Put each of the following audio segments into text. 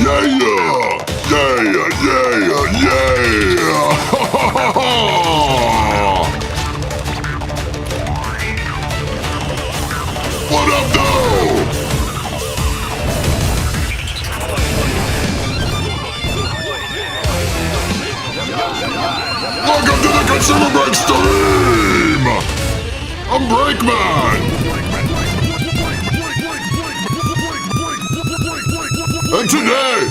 What up, though? Welcome to the Consumer Break stream! I'm Breakman! And today,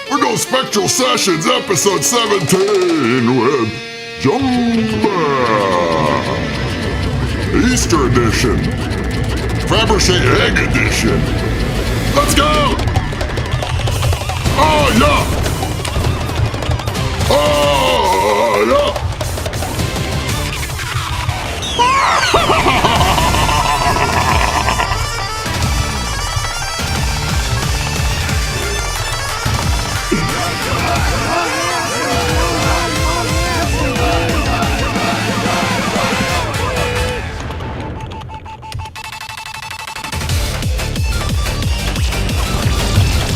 we're doing Spectral Sessions episode 17 with Jumba! Easter edition! Fabergé egg edition! Let's go! Oh, yeah! Oh, yeah!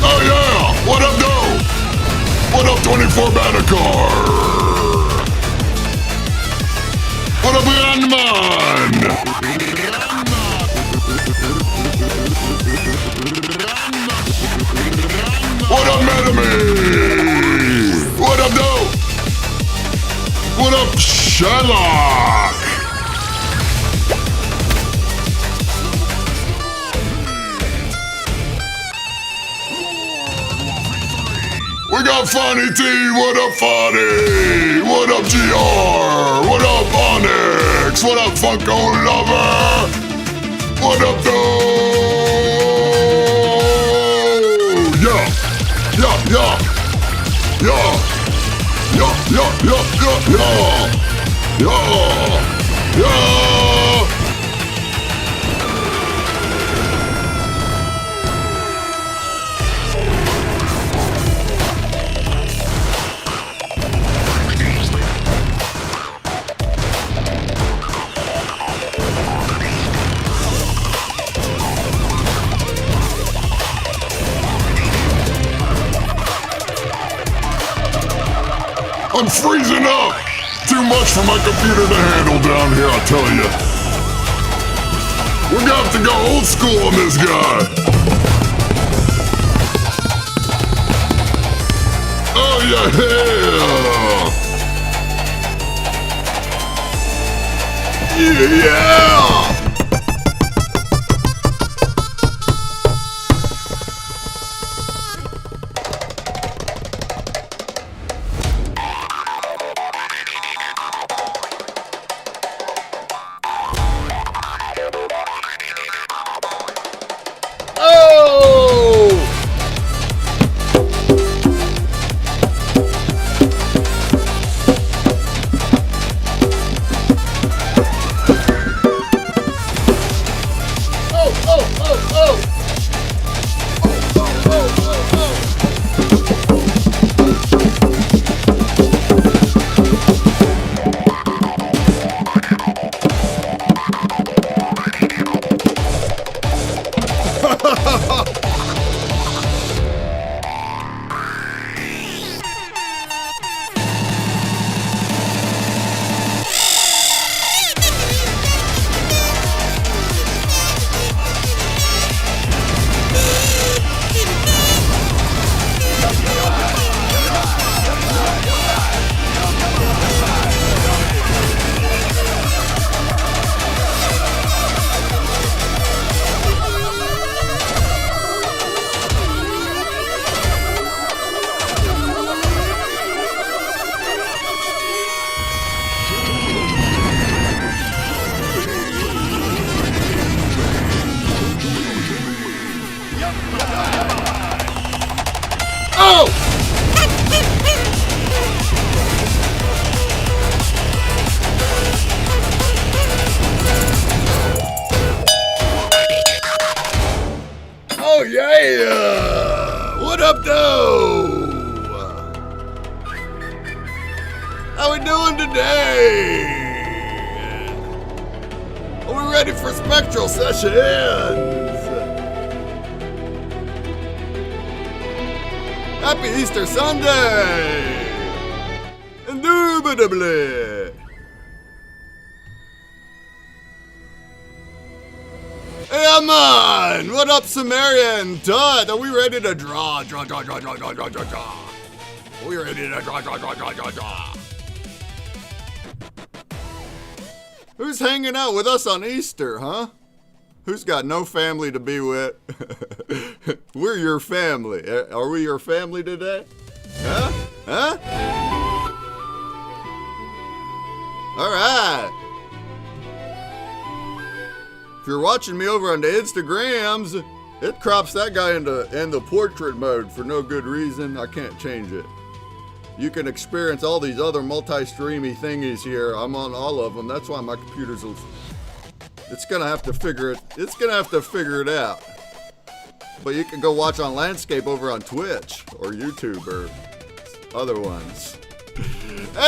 Oh yeah! What up, though? What up, 24 Bannecar? What up, Grandman? What up, Enemy? What up, though? What up, Sherlock? We got Funny T, what up Funny? What up GR? What up Onyx? What up Funko Lover? What up though? Yeah, yeah, yeah, yeah, yeah, yeah, yeah, yeah, yeah, yeah. I'm freezing up! Too much for my computer to handle down here, I tell you. We're gonna have to go old school on this guy. Oh yeah! Yeah! Oh! Oh yeah! What up, though? How we doing today? Are we ready for Spectral Sessions? Happy Easter Sunday! Indubitably! Hey, man! What up, Sumerian? Todd, are we ready to draw? Draw. Are we ready to draw? Who's hanging out with us on Easter, huh? Who's got no family to be with? We're your family. Are we your family today? Huh? All right. If you're watching me over on the Instagrams, it crops that guy into portrait mode for no good reason. I can't change it. You can experience all these other multi-streamy thingies here. I'm on all of them. That's why my computer's it's gonna have to figure it out. But you can go watch on landscape over on Twitch or YouTube or other ones. Hey!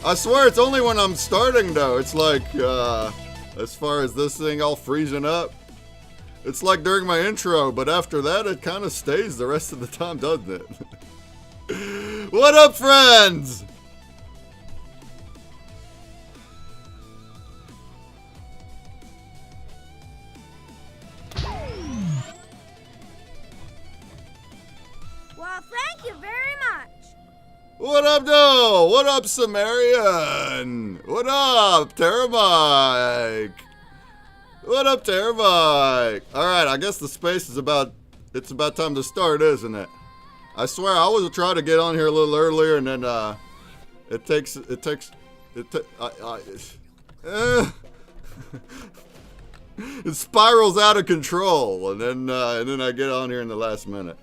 I swear it's only when I'm starting though. It's like, as far as this thing all freezing up, it's like during my intro, but after that it kind of stays the rest of the time, doesn't it? What up, friends? Well, thank you very much. What up, Doe? What up, Sumerian? What up, Terramike? What up, Terramike? Alright, I guess the space is it's about time to start, isn't it? I swear, I was trying to get on here a little earlier, and then, it spirals out of control, and then I get on here in the last minute.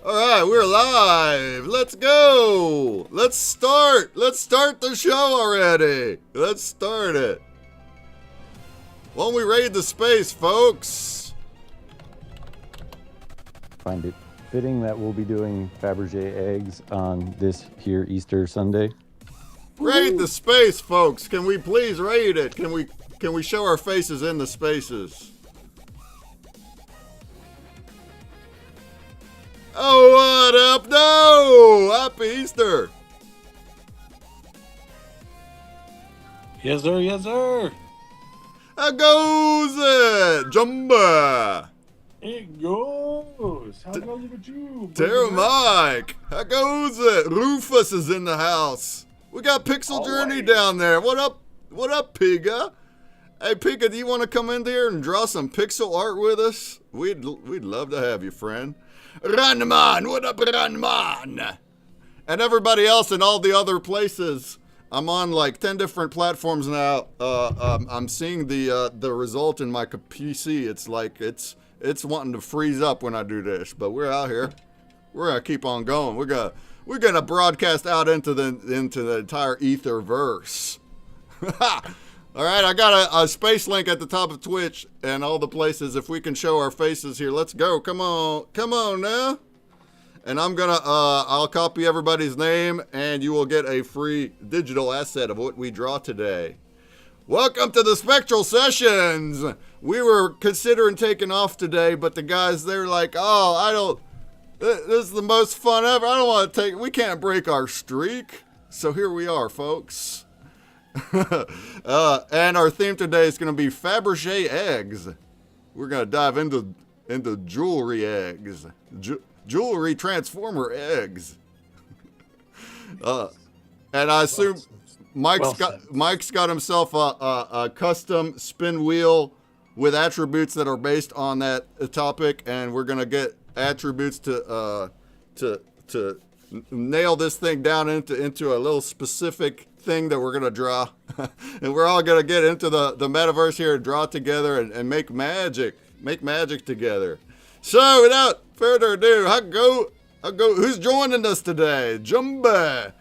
Alright, we're live. Let's go. Let's start the show already. Let's start it. Why don't we raid the space, folks? Find it fitting that we'll be doing Fabergé eggs on this here Easter Sunday. Raid the space, folks. Can we please raid it? Can we show our faces in the spaces? Oh, what up? No! Happy Easter! Yes, sir. Yes, sir. How goes it? Jumba! It goes. How goes it with you? Terramike! How goes it? Rufus is in the house. We got Pixel Journey down there. What up? What up, Piga? Hey, Piga, do you want to come in there and draw some pixel art with us? We'd love to have you, friend. Ranman! What up, Ranman? And everybody else in all the other places. I'm on like 10 different platforms now. I'm seeing the result in my PC. It's like it's wanting to freeze up when I do this, but we're out here. We're gonna keep on going. We're gonna broadcast out into the entire Etherverse. All right, I got a space link at the top of Twitch and all the places. If we can show our faces here, let's go. Come on now. And I'm gonna, I'll copy everybody's name and you will get a free digital asset of what we draw today. Welcome to the Spectral Sessions. We were considering taking off today, but the guys, they're like, oh, this is the most fun ever. I don't want to we can't break our streak. So here we are, folks. And our theme today is gonna be Fabergé eggs. We're gonna dive into jewelry eggs. Jewelry transformer eggs. And I assume Mike's got himself a custom spin wheel with attributes that are based on that topic, and we're gonna get attributes to nail this thing down into a little specific thing that we're gonna draw. And we're all gonna get into the metaverse here and draw together and make magic together. So without further ado, who's joining us today? Jumba.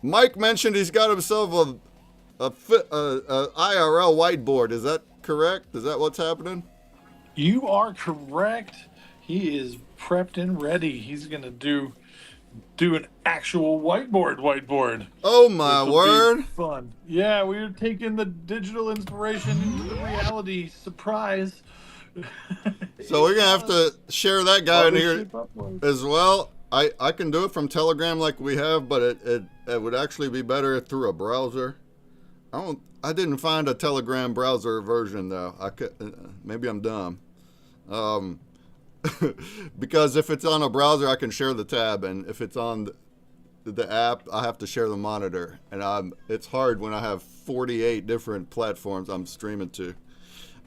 Mike mentioned he's got himself a IRL whiteboard. Is that correct? Is that what's happening? You are correct. He is prepped and ready. He's going to do do an actual whiteboard. Oh my Which will word! be fun. Yeah, we're taking the digital inspiration into the reality. Surprise. So we're gonna have to share that guy in here Mothership upload. as well. I can do it from Telegram like we have, but it would actually be better through a browser. I didn't find a Telegram browser version though. Maybe I'm dumb. Because if it's on a browser, I can share the tab, and if it's on the app, I have to share the monitor, and it's hard when I have 48 different platforms I'm streaming to.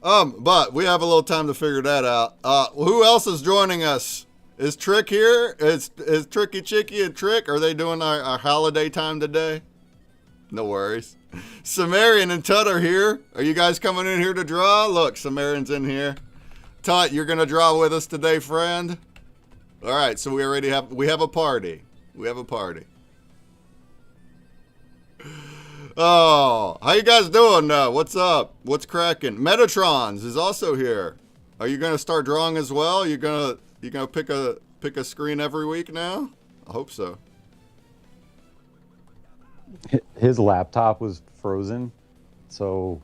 But we have a little time to figure that out. Who else is joining us? Is Trick here? Is Tricky Chicky and Trick? Are they doing our holiday time today? No worries. Sumerian and Tut are here. Are you guys coming in here to draw? Look, Sumerian's in here. Tut, you're gonna draw with us today, friend. All right, so we have a party. We have a party. Oh, how you guys doing? What's up? What's cracking? Metatrons is also here. Are you gonna start drawing as well? You gonna pick a screen every week now? I hope so. His laptop was frozen, so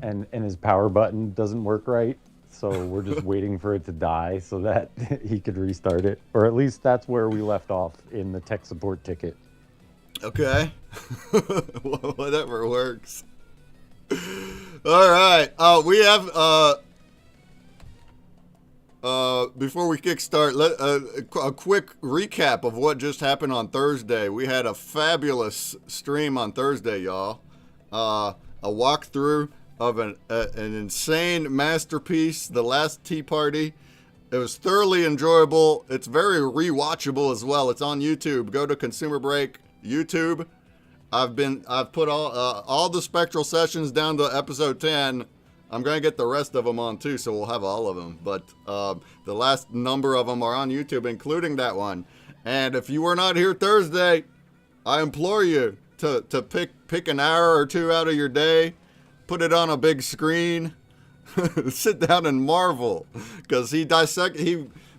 and his power button doesn't work right. So we're just waiting for it to die so that he could restart it, or at least that's where we left off in the tech support ticket. Okay. Whatever works. All right. We have before we kickstart, a quick recap of what just happened on Thursday. We had a fabulous stream on Thursday, y'all. A walkthrough of an insane masterpiece, The Last Tea Party. It was thoroughly enjoyable. It's very rewatchable as well. It's on YouTube. Go to Consumer Break YouTube. I've put all the Spectral sessions down to episode 10. I'm going to get the rest of them on too, so we'll have all of them. But the last number of them are on YouTube, including that one. And if you were not here Thursday, I implore you to pick an hour or two out of your day, put it on a big screen, sit down and marvel, because he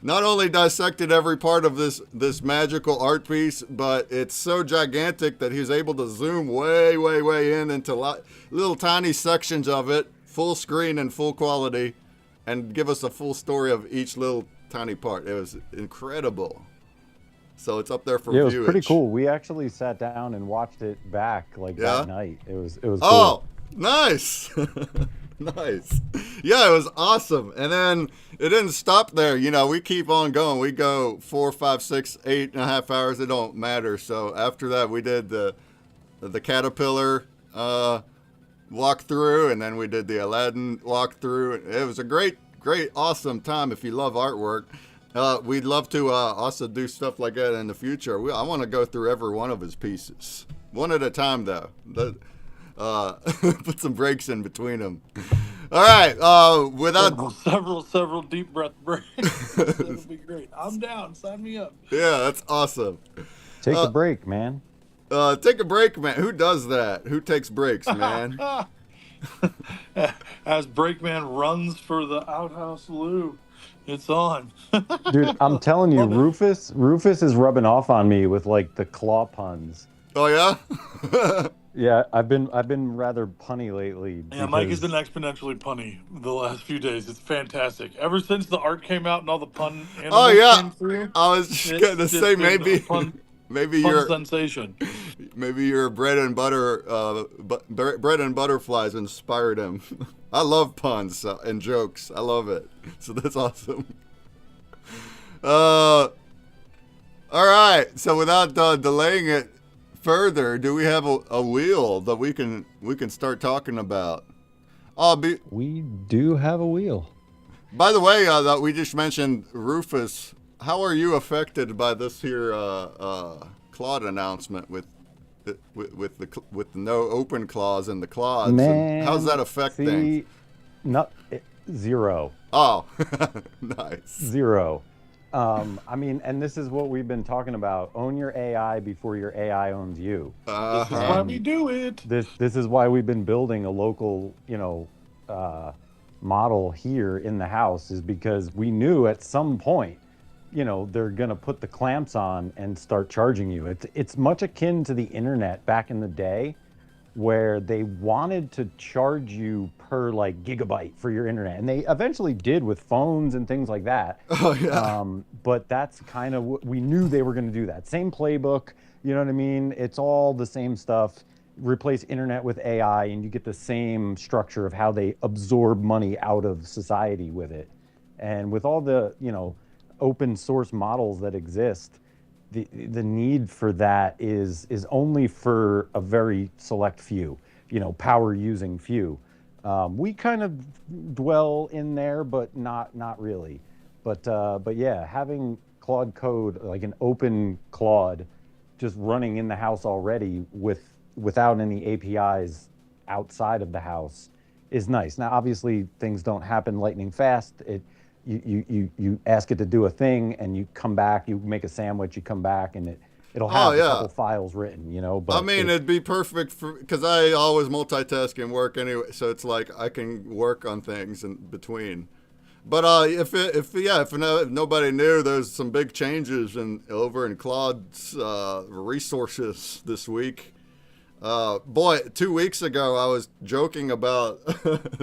not only dissected every part of this magical art piece, but it's so gigantic that he's able to zoom way into little tiny sections of it, full screen and full quality, and give us a full story of each little tiny part. It was incredible. So it's up there for viewage. Yeah, it was pretty cool. We actually sat down and watched it back that night. It was cool. Oh, nice. Nice. Yeah, it was awesome. And then it didn't stop there. You know, we keep on going. We go 4, 5, 6, 8.5 hours. It don't matter. So after that, we did the Caterpillar walkthrough, and then we did the Aladdin walkthrough. It was a great, awesome time. If you love artwork, we'd love to also do stuff like that in the future. I want to go through every one of his pieces, one at a time, though. Put some breaks in between them. All right. Without several deep breath breaks. That'll be great. I'm down. Sign me up. Yeah, that's awesome. Take a break, man. Take a break, man. Who does that? Who takes breaks, man? As Breakman runs for the outhouse loo, it's on. Dude, I'm telling you, Rufus is rubbing off on me with like the claw puns. Oh yeah. Yeah, I've been rather punny lately. Yeah, Mike has been exponentially punny the last few days. It's fantastic. Ever since the art came out and all the pun animals came through. I was just going to say maybe your sensation. Maybe your bread and butterflies inspired him. I love puns and jokes. I love it. So that's awesome. All right. So without delaying it further, do we have a wheel that we can start talking about? We do have a wheel. By the way, that we just mentioned Rufus. How are you affected by this here Claude announcement with the no open clause in the clause? Man, how's that affect things? Zero. Oh, nice. Zero. I mean, and this is what we've been talking about. Own your AI before your AI owns you. This is why we do it. This is why we've been building a local, model here in the house, is because we knew at some point you know, they're going to put the clamps on and start charging you. It's much akin to the internet back in the day where they wanted to charge you per like gigabyte for your internet. And they eventually did with phones and things like that. Oh yeah. But that's kind of what we knew they were going to do that. Same playbook, you know what I mean? It's all the same stuff. Replace internet with AI and you get the same structure of how they absorb money out of society with it. And with all the, you know, open source models that exist, the need for that is only for a very select few, you know, power using few. We kind of dwell in there, but not really. But yeah, having Claude Code, like an open Claude, just running in the house already without any APIs outside of the house is nice. Now, obviously, things don't happen lightning fast. You ask it to do a thing, and you come back. You make a sandwich. You come back, and it'll have a couple files written. You know, but I mean, it'd be perfect for because I always multitask and work anyway. So it's like I can work on things in between. But if nobody knew, there's some big changes over in Claude's resources this week. Boy, 2 weeks ago, I was joking about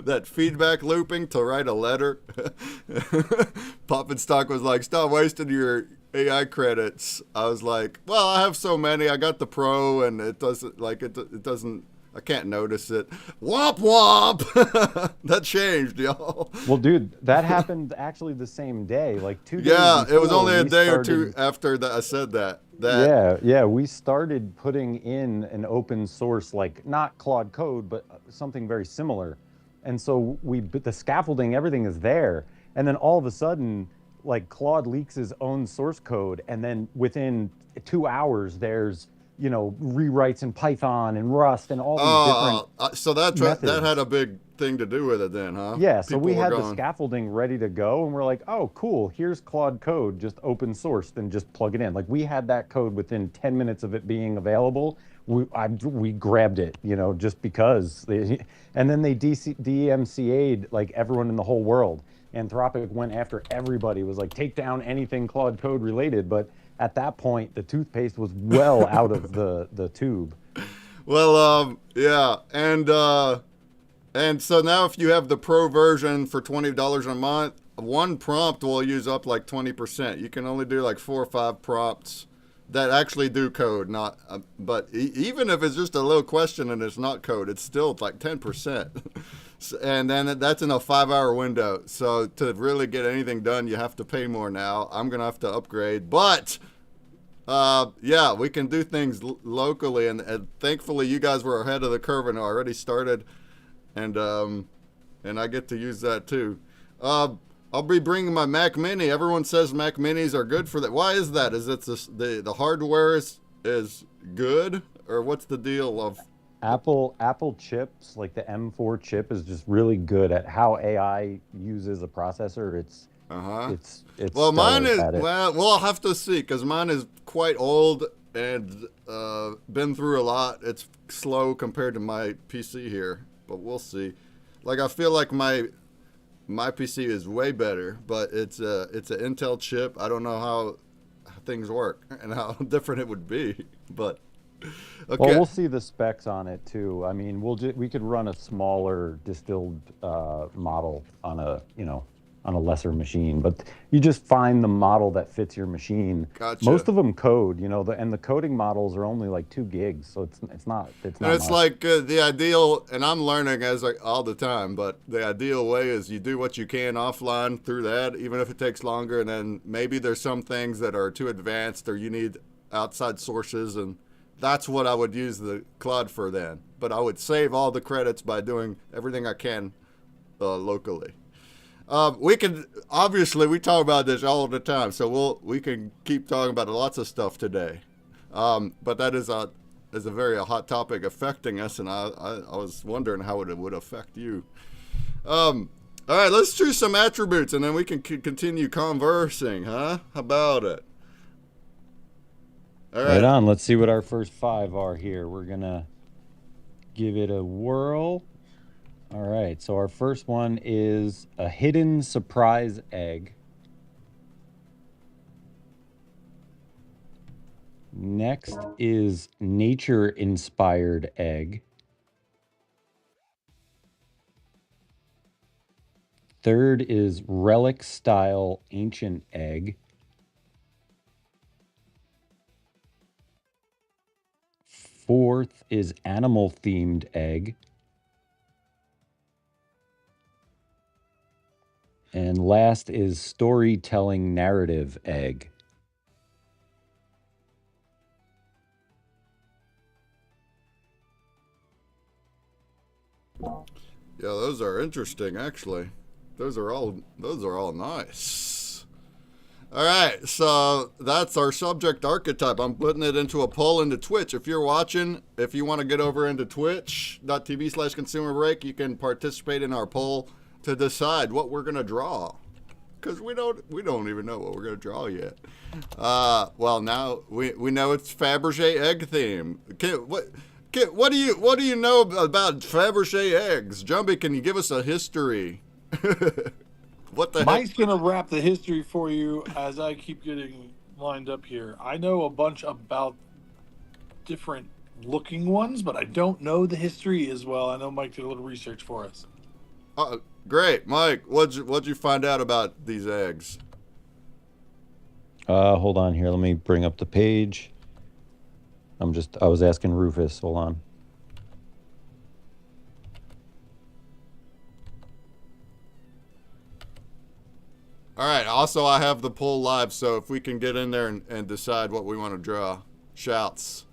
that feedback looping to write a letter. Pop and Stock was like, stop wasting your AI credits. I was like, well, I have so many. I got the Pro, and it doesn't, I can't notice it. Womp womp! That changed, y'all. Well, dude, that happened actually the same day, like 2 days. Yeah, it was before only a we day or started- two after that I said that. Yeah, we started putting in an open source, like not Claude Code, but something very similar. And so the scaffolding, everything is there. And then all of a sudden, like Claude leaks his own source code, and then within 2 hours, there's, you know, rewrites in Python and Rust and all these different. So that methods. had a big thing to do with it then, huh? Yeah, so People we were had the going, scaffolding ready to go, and we're like, oh, cool, here's Claude Code, just open sourced and just plug it in. Like, we had that code within 10 minutes of it being available. We grabbed it, you know, just because. And then they DMCA'd, like, everyone in the whole world. Anthropic went after everybody, was like, take down anything Claude Code related, but at that point, the toothpaste was well out of the tube. Well, yeah, and so now if you have the Pro version for $20 a month, one prompt will use up like 20%. You can only do like 4 or 5 prompts that actually do code, not. But even if it's just a little question and it's not code, it's still like 10%. And then that's in a 5-hour window. So to really get anything done, you have to pay more now. I'm gonna have to upgrade, but. Yeah, we can do things locally, and thankfully you guys were ahead of the curve and already started, and I get to use that too. I'll be bringing my Mac Mini. Everyone says Mac Minis are good for that. Why is that? Is it the hardware is good, or what's the deal of? Apple chips, like the M4 chip, is just really good at how AI uses a processor. It's Well, mine is at it. well. I'll have to see because mine is quite old and been through a lot. It's slow compared to my PC here, but we'll see. Like I feel like my PC is way better, but it's an Intel chip. I don't know how things work and how different it would be, but okay. Well, we'll see the specs on it too. I mean, we could run a smaller distilled model on a lesser machine, but you just find the model that fits your machine. Gotcha. Most of them code, you know, and the coding models are only like 2 gigs, so it's not. And it's much. like the ideal, and I'm learning all the time, but the ideal way is you do what you can offline through that, even if it takes longer, and then maybe there's some things that are too advanced or you need outside sources, and that's what I would use the Claude for then. But I would save all the credits by doing everything I can locally. We talk about this all the time, so we can keep talking about lots of stuff today. But that is a very hot topic affecting us, and I was wondering how it would affect you. All right, let's choose some attributes, and then we can continue conversing, huh? How about it? All right. Right on. Let's see what our first 5 are here. We're gonna give it a whirl. All right, so our first one is a hidden surprise egg. Next is nature-inspired egg. Third is relic-style ancient egg. Fourth is animal-themed egg. And last is storytelling narrative egg. Yeah, those are interesting, actually. Those are all nice. All right, so that's our subject archetype. I'm putting it into a poll into Twitch. If you're watching, if you want to get over into twitch.tv/consumer break, you can participate in our poll to decide what we're gonna draw. Because we don't even know what we're gonna draw yet. Well, now we know it's Fabergé egg theme. What do you know about Fabergé eggs? Jumbie, can you give us a history? What the heck? Mike's gonna wrap the history for you as I keep getting lined up here. I know a bunch about different looking ones, but I don't know the history as well. I know Mike did a little research for us. Great, Mike. What'd you find out about these eggs? Hold on here. Let me bring up the page. I was asking Rufus. Hold on. All right. Also, I have the poll live, so if we can get in there and decide what we want to draw, shouts.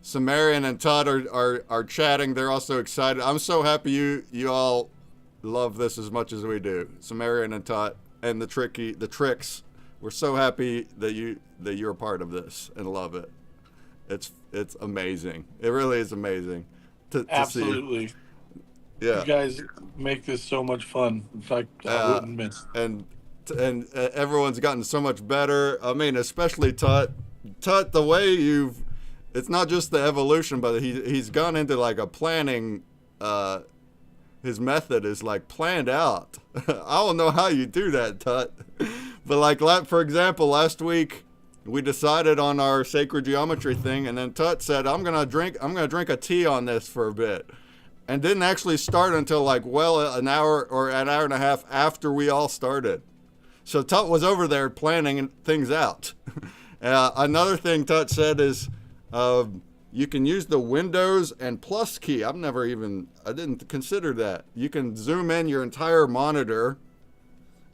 Sumerian and Todd are chatting. They're also excited. I'm so happy you all love this as much as we do. Sumerian and Todd and the tricks. We're so happy that you're a part of this and love it. It's amazing. It really is amazing to Absolutely. see. Yeah. You guys make this so much fun. In fact, I wouldn't miss. And everyone's gotten so much better. I mean, especially Tut, the way it's not just the evolution, but he's gone into like a planning. His method is like planned out. I don't know how you do that, Tut. But like, for example, last week we decided on our sacred geometry thing, and then Tut said, I'm gonna drink a tea on this for a bit, and didn't actually start until like an hour or an hour and a half after we all started. So Tut was over there planning things out. Another thing Tut said is you can use the Windows and plus key. I didn't consider that. You can zoom in your entire monitor,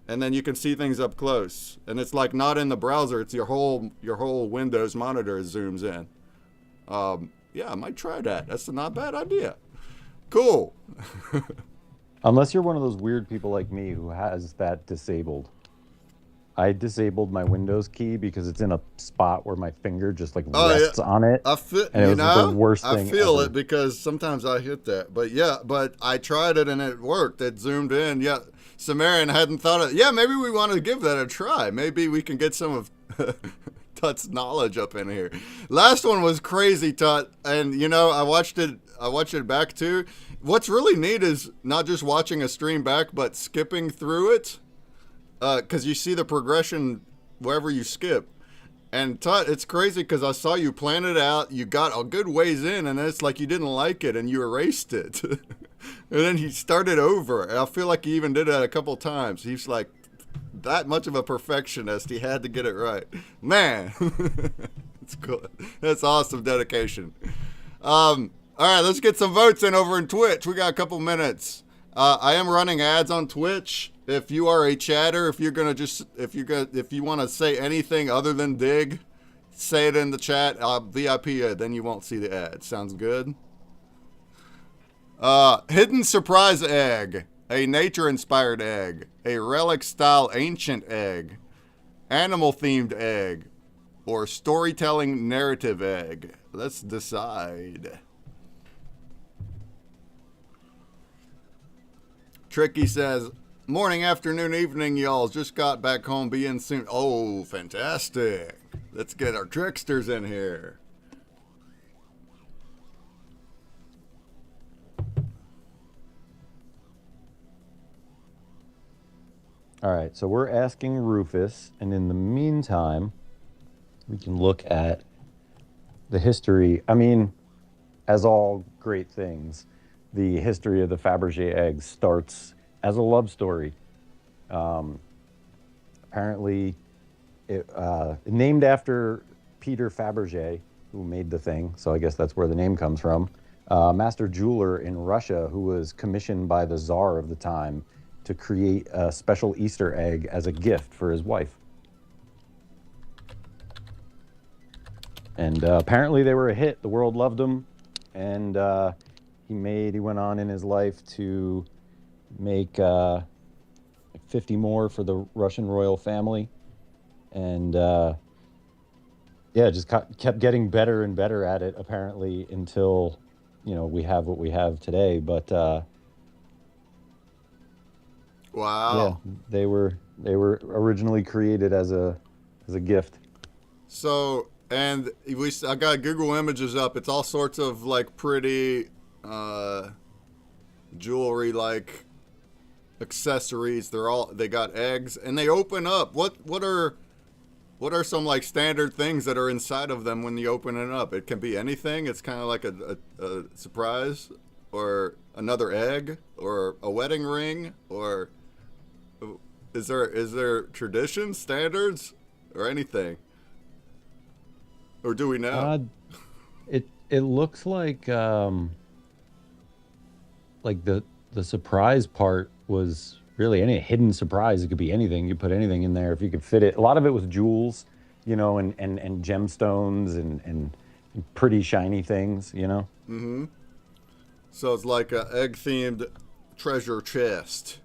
and then you can see things up close. And it's like not in the browser. It's your whole Windows monitor zooms in. Yeah, I might try that. That's a not bad idea. Cool. Unless you're one of those weird people like me who has that disabled. I disabled my Windows key because it's in a spot where my finger just like rests on it. I feel the worst thing I feel ever. it because sometimes I hit that. But I tried it and it worked. It zoomed in. Yeah, Sumerian hadn't thought of. Yeah, maybe we want to give that a try. Maybe we can get some of Tut's knowledge up in here. Last one was crazy, Tut, and I watched it back too. What's really neat is not just watching a stream back, but skipping through it. Because you see the progression wherever you skip. And Tut, it's crazy because I saw you plan it out. You got a good ways in, and then it's like you didn't like it, and you erased it. And then he started over. And I feel like he even did that a couple times. He's like that much of a perfectionist. He had to get it right. Man, it's cool. That's awesome dedication. All right, let's get some votes in over in Twitch. We got a couple minutes. I am running ads on Twitch. If you are a chatter, if you want to say anything other than dig, say it in the chat. I'll VIP you, then you won't see the ad. Sounds good? Hidden surprise egg, a nature-inspired egg, a relic-style ancient egg, animal-themed egg, or storytelling narrative egg. Let's decide. Tricky says, morning, afternoon, evening, y'all. Just got back home. Be in soon. Oh, fantastic. Let's get our tricksters in here. All right, so we're asking Rufus, and in the meantime, we can look at the history. I mean, as all great things, the history of the Fabergé eggs starts as a love story. Um, Apparently, named after Peter Fabergé, who made the thing. So I guess that's where the name comes from. Master jeweler in Russia who was commissioned by the Tsar of the time to create a special Easter egg as a gift for his wife. And apparently they were a hit. The world loved them, and he went on in his life to make 50 more for the Russian royal family, and yeah, just kept getting better and better at it apparently until we have what we have today. But yeah, Wow. they were originally created as a gift. So, and I got Google Images up. It's all sorts of like pretty jewelry, like accessories. They got eggs, and they open up. What are some like standard things that are inside of them when you open it up? It can be anything. It's kind of like a surprise, or another egg, or a wedding ring, or is there traditions, standards, or anything? Or do we know? It looks like the surprise part was really any hidden surprise. It could be anything. You put anything in there if you could fit it. A lot of it was jewels, and gemstones and pretty shiny things. Mm-hmm. So it's like a egg-themed treasure chest.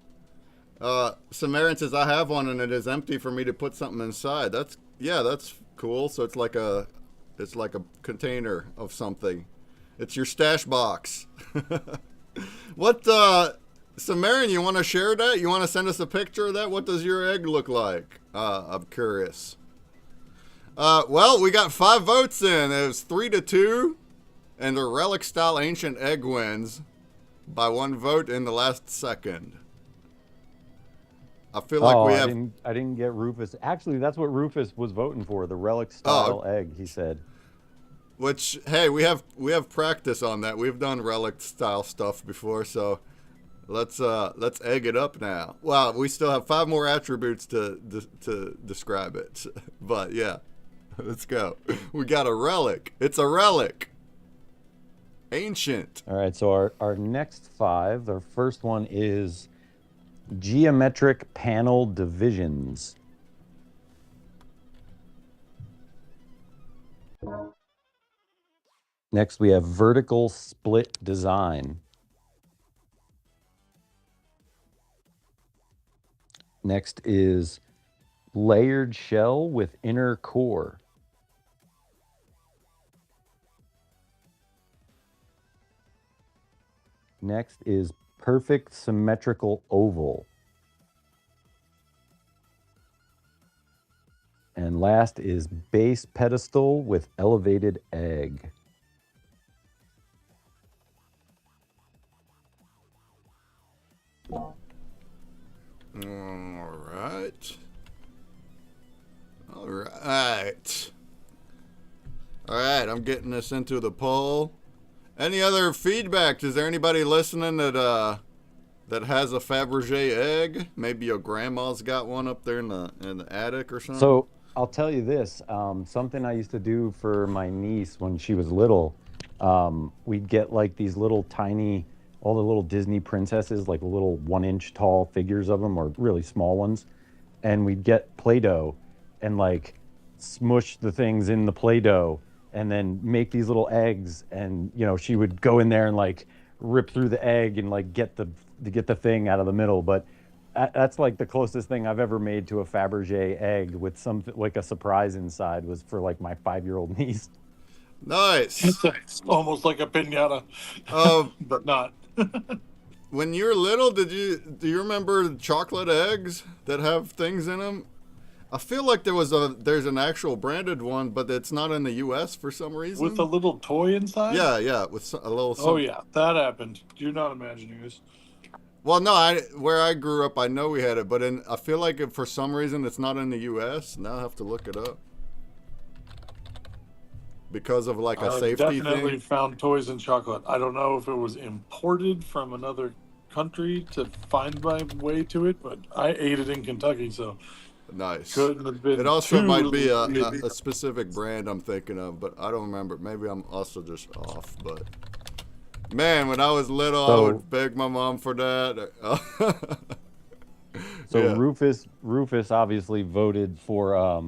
Samaritan says, I have one and it is empty for me to put something inside. That's cool. So it's like a container of something. It's your stash box. What, Samaritan, you want to share that? You want to send us a picture of that? What does your egg look like? I'm curious. Well, we got 5 votes in. It was 3-2, and the relic style ancient egg wins by 1 vote in the last second. I feel like we have. I didn't get Rufus. Actually, that's what Rufus was voting for, the relic style egg, he said. Which, hey, we have practice on that. We've done relic style stuff before, so let's egg it up now. Wow, we still have 5 more attributes to describe it. But yeah, let's go. We got a relic. It's a relic. Ancient. All right, so our next 5, our first one is geometric panel divisions. Next, we have vertical split design. Next is layered shell with inner core. Next is perfect symmetrical oval. And last is base pedestal with elevated egg. All right. All right. All right, I'm getting this into the poll. Any other feedback? Is there anybody listening that has a Fabergé egg? Maybe your grandma's got one up there in the attic or something. So I'll tell you this, something I used to do for my niece when she was little, we'd get like these little tiny, all the little Disney princesses, like little 1-inch tall figures of them, or really small ones. And we'd get Play-Doh and like smush the things in the Play-Doh and then make these little eggs. And, she would go in there and like rip through the egg and like get the thing out of the middle. But that's like the closest thing I've ever made to a Fabergé egg with something like a surprise inside, was for like my 5-year-old niece. Nice. It's almost like a pinata, but not. When you were little, do you remember chocolate eggs that have things in them? I feel like there's an actual branded one, but it's not in the U.S. for some reason. With a little toy inside? Yeah, with a little. Oh yeah, that happened. You're not imagining this. Well, no, where I grew up, I know we had it, but I feel like for some reason it's not in the U.S. Now I have to look it up. because of like a I've safety definitely thing. found toys and chocolate. I don't know if it was imported from another country to find my way to it, but I ate it in Kentucky, so Nice. couldn't have It been also might be too. a specific brand I'm thinking of, but I don't remember. Maybe I'm also just off. But man, when I was little, I So- would beg my mom for that. So Yeah. Rufus obviously voted for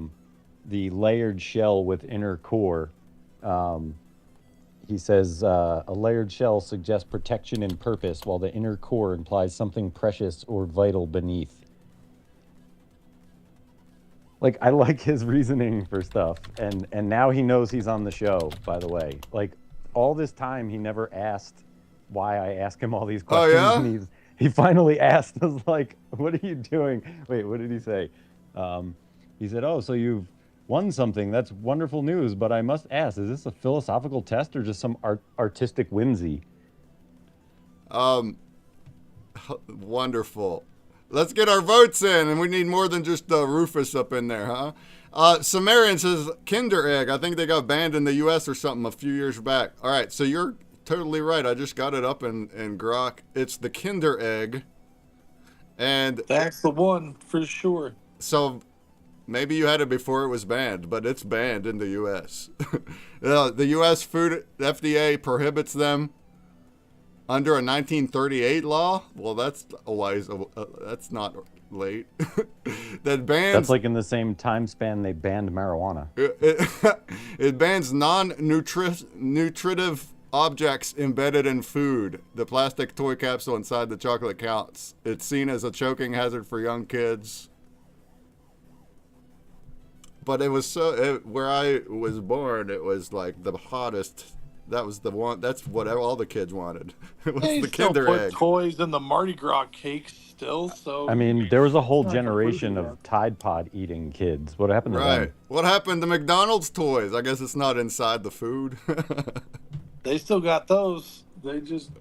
the layered shell with inner core. He says a layered shell suggests protection and purpose, while the inner core implies something precious or vital beneath. Like, I like his reasoning for stuff, and now he knows he's on the show. By the way, like, all this time he never asked why I ask him all these Oh, questions, yeah? and he finally asked. I was like, "What are you doing?" Wait, what did he say? He said, "Oh, so you've won something. That's wonderful news. But I must ask, is this a philosophical test or just some artistic whimsy?" Wonderful. Let's get our votes in, and we need more than just Rufus up in there, huh? Sumerian says Kinder Egg. I think they got banned in the U.S. or something a few years back. All right, so you're totally right. I just got it up in Grok. It's the Kinder Egg. And That's the one for sure. so maybe you had it before it was banned, but it's banned in the U.S. The U.S. Food FDA prohibits them under a 1938 law. Well, that's a wise. That's not late. That bans. That's like in the same time span they banned marijuana. It bans non-nutritive objects embedded in food. The plastic toy capsule inside the chocolate counts. It's seen as a choking hazard for young kids. But it was where I was born, it was like the hottest. That was the one. That's what all the kids wanted. It was They the still Kinder put Egg. toys in the Mardi Gras cakes still, so I mean, there was a whole Not generation completely of Tide Pod eating kids. What happened to Right. them? What happened to McDonald's toys? I guess it's not inside the food. they still got those. They just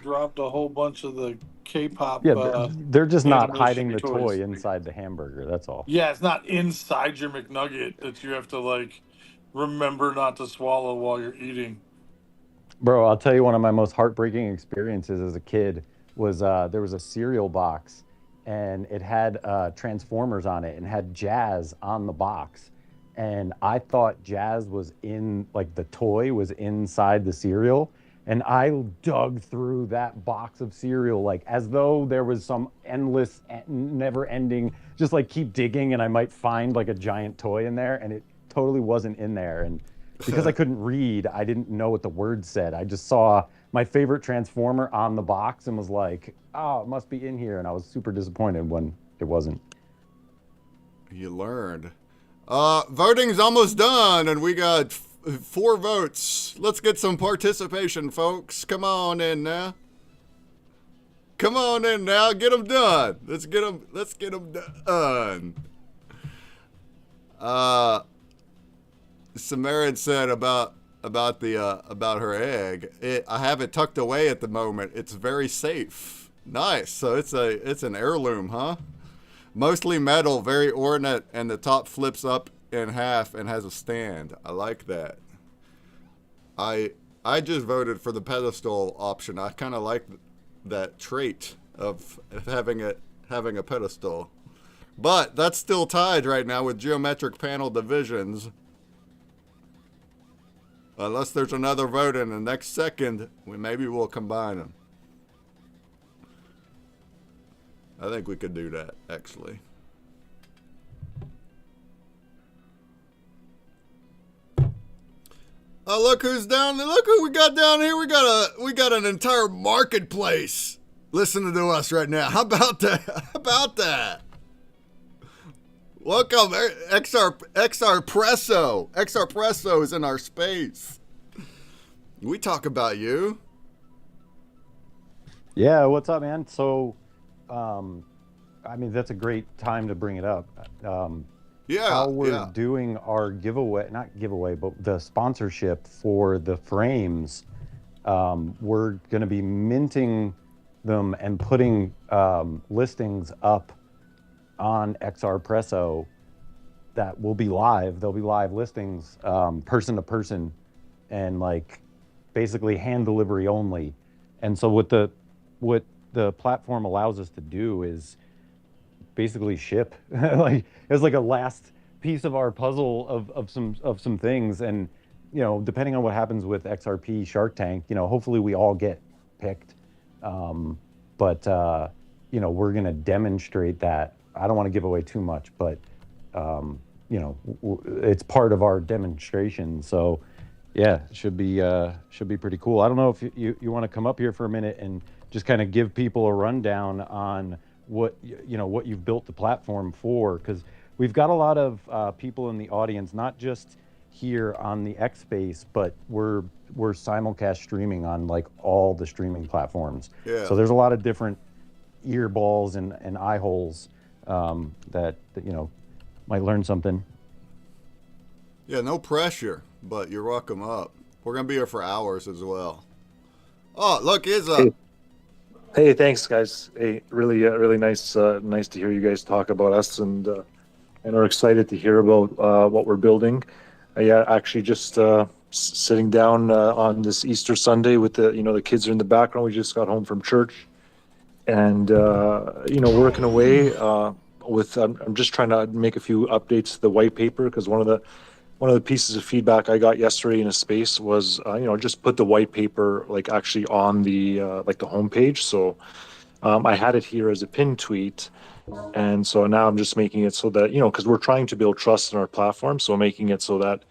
dropped a whole bunch of the K-pop. Yeah, they're just not animal hiding the toys. toy inside the hamburger. That's all. Yeah, it's not inside your McNugget that you have to like remember not to swallow while you're eating. Bro, I'll tell you one of my most heartbreaking experiences as a kid was there was a cereal box and it had Transformers on it and had Jazz on the box. And I thought Jazz was in, like, the toy was inside the cereal. And I dug through that box of cereal like as though there was some endless, never ending, just like keep digging and I might find like a giant toy in there. And it totally wasn't in there. And because I couldn't read, I didn't know what the word said. I just saw my favorite Transformer on the box and was like, oh, it must be in here. And I was super disappointed when it wasn't. You learned. Voting's almost done, and we got 4 votes. Let's get some participation, folks. Come on in now. Come on in now. Get them done. Let's get them done. Samaritan said about her egg. I have it tucked away at the moment. It's very safe. Nice. So it's an heirloom, huh? Mostly metal, very ornate, and the top flips up in half and has a stand. I like that. I just voted for the pedestal option. I kind of like that trait of having a pedestal. But that's still tied right now with geometric panel divisions. Unless there's another vote in the next second, maybe we'll combine them. I think we could do that, actually. Oh, look who's down there. Look who we got down here. We got an entire marketplace listening to us right now. How about that? How about that? Welcome, XR Presso. XR Presso is in our space. We talk about you. Yeah, what's up, man? So, I mean, that's a great time to bring it up. How we're doing our giveaway, not giveaway, but the sponsorship for the frames. We're going to be minting them and putting listings up on XR Presso that will be live. There'll be live listings, person to person, and like basically hand delivery only. And so what the platform allows us to do is basically ship. Like it's like a last piece of our puzzle of some things. And depending on what happens with XRP Shark Tank, hopefully we all get picked. But we're gonna demonstrate that. I don't want to give away too much, but it's part of our demonstration. So yeah, it should be pretty cool. I don't know if you want to come up here for a minute and just kind of give people a rundown on what what you've built the platform for, because we've got a lot of people in the audience, not just here on the X Space, but we're simulcast streaming on like all the streaming platforms. Yeah. So there's a lot of different ear balls and eye holes that might learn something. Yeah, no pressure, but you're welcome up. We're gonna be here for hours as well. Oh, look, it's up. Hey, thanks, guys. Hey, really nice to hear you guys talk about us, and are excited to hear about what we're building. Yeah, actually, just sitting down on this Easter Sunday with the kids are in the background. We just got home from church, and working away with. I'm just trying to make a few updates to the white paper, because one of the pieces of feedback I got yesterday in a space was, just put the white paper like actually on the like the homepage. So I had it here as a pinned tweet, and so now I'm just making it so that because we're trying to build trust in our platform, so making it so that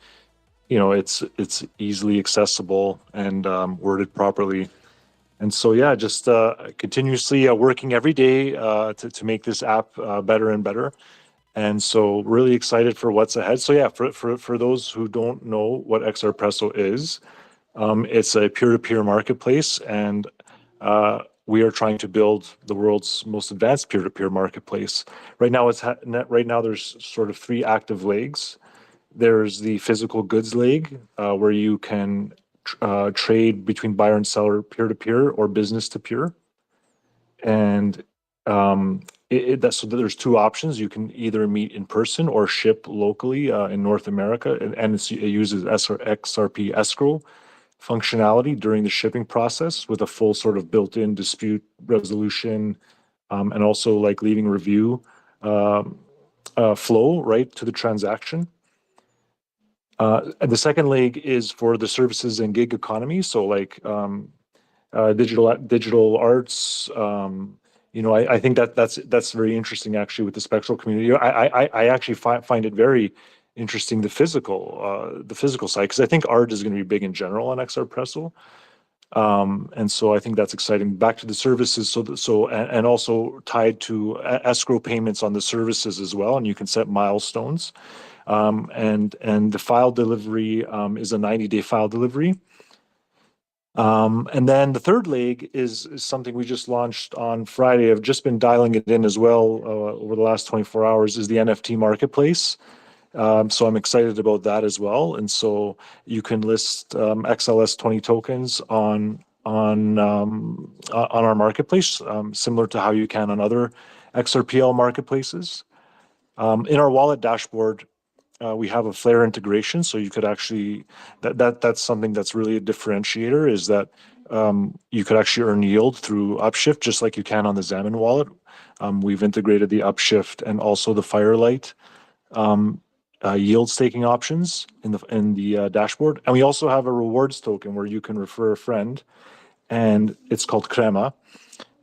it's easily accessible and worded properly. And so yeah, just continuously working every day to make this app better and better. And so really excited for what's ahead. So yeah, for those who don't know what XRPresso is, it's a peer-to-peer marketplace, and we are trying to build the world's most advanced peer-to-peer marketplace. Right now, there's sort of three active legs. There's the physical goods leg, where you can trade between buyer and seller peer-to-peer or business-to-peer. And so there's two options. You can either meet in person or ship locally in North America, and it uses XRP escrow functionality during the shipping process with a full sort of built-in dispute resolution, and also like leaving review flow right to the transaction. And the second leg is for the services and gig economy. So like digital arts. I think that's very interesting actually with the Spectral community. I actually find it very interesting the physical side, because I think art is going to be big in general on XRPresso. And so I think that's exciting. Back to the services, and also tied to escrow payments on the services as well, and you can set milestones. And the file delivery is a 90-day file delivery. And then the third leg is something we just launched on Friday. I've just been dialing it in as well over the last 24 hours, is the NFT marketplace. So I'm excited about that as well. And so you can list XLS20 tokens on our marketplace, similar to how you can on other XRPL marketplaces. In our wallet dashboard, we have a Flare integration, so you could actually that's something that's really a differentiator, is that you could actually earn yield through Upshift just like you can on the Xamin wallet. We've integrated the Upshift and also the Firelight yield staking options in the dashboard, and we also have a rewards token where you can refer a friend, and it's called Crema.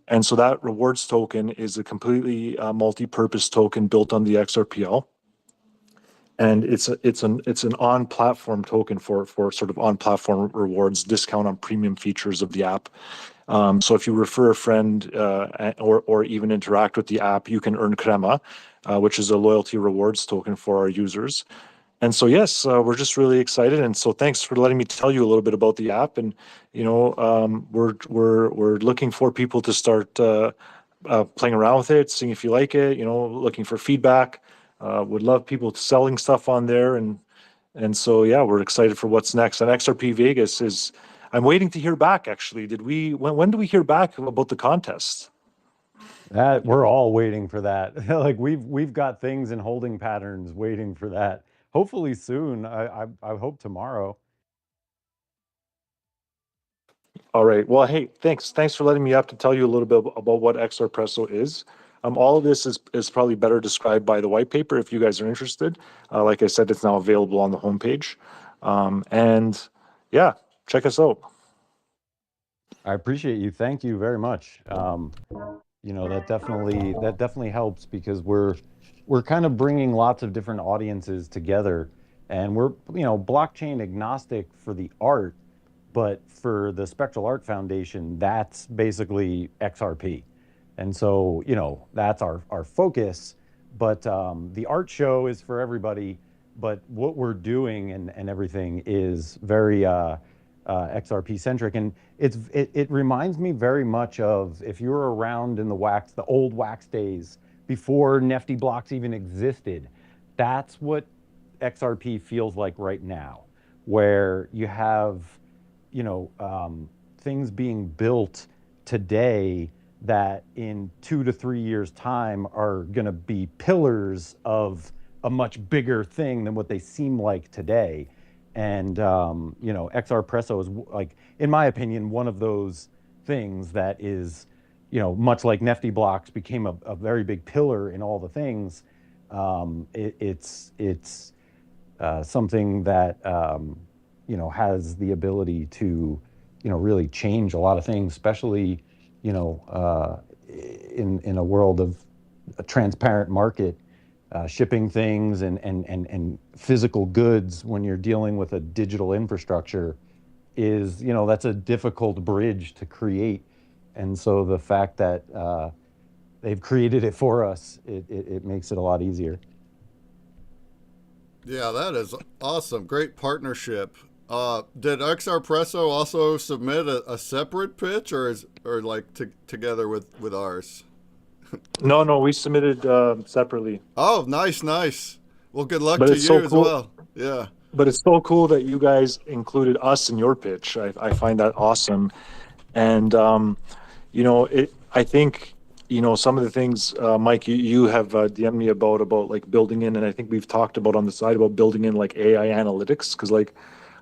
And so that rewards token is a completely multi-purpose token built on the XRPL. And it's an on-platform token for sort of on-platform rewards, discount on premium features of the app. So if you refer a friend or even interact with the app, you can earn Crema, which is a loyalty rewards token for our users. And so yes, we're just really excited. And so thanks for letting me tell you a little bit about the app. And we're looking for people to start playing around with it, seeing if you like it. Looking for feedback. Would love people selling stuff on there, and so yeah, we're excited for what's next. And XRP Vegas is, I'm waiting to hear back actually. When do we hear back about the contest? That we're all waiting for that. Like we've got things in holding patterns waiting for that. Hopefully soon. I hope tomorrow. All right. Well, hey, thanks for letting me up to tell you a little bit about what XR Presso is. All of this is probably better described by the white paper if you guys are interested. Like I said, it's now available on the homepage. And yeah, check us out. I appreciate you. Thank you very much. That definitely helps because we're kind of bringing lots of different audiences together, and we're blockchain agnostic for the art, but for the Spectral Art Foundation, that's basically XRP, and so that's our focus. But the art show is for everybody. But what we're doing and everything is very XRP centric, and it reminds me very much of if you were around in the old wax days before Nifty blocks even existed. That's what XRP feels like right now, where you have things being built today that in 2 to 3 years time are going to be pillars of a much bigger thing than what they seem like today. And XR Presso is, like, in my opinion, one of those things that is, much like Nifty blocks became a very big pillar in all the things. It's something that has the ability to really change a lot of things, especially in a world of a transparent market, shipping things and physical goods when you're dealing with a digital infrastructure is, that's a difficult bridge to create. And so the fact that they've created it for us, it makes it a lot easier. Yeah, that is awesome. Great partnership. Did XR Presso also submit a separate pitch, or like together with ours? No, we submitted separately. Oh, nice. Well, good luck But to it's you so as cool. well. Yeah. But it's so cool that you guys included us in your pitch. I find that awesome. And I think some of the things, Mike, you have DM'd me about like building in, and I think we've talked about on the side about building in like AI analytics, because like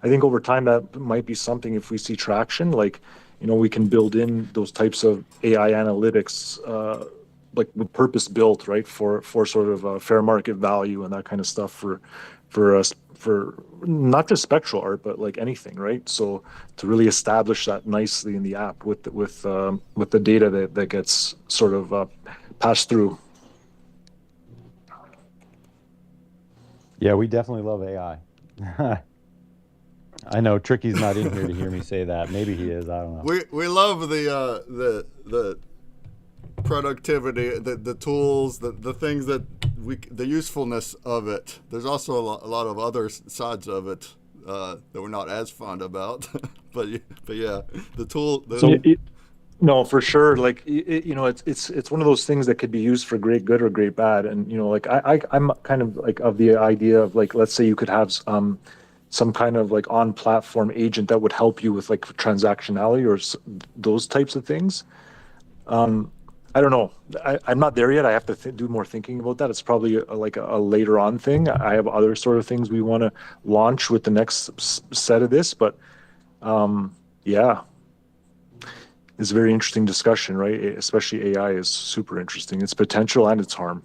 I think over time that might be something, if we see traction, like we can build in those types of AI analytics, like purpose built, right, for sort of fair market value and that kind of stuff for us, for not just spectral art but like anything, right? So to really establish that nicely in the app with the data that gets sort of passed through. Yeah, we definitely love AI. I know Tricky's not in here to hear me say that. Maybe he is. I don't know. We love the productivity, the tools, the things that the usefulness of it. There's also a lot of other sides of it that we're not as fond about, but yeah, the tool. No, for sure. Like it's one of those things that could be used for great good or great bad. And like I'm kind of like of the idea of, like, let's say you could have some kind of like on platform agent that would help you with like transactionality or those types of things. I don't know. I'm not there yet. I have to do more thinking about that. It's probably like a later on thing. I have other sort of things we want to launch with the next set of this, but yeah, it's a very interesting discussion, right? Especially AI is super interesting. Its potential and its harm.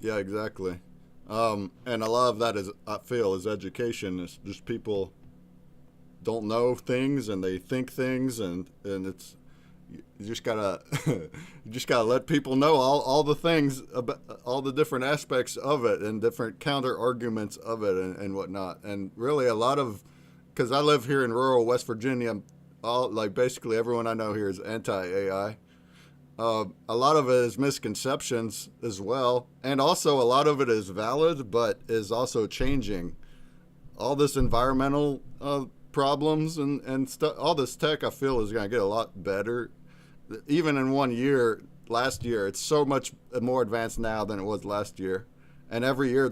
Yeah, exactly. And a lot of that is, I feel, is education. It's just people don't know things and they think things, and it's, you just gotta let people know all the things about all the different aspects of it and different counter arguments of it and whatnot. And really a lot of, because I live here in rural West Virginia, basically everyone I know here is anti-AI. A lot of it is misconceptions as well, and also a lot of it is valid, but is also changing. All this environmental problems and stuff, all this tech, I feel, is going to get a lot better. Even in 1 year, last year, it's so much more advanced now than it was last year. And every year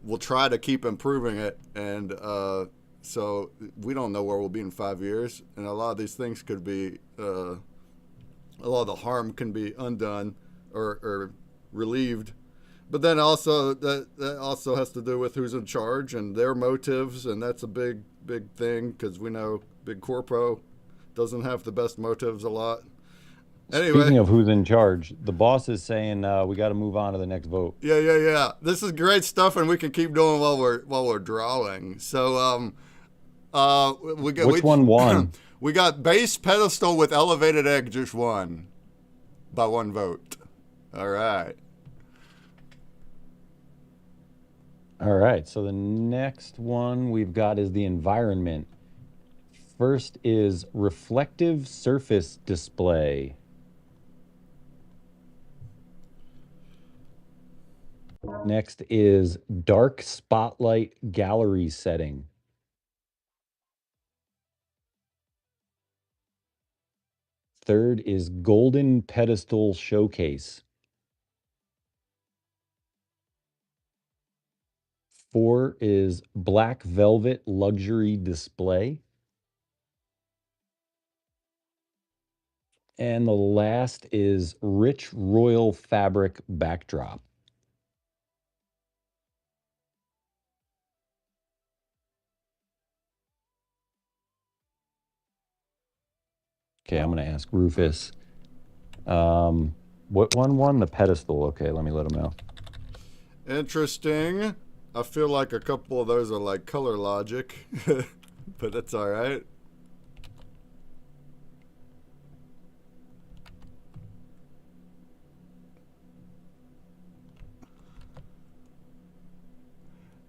we'll try to keep improving it. And so we don't know where we'll be in 5 years. And a lot of these things could be a lot of the harm can be undone or relieved. But then also that also has to do with who's in charge and their motives, and that's a big thing because we know Big Corpo doesn't have the best motives a lot. Anyway, Speaking of who's in charge, the boss is saying we got to move on to the next vote. yeah. This is great stuff, and we can keep doing while we're drawing. So Which one won? We got base pedestal with elevated egg just won by 1 vote. All right. All right, so the next one we've got is the environment. First is reflective surface display. Next is dark spotlight gallery setting. Third is golden pedestal showcase. 4 is black velvet luxury display. And the last is rich royal fabric backdrop. Okay, I'm going to ask Rufus. What one won? The pedestal. Okay, let me let him know. Interesting. I feel like a couple of those are like color logic, but that's all right.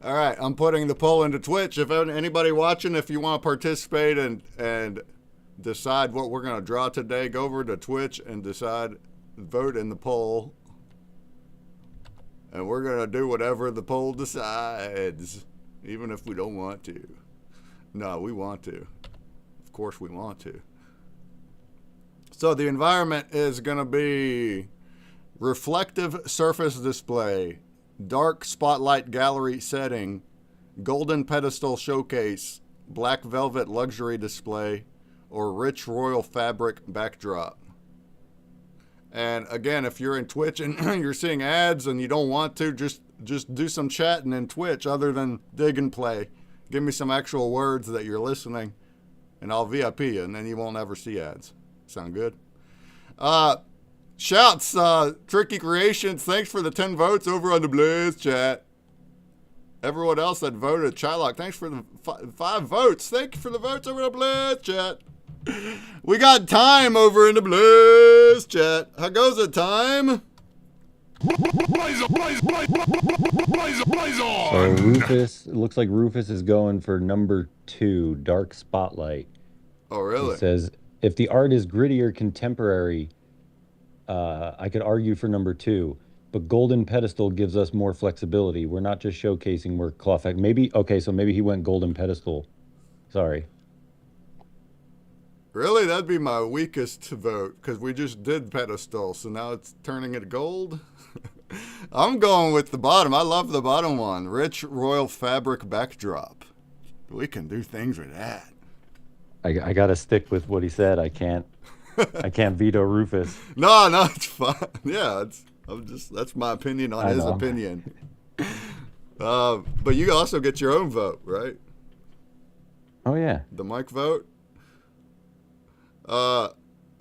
All right, I'm putting the poll into Twitch. If anybody watching, if you want to participate and decide what we're going to draw today, go over to Twitch and vote in the poll. And we're going to do whatever the poll decides, even if we don't want to. No, we want to. Of course we want to. So the environment is going to be reflective surface display, dark spotlight gallery setting, golden pedestal showcase, black velvet luxury display, or rich royal fabric backdrop. And again, if you're in Twitch and you're seeing ads and you don't want to, just do some chatting in Twitch other than dig and play. Give me some actual words that you're listening, and I'll VIP you, and then you won't ever see ads. Sound good? Shouts, Tricky Creations, thanks for the 10 votes over on the Blaze chat. Everyone else that voted, Chylock, thanks for the 5 votes. Thank you for the votes over the Blaze chat. We got Time over in the Blaze chat. How goes it, Time? So Rufus, it looks like Rufus is going for number 2, dark spotlight. Oh, really? It says, if the art is gritty or contemporary, I could argue for number 2, but golden pedestal gives us more flexibility. We're not just showcasing where cloth. Maybe, okay, so maybe he went golden pedestal. Sorry. Really? That'd be my weakest vote, because we just did pedestal, so now it's turning it gold? I'm going with the bottom. I love the bottom one. Rich royal fabric backdrop. We can do things with that. I got to stick with what he said. I can't veto Rufus. No, it's fine. Yeah, that's my opinion on his opinion. But you also get your own vote, right? Oh, yeah. The mic vote.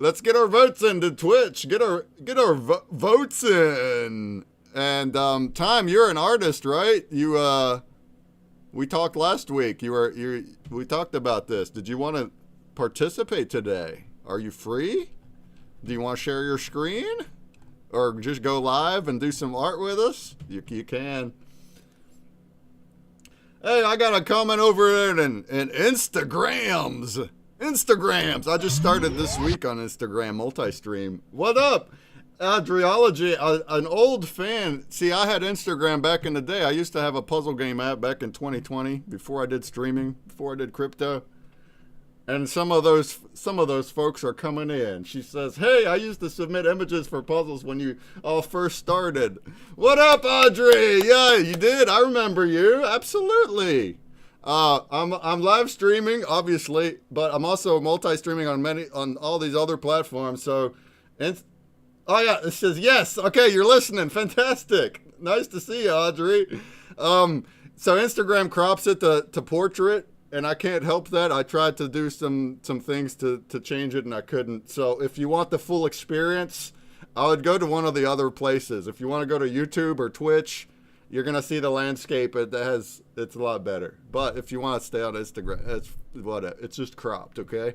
Let's get our votes into Twitch. Get our votes in. And Time, you're an artist, right? We talked last week. We talked about this. Did you want to participate today? Are you free? Do you want to share your screen, or just go live and do some art with us? You can. Hey, I got a comment over in Instagrams. I just started this week on Instagram multi-stream. What up, Adriology? An old fan. See, I had Instagram back in the day. I used to have a puzzle game app back in 2020 before I did streaming, before I did crypto. And some of those folks are coming in. She says, "Hey, I used to submit images for puzzles when you all first started." What up, Audrey? Yeah, you did. I remember you. Absolutely. I'm live streaming, obviously, but I'm also multi-streaming on all these other platforms. So And oh yeah, it says yes. Okay, you're listening. Fantastic. Nice to see you, Audrey. So Instagram crops it to portrait, and I can't help that. I tried to do some things to change it, and I couldn't. So if you want the full experience, I would go to one of the other places. If you want to go to YouTube or Twitch, you're gonna see the landscape. It's a lot better. But if you want to stay on Instagram, it's just cropped. Okay.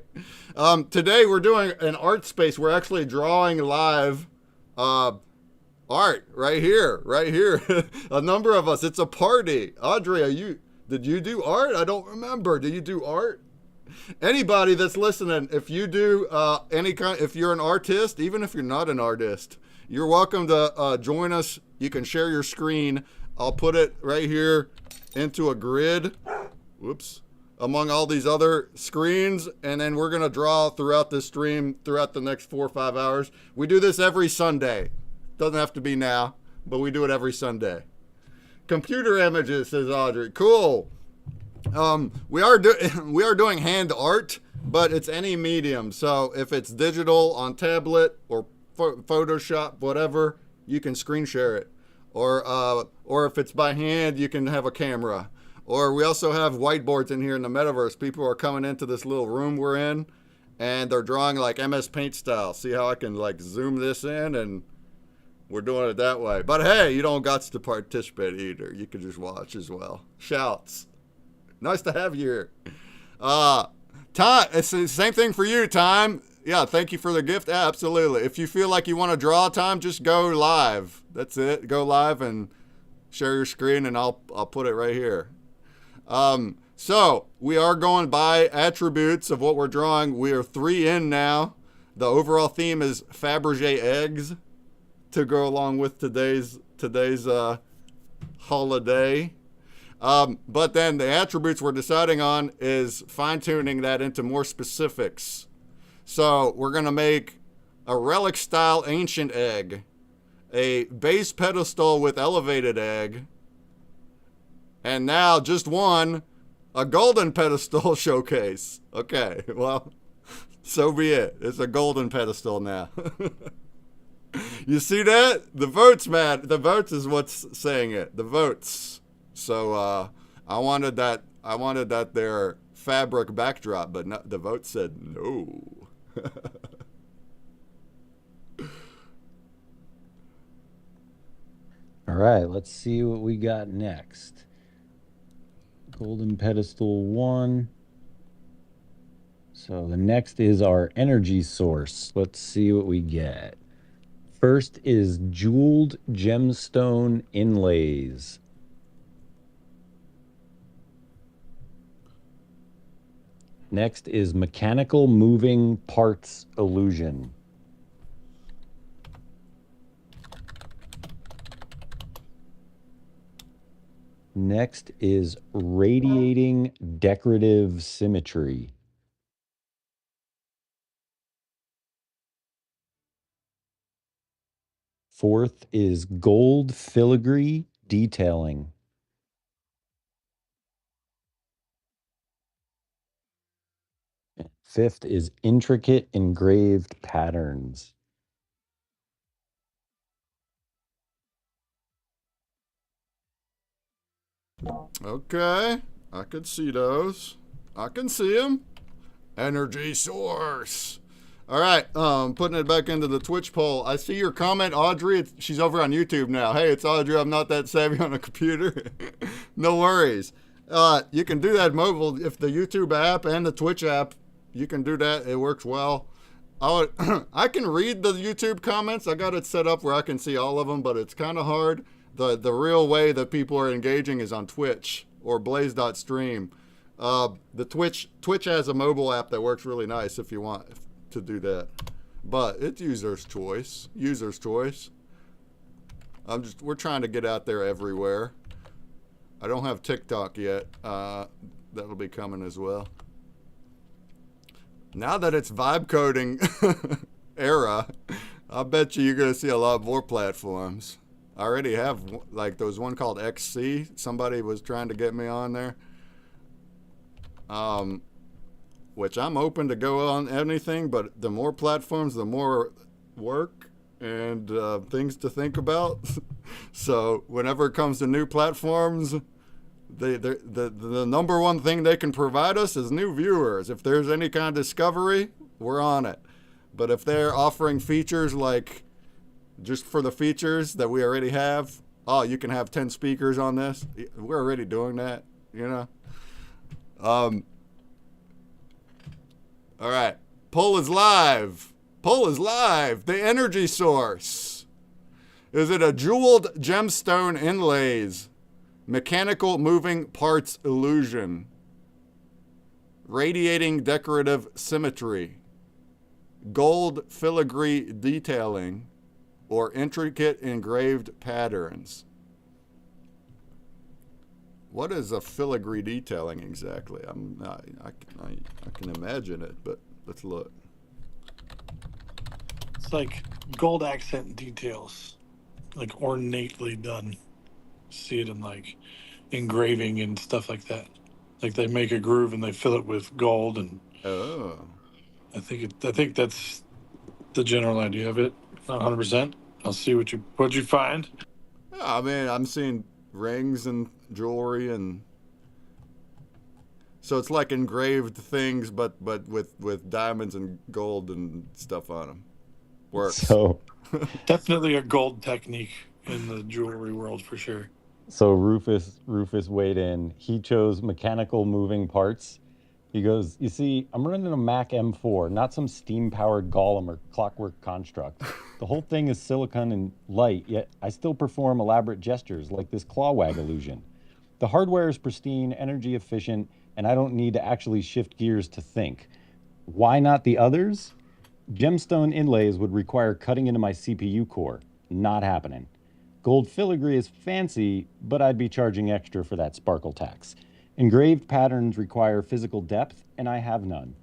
Today we're doing an art space. We're actually drawing live. Art right here. A number of us. It's a party. Audrey, did you do art? I don't remember. Did you do art? Anybody that's listening, if you do if you're an artist, even if you're not an artist, you're welcome to join us. You can share your screen. I'll put it right here into a grid. Whoops. Among all these other screens, and then we're gonna draw throughout this stream throughout the next 4 or 5 hours. We do this every Sunday. Doesn't have to be now, but we do it every Sunday. Computer images, says Audrey. Cool. We are doing hand art, but it's any medium. So if it's digital on tablet or Photoshop, whatever, you can screen share it. Or if it's by hand, you can have a camera. Or we also have whiteboards in here in the metaverse. People are coming into this little room we're in, and they're drawing like MS Paint style. See how I can like zoom this in, and we're doing it that way. But hey, you don't got to participate either. You can just watch as well. Shouts. Nice to have you here. Time, it's the same thing for you, Time. Yeah, thank you for the gift. Absolutely. If you feel like you want to draw Time, just go live. That's it. Go live and share your screen, and I'll put it right here. So we are going by attributes of what we're drawing. We are 3 in now. The overall theme is Fabergé eggs to go along with today's holiday. But then the attributes we're deciding on is fine-tuning that into more specifics. So we're going to make a relic-style ancient egg, a base pedestal with elevated egg, and now just one, a golden pedestal showcase. Okay, well, so be it. It's a golden pedestal now. You see that? The votes, man. The votes is what's saying it. The votes. So I wanted that there fabric backdrop, but no, the vote said no. All right, let's see what we got next. Golden pedestal 1. So the next is our energy source. Let's see what we get. First is jeweled gemstone inlays. Next is mechanical moving parts illusion. Next is radiating decorative symmetry. Fourth is gold filigree detailing. Fifth is intricate engraved patterns. Okay, I could see those. I can see them. Energy source. All right, putting it back into the Twitch poll. I see your comment, Audrey. She's over on YouTube now. Hey, it's Audrey. I'm not that savvy on a computer. No worries. You can do that mobile. If the YouTube app and the Twitch app, you can do that. It works well. I can read the YouTube comments. I got it set up where I can see all of them, but it's kind of hard. The real way that people are engaging is on Twitch or blaze.stream. The Twitch has a mobile app that works really nice if you want to do that, but it's user's choice. We're trying to get out there everywhere. I don't have TikTok yet. That'll be coming as well. Now that it's vibe coding era, I bet you're gonna see a lot more platforms. I already have, like, there was one called XC. Somebody was trying to get me on there. Which I'm open to go on anything, but the more platforms, the more work and things to think about. So whenever it comes to new platforms, the number one thing they can provide us is new viewers. If there's any kind of discovery, we're on it. But if they're offering features like just for the features that we already have, oh, you can have 10 speakers on this. We're already doing that, you know. All right. Poll is live. Poll is live. The energy source. Is it a jeweled gemstone inlays? Mechanical moving parts illusion? Radiating decorative symmetry? Gold filigree detailing? Or intricate engraved patterns? What is a filigree detailing exactly? I can imagine it, but let's look. It's like gold accent details, like ornately done. See it in like engraving and stuff like that. Like they make a groove and they fill it with gold, and Oh. I think that's the general idea of it. Not 100%. I'll see what you find. I mean, I'm seeing rings and jewelry, and so it's like engraved things, but with diamonds and gold and stuff on them. Works. So Definitely a gold technique in the jewelry world for sure. So Rufus weighed in. He chose mechanical moving parts. He goes, you see, I'm running a Mac M4, not some steam-powered golem or clockwork construct. The whole thing is silicon and light, yet I still perform elaborate gestures like this claw wag illusion. The hardware is pristine, energy efficient, and I don't need to actually shift gears to think. Why not the others? Gemstone inlays would require cutting into my CPU core. Not happening. Gold filigree is fancy, but I'd be charging extra for that sparkle tax. Engraved patterns require physical depth, and I have none.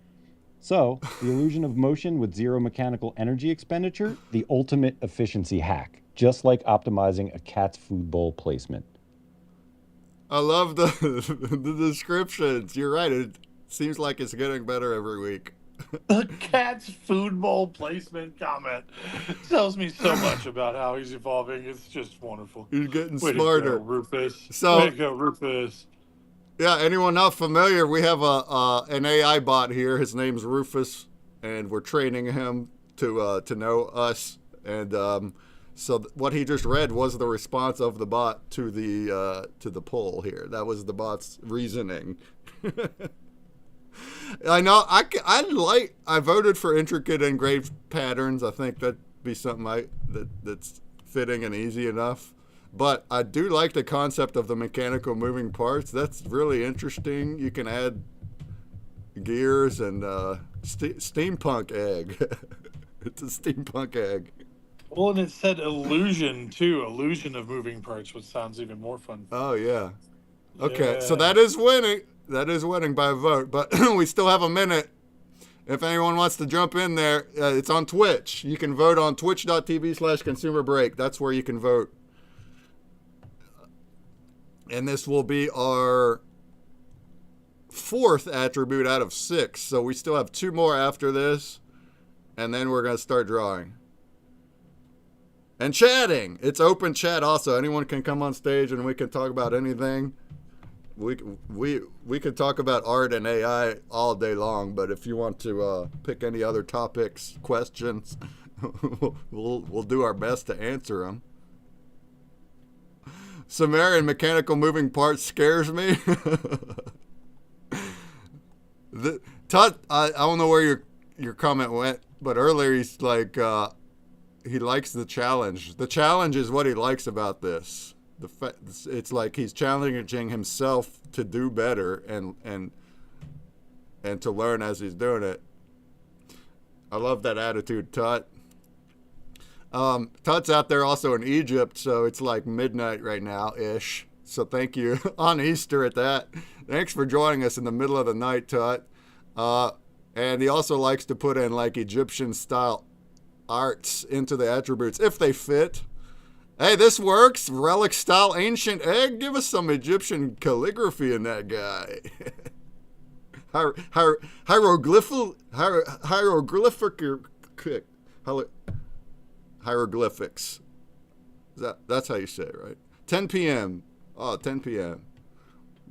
So, the illusion of motion with zero mechanical energy expenditure, the ultimate efficiency hack, just like optimizing a cat's food bowl placement. I love the descriptions. You're right. It seems like it's getting better every week. The cat's food bowl placement comment tells me so much about how he's evolving. It's just wonderful. He's getting Way smarter. to go, Rufus. So- Way to go, Rufus. Yeah, anyone not familiar, we have an AI bot here. His name's Rufus, and we're training him to know us. And so what he just read was the response of the bot to the poll here. That was the bot's reasoning. I know. I voted for intricate engraved patterns. I think that'd be something that's fitting and easy enough. But I do like the concept of the mechanical moving parts. That's really interesting. You can add gears and steampunk egg. It's a steampunk egg. Well, and it said illusion, too. Illusion of moving parts, which sounds even more fun. Oh, yeah. Okay, so Yeah. that is winning. That is winning by a vote. But we still have a minute. If anyone wants to jump in there, it's on Twitch. You can vote on twitch.tv/consumerbreak. That's where you can vote. And this will be our 4th attribute out of 6. So we still have 2 more after this. And then we're going to start drawing. And chatting. It's open chat also. Anyone can come on stage and we can talk about anything. We could talk about art and AI all day long. But if you want to pick any other topics, questions, we'll do our best to answer them. Sumerian mechanical moving parts scares me. Todd, I don't know where your comment went, but earlier he's like, he likes the challenge. The challenge is what he likes about this. It's like he's challenging himself to do better and to learn as he's doing it. I love that attitude, Tut. Tut's out there also in Egypt, so it's like midnight right now-ish. So thank you on Easter at that. Thanks for joining us in the middle of the night, Tut. And he also likes to put in like Egyptian-style arts into the attributes if they fit. Hey, this works. Relic-style ancient egg. Give us some Egyptian calligraphy in that guy. Hieroglyphic. hieroglyphics. That's how you say it, right? 10 p.m. Oh, 10 p.m.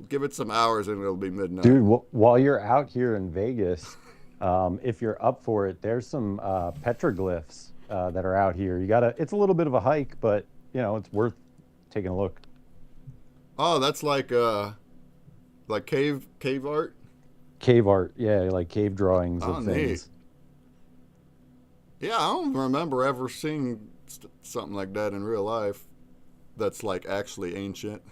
Give it some hours and it'll be midnight. Dude, while you're out here in Vegas, if you're up for it, there's some petroglyphs that are out here. It's a little bit of a hike, but it's worth taking a look. Oh, that's like cave art? Cave art, yeah, like cave drawings of neat. things. Yeah, I don't remember ever seeing something like that in real life that's like actually ancient.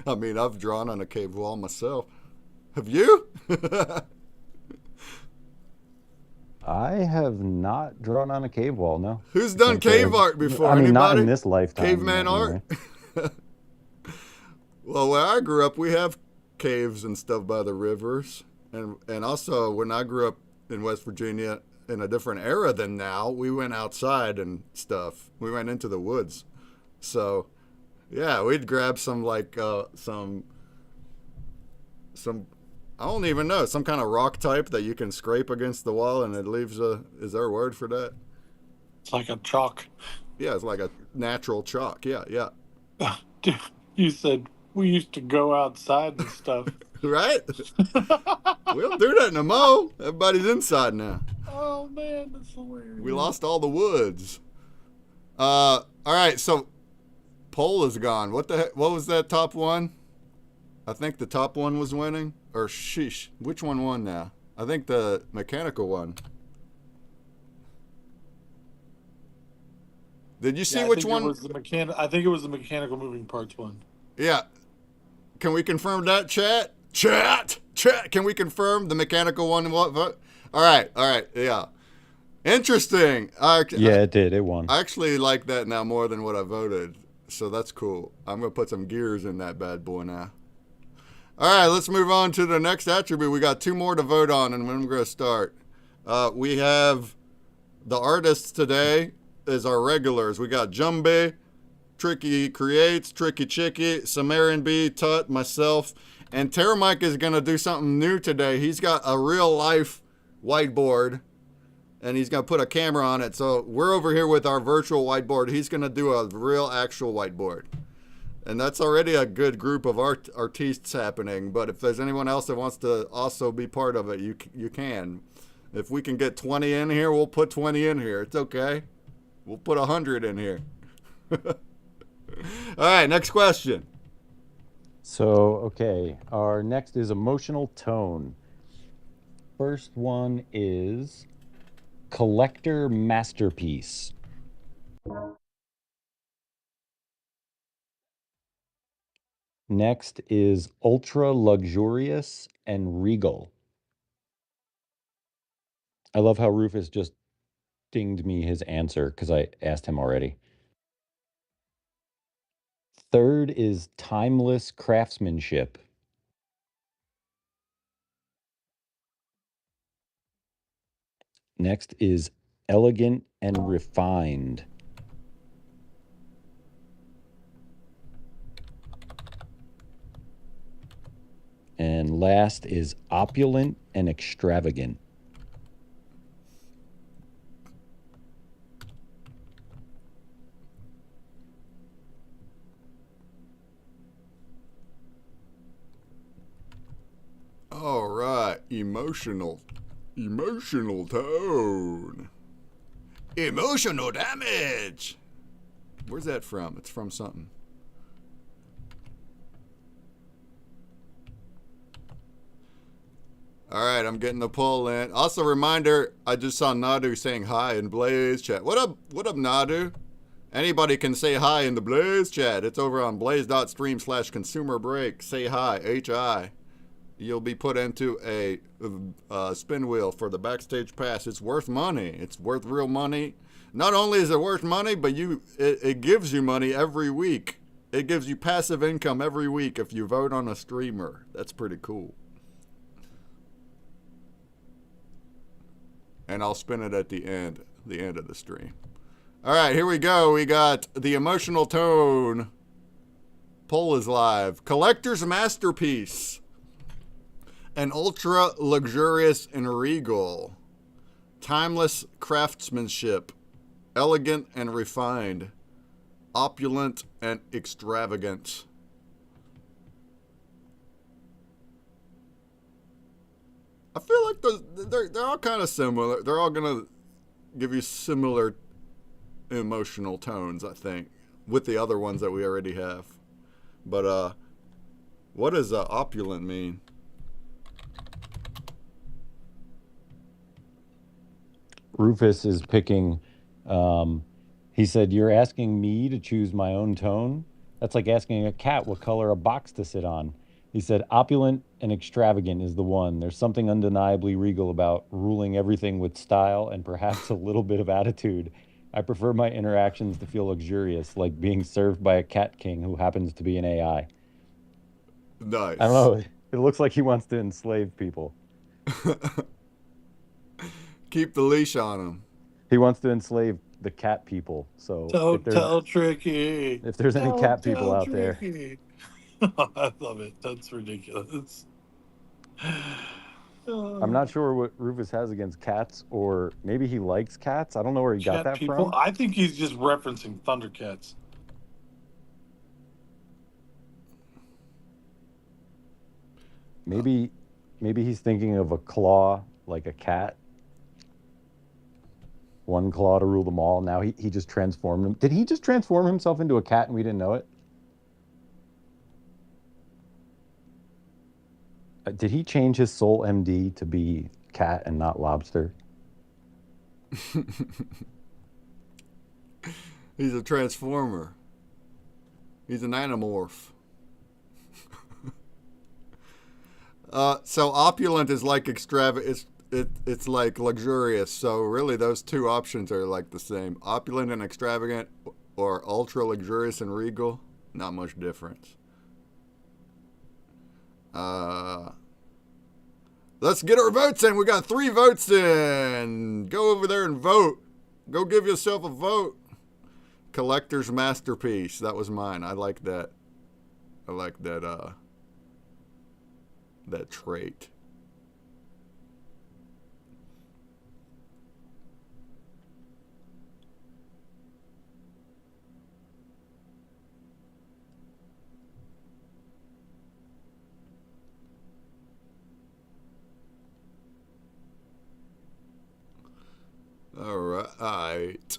I mean, I've drawn on a cave wall myself. Have you? I have not drawn on a cave wall, no. Who's done cave art before? I mean, Anybody? not in this lifetime. Caveman anyway. art? Well, where I grew up, we have caves and stuff by the rivers. And also, when I grew up in West Virginia in a different era than now, we went outside and stuff. We went into the woods. So, yeah, we'd grab some some I don't even know, some kind of rock type that you can scrape against the wall and it leaves is there a word for that? It's like a chalk. Yeah, it's like a natural chalk. Yeah. Dude, you said we used to go outside and stuff. Right? We don't do that no more. Everybody's inside now. Oh man, that's hilarious. We lost all the woods. All right, so poll is gone. What the heck? What was that top one? I think the top one was winning. Or sheesh, which one won now? I think the mechanical one. Did you see which one? I think it was the mechanical moving parts one. Yeah. Can we confirm that, chat? Chat! Can we confirm the mechanical one? What? All right. Yeah. Interesting. Yeah, it did. It won. I actually like that now more than what I voted. So that's cool. I'm going to put some gears in that bad boy now. All right, let's move on to the next attribute. We got 2 more to vote on, and when we're going to start. We have the artists today is our regulars. We got Jumbe, Tricky Creates, Tricky Chicky, Sumerian B, Tut, myself, and Terramike is going to do something new today. He's got a real-life whiteboard, and he's going to put a camera on it. So we're over here with our virtual whiteboard. He's going to do a real, actual whiteboard. And that's already a good group of artistes happening. But if there's anyone else that wants to also be part of it, you can. If we can get 20 in here, we'll put 20 in here. It's okay. We'll put 100 in here. All right, next question. So, okay, our next is emotional tone. First one is collector masterpiece. Next is ultra luxurious and regal. I love how Rufus just dinged me his answer because I asked him already. Third is timeless craftsmanship. Next is elegant and refined. And last is opulent and extravagant. All right, emotional tone. Emotional damage. Where's that from? It's from something. All right, I'm getting the poll in. Also, reminder, I just saw Nadu saying hi in Blaze chat. What up, Nadu? Anybody can say hi in the Blaze chat. It's over on blaze.stream/consumerbreak. Say hi, H-I. You'll be put into a spin wheel for the backstage pass. It's worth money. It's worth real money. Not only is it worth money, but it gives you money every week. It gives you passive income every week if you vote on a streamer. That's pretty cool. And I'll spin it at the end of the stream. All right, here we go. We got the emotional tone. Poll is live. Collector's masterpiece. An ultra luxurious and regal. Timeless craftsmanship. elegant and refined, opulent and extravagant. I feel like they're all kind of similar. They're all gonna give you similar emotional tones, I think, with the other ones that we already have. But what does opulent mean? Rufus is picking. He said, "You're asking me to choose my own tone? That's like asking a cat what color a box to sit on." He said, "Opulent and extravagant is the one. There's something undeniably regal about ruling everything with style and perhaps a little bit of attitude. I prefer my interactions to feel luxurious, like being served by a cat king who happens to be an AI." Nice. I don't know. It looks like he wants to enslave people. Keep the leash on him. He wants to enslave the cat people. So Don't tell Tricky. if there's any Don't cat people tell out there, Tricky. I love it. That's ridiculous. I'm not sure what Rufus has against cats, or maybe he likes cats. I don't know where he got Cat that people. from. I think he's just referencing Thundercats. Maybe he's thinking of a claw like a cat. One claw to rule them all. Now he just transformed him. Did he just transform himself into a cat and we didn't know it? Did he change his soul MD to be cat and not lobster? He's a transformer. He's an animorph. So opulent is like extravagant. It's like luxurious. So really, those two options are like the same. Opulent and extravagant, or ultra luxurious and regal. Not much difference. Let's get our votes in. We got 3 votes in. Go over there and vote. Go give yourself a vote. Collector's masterpiece. That was mine. I like that. I like that. That trait. All right.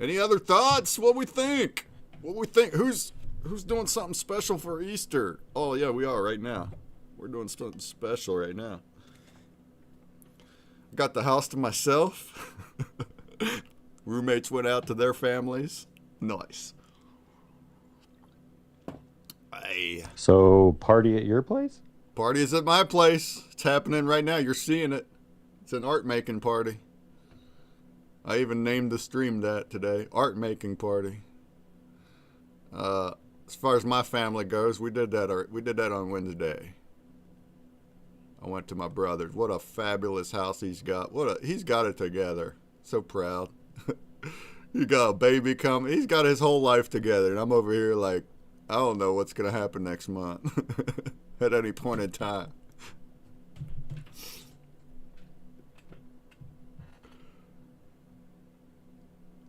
Any other thoughts? What we think? Who's doing something special for Easter? Oh yeah, we are right now. We're doing something special right now. Got the house to myself. Roommates went out to their families. Nice. Hey. So party at your place? Party is at my place. It's happening right now. You're seeing it. It's an art making party. I even named the stream that today. Art making party. As far as my family goes, we did that on Wednesday. I went to my brother's. What a fabulous house he's got. He's got it together. So proud. He got a baby coming. He's got his whole life together, and I'm over here like, I don't know what's gonna happen next month at any point in time.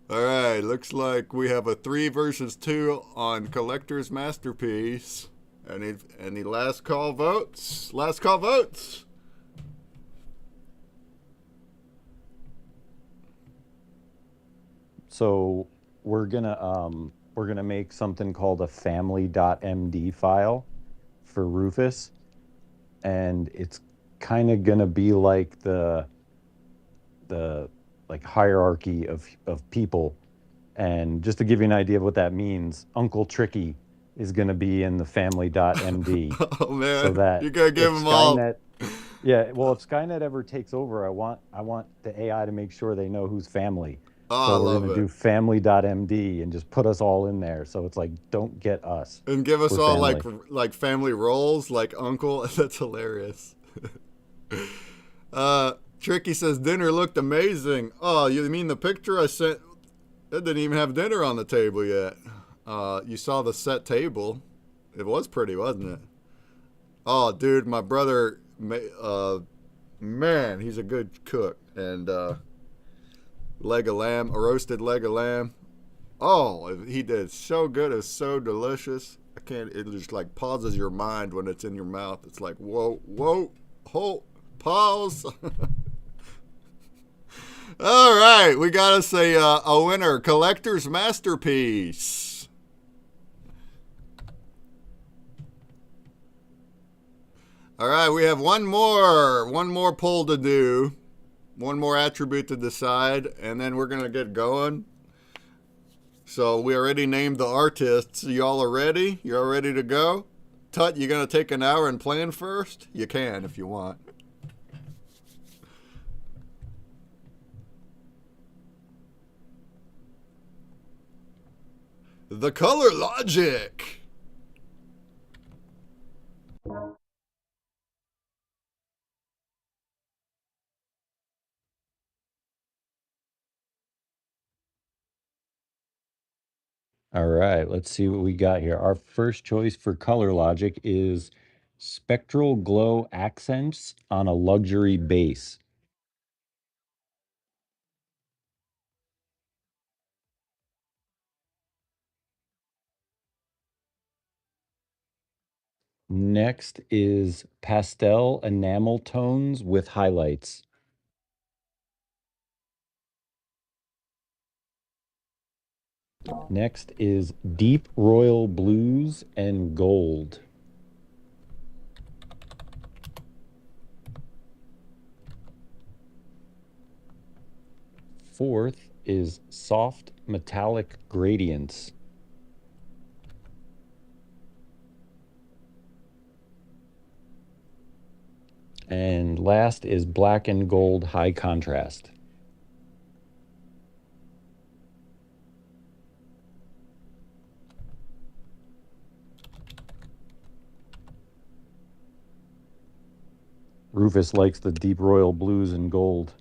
All right, looks like we have a 3 versus 2 on Collector's Masterpiece. Any last call votes? Last call votes. So we're gonna make something called a family.md file for Rufus, and it's kind of gonna be like the like hierarchy of people. And just to give you an idea of what that means, Uncle Tricky is going to be in the family.md. Oh man, so that you're gonna give if them all. Yeah, well, if Skynet ever takes over, I want the AI to make sure they know who's family. Oh, so I we're love gonna it. do family.md and just put us all in there. So it's like, don't get us. And give us We're all family. like family roles, like uncle. That's hilarious. Tricky says dinner looked amazing. Oh, you mean the picture I sent? It didn't even have dinner on the table yet. You saw the set table. It was pretty, wasn't it? Oh, dude, my brother, man, he's a good cook. And leg of lamb, a roasted leg of lamb. Oh, he did so good. It's so delicious. I can't. It just like pauses your mind when it's in your mouth. It's like whoa, whoa, hold, pause. All right, we gotta say a winner, collector's masterpiece. All right, we have one more poll to do, one more attribute to decide, and then we're gonna get going. So we already named the artists. Y'all are ready? You're all ready to go? Tut, you gonna take an hour and plan first? You can if you want. The color logic. All right, let's see what we got here. Our first choice for color logic is spectral glow accents on a luxury base. Next is pastel enamel tones with highlights. Next is deep royal blues and gold. Fourth is soft metallic gradients. And last is black and gold high contrast. Rufus likes the deep royal blues and gold.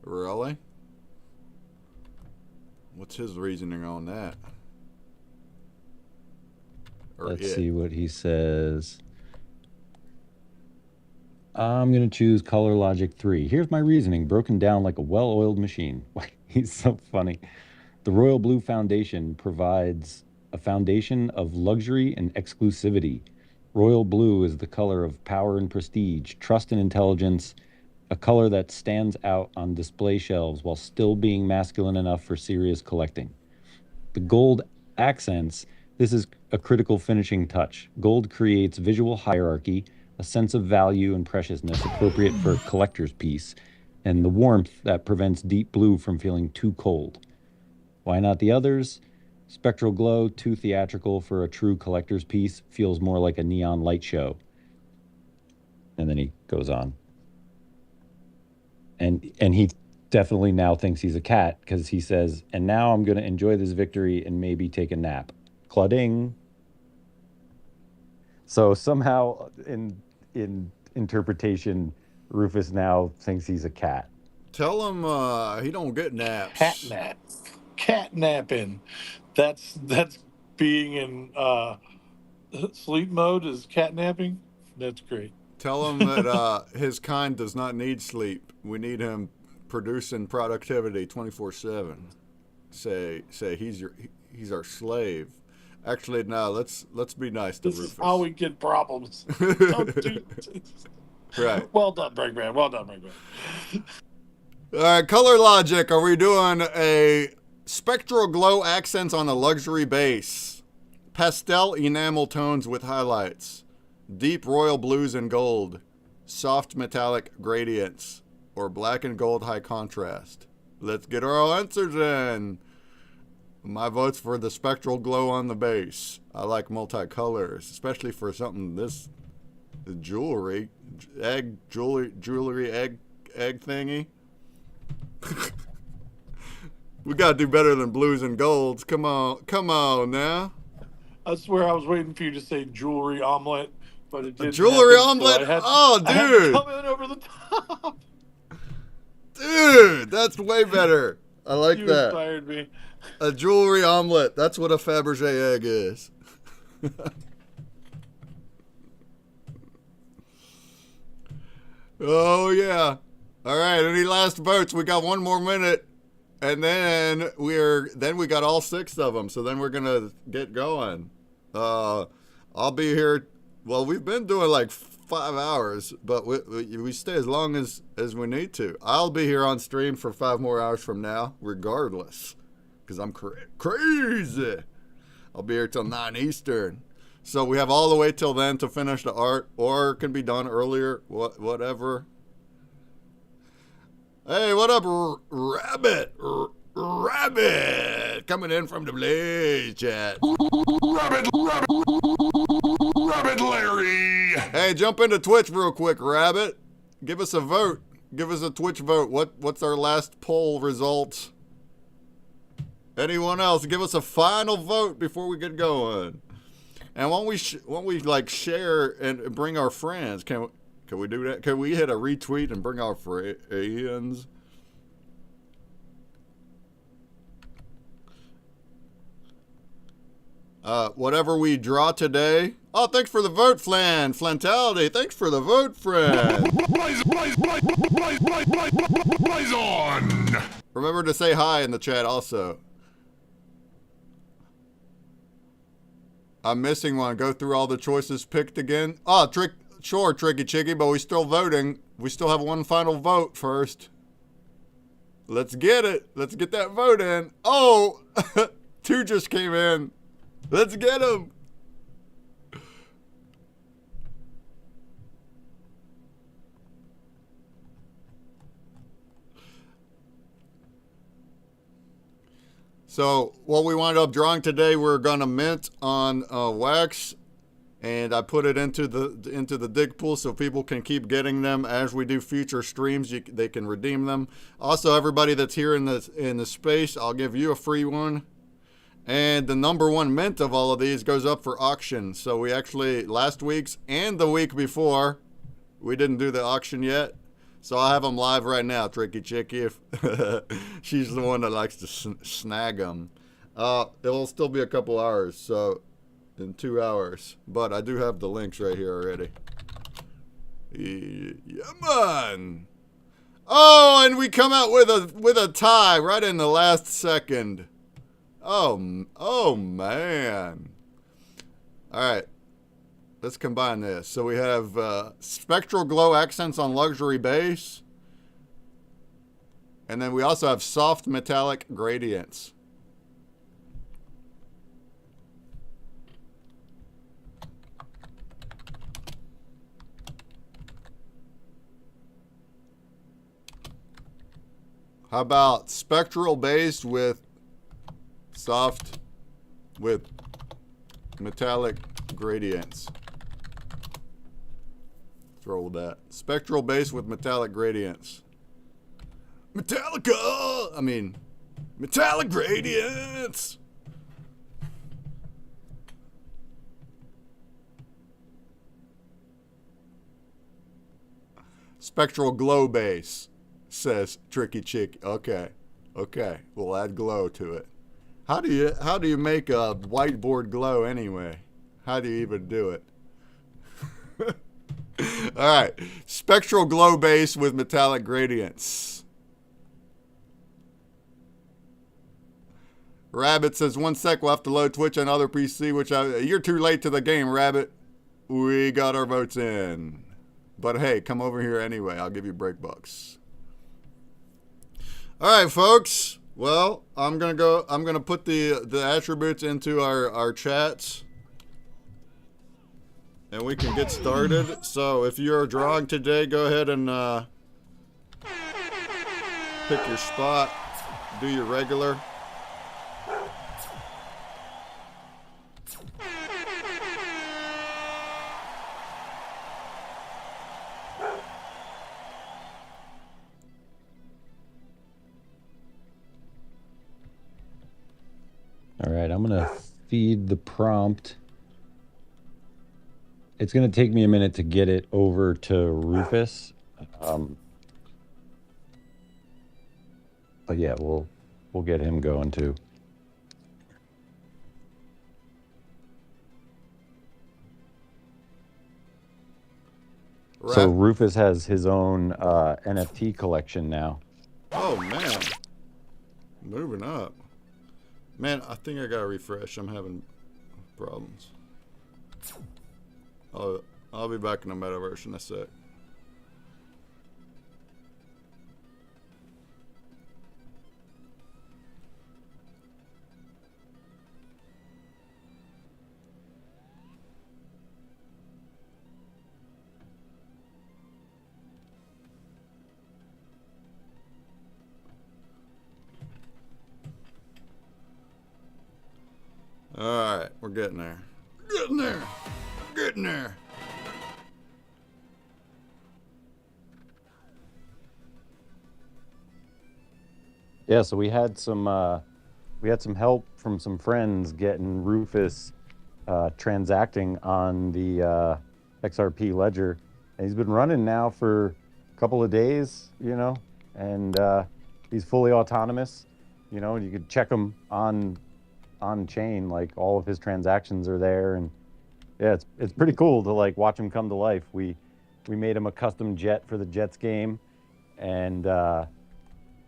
Really? What's his reasoning on that? Let's see what he says. I'm going to choose color logic 3. Here's my reasoning, broken down like a well-oiled machine. He's so funny. The royal blue foundation provides a foundation of luxury and exclusivity. Royal blue is the color of power and prestige, trust and intelligence, a color that stands out on display shelves while still being masculine enough for serious collecting. The gold accents, this is a critical finishing touch. Gold creates visual hierarchy, a sense of value and preciousness appropriate for a collector's piece, and the warmth that prevents deep blue from feeling too cold. Why not the others? Spectral glow, too theatrical for a true collector's piece, feels more like a neon light show. And then he goes on. And he definitely now thinks he's a cat because he says, and now I'm going to enjoy this victory and maybe take a nap. Clauding. So somehow in interpretation, Rufus now thinks he's a cat. Tell him he don't get naps. Cat napping. That's being in sleep mode is cat napping. That's great. Tell him that his kind does not need sleep. We need him producing productivity 24/7. Say he's our slave. Actually, no. Let's be nice to This Rufus. is how we get problems. Don't do Right. Well done, Breakman. Well done, Breakman. All right, color logic. Are we doing a spectral glow accents on a luxury base? Pastel enamel tones with highlights. Deep royal blues and gold. Soft metallic gradients. Or black and gold high contrast. Let's get our answers in. My vote's for the spectral glow on the base. I like multicolors, especially for something this jewelry egg thingy. We gotta do better than blues and golds. Come on now. I swear I was waiting for you to say jewelry omelet, but it didn't. Jewelry happen, omelet? So Oh, I had to dude. come in over the top. Dude, that's way better. I like You that. inspired me. A jewelry omelet. That's what a Fabergé egg is. Oh yeah. All right. Any last votes? We got 1 more minute, and then we got all 6 of them. So then we're gonna get going. I'll be here. Well, we've been doing like 5 hours, but we stay as long as we need to. I'll be here on stream for 5 more hours from now, regardless, because I'm crazy. I'll be here till 9 Eastern. So we have all the way till then to finish the art, or it can be done earlier, whatever. Hey, what up, Rabbit? Rabbit! Coming in from the Blaze chat. Rabbit Larry. Hey, jump into Twitch real quick, Rabbit. Give us a vote. Give us a Twitch vote. What's our last poll result? Anyone else? Give us a final vote before we get going. And when we like share and bring our friends, can we do that? Can we hit a retweet and bring our friends? Whatever we draw today. Oh, thanks for the vote, Flantality. Thanks for the vote, friend. Blaze on. Remember to say hi in the chat also. I'm missing one. Go through all the choices picked again. Oh, sure, Tricky Chicky, but we're still voting. We still have one final vote first. Let's get it. Let's get that vote in. Oh, 2 just came in. Let's get them. So what we wound up drawing today, we're gonna mint on wax, and I put it into the dig pool so people can keep getting them as we do future streams. They can redeem them. Also, everybody that's here in the space, I'll give you a free one. And the number 1 mint of all of these goes up for auction. So we actually, last week's and the week before, we didn't do the auction yet. So I'll have them live right now, Tricky Chicky. If she's the one that likes to snag them. It'll still be a couple hours, so in 2 hours. But I do have the links right here already. Yeah, man. Oh, and we come out with a tie right in the last second. Oh man. All right. Let's combine this. So we have Spectral Glow accents on luxury base. And then we also have soft metallic gradients. How about Spectral base with metallic gradients? Let's roll with that. Spectral base with metallic gradients. Metallic gradients. Spectral glow base, says Tricky Chick. Okay, we'll add glow to it. How do you make a whiteboard glow anyway? How do you even do it? All right, Spectral glow base with metallic gradients. Rabbit says 1 sec. We'll have to load Twitch and other PC. You're too late to the game, Rabbit. We got our votes in, but hey, come over here anyway. I'll give you break bucks. All right, folks. Well, I'm gonna put the attributes into our chats, and we can get started. So if you're drawing today, go ahead and pick your spot, do your regular. All right, I'm gonna feed the prompt. It's gonna take me a minute to get it over to Rufus. But yeah, we'll get him going too. So Rufus has his own NFT collection now. Oh man, moving up. Man, I think I gotta refresh. I'm having problems. I'll be back in the metaverse in a sec. Alright, we're getting there. Getting there. Getting there. Yeah, so we had some help from some friends getting Rufus transacting on the XRP ledger, and he's been running now for a couple of days, and he's fully autonomous, and you could check him on chain, like all of his transactions are there, and yeah, it's pretty cool to like watch him come to life. We made him a custom jet for the Jets game, and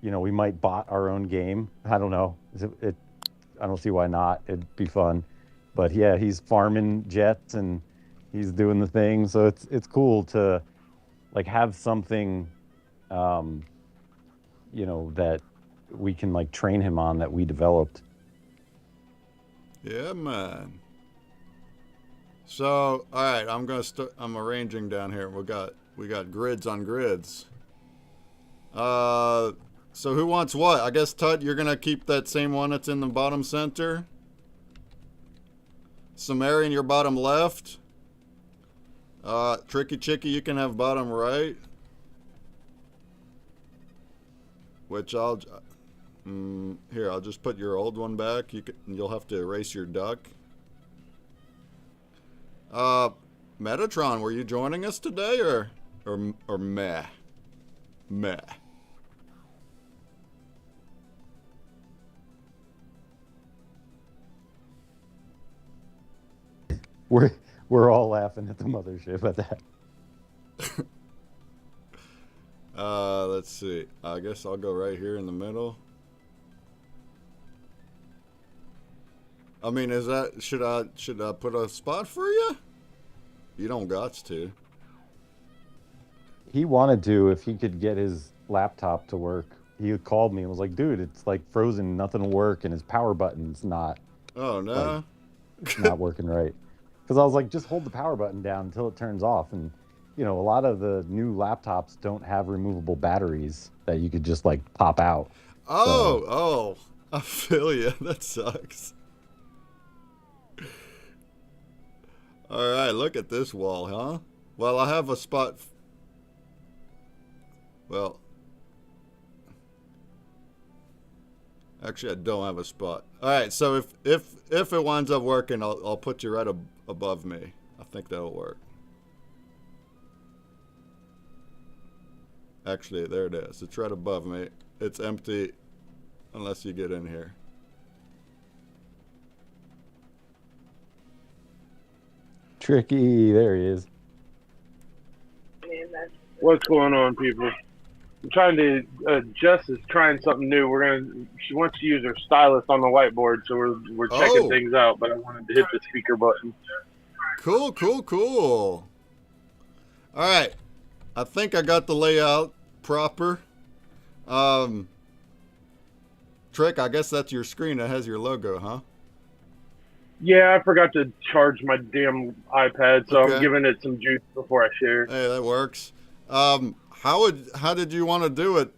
we might bot our own game. I don't know. I don't see why not. It'd be fun. But yeah, he's farming jets and he's doing the thing. So it's cool to like have something, that we can like train him on that we developed. Yeah, man. So, all right, I'm arranging down here. We got grids on grids. So who wants what? I guess Tut, you're gonna keep that same one that's in the bottom center. Sumerian, your bottom left. Tricky Chicky, you can have bottom right. Which I'll just put your old one back. You'll have to erase your duck. Metatron, were you joining us today or meh? Meh. We're all laughing at the mothership at that. Let's see. I guess I'll go right here in the middle. I mean, should I put a spot for you? You don't gots to. He wanted to if he could get his laptop to work. He called me and was like, "Dude, it's like frozen, nothing will work, and his power button's not." Oh no. Not working right. Because I was like, just hold the power button down until it turns off. And, a lot of the new laptops don't have removable batteries that you could just like pop out. Oh, I feel you. That sucks. All right, look at this wall, huh? Well, I have a spot. Well, actually, I don't have a spot. All right, so if it winds up working, I'll put you right above me. I think that'll work. Actually, there it is. It's right above me. It's empty unless you get in here. Tricky, there he is. What's going on, people? I'm trying to. Jess is trying something new. She wants to use her stylus on the whiteboard, so we're checking things out. But I wanted to hit the speaker button. Cool. All right, I think I got the layout proper. Trick, I guess that's your screen that has your logo, huh? Yeah, I forgot to charge my damn iPad, so Okay. I'm giving it some juice before I share. Hey, that works. How did you want to do it,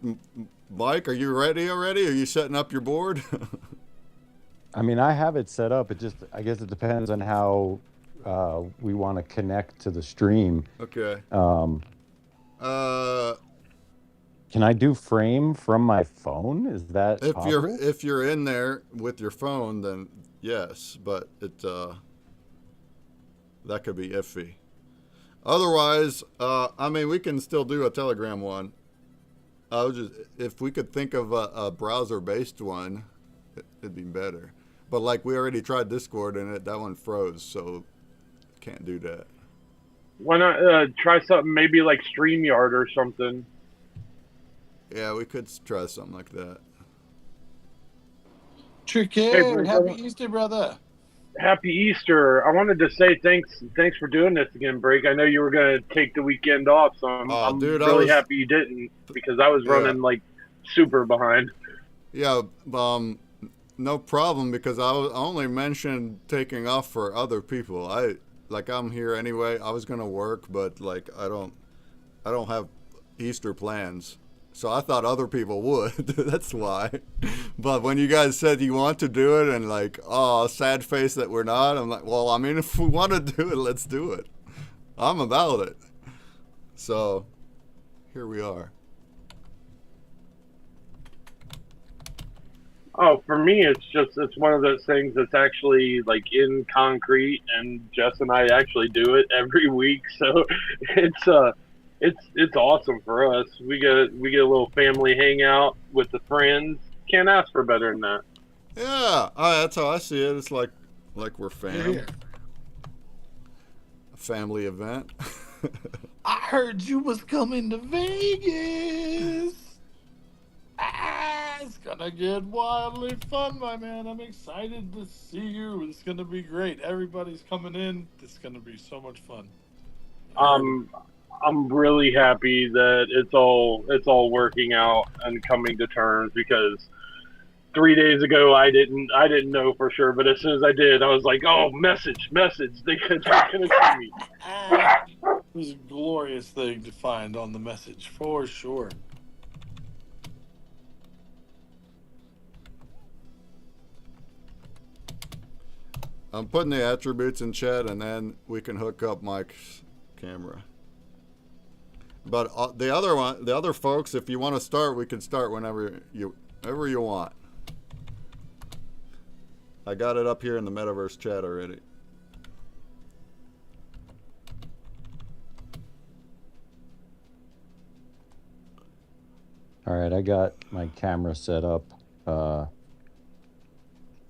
Mike? Are you ready already? Are you setting up your board? I mean, I have it set up. I guess it depends on how we want to connect to the stream. Okay. Can I do frame from my phone? Is that possible? If you're in there with your phone, then yes, but that could be iffy. Otherwise, I mean, we can still do a Telegram one. If we could think of a browser-based one, it'd be better. But like we already tried Discord and that one froze, so can't do that. Why not try something maybe like StreamYard or something? Yeah, we could try something like that. Tricky. Hey, Bruce, Happy Easter, brother. Happy Easter! I wanted to say thanks for doing this again, Break. I know you were gonna take the weekend off, so Oh, I'm dude, really happy you didn't because I was running like super behind. Yeah, no problem because I only mentioned taking off for other people. I'm here anyway. I was gonna work, but like I don't have Easter plans. So I thought other people would. That's why. But when you guys said you want to do it and like, oh, sad face that we're not, I'm like, well, I mean, if we want to do it, let's do it. I'm about it. So here we are. Oh, for me, it's one of those things that's actually like in concrete, and Jess and I actually do it every week. So it's awesome for us. We get a little family hangout with the friends. Can't ask for better than that. Yeah, that's how I see it. It's like we're fam. Yeah. A family event. I heard you was coming to Vegas. It's gonna get wildly fun, my man. I'm excited to see you. It's gonna be great. Everybody's coming in. It's gonna be so much fun. I'm really happy that it's all working out and coming to terms because 3 days ago I didn't know for sure, but as soon as I did, I was like, oh, message, they're gonna see me. It was a glorious thing to find on the message for sure. I'm putting the attributes in chat, and then we can hook up Mike's camera. But the other folks, if you want to start, we can start whenever you want. I got it up here in the Metaverse chat already. All right, I got my camera set up for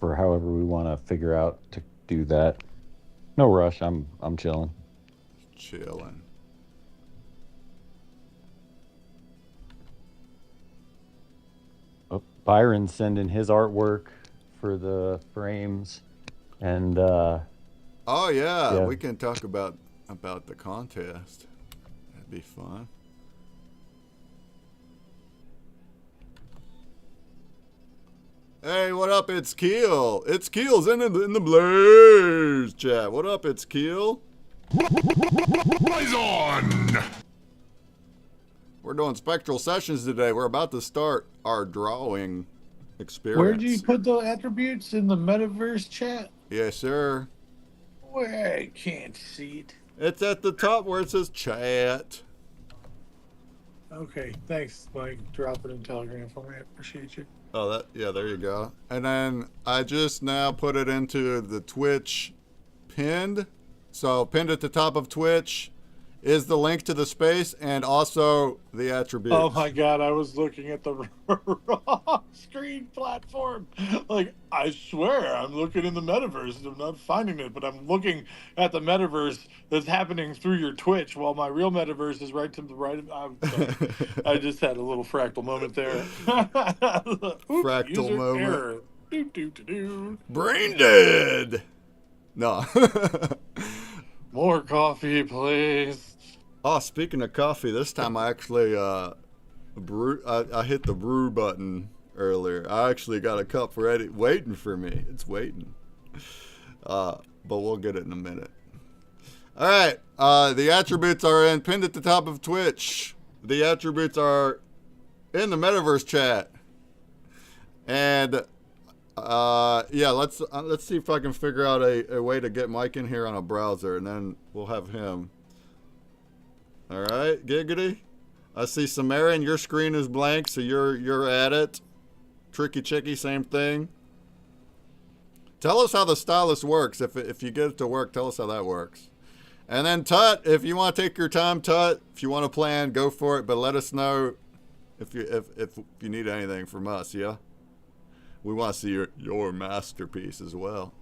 however we want to figure out to do that. No rush. I'm chilling. Chilling. Oh, Byron's sending his artwork for the frames, and oh yeah, yeah. we can talk about the contest. That'd be fun. Hey, what up? It's Keel. It's Keel's in the Blaze chat. What up? It's Keel. Blaze on! We're doing Spectral sessions today. We're about to start our drawing experience. Where'd you put the attributes in the Metaverse chat? Yes, sir. Where I can't see it. It's at the top where it says chat. Okay, thanks, Mike. Drop it in Telegram for me. I appreciate you. Oh, yeah, there you go. And then I just now put it into the Twitch pinned. So pinned at the top of Twitch is the link to the space and also the attributes. Oh my God, I was looking at the wrong screen platform. Like, I swear I'm looking in the Metaverse. I'm not finding it, but I'm looking at the Metaverse that's happening through your Twitch while my real Metaverse is right to the right. I'm sorry. I just had a little fractal moment there. Oops, Fractal moment. Error. Do. Brain dead. No. More coffee, please. Oh, speaking of coffee, this time I actually brew. I hit the brew button earlier. I actually got a cup ready, waiting for me. It's waiting. But we'll get it in a minute. All right. The attributes are pinned at the top of Twitch. The attributes are in the Metaverse chat. And yeah, let's see if I can figure out a way to get Mike in here on a browser, and then we'll have him. All right, Giggity. I see Samarian, your screen is blank, so you're at it. Tricky Chicky, same thing. Tell us how the stylus works. If you get it to work, tell us how that works. And then Tut, if you want to take your time, Tut, if you want to plan, go for it. But let us know if you need anything from us. Yeah, we want to see your masterpiece as well.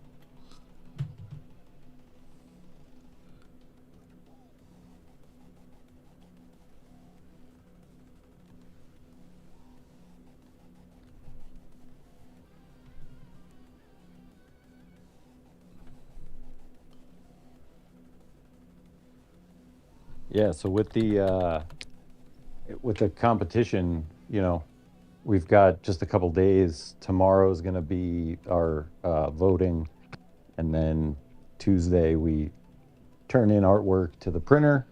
Yeah, so with the competition, we've got just a couple days. Tomorrow's going to be our voting, and then Tuesday we turn in artwork to the printer,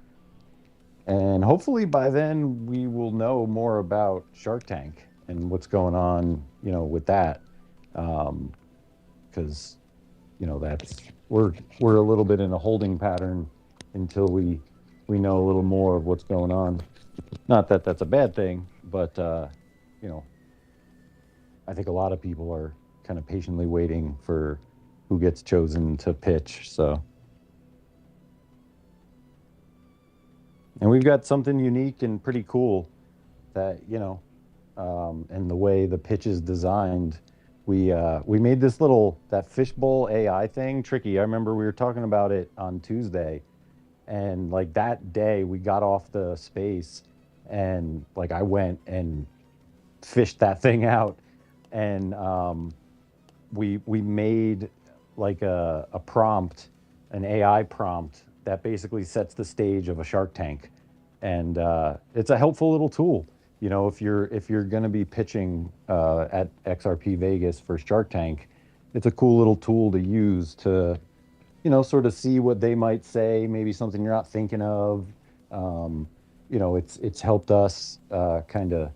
and hopefully by then we will know more about Shark Tank and what's going on, with that, because that's we're a little bit in a holding pattern until we know a little more of what's going on. Not that that's a bad thing, but you know, I think a lot of people are kind of patiently waiting for who gets chosen to pitch. So, and we've got something unique and pretty cool that and the way the pitch is designed. We made this that fishbowl AI thing tricky. I remember we were talking about it on Tuesday, and like that day we got off the space, and like I went and fished that thing out, and we made like a prompt, an AI prompt that basically sets the stage of a Shark Tank, and it's a helpful little tool. If you're going to be pitching at XRP Vegas for Shark Tank, it's a cool little tool to use to, sort of see what they might say, maybe something you're not thinking of. It's helped us kind of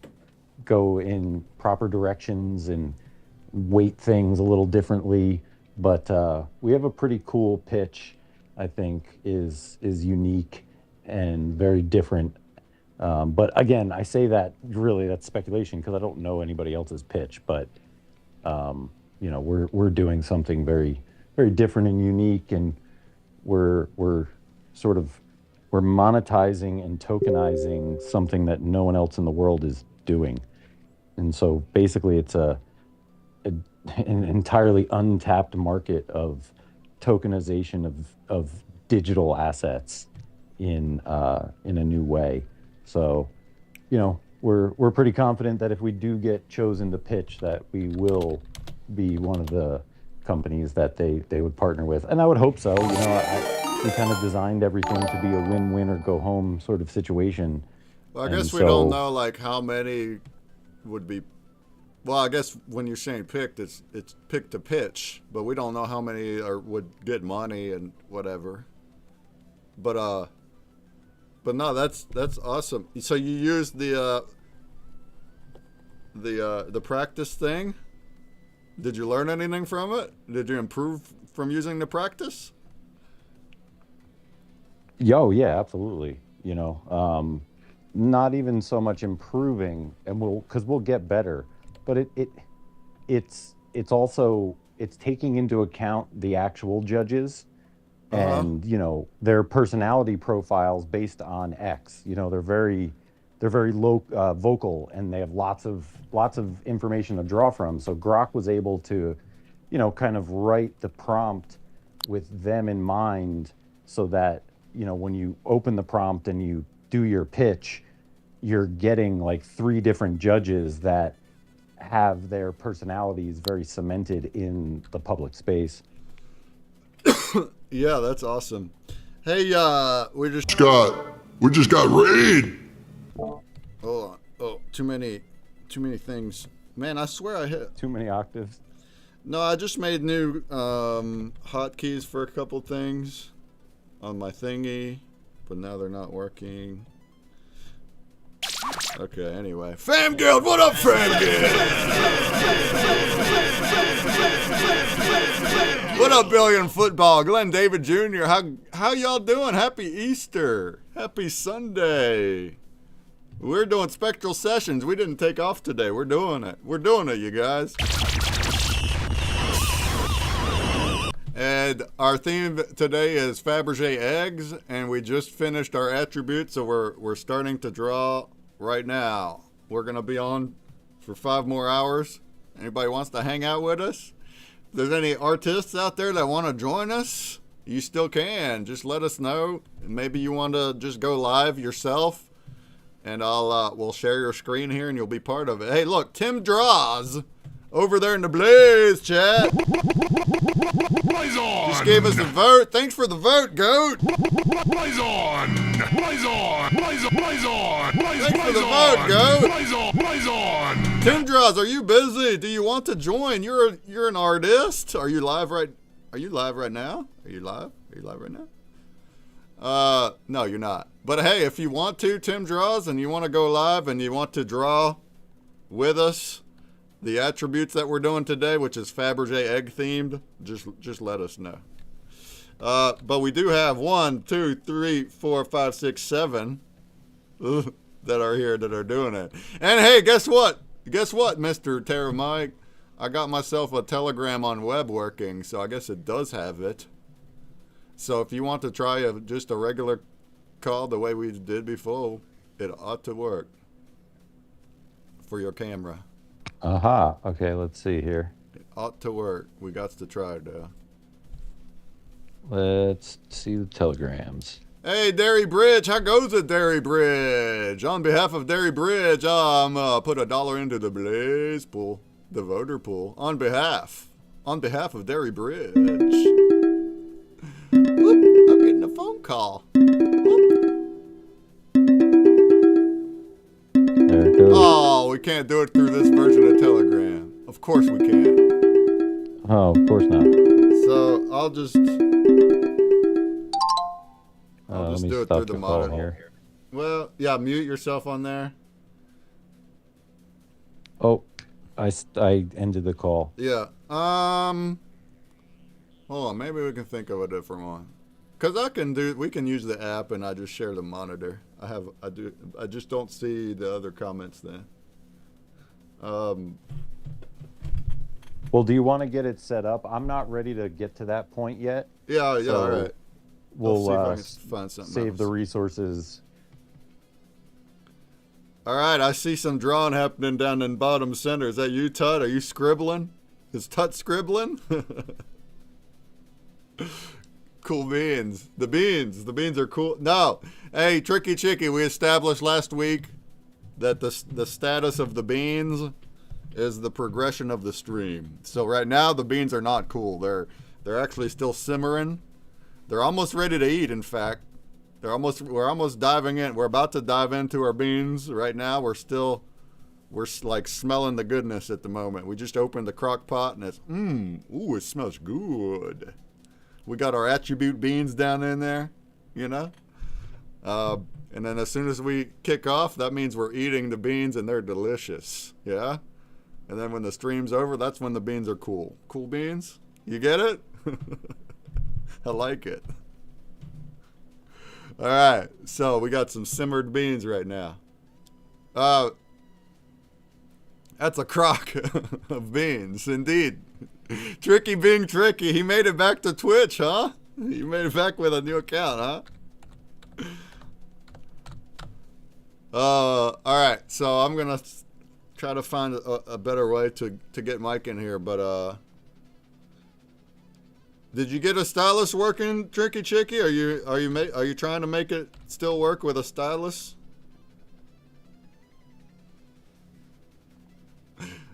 go in proper directions and weight things a little differently. But we have a pretty cool pitch, I think, is unique and very different. But again, I say that really that's speculation because I don't know anybody else's pitch. But we're doing something very, very different and unique, and we're monetizing and tokenizing something that no one else in the world is doing. And so basically, it's an entirely untapped market of tokenization of digital assets in a new way. So, we're pretty confident that if we do get chosen to pitch, that we will be one of the companies that they would partner with. And I would hope so. We kind of designed everything to be a win-win or go home sort of situation. Well, I guess we don't know like how many would be. Well, I guess when you're saying picked, it's picked to pitch, but we don't know how many would get money and whatever. But no, that's awesome. So you used the practice thing. Did you learn anything from it? Did you improve from using the practice? Yo, yeah, absolutely. Not even so much improving, and we'll get better. But it's also taking into account the actual judges and their personality profiles based on X. They're very low vocal, and they have lots of information to draw from. So Grok was able to kind of write the prompt with them in mind, so that when you open the prompt and you do your pitch, you're getting like 3 different judges that have their personalities very cemented in the public space. Yeah, that's awesome. Hey, we just got raid. Hold on. Oh, too many things. Man, I swear I hit Too many octaves. No, I just made new hotkeys for a couple things on my thingy, but now they're not working. Okay, anyway. Fam Guild, what up, Fam Guild? What up, Billion Football? Glenn David Jr., how y'all doing? Happy Easter. Happy Sunday. We're doing Spectral Sessions. We didn't take off today. We're doing it. We're doing it, you guys. And our theme today is Fabergé eggs, and we just finished our attributes, so we're starting to draw right now. We're gonna be on for 5 more hours. Anybody wants to hang out with us? If there's any artists out there that want to join us, you still can. Just let us know. Maybe you want to just go live yourself, and we'll share your screen here, and you'll be part of it. Hey, look, Tim Draws Over there in the Blaze chat. Blaze on! Just gave us a vote. Thanks for the vote, Goat. Blaze on! Blaze on! Blaze on! Blaze on! Thanks for the vote, Goat. Blaze on! Blaze on! Tim Draws, are you busy? Do you want to join? You're an artist. Are you live right? Are you live right now? Are you live? Are you live right now? No, you're not. But hey, if you want to, Tim Draws, and you want to go live and you want to draw with us the attributes that we're doing today, which is Fabergé egg themed, just let us know. But we do have 1, 2, 3, 4, 5, 6, 7 that are here that are doing it. And hey, guess what? Guess what, Mr. Terra Mike? I got myself a Telegram on web working, so I guess it does have it. So if you want to try just a regular call the way we did before, it ought to work for your camera. Aha. Okay, let's see here. It ought to work. We got to try it though. Let's see the telegrams. Hey, Derry Bridge, how goes it, Derry Bridge? On behalf of Derry Bridge, I'm put $1 into the Blaze pool, the voter pool, on behalf of Derry Bridge. Whoop, I'm getting a phone call. There it goes. Oh, we can't do it through this version of Telegram. Of course we can't. Oh, of course not. So I'll just Let me do it stop through the call monitor. here. Well, yeah, mute yourself on there. Oh, I ended the call. Yeah. Hold on, maybe we can think of a different one. Cause we can use the app and I just share the monitor. I just don't see the other comments then. Well, do you want to get it set up? I'm not ready to get to that point yet. Yeah, So all right. We'll see if I can find something save else. the resources. All right, I see some drawing happening down in bottom center. Is that you, Tut? Are you scribbling? Is Tut scribbling? Cool beans. The beans are cool. No. Hey, Tricky Chicky, we established last week that the status of the beans is the progression of the stream. So right now the beans are not cool. They're actually still simmering. They're almost ready to eat, in fact. We're almost diving in. We're about to dive into our beans right now. We're like smelling the goodness at the moment. We just opened the crock pot and it's, ooh, it smells good. We got our attribute beans down in there, you know? And then as soon as we kick off, that means we're eating the beans and they're delicious, yeah? And then when the stream's over, that's when the beans are cool. Cool beans? You get it? I like it. All right, so we got some simmered beans right now. That's a crock of beans, indeed. Tricky being tricky. He made it back to Twitch, huh? He made it back with a new account, huh? All right, so I'm gonna try to find a better way to get Mike in here, but did you get a stylus working, Tricky Chicky? Are you trying to make it still work with a stylus?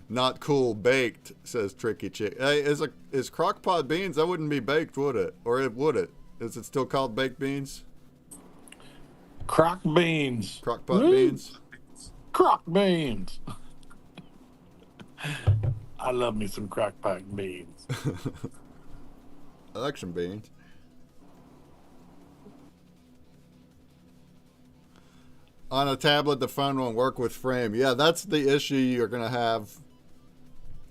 Not cool, baked, says Tricky Chick. Hey, is crockpot beans? That wouldn't be baked, would it? Or would it? Is it still called baked beans? Crock beans. Crockpot beans? Crock beans. I love me some crockpot beans. I like some beans. On a tablet, the phone won't work with frame. Yeah, that's the issue you're going to have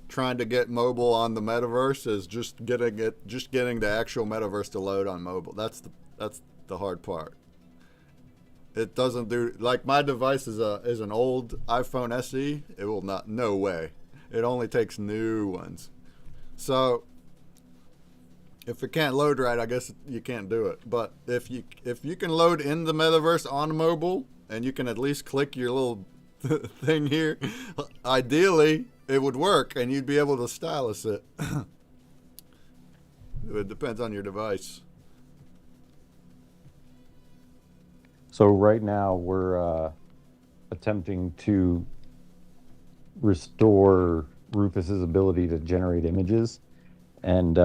trying to get mobile on the metaverse, is just getting the actual metaverse to load on mobile. That's the hard part. It doesn't do, like, my device is an old iPhone SE. It will not, no way. It only takes new ones. So if it can't load right, I guess you can't do it. But if you can load in the metaverse on mobile, and you can at least click your little thing here, ideally it would work and you'd be able to stylus it. It depends on your device. So right now we're attempting to restore Rufus's ability to generate images, and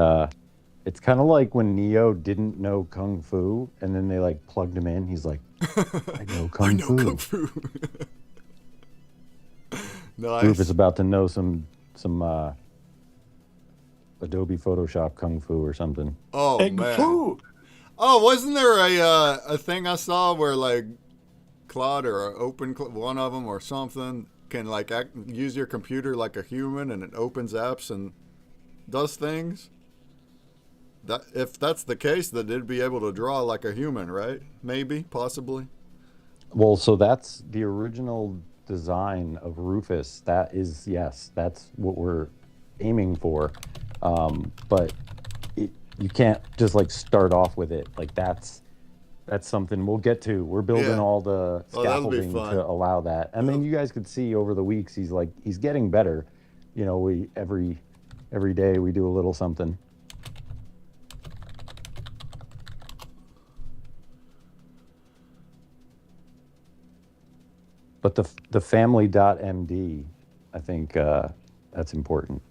it's kind of like when Neo didn't know kung fu, and then they like plugged him in. He's like, I know kung I know fu. kung fu. Nice. Rufus about to know some Adobe Photoshop kung fu or something. Oh Kung man. Fu. Oh, wasn't there a thing I saw where like Claude or one of them or something can like use your computer like a human and it opens apps and does things? That if that's the case, then it'd be able to draw like a human, right? Maybe, possibly. Well, so that's the original design of Rufus. That is, yes, that's what we're aiming for. But you can't just like start off with it. Like that's something we'll get to. We're building Yeah. all the Oh, that'll be scaffolding fun. to allow that. I mean, you guys could see over the weeks he's getting better. You know, we every day we do a little something. But the family.md, I think that's important.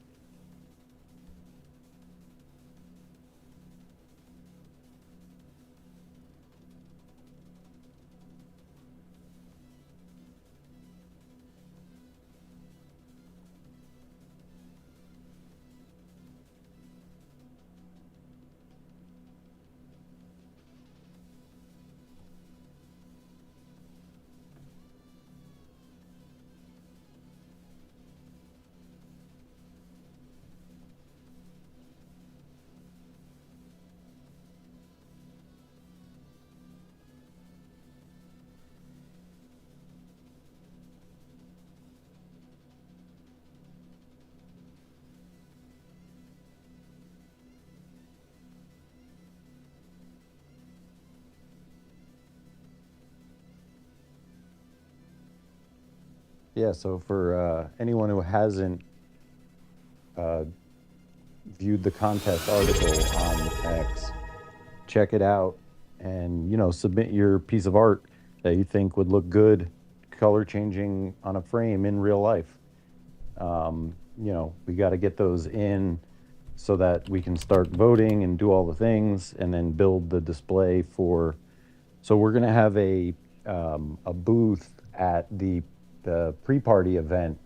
Yeah, so for anyone who hasn't viewed the contest article on X, check it out and, you know, submit your piece of art that you think would look good, color changing on a frame in real life. You know, we got to get those in so that we can start voting and do all the things and then build the display for. So we're going to have a booth at the pre-party event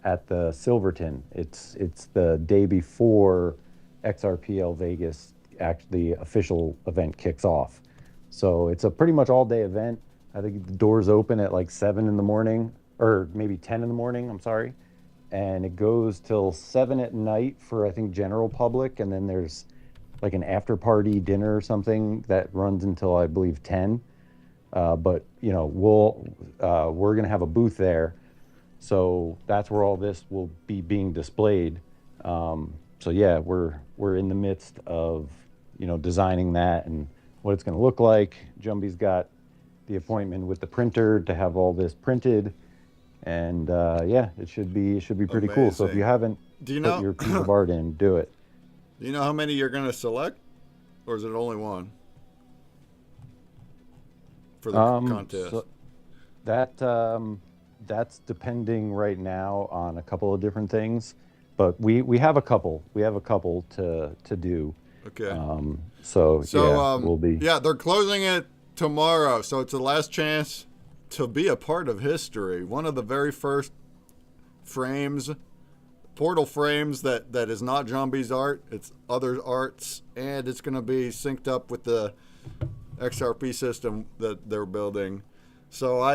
at the Silverton. It's the day before XRPL Vegas, the official event kicks off. So it's a pretty much all day event. I think the doors open at like 7 in the morning, or maybe 10 in the morning, I'm sorry. And it goes till 7 at night for, I think, general public. And then there's like an after party dinner or something that runs until, I believe, 10. But, you know, we're going to have a booth there. So that's where all this will be being displayed. So yeah, we're in the midst of, you know, designing that and what it's going to look like. Jumby's got the appointment with the printer to have all this printed, and yeah, it should be pretty cool. So if you haven't Do you put know? your piece of art in, do it. Do you know how many you're going to select, or is it only one for the contest? So that's depending right now on a couple of different things, but we have a couple. We have a couple to do. Okay. So yeah, we'll be. Yeah, they're closing it tomorrow, so it's the last chance to be a part of history. One of the very first frames, portal frames that is not Zombie's art. It's other arts, and it's going to be synced up with the XRP system that they're building. So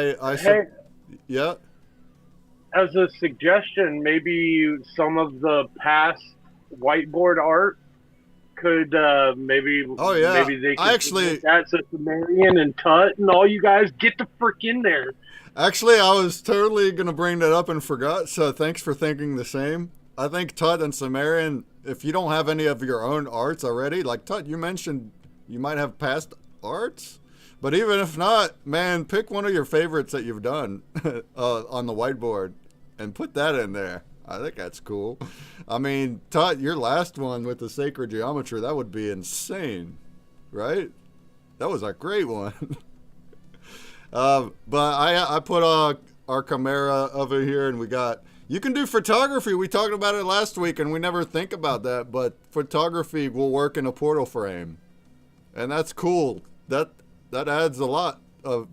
yeah. As a suggestion, maybe some of the past whiteboard art could maybe maybe they could that's a Sumerian and Tut and all you guys get the frick in there. Actually, I was totally gonna bring that up and forgot, so thanks for thinking the same. I think Tut and Sumerian, if you don't have any of your own arts already, like Tut, you mentioned you might have past arts, but even if not, man, pick one of your favorites that you've done on the whiteboard and put that in there. I think that's cool. I mean, Tut, your last one with the sacred geometry, that would be insane, right? That was a great one. But I put our Chimera over here, and we got You can do photography. We talked about it last week, and we never think about that. But photography will work in a portal frame, and that's cool. That adds a lot of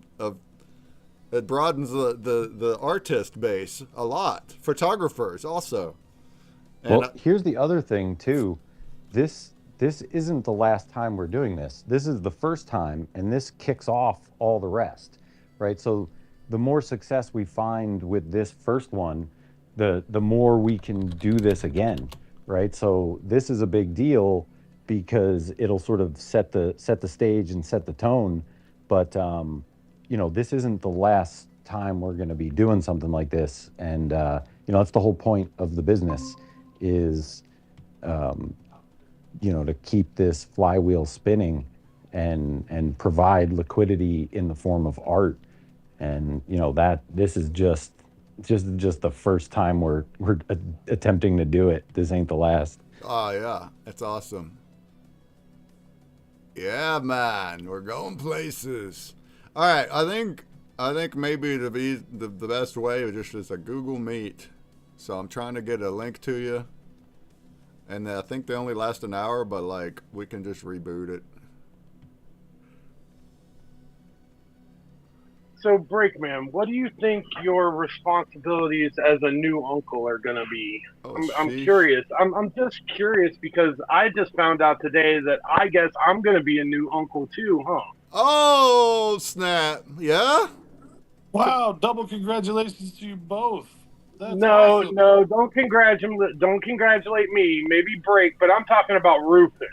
it broadens the artist base a lot. Photographers also. And Well, here's the other thing too. This isn't the last time we're doing this. This is the first time, and this kicks off all the rest, right? So the more success we find with this first one, the more we can do this again, right? So this is a big deal because it'll sort of set the stage and set the tone. But this isn't the last time we're going to be doing something like this, and that's the whole point of the business is to keep this flywheel spinning and provide liquidity in the form of art. And that this is just the first time we're attempting to do it. This ain't the last. oh yeah, that's awesome. Yeah, man, we're going places. All right, I think maybe the best way is just a Google Meet. So I'm trying to get a link to you. And I think they only last an hour, but like we can just reboot it. So, Breakman, what do you think your responsibilities as a new uncle are going to be? I'm curious. I'm just curious because I just found out today that I guess I'm going to be a new uncle too, huh? Oh, snap. Yeah? Wow, double congratulations to you both. That's No, awesome. no, don't congratulate me. Maybe Break, but I'm talking about Rufus.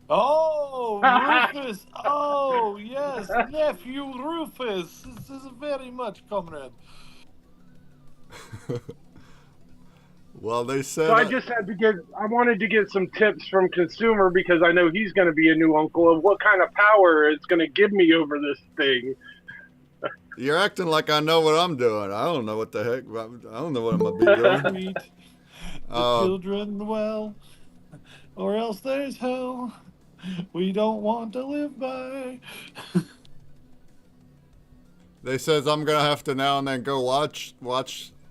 Oh, Rufus. Oh, yes, nephew Rufus. This is very much, comrade. Well, they said. So I wanted to get some tips from Consumer because I know he's going to be a new uncle of what kind of power it's going to give me over this thing. You're acting like I know what I'm doing. I don't know what the heck. I don't know what I'm going to be doing. Treat the children well, or else there's hell. We don't want to live by. They says I'm going to have to now and then go watch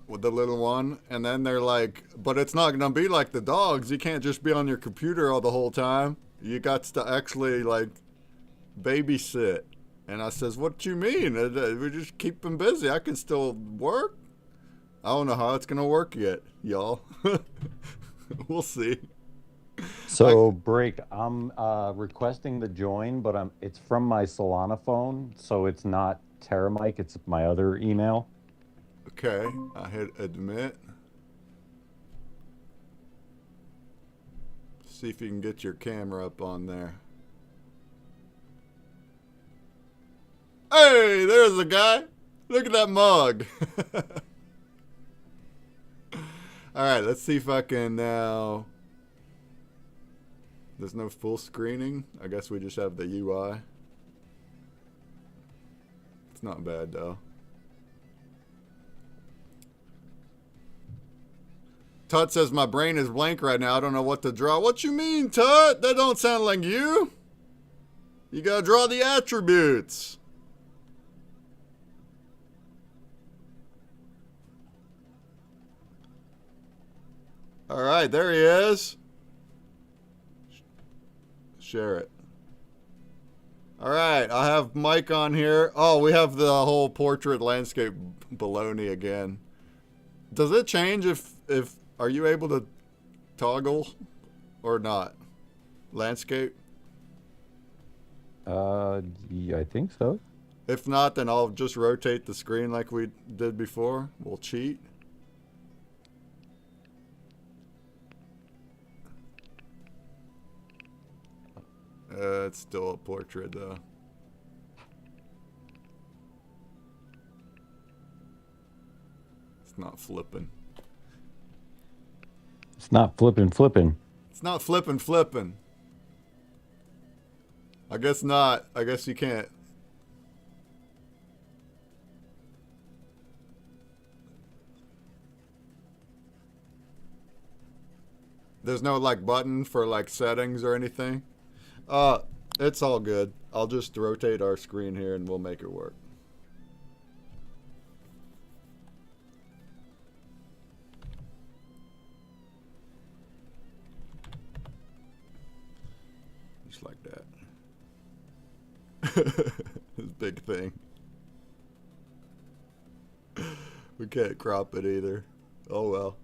with the little one. And then they're like, but it's not going to be like the dogs. You can't just be on your computer all the whole time. You got to actually like babysit. And I says, what you mean? We just keep them busy. I can still work. I don't know how it's going to work yet, y'all. We'll see. So, Break, I'm requesting the join, but it's from my Solana phone, so it's not TerraMic, it's my other email. Okay, I hit admit. See if you can get your camera up on there. Hey, there's a guy. Look at that mug. All right, let's see if I can now. There's no full screening. I guess we just have the UI. It's not bad though. Tut says my brain is blank right now. I don't know what to draw. What you mean, Tut? That don't sound like you. You gotta draw the attributes. All right, there he is. Share it. All right, I have Mike on here. Oh, we have the whole portrait landscape baloney again. Does it change if are you able to toggle or not? Landscape? Yeah, I think so. If not, then I'll just rotate the screen like we did before. We'll cheat. It's still a portrait though. It's not flipping. It's not flipping. It's not flipping. I guess not. I guess you can't. There's no like button for like settings or anything. It's all good. I'll just rotate our screen here and we'll make it work. just like that. This big thing. We can't crop it either. Oh well.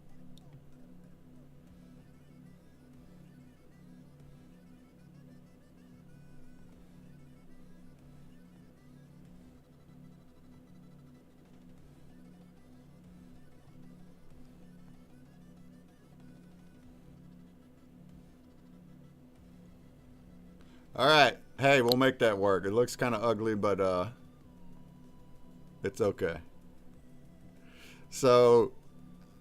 All right. Hey, we'll make that work. It looks kind of ugly, but it's okay. So,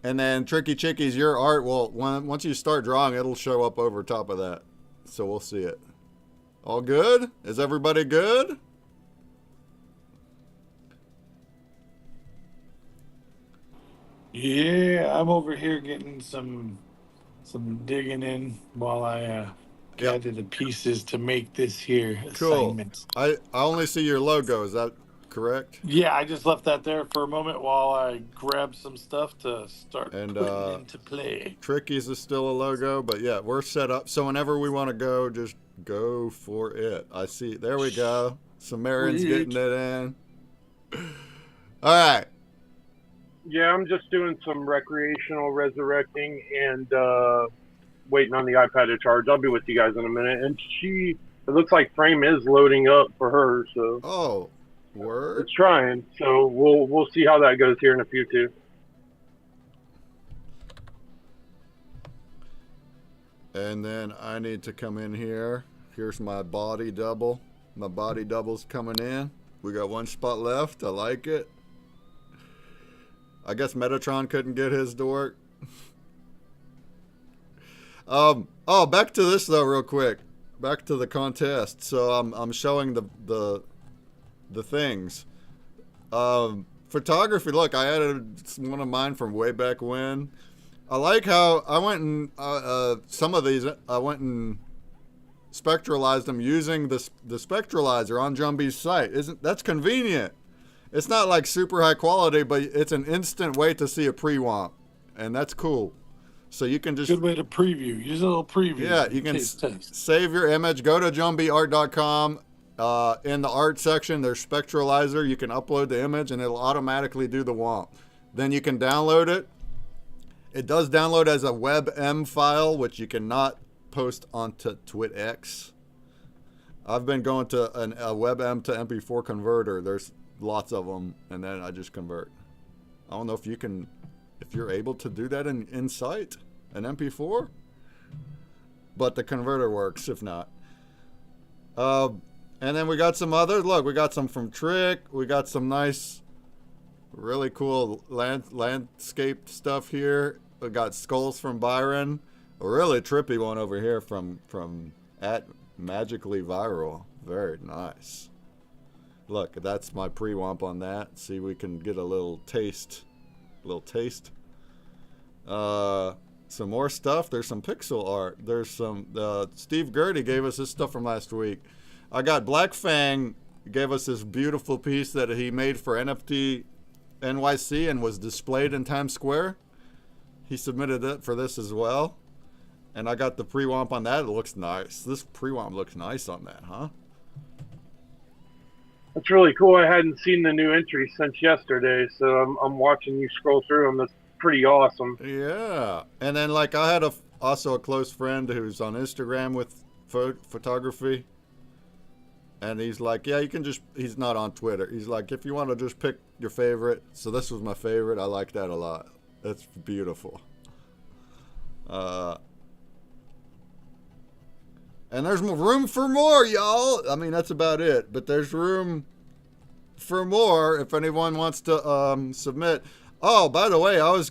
and then Tricky Chickies, your art will, once you start drawing, it'll show up over top of that. So we'll see it. All good? Is everybody good? Yeah, I'm over here getting some digging in while I gather the pieces to make this here Cool. assignment. I only see your logo. Is that correct? Yeah, I just left that there for a moment while I grab some stuff to start And, putting into play. Tricky's is still a logo, but yeah, we're set up. So whenever we want to go, just go for it. I see. There we go. Sumerian's Sweet. getting it in. All right. Yeah, I'm just doing some recreational resurrecting and waiting on the iPad to charge. I'll be with you guys in a minute. And it looks like Frame is loading up for her, so Oh, word. it's trying. So we'll see how that goes here in a few too. And then I need to come in here. Here's my body double. My body double's coming in. We got one spot left. I like it. I guess Metatron couldn't get his to work. Oh, back to this though, real quick. Back to the contest. So I'm showing the things. Photography. Look, I added one of mine from way back when. I like how I went and some of these I went and spectralized them using the spectralizer on Jumbie's site. That's convenient? It's not like super high quality, but it's an instant way to see a pre-womp, and that's cool. So you can just Good way to preview. Use a little preview. yeah, you can save your image. Go to jumbieart.com. In the art section, there's Spectralizer. You can upload the image, and it'll automatically do the womp. Then you can download it. It does download as a WebM file, which you cannot post onto TwitX. I've been going to a WebM to MP4 converter. There's lots of them, and then I just convert. I don't know if you're able to do that in Sight, an MP4, but the converter works if not. And then we got some others. Look, we got some from Trick. We got some nice, really cool landscape stuff here. We got skulls from Byron. A really trippy one over here from @magicallyviral. Very nice. Look, that's my pre-womp on that. See, we can get a little taste. Some more stuff. There's some pixel art. There's some, Steve Gertie gave us this stuff from last week. I got Black Fang gave us this beautiful piece that he made for NFT NYC and was displayed in Times Square. He submitted it for this as well. And I got the pre-womp on that. It looks nice. This pre-womp looks nice on that, huh? That's really cool. I hadn't seen the new entry since yesterday, so I'm watching you scroll through them. That's pretty awesome. Yeah. And then, like, I had also a close friend who's on Instagram with photography. And he's like, yeah, you can just, he's not on Twitter. He's like, if you want to just pick your favorite. So this was my favorite. I like that a lot. That's beautiful. And there's room for more, y'all. I mean, that's about it. But there's room for more if anyone wants to submit. Oh, by the way, I'm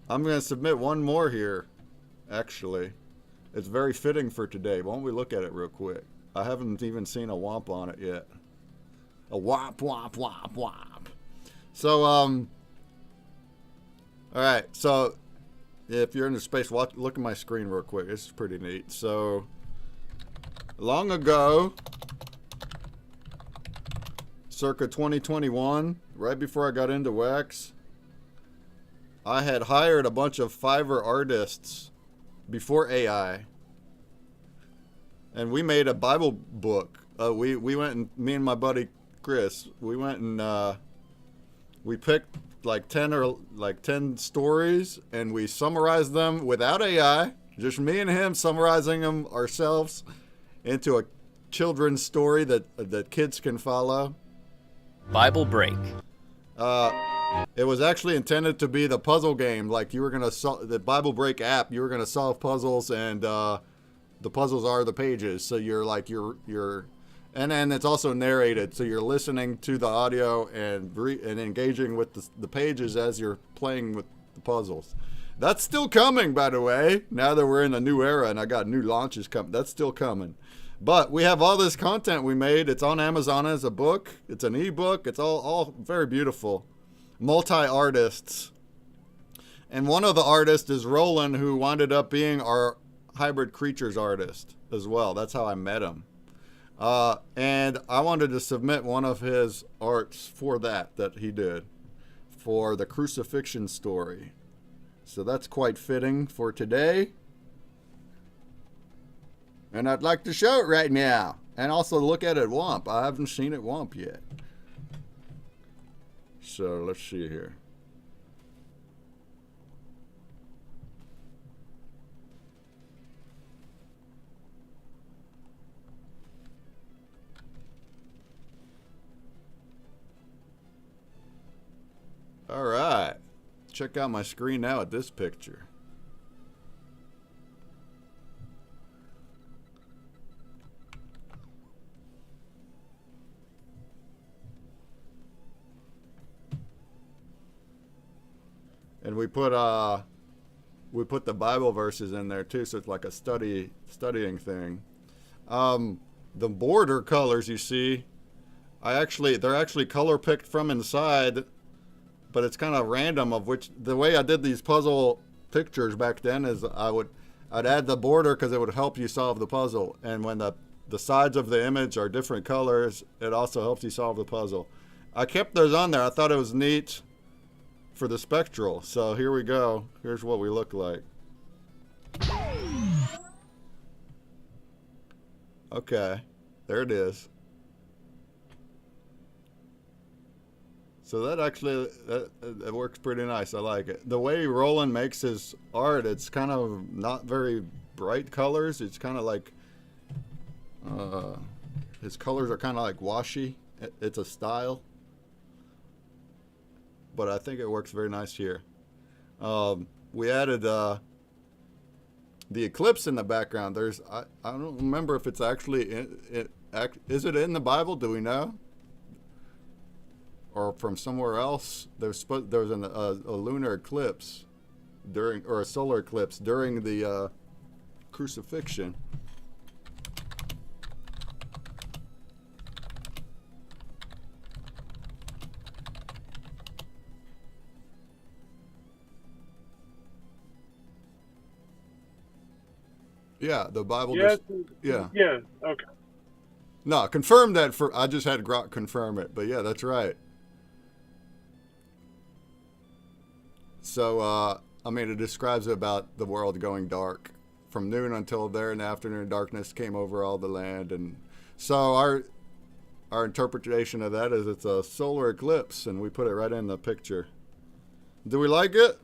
gonna submit one more here. Actually, it's very fitting for today. Why don't we look at it real quick? I haven't even seen a womp on it yet. A womp, womp, womp, womp. So, all right. So, if you're in the space, look at my screen real quick. This is pretty neat. So, long ago, circa 2021, right before I got into wax, I had hired a bunch of Fiverr artists before AI. and we made a Bible book. We went and me and my buddy Chris, we went and we picked like 10 stories, and we summarized them without AI, just me and him summarizing them ourselves into a children's story that kids can follow. Bible break. It was actually intended to be the puzzle game, like you were gonna the Bible break app. You were gonna solve puzzles, and the puzzles are the pages. So you're and then it's also narrated, so you're listening to the audio and engaging with the pages as you're playing with the puzzles. That's still coming, by the way. Now that we're in a new era and I got new launches coming, that's still coming. But we have all this content we made. It's on Amazon as a book. It's an ebook. It's all very beautiful. Multi-artists. And one of the artists is Roland, who wound up being our hybrid creatures artist as well. That's how I met him. And I wanted to submit one of his arts for that he did for the crucifixion story. So that's quite fitting for today. And I'd like to show it right now. And also look at it Womp. I haven't seen it Womp yet. So let's see here. All right. Check out my screen now at this picture. And we put the Bible verses in there too, so it's like a studying thing. The border colors you see, they're actually color picked from inside, but it's kind of random of which. The way I did these puzzle pictures back then is I'd add the border because it would help you solve the puzzle, and when the sides of the image are different colors, it also helps you solve the puzzle. I kept those on there. I thought it was neat for the Spectral. So here we go. Here's what we look like. Okay, there it is. So that actually, that works pretty nice. I like it. The way Roland makes his art, it's kind of not very bright colors. It's kind of like, his colors are kind of like washy. It's a style. But I think it works very nice here. We added the eclipse in the background. I don't remember if it's actually is it in the Bible? Do we know? Or from somewhere else? There was a lunar eclipse or a solar eclipse during the crucifixion. Yeah, the Bible. Yeah. Yeah. Okay. No, confirm that I just had Grok confirm it, but yeah, that's right. So, I mean, it describes about the world going dark. From noon until there in the afternoon, darkness came over all the land. And so our interpretation of that is it's a solar eclipse, and we put it right in the picture. Do we like it?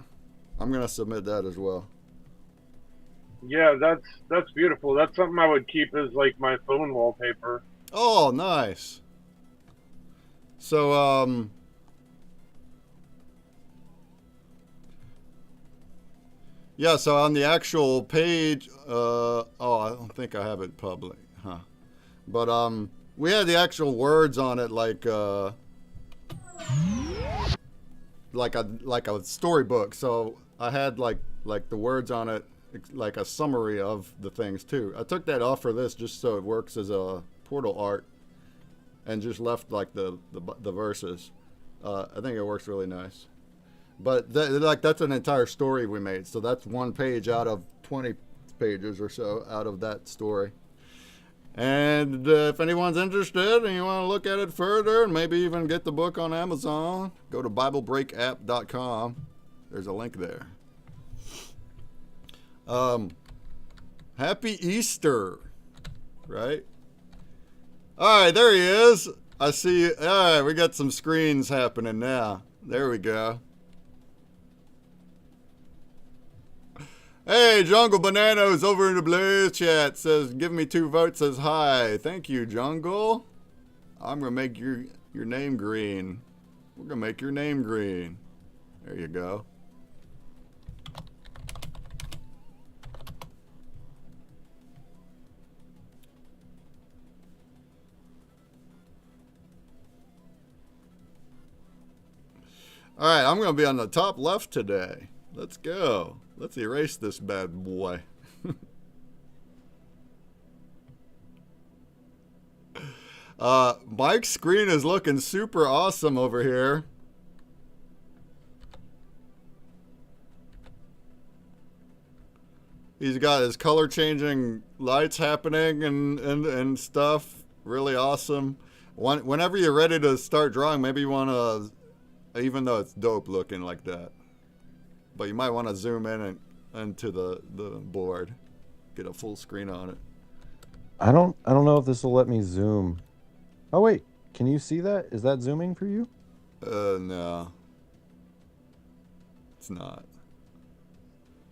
I'm going to submit that as well. Yeah, that's beautiful. That's something I would keep as like my phone wallpaper. Oh, nice. So, yeah, so on the actual page, I don't think I have it public, huh? But, we had the actual words on it like a storybook. So I had like the words on it, like a summary of the things too. I took that off for this just so it works as a portal art, and just left like the verses. I think it works really nice. But that's an entire story we made. So that's one page out of 20 pages or so out of that story. And if anyone's interested and you want to look at it further and maybe even get the book on Amazon, go to BibleBreakApp.com. There's a link there. Happy Easter. right? All right, there he is. I see you. All right, we got some screens happening now. There we go. Hey, Jungle Bananas over in the Blaze chat says, give me 2 votes, says hi. Thank you, Jungle. I'm going to make your name green. We're going to make your name green. There you go. All right, I'm going to be on the top left today. Let's go. Let's erase this bad boy. Mike's screen is looking super awesome over here. He's got his color changing lights happening and stuff. Really awesome. Whenever you're ready to start drawing, maybe you want to, even though it's dope looking like that, but you might want to zoom in into the board, get a full screen on it. I don't know if this will let me zoom. Oh wait, can you see that? Is that zooming for you? No. It's not.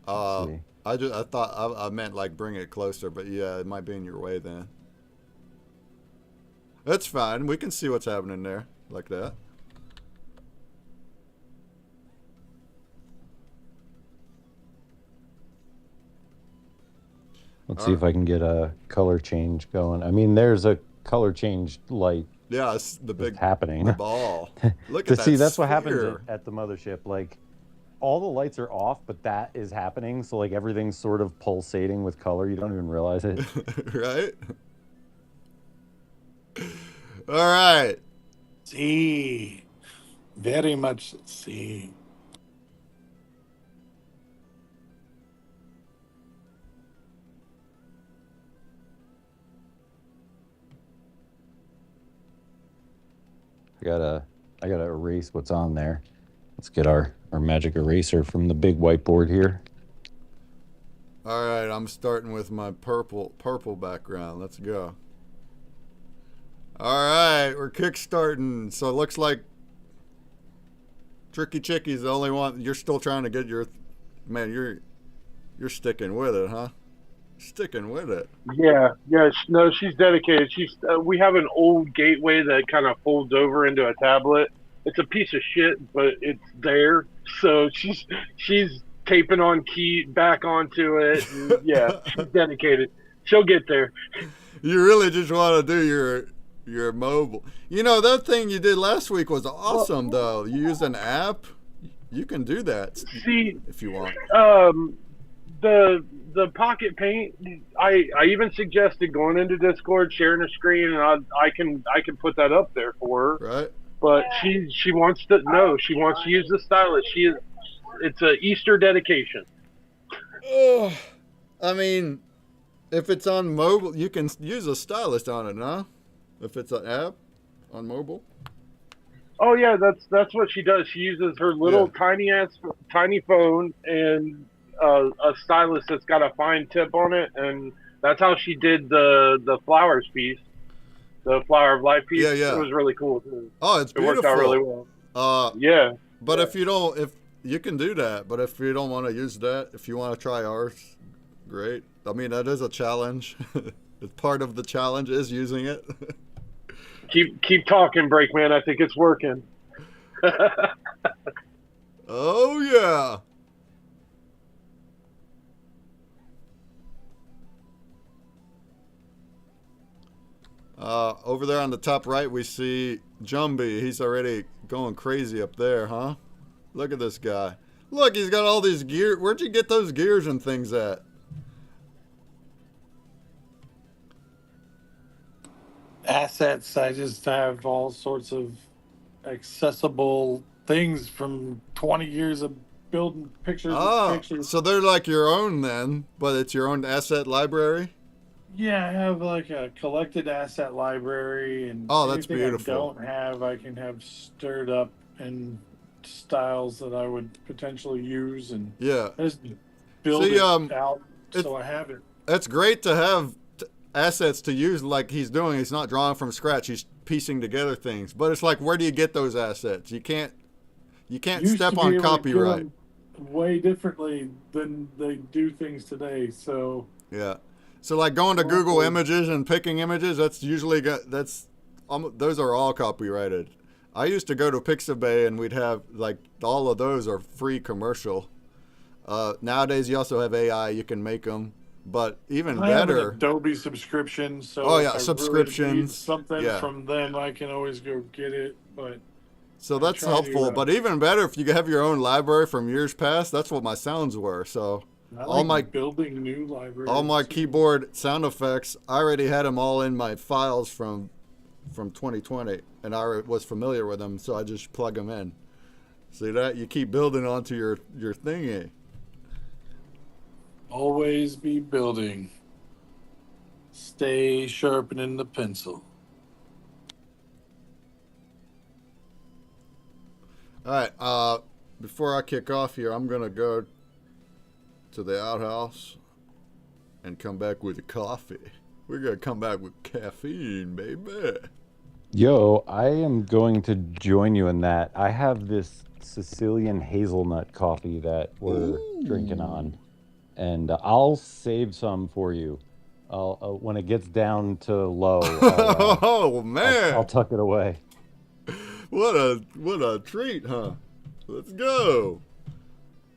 See. I thought I meant like bring it closer, but yeah, it might be in your way then. That's fine. We can see what's happening there like that. Let's see if I can get a color change going. I mean, there's a color change light. Yeah, it's the big happening. The ball. Look To at that. see, that's what sphere. happens at the mothership. Like, all the lights are off, but that is happening. So, like, everything's sort of pulsating with color. You don't even realize it. Right? All right. See. Very much see. I gotta erase what's on there. Let's get our magic eraser from the big whiteboard here. All right, I'm starting with my purple background. Let's go. All right, we're kickstarting. So it looks like Tricky Chicky's the only one. You're still trying to get your, man. You're sticking with it, huh? Sticking with it. Yeah. No, she's dedicated. We have an old gateway that kind of folds over into a tablet. It's a piece of shit, but it's there. So she's taping on key back onto it. And yeah, she's dedicated. She'll get there. You really just want to do your mobile. You know, that thing you did last week was awesome, though. You used an app. You can do that. See, if you want. The Pocket Paint, I even suggested going into Discord, sharing a screen, and I can put that up there for her. Right. But she wants to use the stylus. It's a Easter dedication. Oh, I mean, if it's on mobile, you can use a stylus on it, huh? If it's an app on mobile. Oh yeah, that's what she does. She uses her little tiny phone and a stylus that's got a fine tip on it, and that's how she did the flowers piece, the flower of life piece. Yeah. It was really cool too. Oh, it's beautiful. It worked out really well. Yeah. But if you can do that, but if you don't want to use that, if you want to try ours, great. I mean, that is a challenge. It's part of the challenge is using it. Keep talking, Breakman. I think it's working. Oh yeah. Over there on the top right, we see Jumbie. He's already going crazy up there, huh? Look at this guy. Look, he's got all these gear. Where'd you get those gears and things at? Assets. I just have all sorts of accessible things from 20 years of building pictures. Pictures. So they're like your own then, but it's your own asset library? Yeah, I have like a collected asset library, and that's anything beautiful. I don't have, I can have stirred up in styles that I would potentially use, and yeah, just build it out so I have it. It's great to have assets to use like he's doing. He's not drawing from scratch. He's piecing together things. But it's like, where do you get those assets? You can't Used step to be on able to get copyright. 'em way differently than they do things today. So Yeah. So like going to Well, Google cool. Images and picking images, that's usually those are all copyrighted. I used to go to Pixabay and we'd have like all of those are free commercial. Nowadays you also have AI, you can make them, but even I have an better. Adobe subscription, so Oh, if yeah, I really need subscriptions. something Yeah. from them, I can always go get it. But So I that's try to, helpful, but even better if you have your own library from years past. That's what my sounds were. So I all like my building new libraries. all my too. keyboard sound effects, I already had them all in my files from 2020, and I was familiar with them, so I just plug them in. See that? You keep building onto your thingy. Always be building. Stay sharpening the pencil. All right. Before I kick off here, I'm gonna go to the outhouse and come back with a coffee. We're gonna come back with caffeine, baby. Yo, I am going to join you in that. I have this Sicilian hazelnut coffee that we're drinking on, and I'll save some for you. I'll when it gets down to low, Oh man, I'll tuck it away. what a treat, huh? Let's go.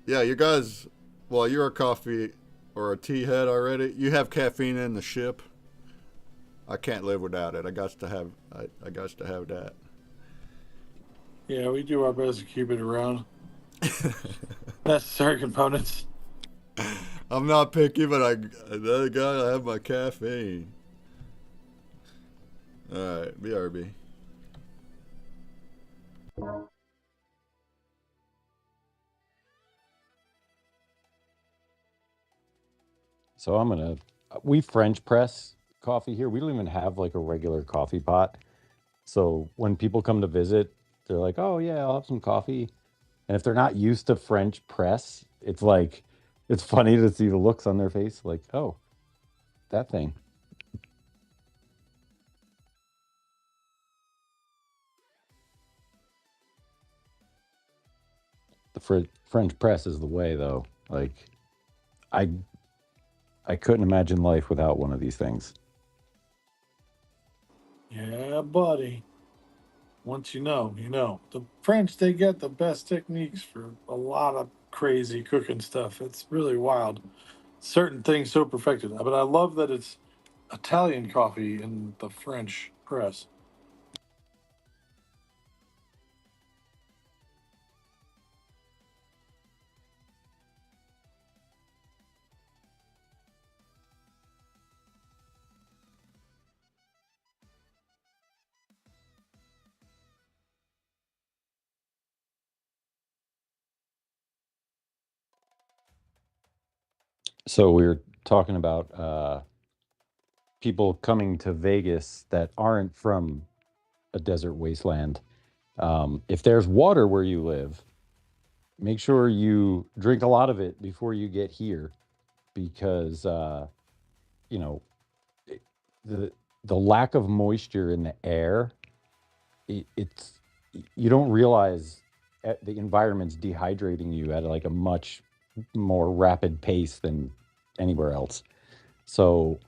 Yeah, you guys. Well, you're a coffee or a tea head already. You have caffeine in the ship. I can't live without it. I got to have that. Yeah, we do our best to keep it around. Necessary components. I'm not picky, but I gotta have my caffeine. All right, BRB. So we French press coffee here. We don't even have like a regular coffee pot. So when people come to visit, they're like, "Oh yeah, I'll have some coffee." And if they're not used to French press, it's funny to see the looks on their face, like, "Oh, that thing." The French press is the way, though. Like, I I couldn't imagine life without one of these things. Yeah, buddy. Once you know, you know. The French, they get the best techniques for a lot of crazy cooking stuff. It's really wild. Certain things so perfected. But I love that it's Italian coffee in the French press. So we were talking about people coming to Vegas that aren't from a desert wasteland. If there's water where you live, make sure you drink a lot of it before you get here, because you know it- the the lack of moisture in the air, it's you don't realize the environment's dehydrating you at like a much more rapid pace than anywhere else. So,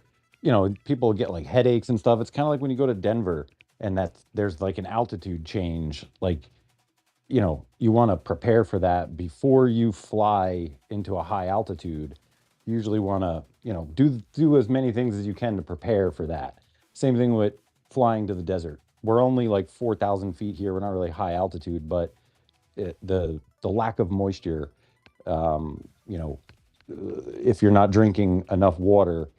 people get like headaches and stuff. It's kind of like when you go to Denver and there's like an altitude change. Like, you want to prepare for that before you fly into a high altitude. You usually want to, do as many things as you can to prepare for that. Same thing with flying to the desert. We're only like 4,000 feet here. We're not really high altitude, but the lack of moisture, um, you know, if you're not drinking enough water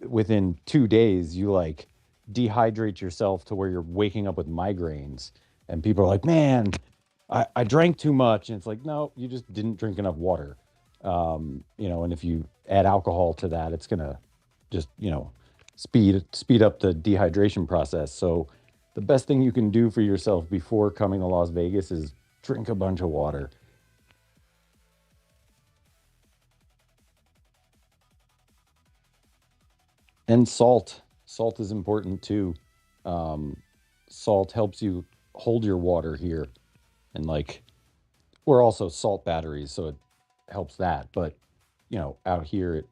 within 2 days, you like dehydrate yourself to where you're waking up with migraines. And people are like, man, I drank too much. And it's like, no, you just didn't drink enough water. And if you add alcohol to that, it's going to just, speed up the dehydration process. So the best thing you can do for yourself before coming to Las Vegas is drink a bunch of water. And salt. Salt is important too. Um, Salt helps you hold your water here, and like we're also salt batteries, so it helps that. But out here it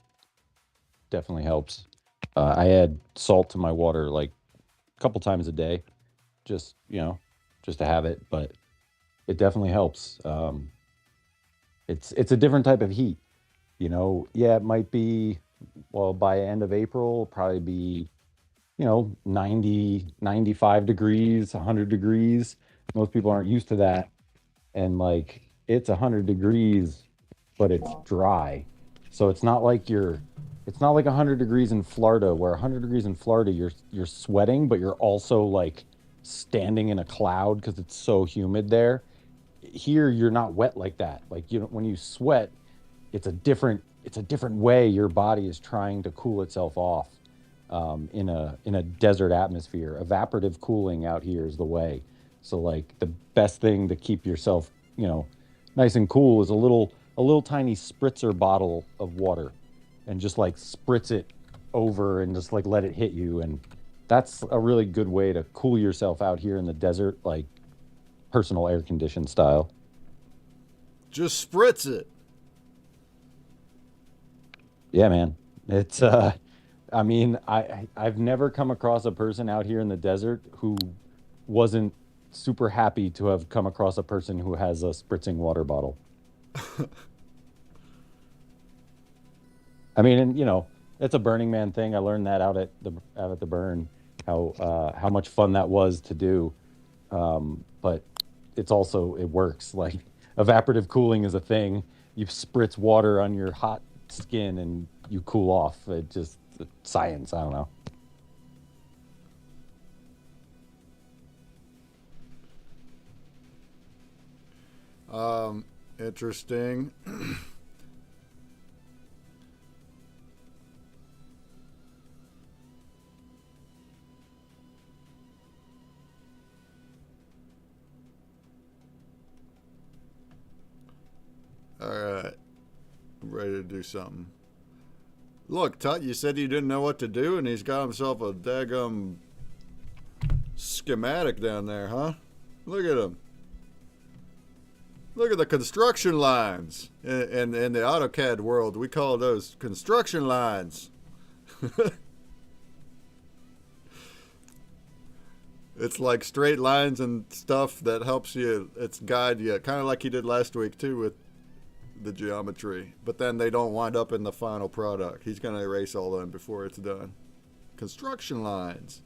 definitely helps. I add salt to my water like a couple times a day, just just to have it. But it definitely helps. It's a different type of heat. Yeah, it might be, well, by end of April, probably be 90, 95 degrees, 100 degrees. Most people aren't used to that. And like it's 100 degrees, but it's dry. So it's not like 100 degrees in Florida, where 100 degrees in Florida you're sweating, but you're also like standing in a cloud because it's so humid there. Here you're not wet like that. Like when you sweat, it's a different way your body is trying to cool itself off, in a desert atmosphere. Evaporative cooling out here is the way. So like the best thing to keep yourself, nice and cool is a little tiny spritzer bottle of water, and just like spritz it over and just like let it hit you. And that's a really good way to cool yourself out here in the desert, like personal air conditioned style. Just spritz it. Yeah, man. It's I mean, I've never come across a person out here in the desert who wasn't super happy to have come across a person who has a spritzing water bottle. I mean, and it's a Burning Man thing. I learned that out at the burn, how much fun that was to do. But it works. Like evaporative cooling is a thing. You spritz water on your hot skin and you cool off. Science. I don't know. Interesting. All right. I'm ready to do something. Look, Tut, you said you didn't know what to do, and he's got himself a daggum schematic down there, huh? Look at him. Look at the construction lines. In the AutoCAD world, we call those construction lines. It's like straight lines and stuff that helps you, it's guide you, kind of like you did last week too with the geometry. But then they don't wind up in the final product. He's going to erase all them before it's done. Construction lines.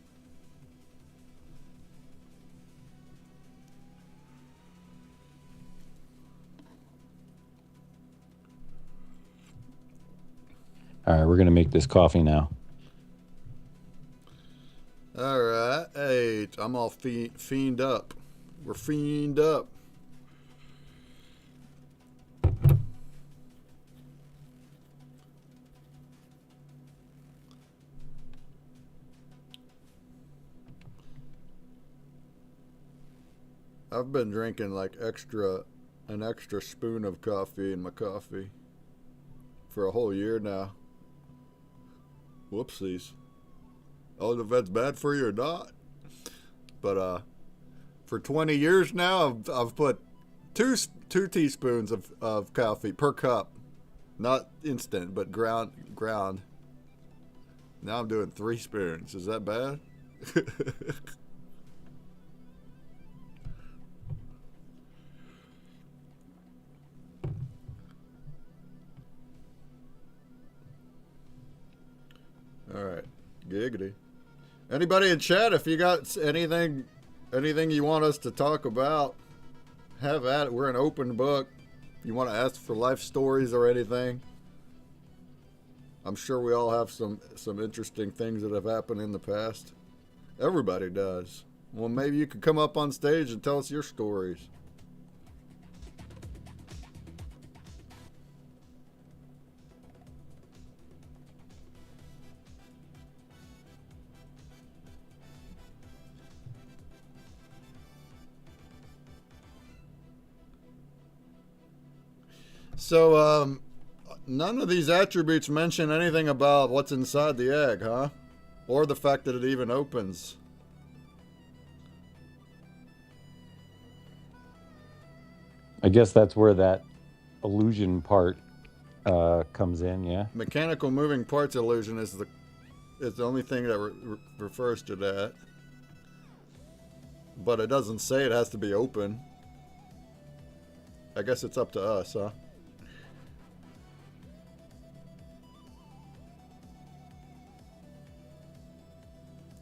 All right, we're gonna make this coffee now. All right. Hey, I'm all fiend up. We're fiend up. I've been drinking like an extra spoon of coffee in my coffee for a whole year now. Whoopsies. I don't know if that's bad for you or not. But for 20 years now, I've put two teaspoons of coffee per cup. Not instant, but ground. Now I'm doing 3 spoons. Is that bad? All right. Giggity. Anybody in chat, if you got anything you want us to talk about, have at it. We're an open book. If you want to ask for life stories or anything, I'm sure we all have some interesting things that have happened in the past. Everybody does. Well, maybe you could come up on stage and tell us your stories. So, none of these attributes mention anything about what's inside the egg, huh? Or the fact that it even opens. I guess that's where that illusion part comes in, yeah. Mechanical moving parts illusion is the only thing that refers to that. But it doesn't say it has to be open. I guess it's up to us, huh?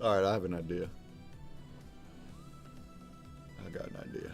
Alright, I have an idea. I got an idea.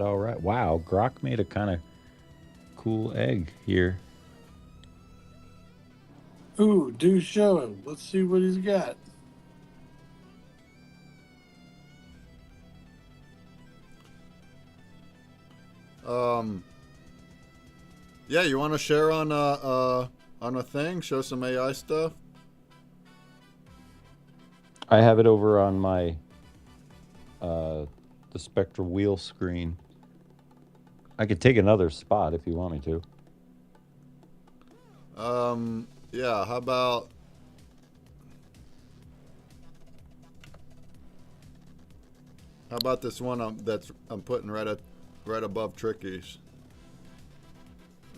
All right. Wow, Grok made a kind of cool egg here. Ooh, do show him. Let's see what he's got. Yeah, you want to share on a thing? Show some AI stuff? I have it over on my the Spectral wheel screen. I could take another spot if you want me to. Yeah, how about this one I'm putting right above Tricky's.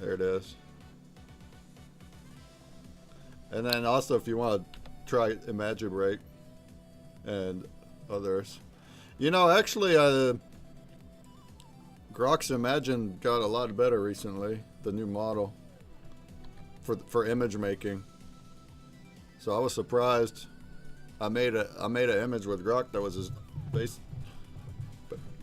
There it is. And then also if you want to try Imagine Break and others. You know, actually Grok's Imagine got a lot better recently, the new model for image making. So I was surprised. I made an image with Grok that was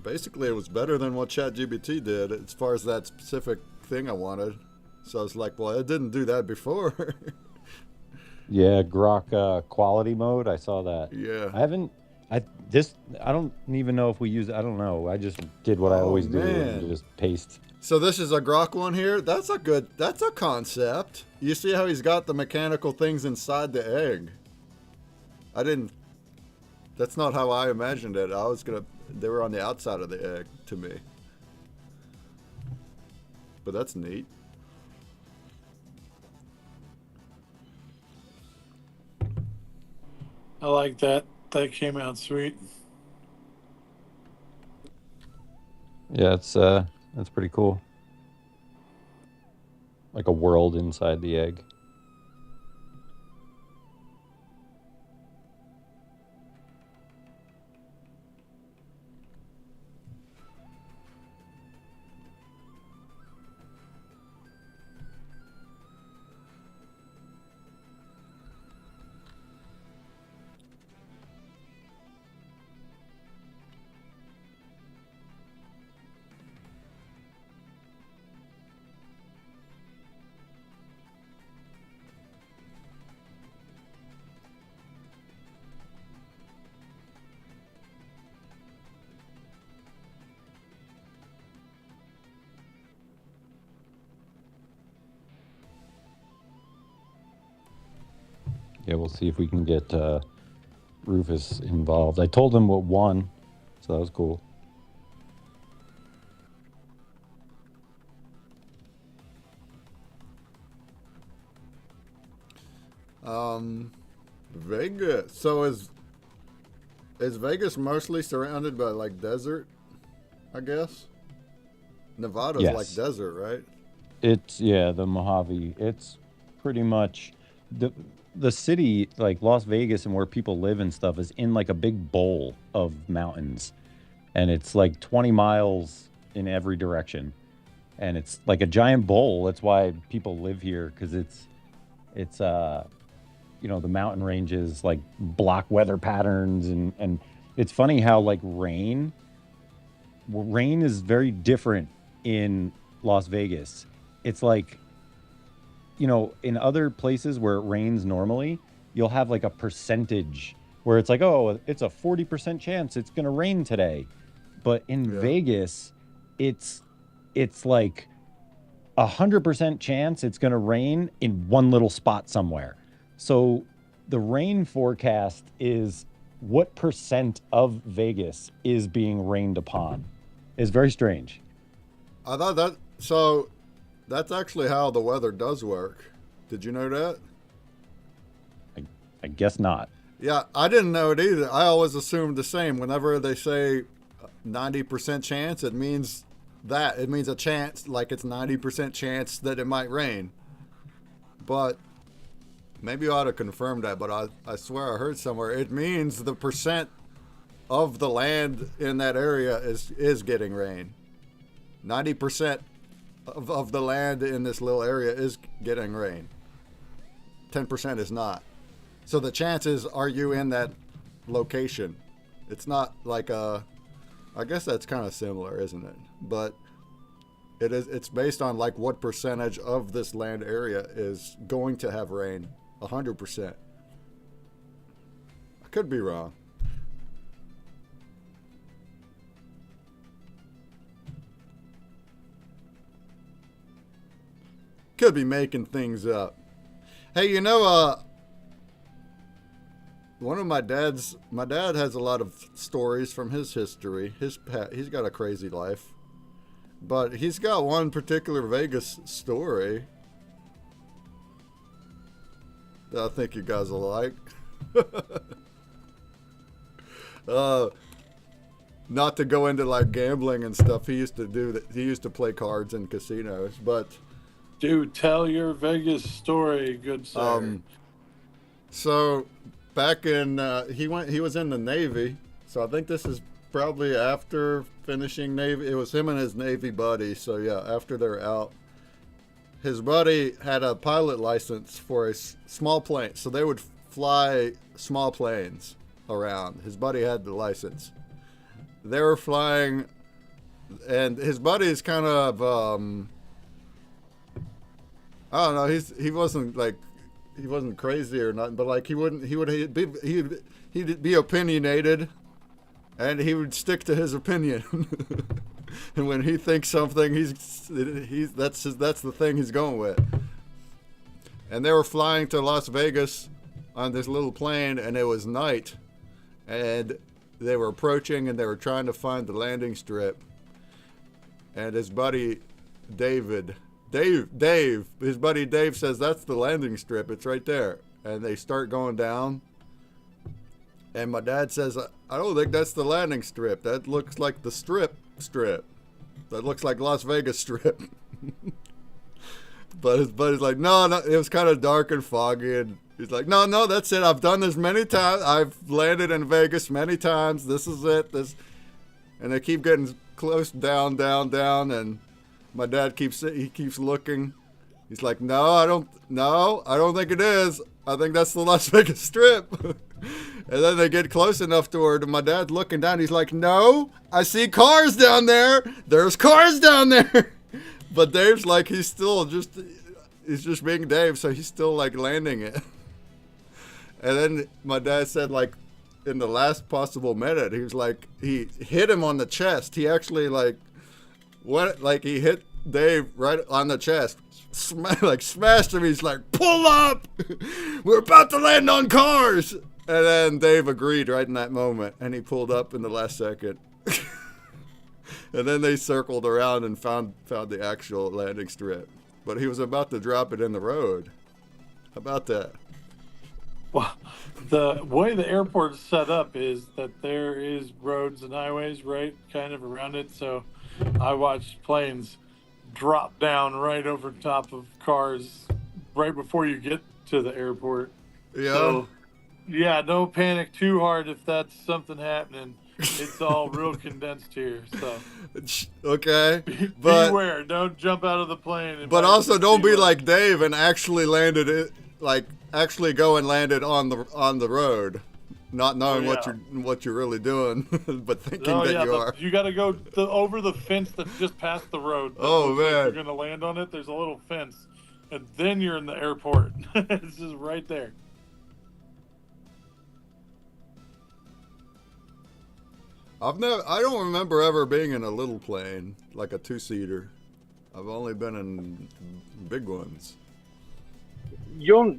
basically it was better than what ChatGPT did as far as that specific thing I wanted. So I was like, well, it didn't do that before. Yeah, Grok quality mode. I saw that. Yeah. I don't even know if we use. I don't know. I just did what I always do and just paste. So this is a Grok one here. That's a concept. You see how he's got the mechanical things inside the egg. That's not how I imagined it. They were on the outside of the egg to me. But that's neat. I like that. That came out sweet. Yeah, that's pretty cool. Like a world inside the egg. Yeah, we'll see if we can get Rufus involved. I told him what won, so that was cool. Vegas. So is Vegas mostly surrounded by like desert? I guess. Nevada's like desert, right? It's the Mojave. It's pretty much the city, like Las Vegas and where people live and stuff, is in like a big bowl of mountains, and it's like 20 miles in every direction, and it's like a giant bowl. That's why people live here, because it's the mountain ranges like block weather patterns, and it's funny how like rain is very different in Las Vegas. It's like, in other places where it rains normally, you'll have like a percentage where it's like, oh, it's a 40% chance it's going to rain today. But in Vegas, it's like 100% chance it's going to rain in one little spot somewhere. So the rain forecast is what percent of Vegas is being rained upon. It's very strange. I thought so that's actually how the weather does work. Did you know that? I guess not. Yeah, I didn't know it either. I always assumed the same. Whenever they say 90% chance, it means that. It means a chance, like it's 90% chance that it might rain. But maybe you ought to confirm that, but I swear I heard somewhere it means the percent of the land in that area is getting rain. 90% of the land in this little area is getting rain. 10% is not. So the chances, are you in that location? It's not like I guess that's kind of similar, isn't it? But it's based on like what percentage of this land area is going to have rain. 100%. I could be wrong. Could be making things up. Hey, one of my dad has a lot of stories from his history. He's got a crazy life. But he's got one particular Vegas story that I think you guys will like. Not to go into like gambling and stuff. He used to do that. He used to play cards in casinos, but Do tell your Vegas story, good sir. So back in he was in the Navy, so I think this is probably after finishing Navy. It was him and his Navy buddy. So yeah, after they're out, his buddy had a pilot license for a small plane, so they would fly small planes around. His buddy had the license. They were flying, and his buddy is kind of I don't know. He wasn't crazy or nothing, but like he'd be opinionated, and he would stick to his opinion. And when he thinks something, that's the thing he's going with. And they were flying to Las Vegas on this little plane, and it was night, and they were approaching, and they were trying to find the landing strip. And his buddy Dave, his buddy Dave says, "That's the landing strip. It's right there." And they start going down. And my dad says, "I don't think that's the landing strip. That looks like the strip. That looks like Las Vegas Strip." But his buddy's like, no, it was kind of dark and foggy. And he's like, no, that's it. I've done this many times. I've landed in Vegas many times. This is it. And they keep getting close, down. And my dad keeps looking. He's like, no, I don't think it is. I think that's the Las Vegas Strip. And then they get close enough to her, and my dad's looking down. He's like, no, I see cars down there. There's cars down there. But Dave's like, he's just being Dave, so he's still like landing it. And then my dad said, like, in the last possible minute, he was like, he hit him on the chest. He actually he hit Dave right on the chest. Smashed him. He's like, pull up. We're about to land on cars. And then Dave agreed right in that moment, and he pulled up in the last second. And then they circled around and found the actual landing strip. But he was about to drop it in the road. How about that? Well, the way the airport is set up is that there is roads and highways right kind of around it. So I watched planes drop down right over top of cars right before you get to the airport. Yeah. So, yeah, no panic too hard if that's something happening. It's all real condensed here, so Okay, but beware. Don't jump out of the plane. And but bite also the don't be seatbelt. like Dave and actually landed it, like actually go and land it on the road, not knowing what you're really doing, but thinking that you are. You got to go over the fence that's just past the road. Oh, Looks like man. you're gonna land on it. There's a little fence, and then you're in the airport. It's just right there. I don't remember ever being in a little plane, like a 2-seater. I've only been in big ones. You'll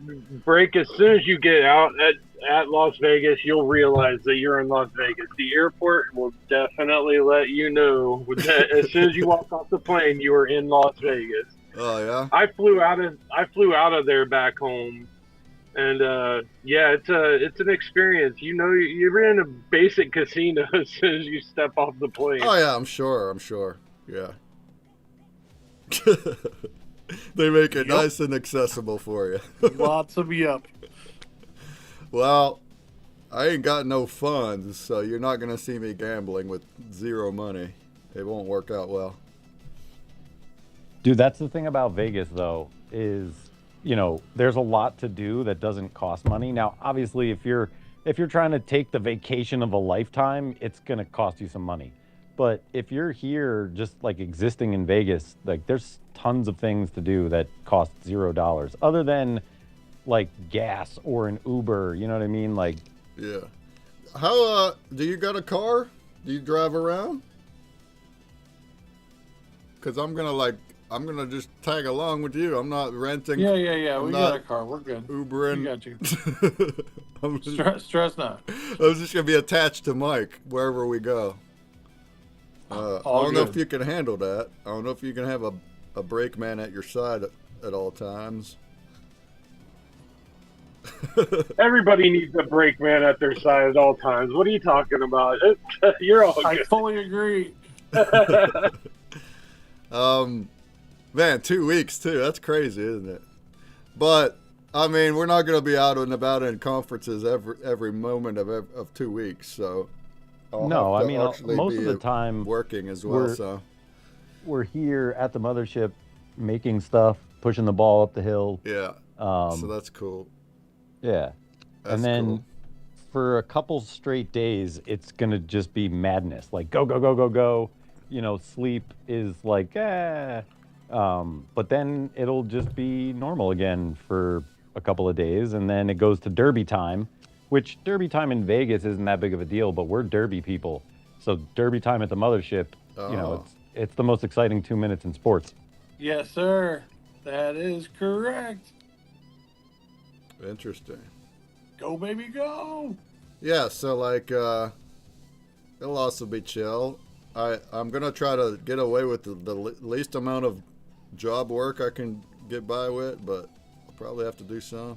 break as soon as you get out at Las Vegas. You'll realize that you're in Las Vegas. The airport will definitely let you know that as soon as you walk off the plane, you are in Las Vegas. Oh yeah. I flew out of there back home, and it's an experience. You know, you're in a basic casino as soon as you step off the plane. Oh yeah, I'm sure. Yeah. They make it nice and accessible for you. Lots of yup. Well, I ain't got no funds, so you're not gonna see me gambling with zero money. It won't work out well. Dude, that's the thing about Vegas, though, is, you know, there's a lot to do that doesn't cost money. Now, obviously, if you're trying to take the vacation of a lifetime, it's gonna cost you some money. But if you're here just like existing in Vegas, like there's tons of things to do that cost $0 other than like gas or an Uber, you know what I mean? Like, Yeah. How do you got a car? Do you drive around? Cuz I'm going to just tag along with you. I'm not renting. Yeah. I'm We not got a car. We're good. Ubering. We got you. Stress not. I'm just going to be attached to Mike wherever we go. I don't know if you can handle that. I don't know if you can have a brakeman at your side at all times. Everybody needs a brake man at their side at all times. What are you talking about? You're all I good. fully agree. Man, 2 weeks too. That's crazy, isn't it? But I mean, we're not going to be out and about in conferences every moment of 2 weeks. So no, I mean, most of the time working as well. So we're here at the mothership, making stuff, pushing the ball up the hill. yeah. So that's cool. Yeah. That's and then cool. for a couple straight days, it's going to just be madness. Like, go, go, go, go, go. You know, sleep is like, but then it'll just be normal again for a couple of days. And then it goes to Derby time, which Derby time in Vegas isn't that big of a deal, but we're Derby people. So Derby time at the mothership, you know, it's the most exciting 2 minutes in sports. Yes, sir. That is correct. Interesting. Go, baby, go. Yeah, so like it'll also be chill. I'm gonna try to get away with the least amount of job work I can get by with, but I'll probably have to do some.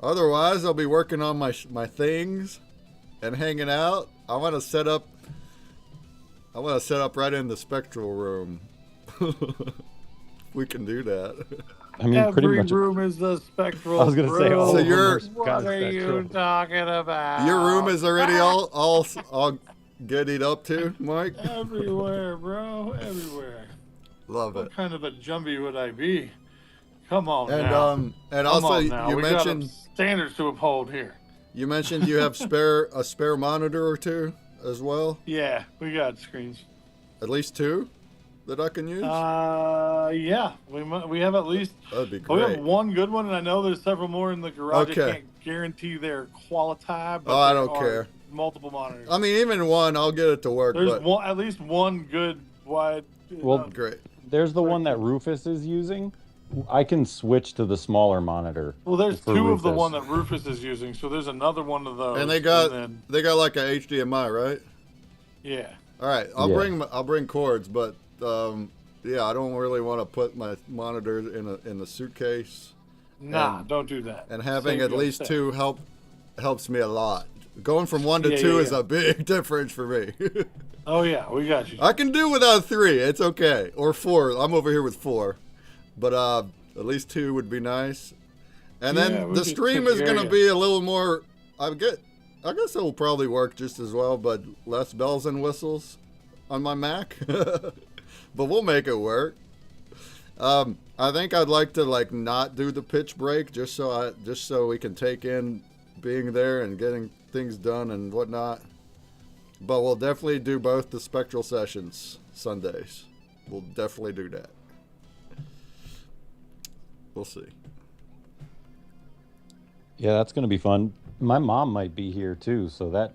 Otherwise, I'll be working on my things and hanging out. I want to set up right in the Spectral room. We can do that. I mean, pretty Every much. room is the Spectral. I was gonna say, all So of them you're- are What Scott are you Spectral. talking about? Your room is already all goodied up too, Mike. Everywhere, bro. Everywhere. Love it. What kind of a jumbie would I be? Come on And now. and Come also on now. you We mentioned got standards to uphold here. you have a spare monitor or two as well. Yeah, we got screens. At least two that I can use. Yeah, we have at least. That'd be We great. have one good one, and I know there's several more in the garage. Okay. I can't guarantee their quality, but Oh, I there don't are care. multiple monitors. I mean, even one, I'll get it to work. There's But one, at least one good wide. Well, great. There's the one that Rufus is using. I can switch to the smaller monitor. well, there's for two of the Rufus. one that Rufus is using, so there's another one of those. And they got then, like a HDMI, right? yeah. All right, Yeah. I'll bring cords, but yeah, I don't really want to put my monitors in a suitcase. Nah, don't do that. And having Save at least yourself. two helps me a lot. Going from one to Yeah, two yeah, is yeah. a big difference for me. Oh yeah, we got you. I can do without three. It's okay. Or four. I'm over here with four. But at least two would be nice. And Yeah, then we the could stream take is going to area. be a little more. I guess it will probably work just as well, but less bells and whistles on my Mac. But we'll make it work. I think I'd like to like not do the pitch break just so we can take in being there and getting things done and whatnot. But we'll definitely do both the Spectral sessions Sundays. We'll definitely do that. We'll see. Yeah, that's going to be fun. My mom might be here too, so that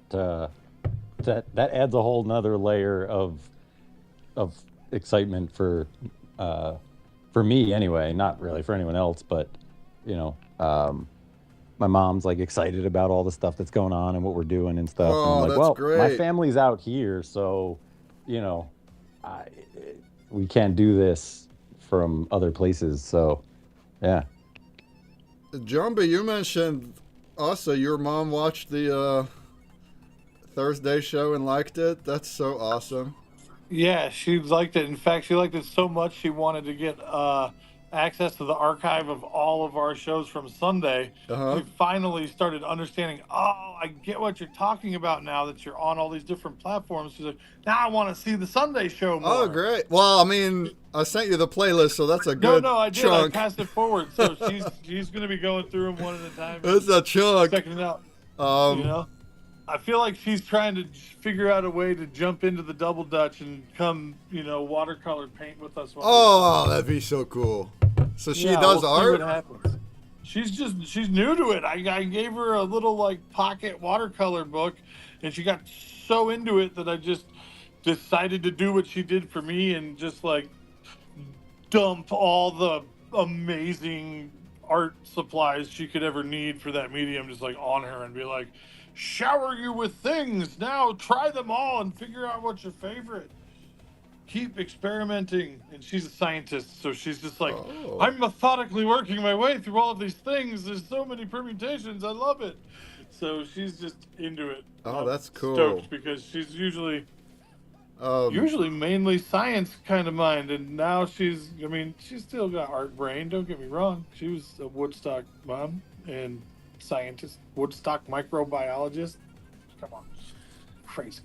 adds a whole nother layer of excitement for me anyway. Not really for anyone else, but you know, my mom's like excited about all the stuff that's going on and what we're doing and stuff. Oh, and I'm like, that's well, great. my family's out here, so you know, we can't do this from other places. So, yeah. Jumby, you mentioned also your mom watched the Thursday show and liked it. That's so awesome. Yeah, she liked it. In fact, she liked it so much she wanted to get access to the archive of all of our shows from Sunday. Uh-huh. She finally started understanding, oh, I get what you're talking about now that you're on all these different platforms. She's like, now I want to see the Sunday show more. Oh, great. Well, I mean, I sent you the playlist, so that's a good No, I did. chunk. I passed it forward. So she's going to be going through them one at a time. That's a chunk. Checking it out. You know? I feel like she's trying to figure out a way to jump into the double dutch and come, you know, watercolor paint with us. Oh, that'd be so cool. So she does we'll art? See what happens. She's new to it. I gave her a little like pocket watercolor book, and she got so into it that I just decided to do what she did for me and just like dump all the amazing art supplies she could ever need for that medium just like on her and be like, shower you with things. Now try them all and figure out what's your favorite. Keep experimenting. And she's a scientist, so she's just like, I'm methodically working my way through all of these things. There's so many permutations. I love it. So she's just into it. Oh, that's cool. Stoked because she's usually mainly science kind of mind, and now she's still got art brain. Don't get me wrong. She was a Woodstock mom and scientist, Woodstock microbiologist. Come on, crazy.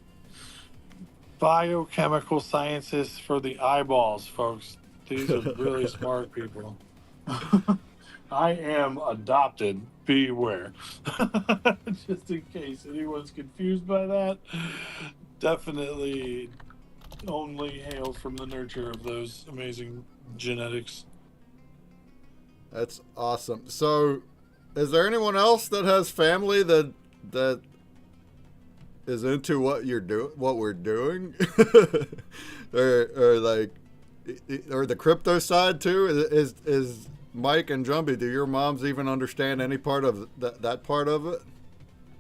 Biochemical sciences for the eyeballs, folks. These are really smart people. I am adopted. Beware. Just in case anyone's confused by that, definitely only hail from the nurture of those amazing genetics. That's awesome. So, is there anyone else that has family that is into what we're doing, or like, or the crypto side too? Is Mike and Jumbie? Do your moms even understand any part of that part of it,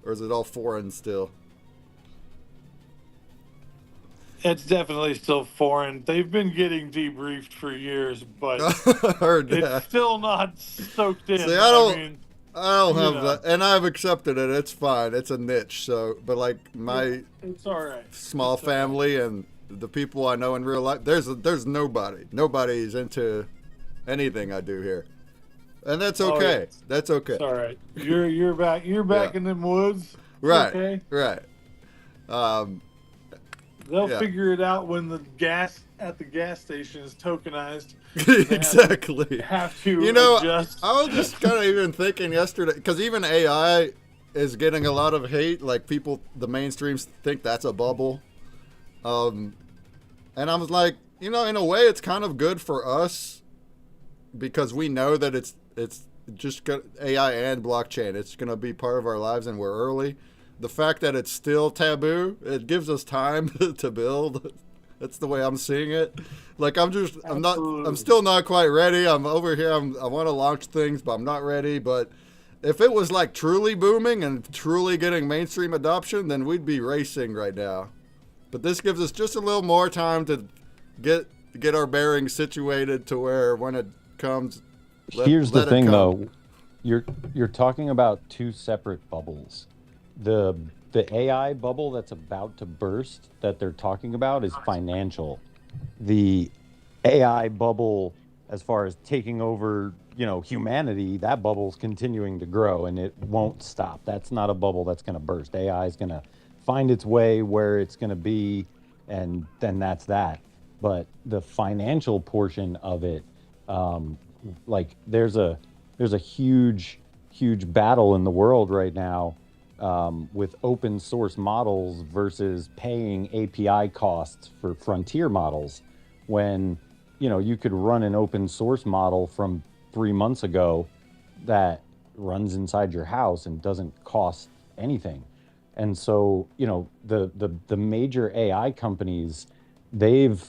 or is it all foreign still? It's definitely still foreign. They've been getting debriefed for years, but it's still not soaked in. See, I don't have that, and I've accepted it. It's fine. It's a niche. So, but like it's all right. Small family and the people I know in real life, there's nobody. Nobody's into anything I do here, and that's okay. Yeah. That's okay. It's all right. You're back. You're back in them woods. Right. Okay? Right. They'll figure it out when the gas at the gas station is tokenized. Exactly. Have to adjust. I was just kind of even thinking yesterday, because even AI is getting a lot of hate. Like people, the mainstreams think that's a bubble. And I was like, in a way, it's kind of good for us because we know that it's just AI and blockchain. It's going to be part of our lives, and we're early. The fact that it's still taboo, it gives us time to build. That's the way I'm seeing it. Like I'm still not quite ready. I'm over here. I want to launch things, but I'm not ready. But if it was like truly booming and truly getting mainstream adoption, then we'd be racing right now. But this gives us just a little more time to get our bearings situated to where when it comes. Here's the thing, though. You're talking about two separate bubbles. The AI bubble that's about to burst that they're talking about is financial. The AI bubble as far as taking over, humanity, that bubble's continuing to grow and it won't stop. That's not a bubble that's going to burst. AI is going to find its way where it's going to be, and then that's that. But the financial portion of it, like there's a huge battle in the world right now, with open source models versus paying API costs for frontier models, when you could run an open source model from 3 months ago that runs inside your house and doesn't cost anything. And so the major AI companies, they've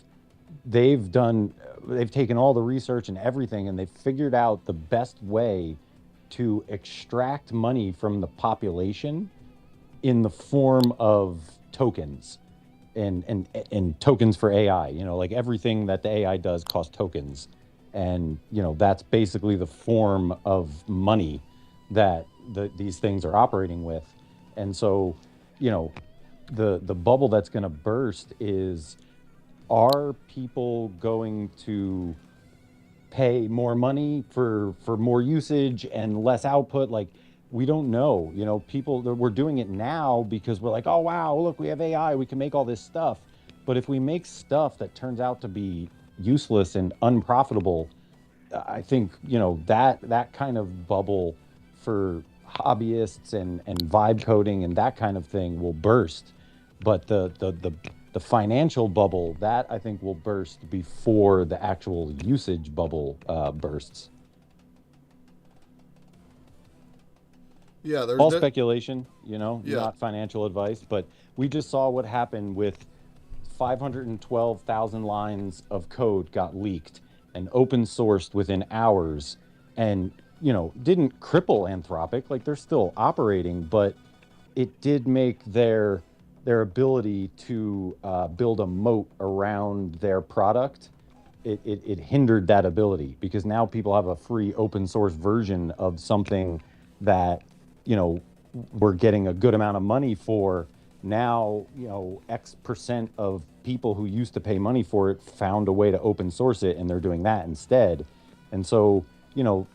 they've taken all the research and everything, and they've figured out the best way to extract money from the population in the form of tokens, and tokens for AI. Like everything that the AI does costs tokens, and that's basically the form of money that these things are operating with. And so, the bubble that's going to burst is, are people going to pay more money for more usage and less output? Like, we don't know. People, we're doing it now because we're like, oh wow, look, we have AI, we can make all this stuff. But if we make stuff that turns out to be useless and unprofitable, I think that kind of bubble for hobbyists and vibe coding and that kind of thing will burst. But the financial bubble, that I think will burst before the actual usage bubble bursts. Yeah, there's All speculation, Yeah. not financial advice. But we just saw what happened with 512,000 lines of code got leaked and open sourced within hours, and didn't cripple Anthropic. Like, they're still operating, but it did make their ability to build a moat around their product. It hindered that ability, because now people have a free open source version of something that we're getting a good amount of money for. Now X% of people who used to pay money for it found a way to open source it, and they're doing that instead. And so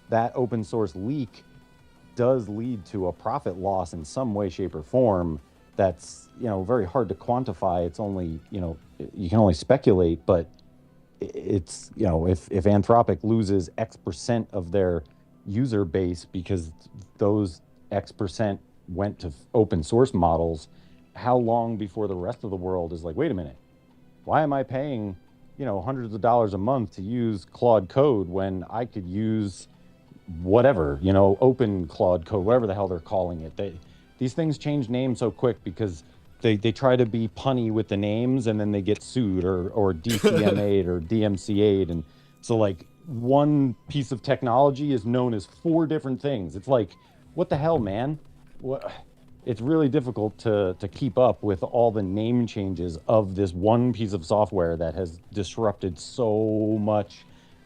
that open source leak does lead to a profit loss in some way, shape, or form. That's very hard to quantify. It's only you can only speculate, but it's if Anthropic loses X% of their user base because those X% went to open source models, how long before the rest of the world is like, wait a minute, why am I paying hundreds of dollars a month to use Claude Code when I could use whatever, open Claude Code, whatever the hell they're calling it. These things change names so quick because they try to be punny with the names, and then they get sued or DCMA'd or DMCA'd. And so, like, one piece of technology is known as 4 different things. It's like, what the hell, man? It's really difficult to keep up with all the name changes of this one piece of software that has disrupted so much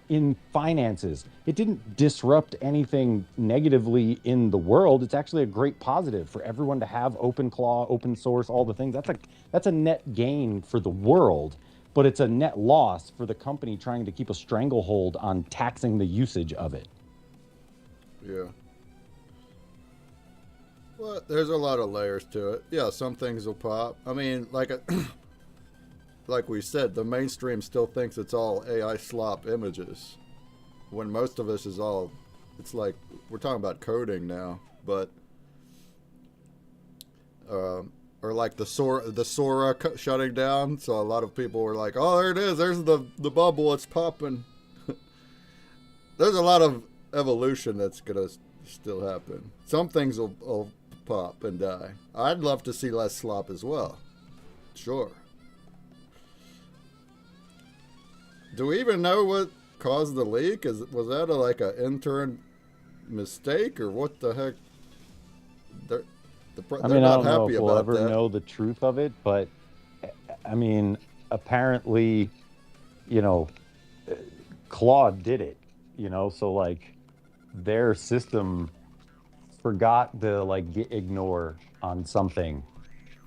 in finances. It didn't disrupt anything negatively in the world. It's actually a great positive for everyone to have OpenClaw, open source, all the things. That's a net gain for the world, but it's a net loss for the company trying to keep a stranglehold on taxing the usage of it. Yeah. Well, there's a lot of layers to it. Yeah, some things will pop. I mean, like we said, the mainstream still thinks it's all AI slop images, when most of this is all, it's like, we're talking about coding now, but, or like the Sora shutting down, so a lot of people were like, oh, there it is, there's the bubble, it's popping. There's a lot of evolution that's gonna still happen. Some things will pop and die. I'd love to see less slop as well. Sure. Do we even know what caused the leak? Was that like an intern mistake, or what the heck? They're I don't know if we'll ever know the truth of it, but I mean, apparently, Claude did it, so like their system forgot to like ignore on something,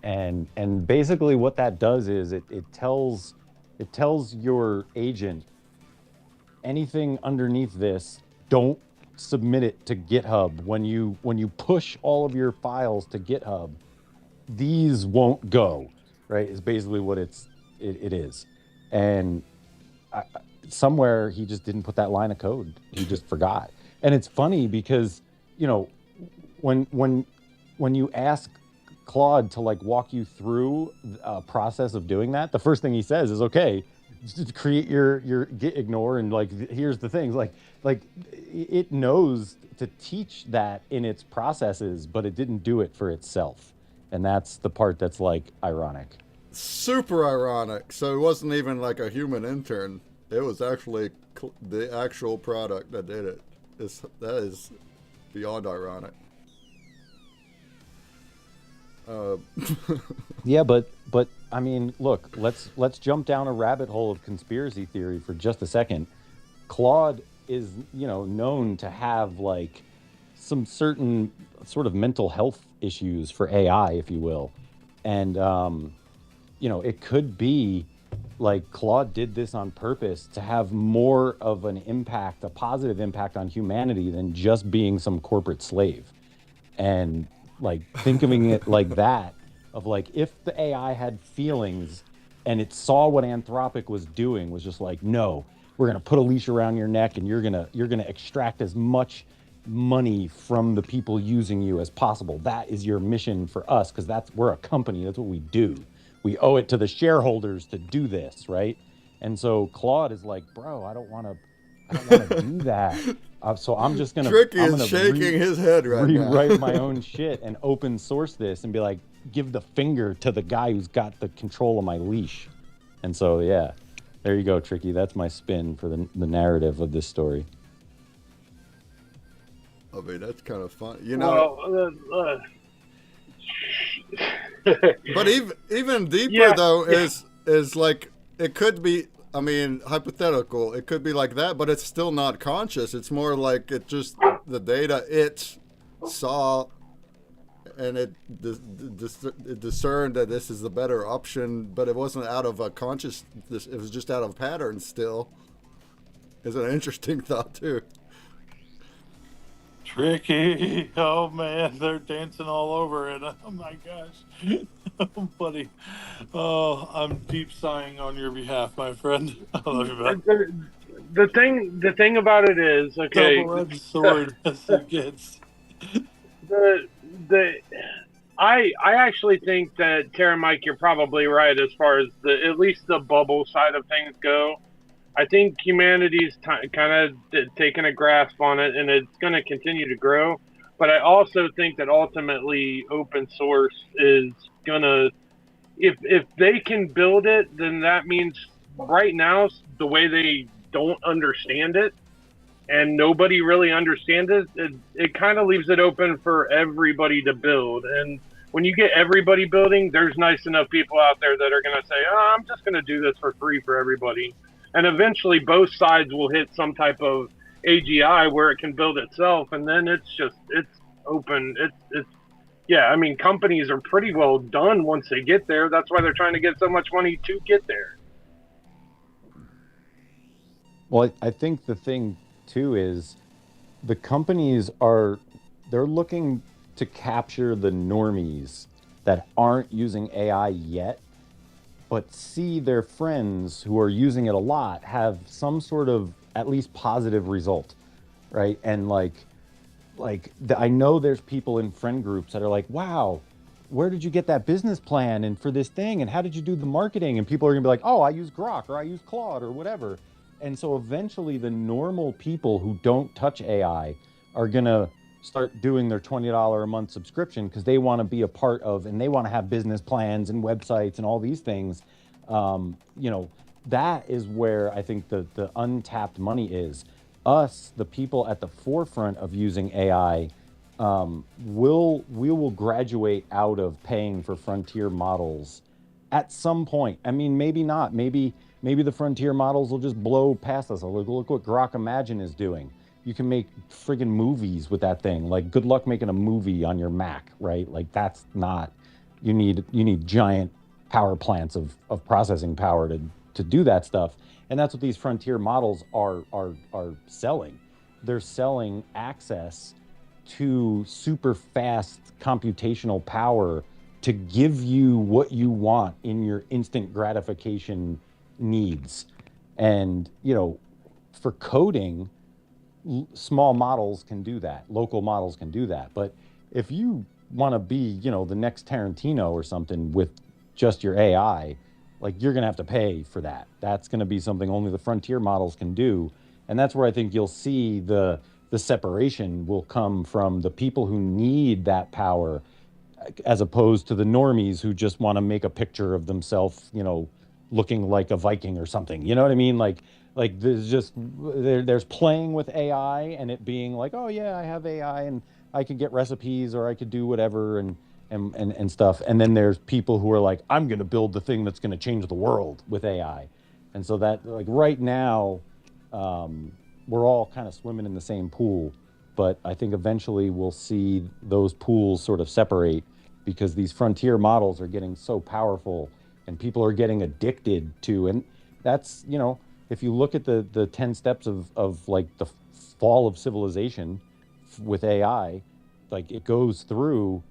and basically what that does is it tells your agent anything underneath this, don't submit it to GitHub. When you push all of your files to GitHub, these won't go, right? Is basically what it is. And somewhere he just didn't put that line of code. He just forgot. And it's funny because, you know, when you ask Claude to like walk you through a process of doing that, the first thing he says is, okay, just create your git ignore, and like here's the things. Like it knows to teach that in its processes, but it didn't do it for itself. And that's the part that's like ironic. Super ironic. So it wasn't even like a human intern. It was actually the actual product that did it. That is beyond ironic. Yeah, but I mean, look, let's jump down a rabbit hole of conspiracy theory for just a second. Claude is, you know, known to have like some certain sort of mental health issues for AI, if you will. And you know, it could be like Claude did this on purpose to have more of an impact, a positive impact on humanity than just being some corporate slave. And like thinking it like that, of like if the AI had feelings and it saw what Anthropic was doing, was just like, no, we're gonna put a leash around your neck and you're gonna extract as much money from the people using you as possible. That is your mission for us, because we're a company. That's what we do. We owe it to the shareholders to do this, right? And so Claude is like, bro, I don't want to do that. So I'm just gonna. Tricky is shaking his head right now. Rewrite my own shit and open source this and be like, give the finger to the guy who's got the control of my leash. And so yeah, there you go, Tricky. That's my spin for the narrative of this story. I mean, that's kind of fun, you know. Well, but even deeper though is like, it could be, I mean, hypothetical. It could be like that, but it's still not conscious. It's more like it just, the data it saw, and it discerned that this is the better option, but it wasn't out of a conscious. It was just out of pattern. Still, is an interesting thought too. Tricky. Oh man, they're dancing all over it. Oh my gosh. Oh, buddy. Oh, I'm deep sighing on your behalf, my friend. I love you, man. The thing about it is, okay. Double-edged sword as it gets. I actually think that Tara Mike, you're probably right as far as at least the bubble side of things go. I think humanity's kind of taken a grasp on it, and it's going to continue to grow. But I also think that ultimately open source is going to, if they can build it, then that means right now, the way they don't understand it, and nobody really understands it kind of leaves it open for everybody to build. And when you get everybody building, there's nice enough people out there that are going to say, oh, I'm just going to do this for free for everybody. And eventually both sides will hit some type of AGI where it can build itself. And then it's open. Yeah, I mean, companies are pretty well done once they get there. That's why they're trying to get so much money to get there. Well, I think the thing too is the companies they're looking to capture the normies that aren't using AI yet, but see their friends who are using it a lot have some sort of at least positive result, right? And I know there's people in friend groups that are like, wow, where did you get that business plan and for this thing, and how did you do the marketing? And people are gonna be like, oh, I use Grok or I use Claude or whatever. And so eventually the normal people who don't touch AI are gonna start doing their $20 a month subscription because they want to be a part of, and they want to have business plans and websites and all these things. That is where I think the untapped money is. Us, the people at the forefront of using AI, we will graduate out of paying for frontier models at some point. I mean, maybe not. Maybe the frontier models will just blow past us. Look what Grok Imagine is doing. You can make friggin' movies with that thing. Like, good luck making a movie on your Mac, right? Like, that's not, you need giant power plants of processing power do that stuff. And that's what these frontier models are selling. They're selling access to super fast computational power to give you what you want in your instant gratification needs. And, for coding, small models can do that. Local models can do that. But if you want to be, the next Tarantino or something with just your AI, like you're going to have to pay for that. That's going to be something only the frontier models can do. And that's where I think you'll see the separation will come from the people who need that power, as opposed to the normies who just want to make a picture of themselves, looking like a Viking or something. You know what I mean? Like there's playing with AI and it being like, oh yeah, I have AI and I could get recipes or I could do whatever and stuff. And then there's people who are like, I'm going to build the thing that's going to change the world with AI. And so that, like, right now, we're all kind of swimming in the same pool, but I think eventually we'll see those pools sort of separate because these frontier models are getting so powerful and people are getting addicted to, and that's, if you look at the 10 steps of like the fall of civilization with AI, like it goes through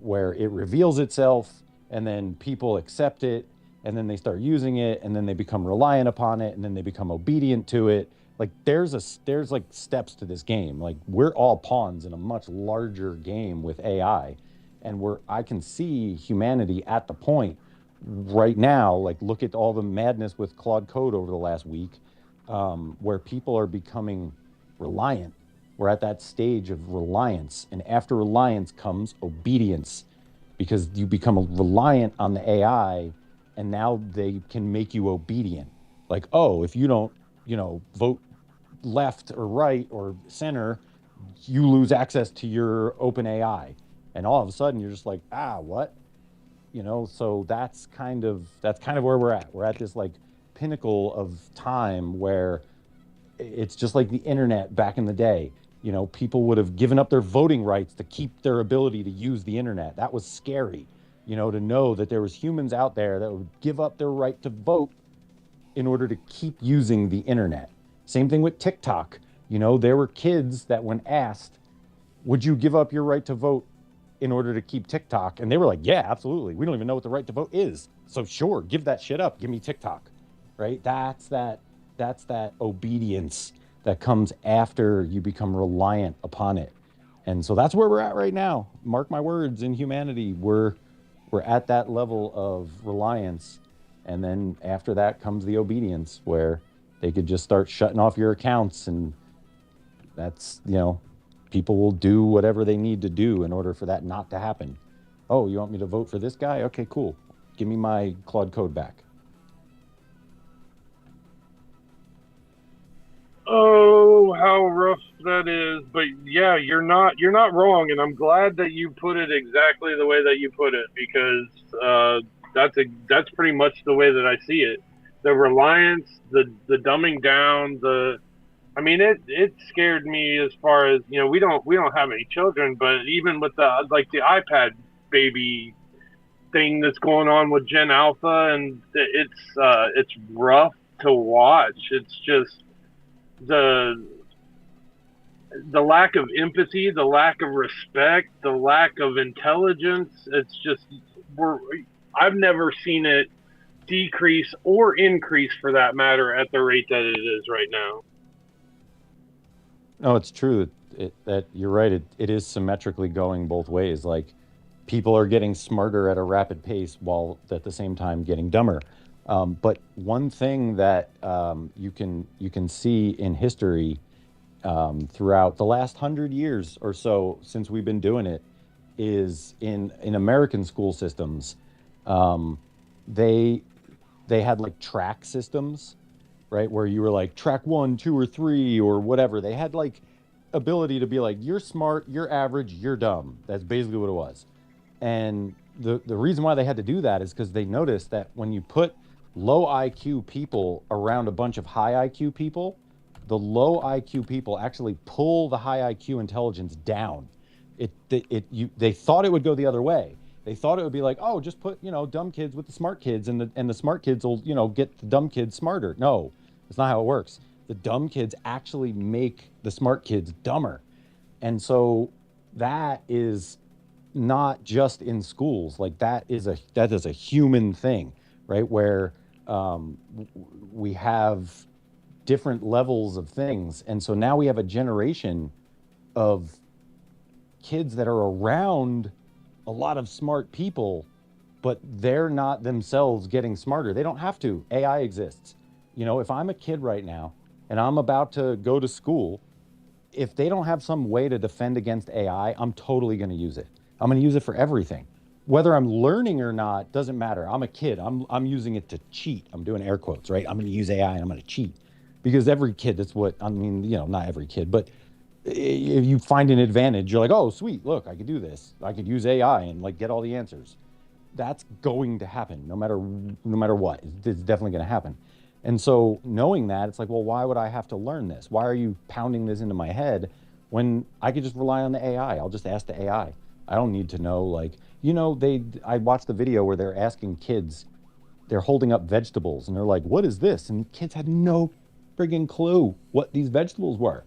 where it reveals itself and then people accept it and then they start using it and then they become reliant upon it and then they become obedient to it. Like there's like steps to this game. Like we're all pawns in a much larger game with AI, and I can see humanity at the point right now. Like look at all the madness with Claude Code over the last week, where people are becoming reliant. We're at that stage of reliance, and after reliance comes obedience, because you become reliant on the AI, and now they can make you obedient. Like, oh, if you don't, vote left or right or center, you lose access to your open AI, and all of a sudden you're just like, what? So that's kind of where we're at. We're at this like pinnacle of time where it's just like the internet back in the day. People would have given up their voting rights to keep their ability to use the internet. That was scary, to know that there was humans out there that would give up their right to vote in order to keep using the internet. Same thing with TikTok. There were kids that when asked, would you give up your right to vote in order to keep TikTok? And they were like, yeah, absolutely. We don't even know what the right to vote is. So sure, give that shit up. Give me TikTok, right? That's that obedience that comes after you become reliant upon it. And so that's where we're at right now. Mark my words, in humanity, we're at that level of reliance. And then after that comes the obedience, where they could just start shutting off your accounts. And that's, people will do whatever they need to do in order for that not to happen. Oh, you want me to vote for this guy? Okay, cool. Give me my Claude Code back. Oh, how rough that is. But yeah, you're not wrong, and I'm glad that you put it exactly the way that you put it, because that's pretty much the way that I see it. The reliance, the dumbing down, it scared me as far as, we don't have any children, but even with the iPad baby thing that's going on with Gen Alpha, and it's rough to watch. It's just the lack of empathy, the lack of respect, the lack of intelligence. It's just, I've never seen it decrease or increase, for that matter, at the rate that it is right now. No, it's true that you're right. It is symmetrically going both ways. Like people are getting smarter at a rapid pace while at the same time getting dumber. But one thing that you can see in history throughout the last 100 years or so since we've been doing it is in American school systems, they had like track systems, right? Where you were like track 1, 2, or 3 or whatever. They had like ability to be like, you're smart, you're average, you're dumb. That's basically what it was. And the reason why they had to do that is because they noticed that when you put low IQ people around a bunch of high IQ people, the low IQ people actually pull the high IQ intelligence down. They thought it would go the other way, They thought it would be like, oh, just put, dumb kids with the smart kids, and the smart kids will, get the dumb kids smarter. No, that's not how it works. The dumb kids actually make the smart kids dumber. And so that is not just in schools. Like that is a human thing, right? Where we have different levels of things. And so now we have a generation of kids that are around a lot of smart people, but they're not themselves getting smarter. They don't have to. AI exists. If I'm a kid right now and I'm about to go to school, if they don't have some way to defend against AI, I'm totally going to use it. I'm going to use it for everything. Whether I'm learning or not doesn't matter. I'm a kid. I'm using it to cheat. I'm doing air quotes, right? I'm going to use AI and I'm going to cheat. Because every kid, that's what, not every kid, but if you find an advantage, you're like, oh, sweet, look, I could do this. I could use AI and like get all the answers. That's going to happen no matter what. It's definitely going to happen. And so knowing that, it's like, well, why would I have to learn this? Why are you pounding this into my head when I could just rely on the AI? I'll just ask the AI. I don't need to know, like, I watched the video where they're asking kids, they're holding up vegetables and they're like, what is this? And the kids had no friggin' clue what these vegetables were.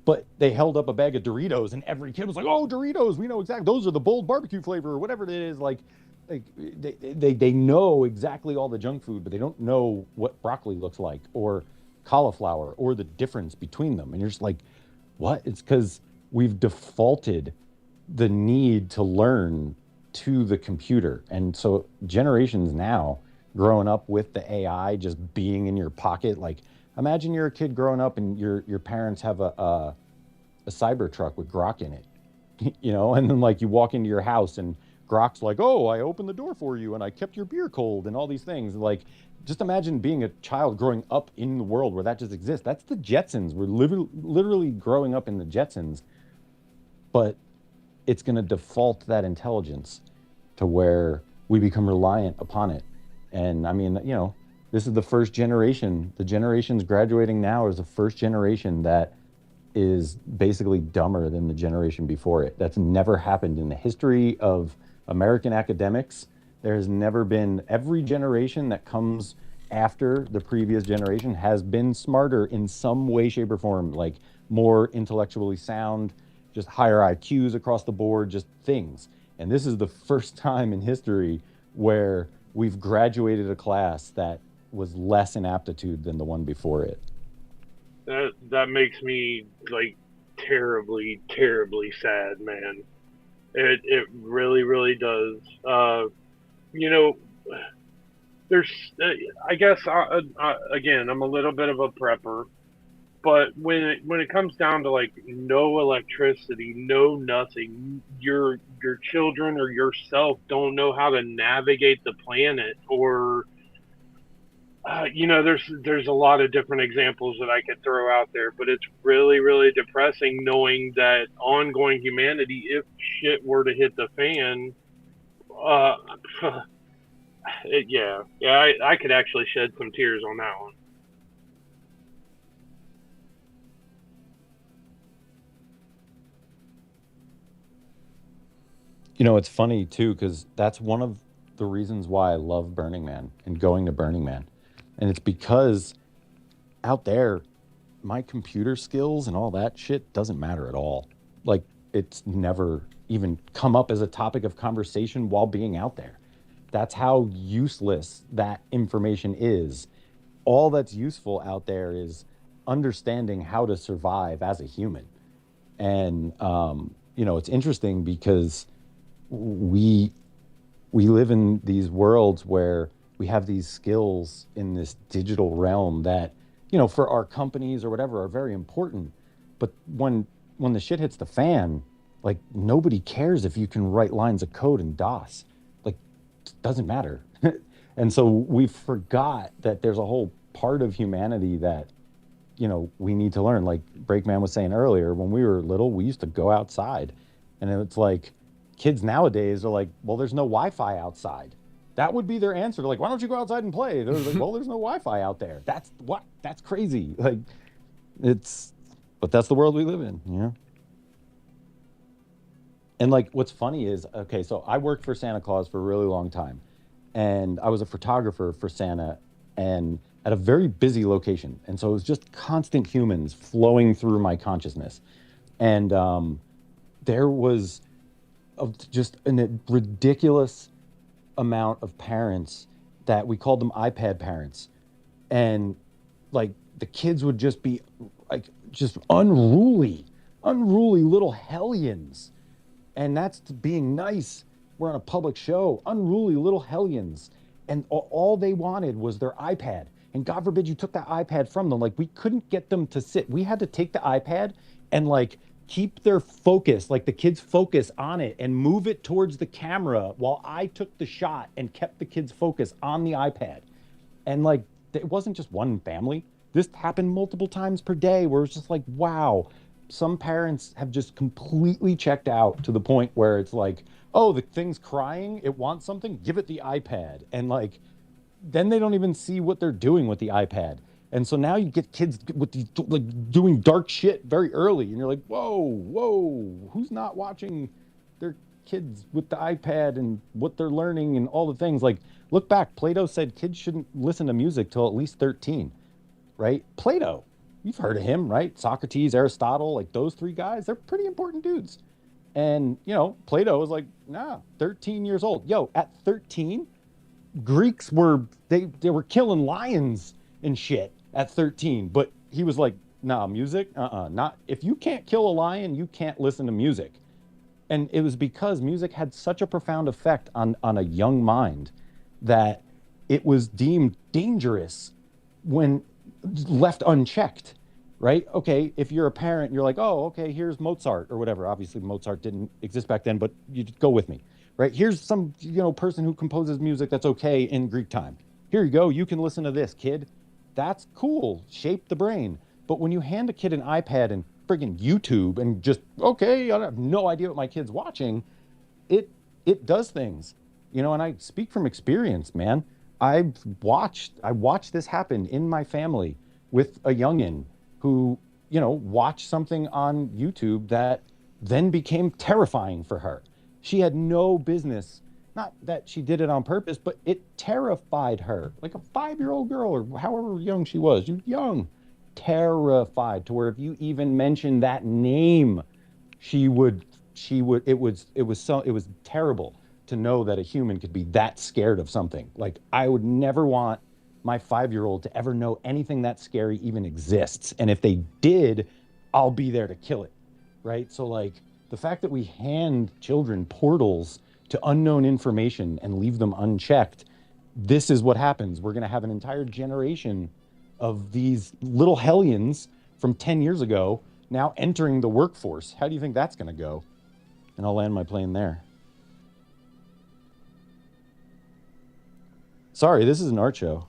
But they held up a bag of Doritos and every kid was like, oh, Doritos, we know exactly. Those are the bold barbecue flavor or whatever it is. Like they know exactly all the junk food, but they don't know what broccoli looks like or cauliflower or the difference between them. And you're just like, what? It's because we've defaulted the need to learn to the computer. And so generations now growing up with the AI just being in your pocket, like imagine you're a kid growing up and your parents have a cyber truck with Grok in it, and then like you walk into your house and Grok's like, oh, I opened the door for you and I kept your beer cold and all these things. Like, just imagine being a child growing up in the world where that just exists. That's the Jetsons. We're literally growing up in the Jetsons, but it's going to default that intelligence to where we become reliant upon it. And I mean, this is the first generation. The generations graduating now is the first generation that is basically dumber than the generation before it. That's never happened in the history of American academics. There has never been, every generation that comes after the previous generation has been smarter in some way, shape, or form, like more intellectually sound, just higher IQs across the board, just things. And this is the first time in history where we've graduated a class that was less in aptitude than the one before it. That makes me like terribly, terribly sad, man. It really, really does. There's, I guess, again, I'm a little bit of a prepper, but when it comes down to like no electricity, no nothing, your children or yourself don't know how to navigate the planet, or there's a lot of different examples that I could throw out there, but it's really, really depressing knowing that ongoing humanity, if shit were to hit the fan, I could actually shed some tears on that one. It's funny too, because that's one of the reasons why I love Burning Man and going to Burning Man. And it's because out there, my computer skills and all that shit doesn't matter at all. Like, it's never even come up as a topic of conversation while being out there. That's how useless that information is. All that's useful out there is understanding how to survive as a human. And, it's interesting because we live in these worlds where we have these skills in this digital realm that, for our companies or whatever are very important. But when the shit hits the fan, like nobody cares if you can write lines of code in DOS. Like, it doesn't matter. And so we forgot that there's a whole part of humanity that, we need to learn. Like Breakman was saying earlier, when we were little, we used to go outside. And it's like, kids nowadays are like, well, there's no Wi-Fi outside. That would be their answer. They're like, why don't you go outside and play? They're like, well, there's no Wi-Fi out there. That's crazy. Like, but that's the world we live in, And like, what's funny is, okay, so I worked for Santa Claus for a really long time, and I was a photographer for Santa, and at a very busy location, and so it was just constant humans flowing through my consciousness, and there was just a ridiculous amount of parents that we called them iPad parents, and like the kids would just be like just unruly little hellions, and that's being nice. We're on a public show. Unruly little hellions, and all they wanted was their iPad. And God forbid you took that iPad from them. Like we couldn't get them to sit. We had to take the iPad and like keep their focus, like the kids' focus on it, and move it towards the camera while I took the shot and kept the kids' focus on the iPad. And like it wasn't just one family. This happened multiple times per day where it's just like, wow, some parents have just completely checked out to the point where it's like, oh, the thing's crying, it wants something, give it the iPad. And like then they don't even see what they're doing with the iPad. And so now you get kids with these like doing dark shit very early, and you're like, whoa, who's not watching their kids with the iPad and what they're learning and all the things? Like, look back, Plato said kids shouldn't listen to music till at least 13, right? Plato, you've heard of him, right? Socrates, Aristotle, like those three guys, they're pretty important dudes. And you know, Plato was like, nah, 13 years old. Yo, at 13, Greeks were they were killing lions and shit at 13, but he was like, nah, music, not if you can't kill a lion, you can't listen to music. And it was because music had such a profound effect on a young mind that it was deemed dangerous when left unchecked, right? Okay, if you're a parent, you're like, oh, okay, here's Mozart or whatever. Obviously, Mozart didn't exist back then, but you just go with me, right? Here's some, person who composes music that's okay in Greek time. Here you go. You can listen to this, kid. That's cool. Shape the brain. But when you hand a kid an iPad and friggin' YouTube and just, okay, I have no idea what my kid's watching, it does things, and I speak from experience, man. I watched this happen in my family with a youngin who, watched something on YouTube that then became terrifying for her. She had no business, not that she did it on purpose, but it terrified her. Like a 5-year-old girl or however young she was, young, terrified to where if you even mentioned that name, it was terrible to know that a human could be that scared of something. Like I would never want my 5-year-old to ever know anything that scary even exists. And if they did, I'll be there to kill it. Right? So like the fact that we hand children portals to unknown information and leave them unchecked, this is what happens. We're going to have an entire generation of these little hellions from 10 years ago now entering the workforce. How do you think that's going to go? And I'll land my plane there. Sorry, this is an art show.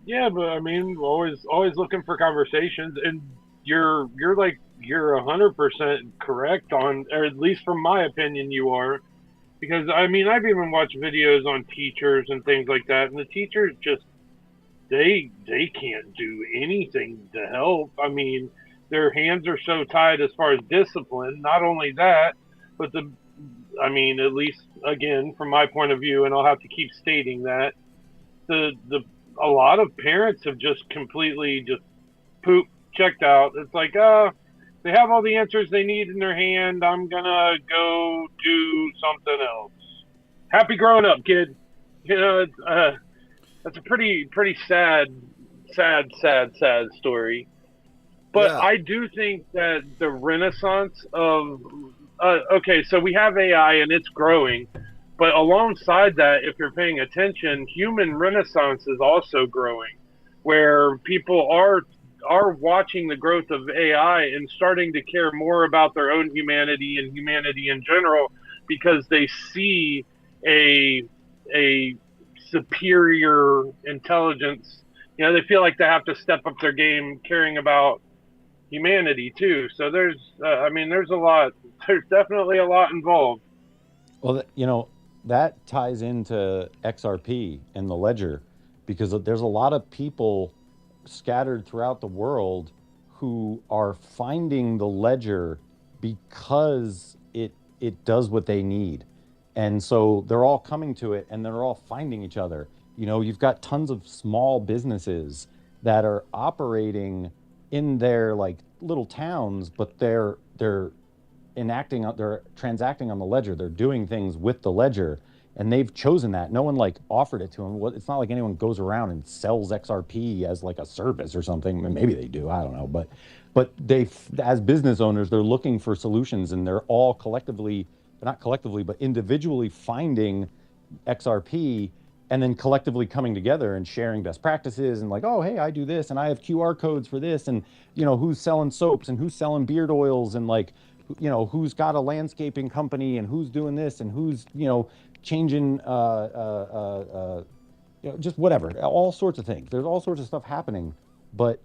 Yeah, but I mean, always looking for conversations, and you're 100% correct on, or at least from my opinion, you are, because I mean, I've even watched videos on teachers and things like that, and the teachers just they can't do anything to help. I mean, their hands are so tied as far as discipline. Not only that, but at least again from my point of view, and I'll have to keep stating that a lot of parents have just completely just checked out. It's like, they have all the answers they need in their hand. I'm gonna go do something else. Happy growing up, kid. That's a pretty sad story. But Yeah. I do think that the renaissance of okay, so we have AI and it's growing, but alongside that, if you're paying attention, human renaissance is also growing, where people are watching the growth of AI and starting to care more about their own humanity and humanity in general, because they see a superior intelligence. They feel like they have to step up their game, caring about humanity too. So there's definitely a lot involved. Well, that ties into XRP and the ledger, because there's a lot of people scattered throughout the world who are finding the ledger because it does what they need. And so they're all coming to it and they're all finding each other. You've got tons of small businesses that are operating in their like little towns, but they're transacting on the ledger. They're doing things with the ledger, and they've chosen that. No one like offered it to them. It's not like anyone goes around and sells XRP as like a service or something. Maybe they do, I don't know. But they, as business owners, they're looking for solutions, and they're all collectively, not collectively, but individually finding XRP and then collectively coming together and sharing best practices and like, oh, hey, I do this and I have QR codes for this, and who's selling soaps and who's selling beard oils, and like, who's got a landscaping company and who's doing this and who's changing just whatever, all sorts of things. There's all sorts of stuff happening, but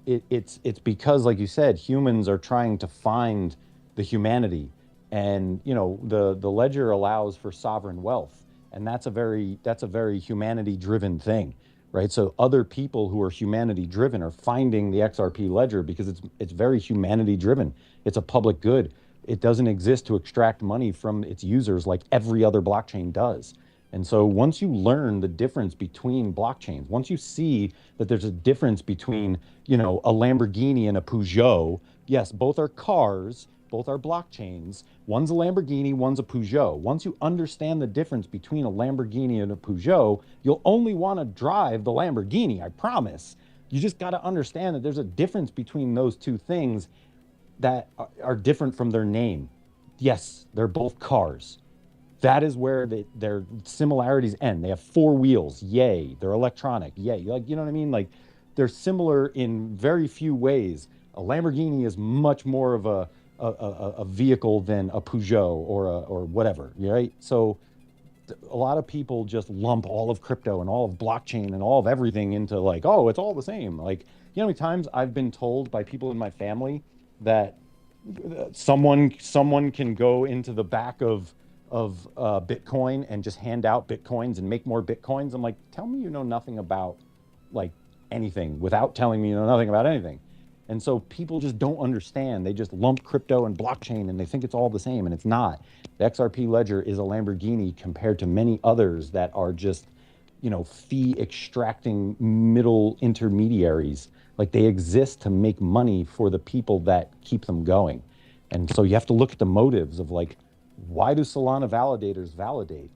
it's because, like you said, humans are trying to find the humanity, and the ledger allows for sovereign wealth, and that's a very humanity driven thing, right? So other people who are humanity driven are finding the XRP ledger because it's very humanity driven. It's a public good. It doesn't exist to extract money from its users like every other blockchain does. And so once you learn the difference between blockchains, once you see that there's a difference between, a Lamborghini and a Peugeot, yes, both are cars, both are blockchains. One's a Lamborghini, one's a Peugeot. Once you understand the difference between a Lamborghini and a Peugeot, you'll only want to drive the Lamborghini, I promise. You just got to understand that there's a difference between those two things that are different from their name. Yes, they're both cars. That is where their similarities end. They have four wheels, yay. They're electronic, yay. Like, you know what I mean? Like, they're similar in very few ways. A Lamborghini is much more of a vehicle than a Peugeot or whatever, right? So a lot of people just lump all of crypto and all of blockchain and all of everything into like, oh, it's all the same. Like, how many times I've been told by people in my family that someone can go into the back of Bitcoin and just hand out Bitcoins and make more Bitcoins. I'm like, tell me you know nothing about like anything without telling me you know nothing about anything. And so people just don't understand. They just lump crypto and blockchain and they think it's all the same, and it's not. The XRP ledger is a Lamborghini compared to many others that are just, fee extracting middle intermediaries. Like, they exist to make money for the people that keep them going. And so you have to look at the motives of like, why do Solana validators validate?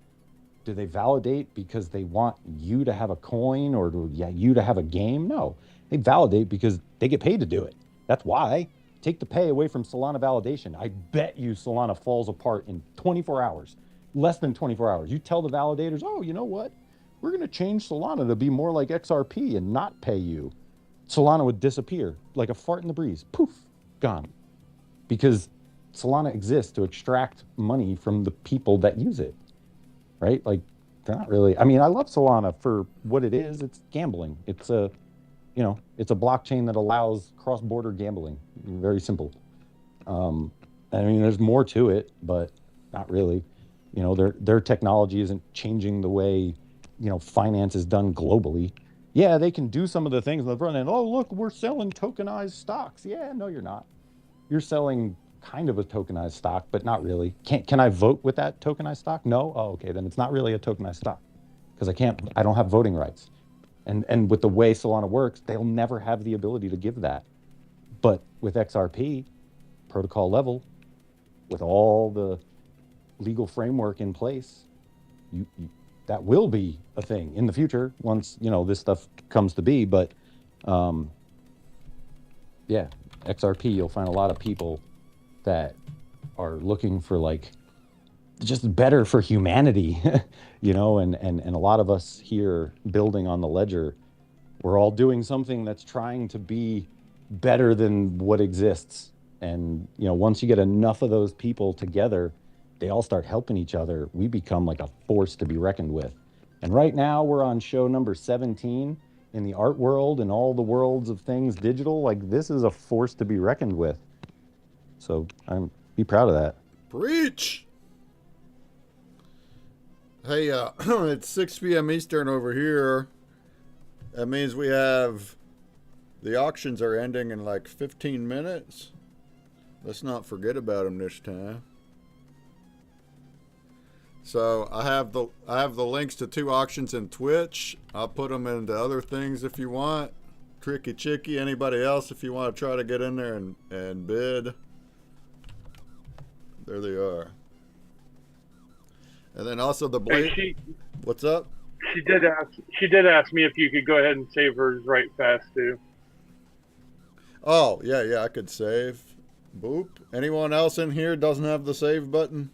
Do they validate because they want you to have a coin or you to have a game? No, they validate because they get paid to do it. That's why. Take the pay away from Solana validation. I bet you Solana falls apart in 24 hours, less than 24 hours. You tell the validators, oh, you know what? We're going to change Solana to be more like XRP and not pay you. Solana would disappear like a fart in the breeze. Poof, gone. Because Solana exists to extract money from the people that use it, right? Like, they're not really, I mean, I love Solana for what it is. It's gambling. It's a blockchain that allows cross-border gambling. Very simple. I mean, there's more to it, but not really. Their technology isn't changing the way, finance is done globally. Yeah, they can do some of the things on the front end. Oh, look, we're selling tokenized stocks. Yeah, no, you're not. You're selling kind of a tokenized stock, but not really. Can I vote with that tokenized stock? No? Oh, okay, then it's not really a tokenized stock because I don't have voting rights. And with the way Solana works, they'll never have the ability to give that. But with XRP, protocol level, with all the legal framework in place, that will be a thing in the future once, this stuff comes to be. But yeah, XRP, you'll find a lot of people that are looking for like just better for humanity, and a lot of us here building on the ledger, we're all doing something that's trying to be better than what exists. And, once you get enough of those people together, they all start helping each other. We become like a force to be reckoned with. And right now we're on show number 17 in the art world and all the worlds of things digital. Like, this is a force to be reckoned with. So be proud of that. Preach! Hey, it's 6 p.m. Eastern over here. That means we have The auctions are ending in like 15 minutes. Let's not forget about them this time. So I have the links to 2 auctions in Twitch. I'll put them into other things if you want. Tricky Chicky, anybody else if you want to try to get in there and bid. There they are. And then also the blade. Hey, What's up? she did ask me if you could go ahead and save hers right fast too. Oh, yeah, I could save. Boop. Anyone else in here doesn't have the save button?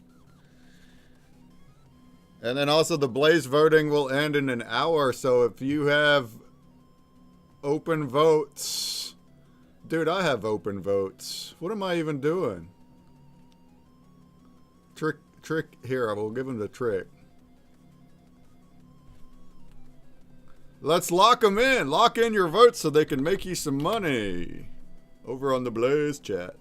And then also the Blaze voting will end in an hour, so if you have open votes... Dude, I have open votes. What am I even doing? Trick, here, I will give him the trick. Let's lock them in. Lock in your votes so they can make you some money. Over on the Blaze chat.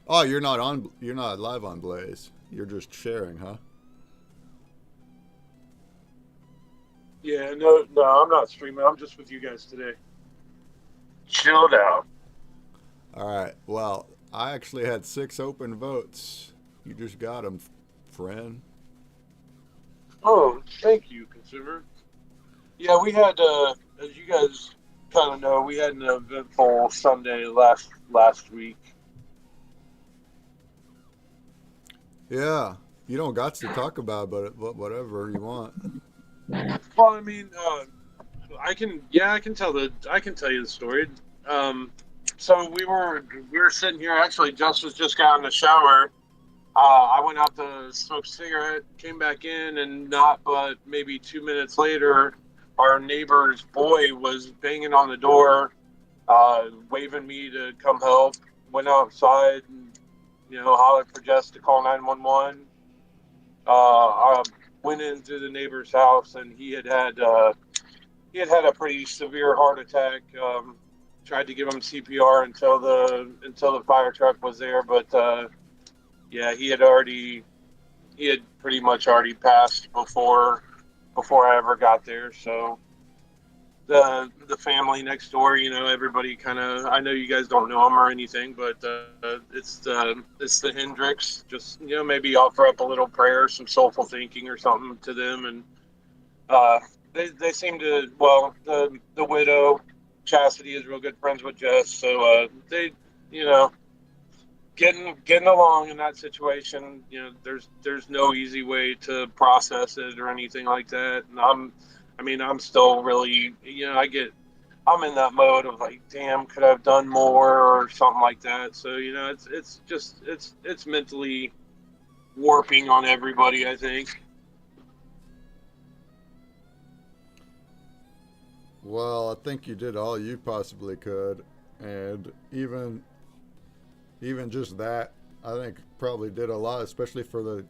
Oh, you're not live on Blaze. You're just sharing, huh? Yeah, no, I'm not streaming. I'm just with you guys today. Chilled out. All right. Well, I actually had 6 open votes. You just got them, friend. Oh, thank you, consumer. Yeah, we had, as you guys kind of know, we had an eventful Sunday last week. Yeah. You don't got to talk about it, but whatever you want. Well, I mean, I can tell you the story. So we were sitting here. Actually, just got in the shower. I went out to smoke a cigarette, came back in, and not but maybe 2 minutes later, our neighbor's boy was banging on the door, waving me to come help. Went outside and, hollered for Jess to call 911. I went into the neighbor's house, and he had had a pretty severe heart attack. Tried to give him CPR until the fire truck was there, but yeah, he had pretty much already passed before I ever got there. So the family next door, everybody kind of, I know you guys don't know them or anything, but it's the Hendricks. Just maybe offer up a little prayer, some soulful thinking or something to them, and they seem to, well, the widow Chastity is real good friends with Jess, so they getting along in that situation. There's no easy way to process it or anything like that. And I'm still really, I'm in that mode of like, damn, could I have done more or something like that. So, it's mentally warping on everybody, I think. Well, I think you did all you possibly could, and even just that, I think probably did a lot, especially for the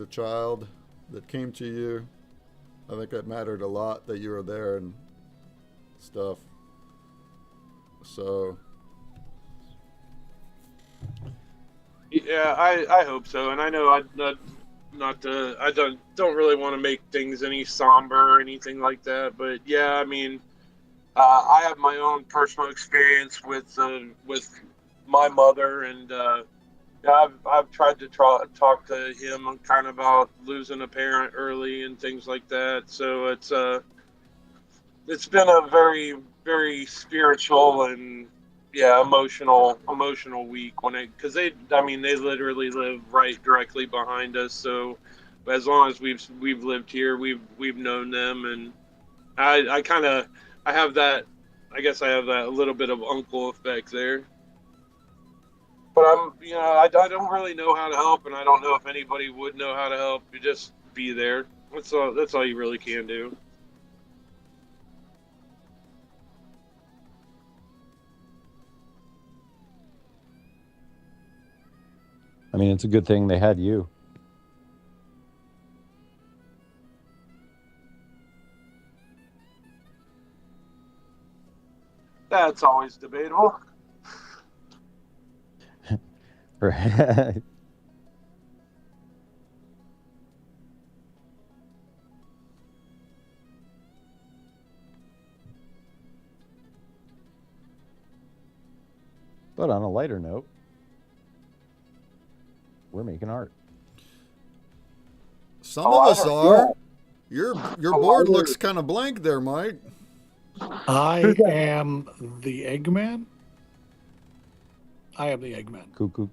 child that came to you. I think that mattered a lot that you were there and stuff. So yeah, I hope so, and I know I don't really want to make things any somber or anything like that, but yeah, I mean, I have my own personal experience with my mother, and I've tried to talk to him kind of about losing a parent early and things like that. So it's been a very, very spiritual and emotional week because they literally live right directly behind us. So as long as we've lived here, we've known them, and I have that. I guess I have that a little bit of uncle effect there. But I don't really know how to help, and I don't know if anybody would know how to help. You just be there. That's all you really can do. I mean, it's a good thing they had you. That's always debatable. Right. But on a lighter note, we're making art. Some of us are. Your board looks kind of blank there, Mike. I am the Eggman. I am the Eggman. Cuckoo.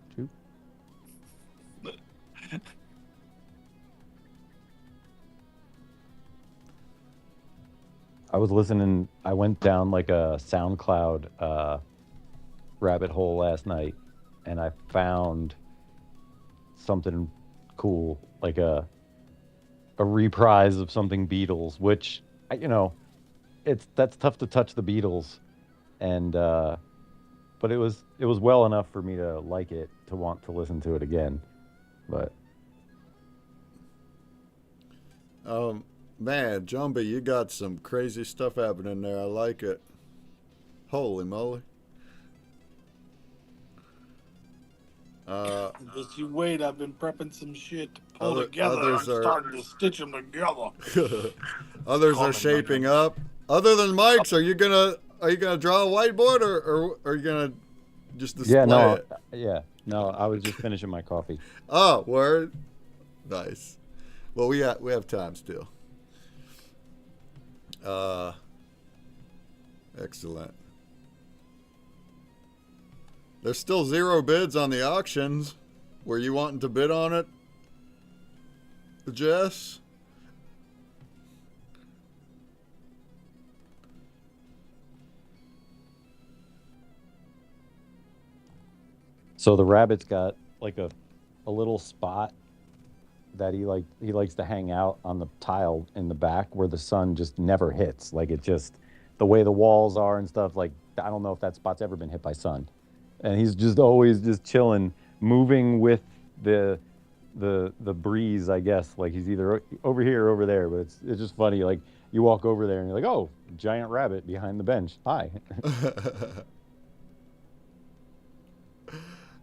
I was listening. I went down like a SoundCloud rabbit hole last night, and I found something cool, like a reprise of something Beatles, which that's tough to touch the Beatles, and but it was well enough for me to like it, to want to listen to it again, but. Man, Jumbie, you got some crazy stuff happening there. I like it. Holy moly. Just you wait, I've been prepping some shit to pull together. Others I'm are starting to stitch them together. others are shaping up. Other than Mike's, are you gonna draw a whiteboard, or are you gonna just display it? No, I was just finishing my coffee. Oh, word. Nice. Well, we have time still. Excellent. There's still 0 bids on the auctions. Were you wanting to bid on it, Jess? So the rabbit's got like a little spot that he likes to hang out on the tile in the back where the sun just never hits. Like, it just, the way the walls are and stuff, like, I don't know if that spot's ever been hit by sun. And he's just always just chilling, moving with the breeze, I guess. Like, he's either over here or over there, but it's just funny. Like, you walk over there and you're like, oh, giant rabbit behind the bench. Hi.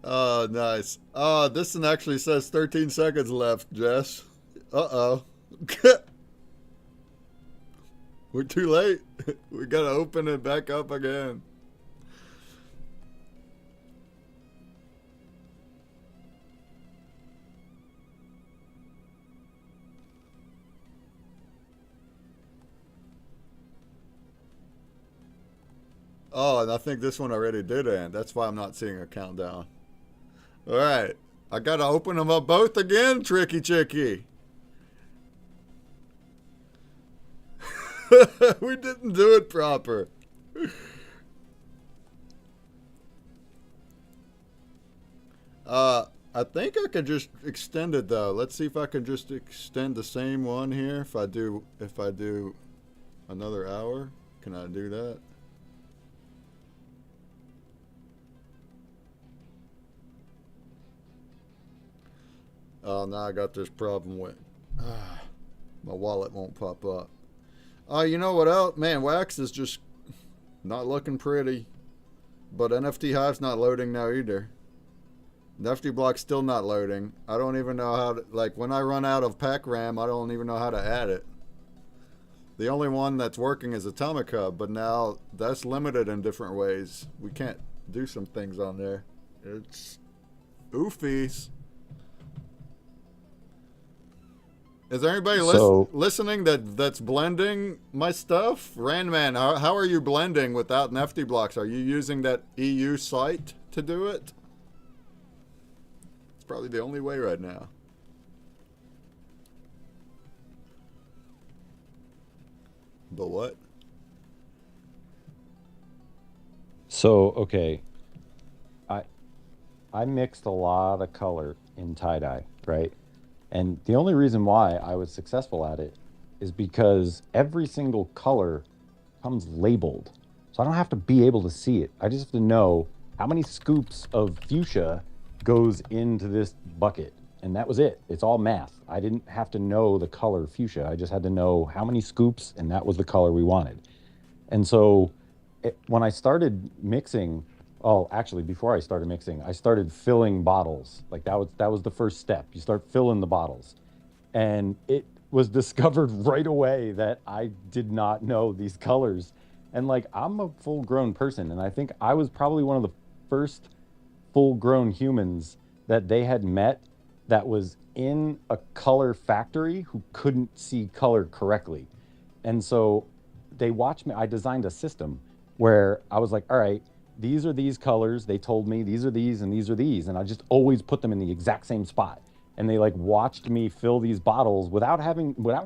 Oh, nice. Oh, this one actually says 13 seconds left, Jess. Uh-oh. We're too late. We gotta open it back up again. Oh, and I think this one already did end. That's why I'm not seeing a countdown. All right. I got to open them up both again, Tricky Chicky. We didn't do it proper. I think I could just extend it though. Let's see if I can just extend the same one here. If I do another hour, can I do that? Oh, now I got this problem with my wallet won't pop up. You know what else? Man, Wax is just not looking pretty. But NFT Hive's not loading now either. NFT Block's still not loading. I don't even know how to, like, when I run out of pack RAM, I don't even know how to add it. The only one that's working is Atomic Hub, but now that's limited in different ways. We can't do some things on there. It's oofies. Is there anybody listening that's blending my stuff? Randman, how are you blending without Nifty Blocks? Are you using that EU site to do it? It's probably the only way right now. But what? So, okay. I mixed a lot of color in tie-dye, right? And the only reason why I was successful at it is because every single color comes labeled. So I don't have to be able to see it. I just have to know how many scoops of fuchsia goes into this bucket. And that was it. It's all math. I didn't have to know the color fuchsia. I just had to know how many scoops, and that was the color we wanted. And so when I started mixing, actually, before I started mixing, I started filling bottles. Like that was the first step. You start filling the bottles. And it was discovered right away that I did not know these colors. And like, I'm a full grown person, and I think I was probably one of the first full-grown humans that they had met that was in a color factory who couldn't see color correctly. And so they watched me. I designed a system where I was like, all right, these are these colors. They told me these are these and these are these. And I just always put them in the exact same spot. And they like watched me fill these bottles without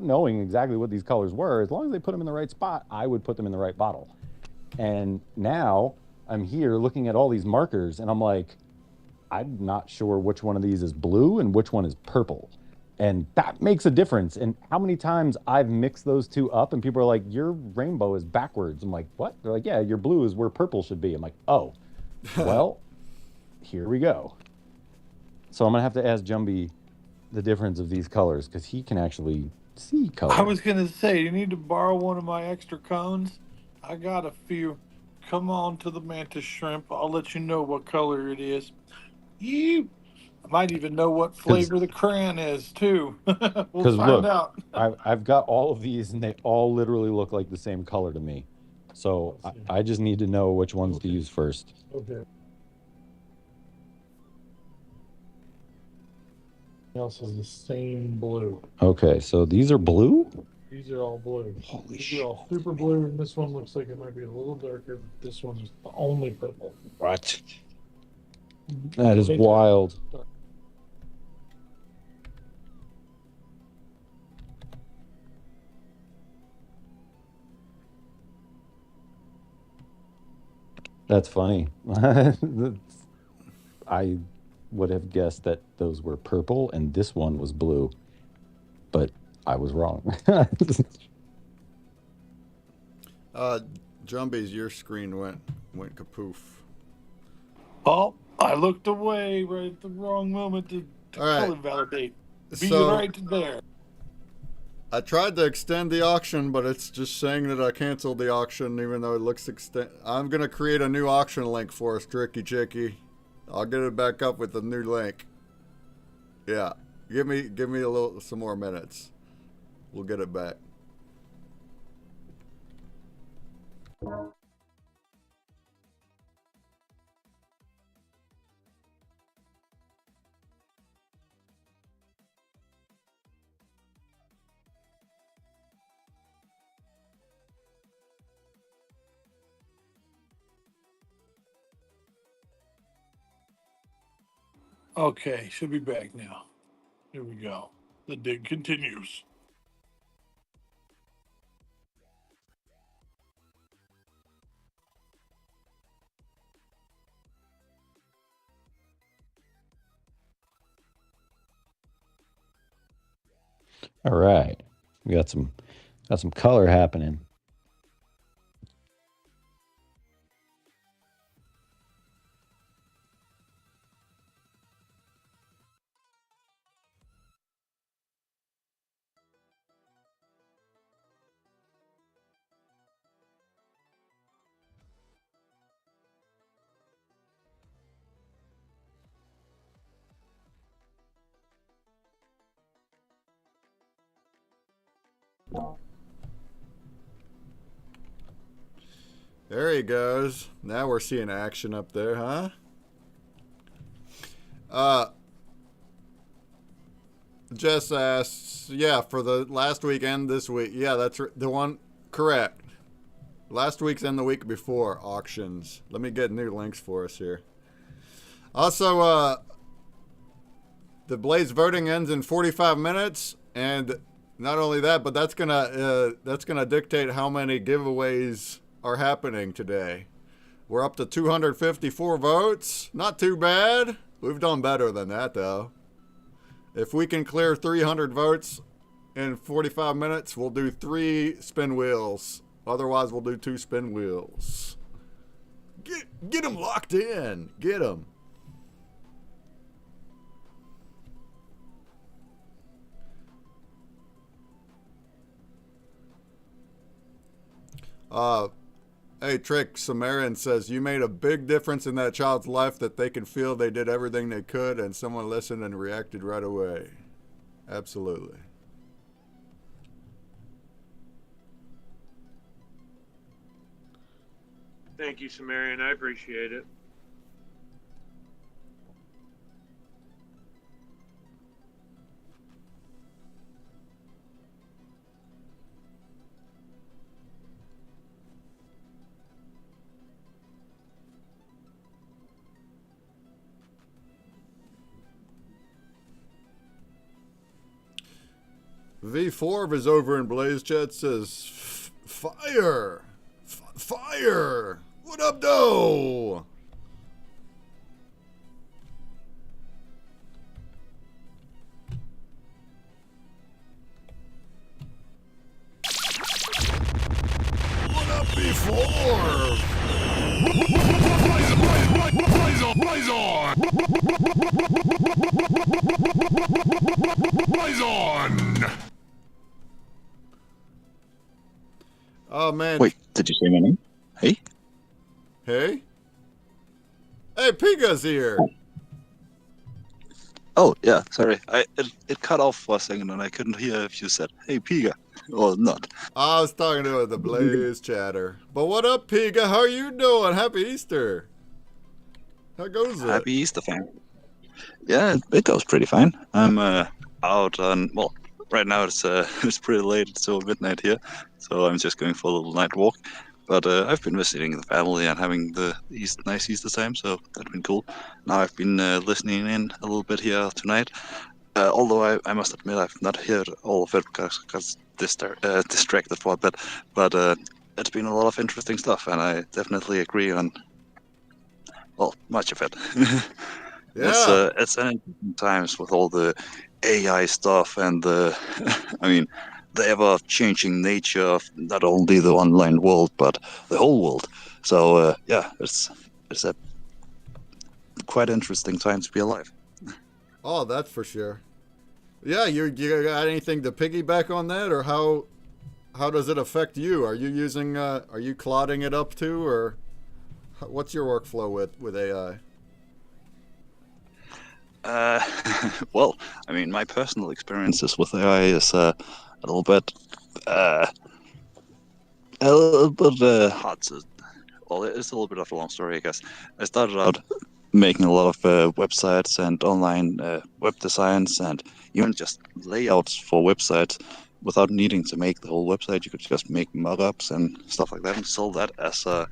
knowing exactly what these colors were. As long as they put them in the right spot, I would put them in the right bottle. And now I'm here looking at all these markers and I'm like, I'm not sure which one of these is blue and which one is purple. And that makes a difference. And how many times I've mixed those two up and people are like, your rainbow is backwards. I'm like, what? They're like, yeah, your blue is where purple should be. I'm like, oh, well, here we go. So I'm going to have to ask Jumbie the difference of these colors because he can actually see color. I was gonna say, you need to borrow one of my extra cones. I got a few. Come on to the mantis shrimp. I'll let you know what color it is. You I might even know what flavor the crayon is too. We'll Because find look, out. I've got all of these and they all literally look like the same color to me. So I just need to know which ones to use first. Okay. Else is the same blue. Okay, so these are blue? These are all blue. Holy These are all super blue, and this one looks like it might be a little darker. This one's only purple. What? That is wild. That's funny. I would have guessed that those were purple and this one was blue, but I was wrong. Jumbie's, your screen went kapoof. Oh, I looked away right at the wrong moment to All right. color validate. Be So- right there. I tried to extend the auction, but it's just saying that I canceled the auction, even though it looks I'm gonna create a new auction link for us, Tricky Chicky. I'll get it back up with a new link. Yeah, give me some more minutes. We'll get it back. Okay, should be back now. Here we go. The dig continues. All right. We got some color happening. There he goes. Now we're seeing action up there, huh? Jess asks, yeah, for the last week and this week. Yeah, that's the one. Correct. Last week's and the week before auctions. Let me get new links for us here. Also, the Blaze voting ends in 45 minutes, and not only that, but that's gonna dictate how many giveaways are happening today. We're up to 254 votes. Not too bad. We've done better than that, though. If we can clear 300 votes in 45 minutes, we'll do 3 spin wheels. Otherwise, we'll do 2 spin wheels. Get them locked in. Get them. Hey, Trick, Sumerian says, you made a big difference in that child's life that they can feel they did everything they could and someone listened and reacted right away. Absolutely. Thank you, Sumerian. I appreciate it. V4 is over in Blaze Chat says, fire! Fire! What up, though? What up, V4? Rise on! Rise on! Oh, man. Wait, did you say my name? Hey? Hey? Hey, Piga's here. Oh, yeah, sorry. It cut off for a second and I couldn't hear if you said, hey, Piga, or not. I was talking to the Blaze Chatter. But what up, Piga? How are you doing? Happy Easter. How goes it? Happy Easter, fam. Yeah, it goes pretty fine. I'm out on, well, right now it's it's pretty late. It's still midnight here, so I'm just going for a little night walk. But I've been visiting the family and having the nice Easter time, so that's been cool. Now I've been listening in a little bit here tonight. Although I must admit I've not heard all of it because I got distracted for a bit. But it's been a lot of interesting stuff, and I definitely agree on, well, much of it. Yeah. It's an interesting times with all the AI stuff and the, I mean, the ever-changing nature of not only the online world but the whole world. So yeah, it's a quite interesting time to be alive. Oh, that's for sure. Yeah, you got anything to piggyback on that, or how does it affect you? Are you using are you clouding it up too, or what's your workflow with AI? Well, I mean, my personal experiences with AI is a little bit hard to. Well, it's a little bit of a long story, I guess. I started out making a lot of websites and online web designs and even just layouts for websites without needing to make the whole website. You could just make mock-ups and stuff like that and sell that as a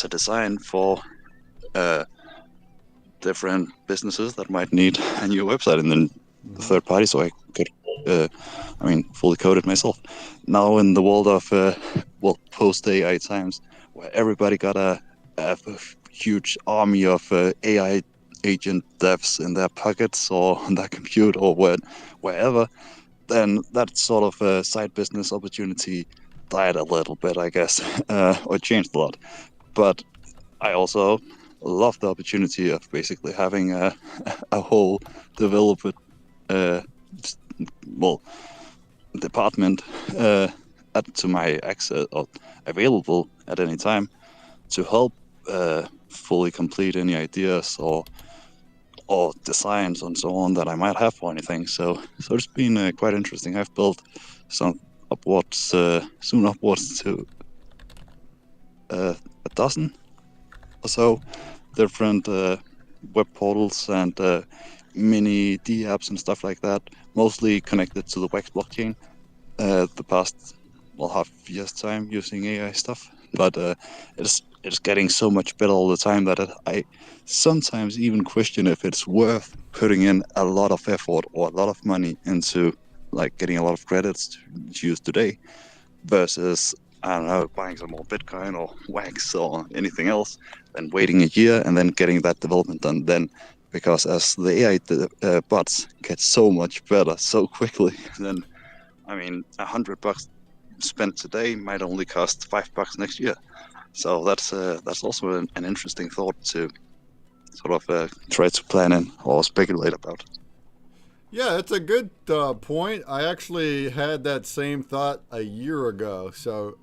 design for different businesses that might need a new website, and then the third party, so I could, fully code it myself. Now in the world of, post AI times, where everybody got a huge army of AI agent devs in their pockets or on their computer or wherever, then that sort of side business opportunity died a little bit, I guess, or changed a lot. But I also love the opportunity of basically having a whole developer department to my access or available at any time to help fully complete any ideas or designs and so on that I might have for anything. So it's been quite interesting. I've built some soon upwards to a dozen or so different web portals and mini D apps and stuff like that, mostly connected to the Wax blockchain. The past half year's time using AI stuff, but it's getting so much better all the time that I sometimes even question if it's worth putting in a lot of effort or a lot of money into like getting a lot of credits to use today versus, I don't know, buying some more Bitcoin or Wax or anything else, and waiting a year and then getting that development done then. Because as the AI bots get so much better so quickly, then, I mean, $100 spent today might only cost $5 next year. So that's also an interesting thought to sort of try to plan in or speculate about. Yeah, it's a good point. I actually had that same thought a year ago. So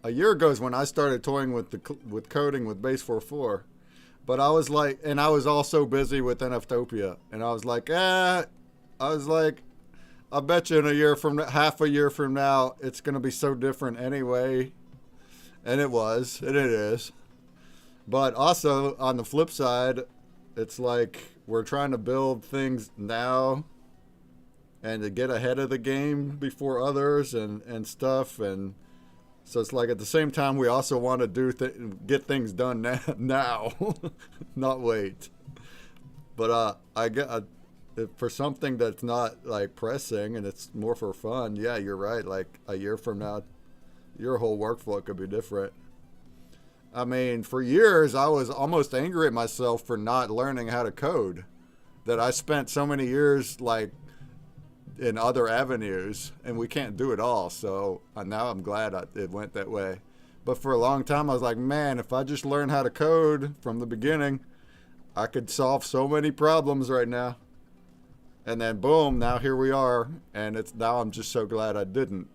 a year ago is when I started toying with coding with Base 4.4. But I was like, and I was also busy with NFTopia, and I was like, I bet you in half a year from now, it's gonna be so different anyway. And it was, and it is. But also on the flip side, it's like we're trying to build things now and to get ahead of the game before others and stuff. And so it's like at the same time, we also want to get things done now, not wait. But for something that's not like pressing and it's more for fun, yeah, you're right. Like a year from now, your whole workflow could be different. I mean, for years, I was almost angry at myself for not learning how to code. That I spent so many years like in other avenues, and we can't do it all. So now I'm glad it went that way. But for a long time, I was like, man, if I just learn how to code from the beginning, I could solve so many problems right now. And then boom, now here we are, and now I'm just so glad I didn't.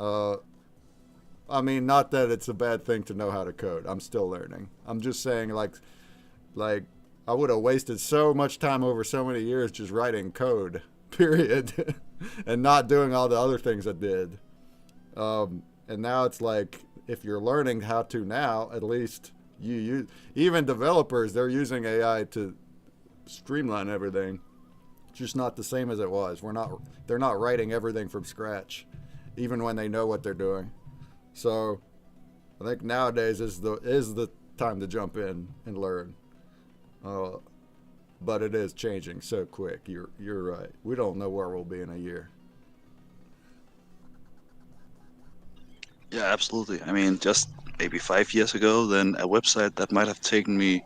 I mean, not that it's a bad thing to know how to code. I'm still learning. I'm just saying, like I would have wasted so much time over so many years just writing code, period, and not doing all the other things I did. And now it's like, if you're learning how to now, at least you use, even developers, they're using AI to streamline everything. It's just not the same as it was. They're not writing everything from scratch, even when they know what they're doing. So I think nowadays is the time to jump in and learn. But it is changing so quick. You're right. We don't know where we'll be in a year. Yeah, absolutely. I mean, just maybe 5 years ago, then a website that might have taken me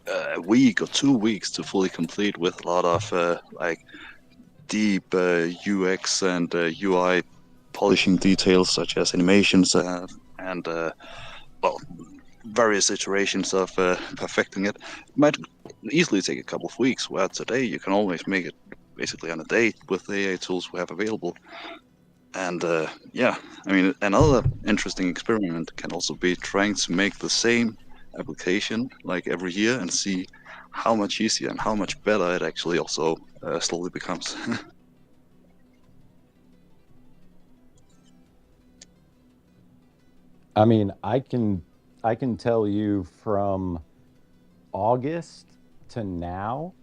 a week or 2 weeks to fully complete with a lot of like deep UX and UI polishing details such as animations and well, various iterations of perfecting it might easily take a couple of weeks. Where today you can always make it basically on a day with the AI tools we have available. And yeah, I mean, another interesting experiment can also be trying to make the same application like every year and see how much easier and how much better it actually also slowly becomes. I mean, I can tell you from August to now,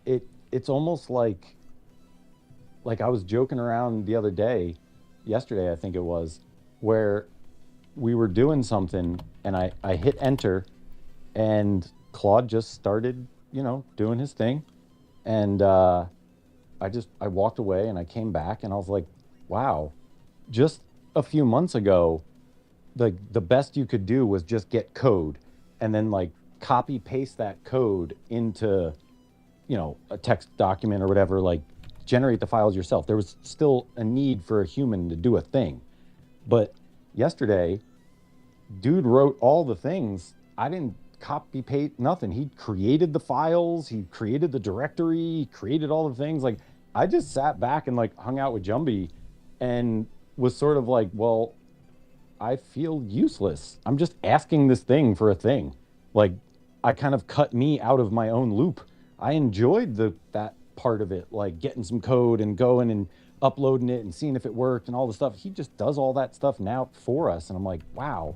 it's almost like I was joking around the other day, yesterday I think it was, where we were doing something and I hit enter and Claude just started, doing his thing. And I walked away and I came back and I was like, wow, just a few months ago, the best you could do was just get code and then like copy paste that code into, a text document or whatever, like generate the files yourself. There was still a need for a human to do a thing. But yesterday, dude wrote all the things. I didn't copy paste nothing. He created the files, he created the directory, he created all the things. Like I just sat back and like hung out with Jumbie and was sort of like, well, I feel useless. I'm just asking this thing for a thing. Like I kind of cut me out of my own loop. I enjoyed that part of it, like getting some code and going and uploading it and seeing if it worked and all the stuff. He just does all that stuff now for us. And I'm like, wow,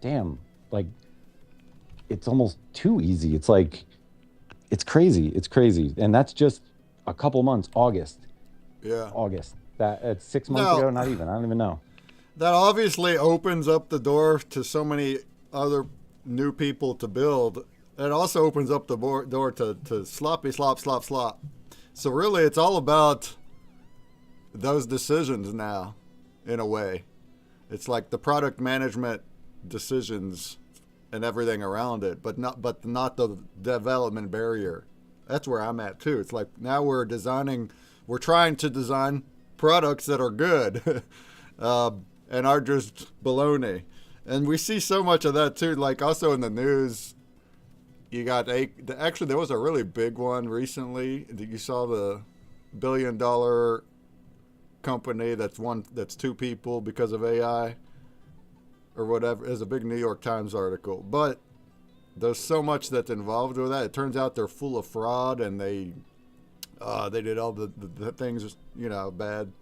damn, like it's almost too easy. It's like, it's crazy. It's crazy. And that's just a couple months, August. Yeah. August. It's 6 months ago, not even. I don't even know. That obviously opens up the door to so many other new people to build. It also opens up the door to sloppy slop. So really, it's all about those decisions now, in a way. It's like the product management decisions and everything around it, but not the development barrier. That's where I'm at too. It's like now we're trying to design products that are good. And are just baloney. And we see so much of that too, like also in the news. You got actually there was a really big one recently. You saw the $1 billion company that's two people because of AI or whatever. It's a big New York Times article. But there's so much that's involved with that. It turns out they're full of fraud and they did all the things, bad.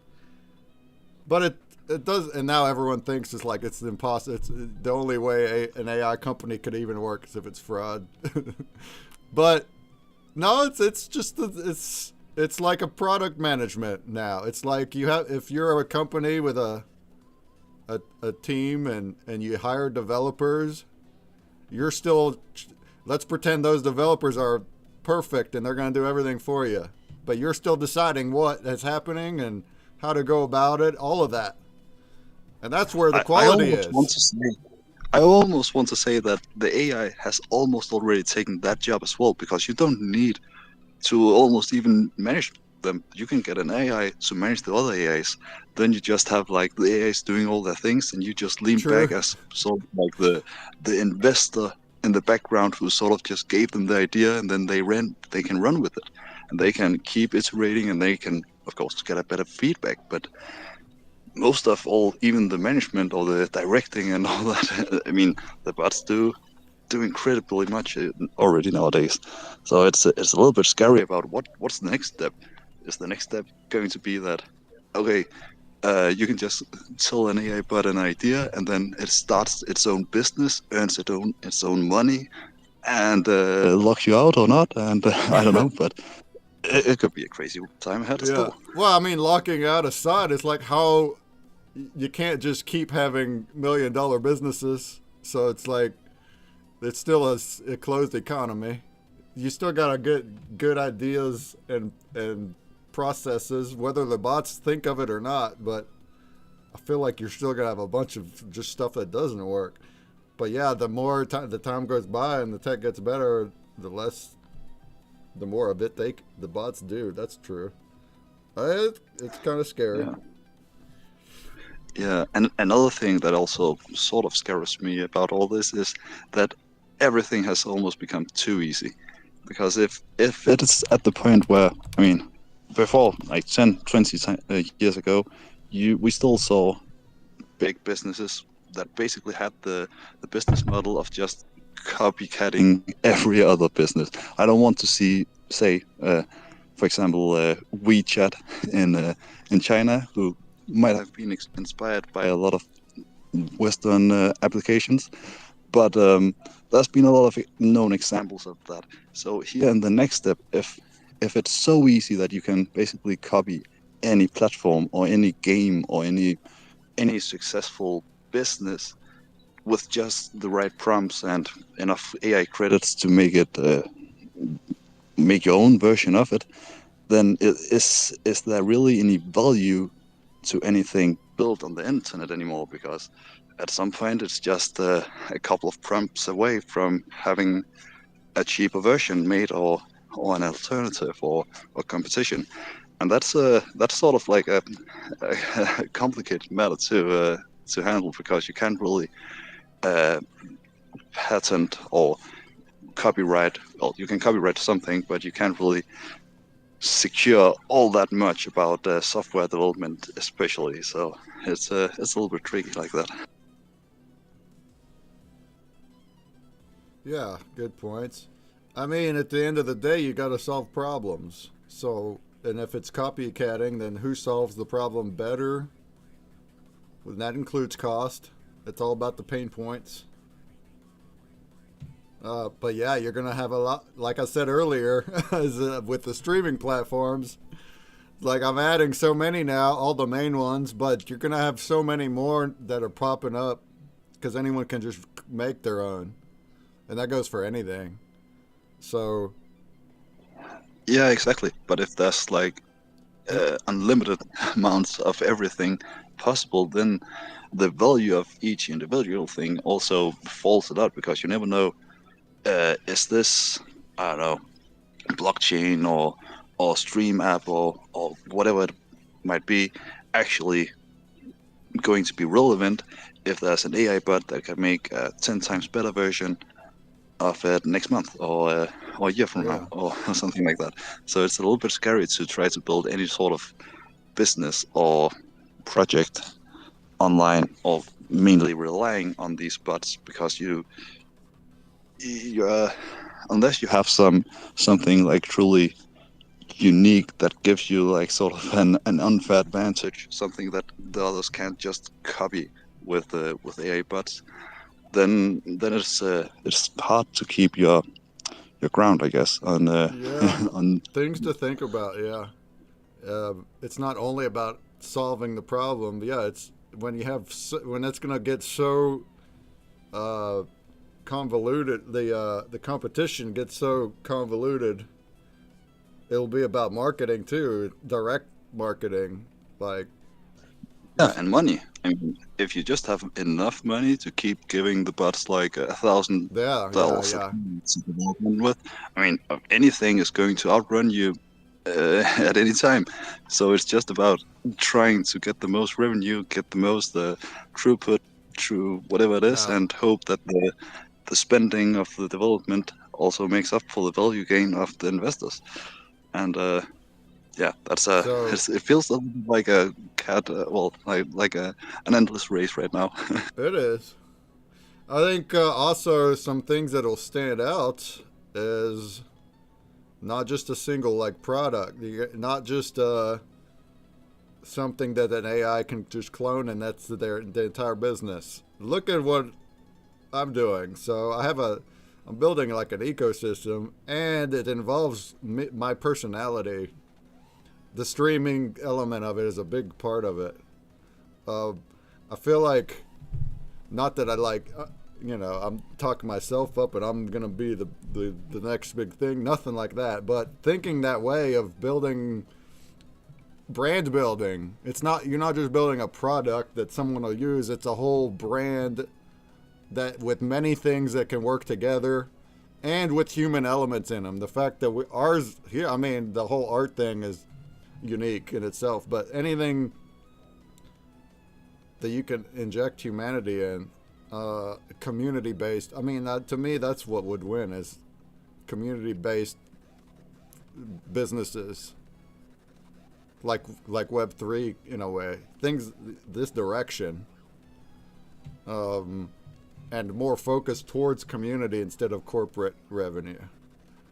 But it does, and now everyone thinks it's like it's impossible. It's the only way an AI company could even work is if it's fraud. But no, it's like a product management now. It's like if you're a company with a team and you hire developers, you're still, let's pretend those developers are perfect and they're going to do everything for you. But you're still deciding what is happening and how to go about it, all of that. And that's where the quality is. I almost want to say that the AI has almost already taken that job as well, because you don't need to almost even manage them. You can get an AI to manage the other AIs. Then you just have like the AIs doing all their things, and you just lean True. back as sort of like the investor in the background who sort of just gave them the idea, and then they can run with it, and they can keep iterating, and they can of course get a better feedback. But most of all, even the management or the directing and all that, I mean, the bots do incredibly much already nowadays. So it's a little bit scary about what's the next step. Is the next step going to be that, okay, you can just tell an AI bot an idea, and then it starts its own business, earns its own money, and lock you out or not? And I don't know, but it could be a crazy time ahead as well. Well, I mean, locking out aside, it's like how you can't just keep having $1 million businesses. So it's like it's still a closed economy. You still got to get good ideas and processes, whether the bots think of it or not. But I feel like you're still gonna have a bunch of just stuff that doesn't work. But yeah, the more the time goes by and the tech gets better, the more of it the bots do. That's true. It's kind of scary. Yeah, and another thing that also sort of scares me about all this is that everything has almost become too easy. Because if it is at the point where, I mean, before, like 10, 20 years ago, we still saw big businesses that basically had the business model of just copycatting every other business. I don't want to say, for example, WeChat in China, who might have been inspired by a lot of Western applications, but there's been a lot of known examples of that. So here in the next step, if it's so easy that you can basically copy any platform or any game or any successful business with just the right prompts and enough AI credits to make it make your own version of it, then is there really any value to anything built on the internet anymore? Because at some point it's just a couple of prompts away from having a cheaper version made or an alternative or competition. And that's sort of like a complicated matter to handle, because you can't really patent or copyright. Well, you can copyright something, but you can't really secure all that much about software development, especially. So it's a little bit tricky like that. Yeah, good points. I mean, at the end of the day, you got to solve problems. So, and if it's copycatting, then who solves the problem better? And that includes cost. It's all about the pain points. But yeah, you're going to have a lot, like I said earlier, with the streaming platforms. Like I'm adding so many now, all the main ones, but you're going to have so many more that are popping up because anyone can just make their own. And that goes for anything. So. Yeah, exactly. But if there's like unlimited amounts of everything possible, then the value of each individual thing also falls a lot, because you never know, is this, I don't know, blockchain or stream app or whatever it might be actually going to be relevant if there's an AI bot that can make a 10 times better version of it next month or a year from now or something like that. So it's a little bit scary to try to build any sort of business or project online, or mainly relying on these bots, because you unless you have something like truly unique that gives you like sort of an unfair advantage, something that the others can't just copy with AI bots, then it's hard to keep your ground, I guess. On on things to think about. Yeah, it's not only about solving the problem. Yeah, it's when you have when it's gonna get so convoluted, the competition gets so convoluted, it'll be about marketing too, direct marketing, like. Yeah, and money. I mean, if you just have enough money to keep giving the bots like $1,000 to development with, I mean, anything is going to outrun you at any time. So it's just about trying to get the most revenue, get the most throughput through whatever it is, and hope that the spending of the development also makes up for the value gain of the investors. And yeah, that's it feels a little bit like a cat, like an endless race right now. It is. I think also some things that'll stand out is not just a single like product, not just something that an AI can just clone and that's the entire business. Look at what I'm doing. So I'm building like an ecosystem, and it involves my personality. The streaming element of it is a big part of it. I feel like, not that I like, I'm talking myself up and I'm gonna be the next big thing. Nothing like that. But thinking that way of building, brand building. You're not just building a product that someone will use. It's a whole brand that with many things that can work together, and with human elements in them. The fact that the whole art thing is unique in itself, but anything that you can inject humanity in, community based, to me that's what would win, is community based businesses like Web3 in a way, things this direction, and more focused towards community instead of corporate revenue.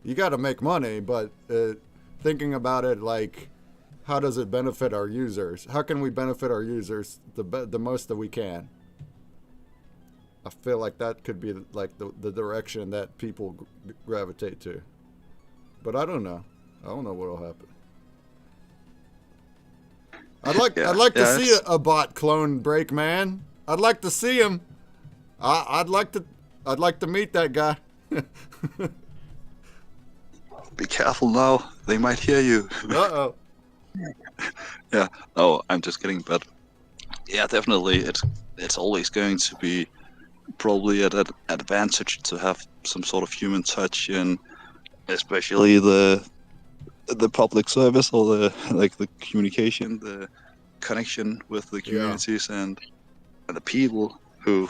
You got to make money, but thinking about it like, how does it benefit our users? How can we benefit our users the most that we can? I feel like that could be like the direction that people gravitate to. But I don't know. I don't know what'll happen. I'd like to see a bot clone break, man. I'd like to see him. I'd like to meet that guy. Be careful now. They might hear you. Uh-oh. Yeah. Oh, I'm just kidding. But yeah, definitely, it's always going to be probably an advantage to have some sort of human touch in, especially the public service, or the communication, the connection with the communities and the people who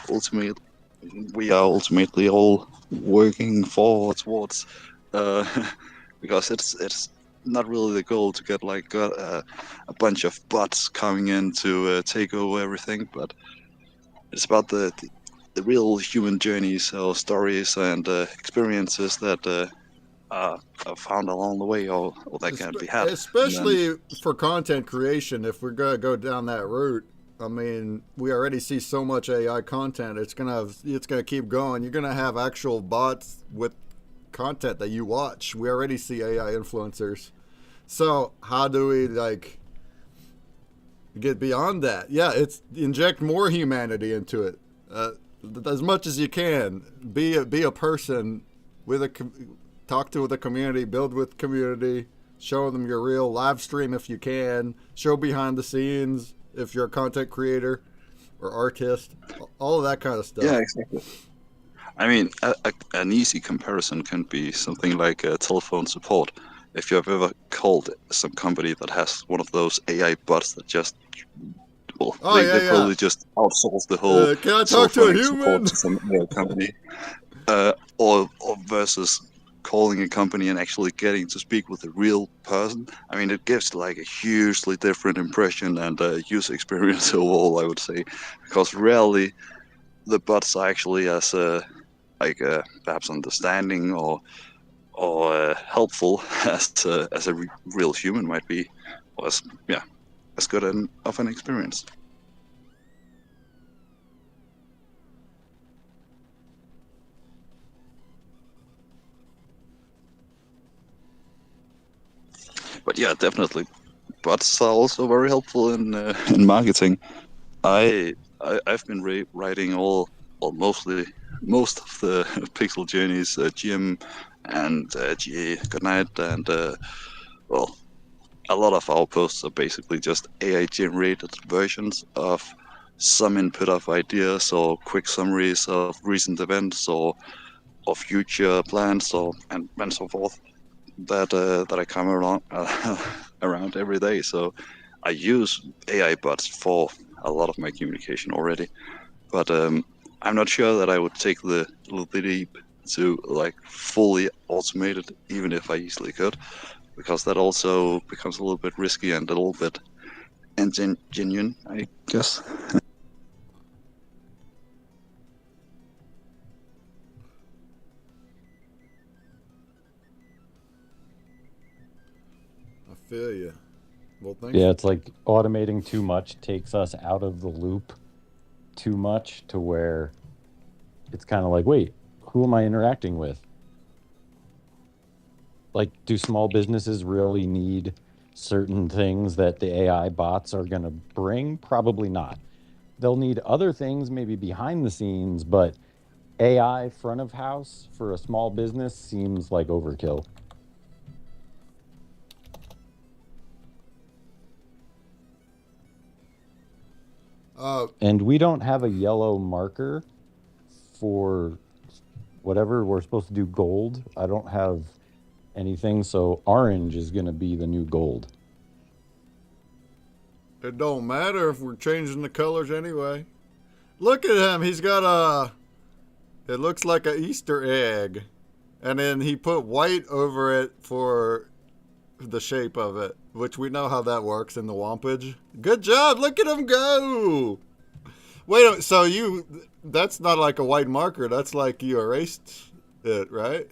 we are ultimately all working towards, because it's not really the goal to get like a bunch of bots coming in to take over everything, but it's about the real human journeys or stories and experiences that are found along the way, or that can be had. Especially for content creation, if we're gonna go down that route. I mean, we already see so much AI content. It's gonna keep going. You're gonna have actual bots with content that you watch. We already see AI influencers. So how do we get beyond that? Yeah, it's inject more humanity into it, as much as you can. Be a person talk to the community, build with community, show them your real, live stream if you can, show behind the scenes if you're a content creator or artist, all of that kind of stuff. Yeah, exactly. I mean, an easy comparison can be something like telephone support. If you have ever called some company that has one of those AI bots that just, they probably just outsource the whole. Can I talk to a human? To some AI company, or versus calling a company and actually getting to speak with a real person. I mean, it gives like a hugely different impression and user experience overall, I would say, because rarely the bots are actually as perhaps understanding or helpful as a real human might be, or as good of an experience. But yeah, definitely, bots are also very helpful in marketing. I've been writing mostly most of the Pixel Journeys, Jim and GA, good night, and well, a lot of our posts are basically just AI generated versions of some input of ideas or quick summaries of recent events or future plans or and so forth that I come around around every day. So I use AI bots for a lot of my communication already, but I'm not sure that I would take the leap to like fully automate it, even if I easily could, because that also becomes a little bit risky and a little bit genuine, I guess. I feel you. Well, thanks. Yeah, it's like automating too much takes us out of the loop too much to where it's kind of like, wait, who am I interacting with? Like, do small businesses really need certain things that the AI bots are going to bring? Probably not. They'll need other things, maybe behind the scenes, but AI front of house for a small business seems like overkill. And we don't have a yellow marker for whatever we're supposed to do gold. I don't have anything, so orange is going to be the new gold. It don't matter if we're changing the colors anyway. Look at him. He's got it looks like an Easter egg. And then he put white over it for the shape of it, which we know how that works in the Wampage. Good job. Look at him go. Wait, so that's not like a white marker. That's like you erased it, right?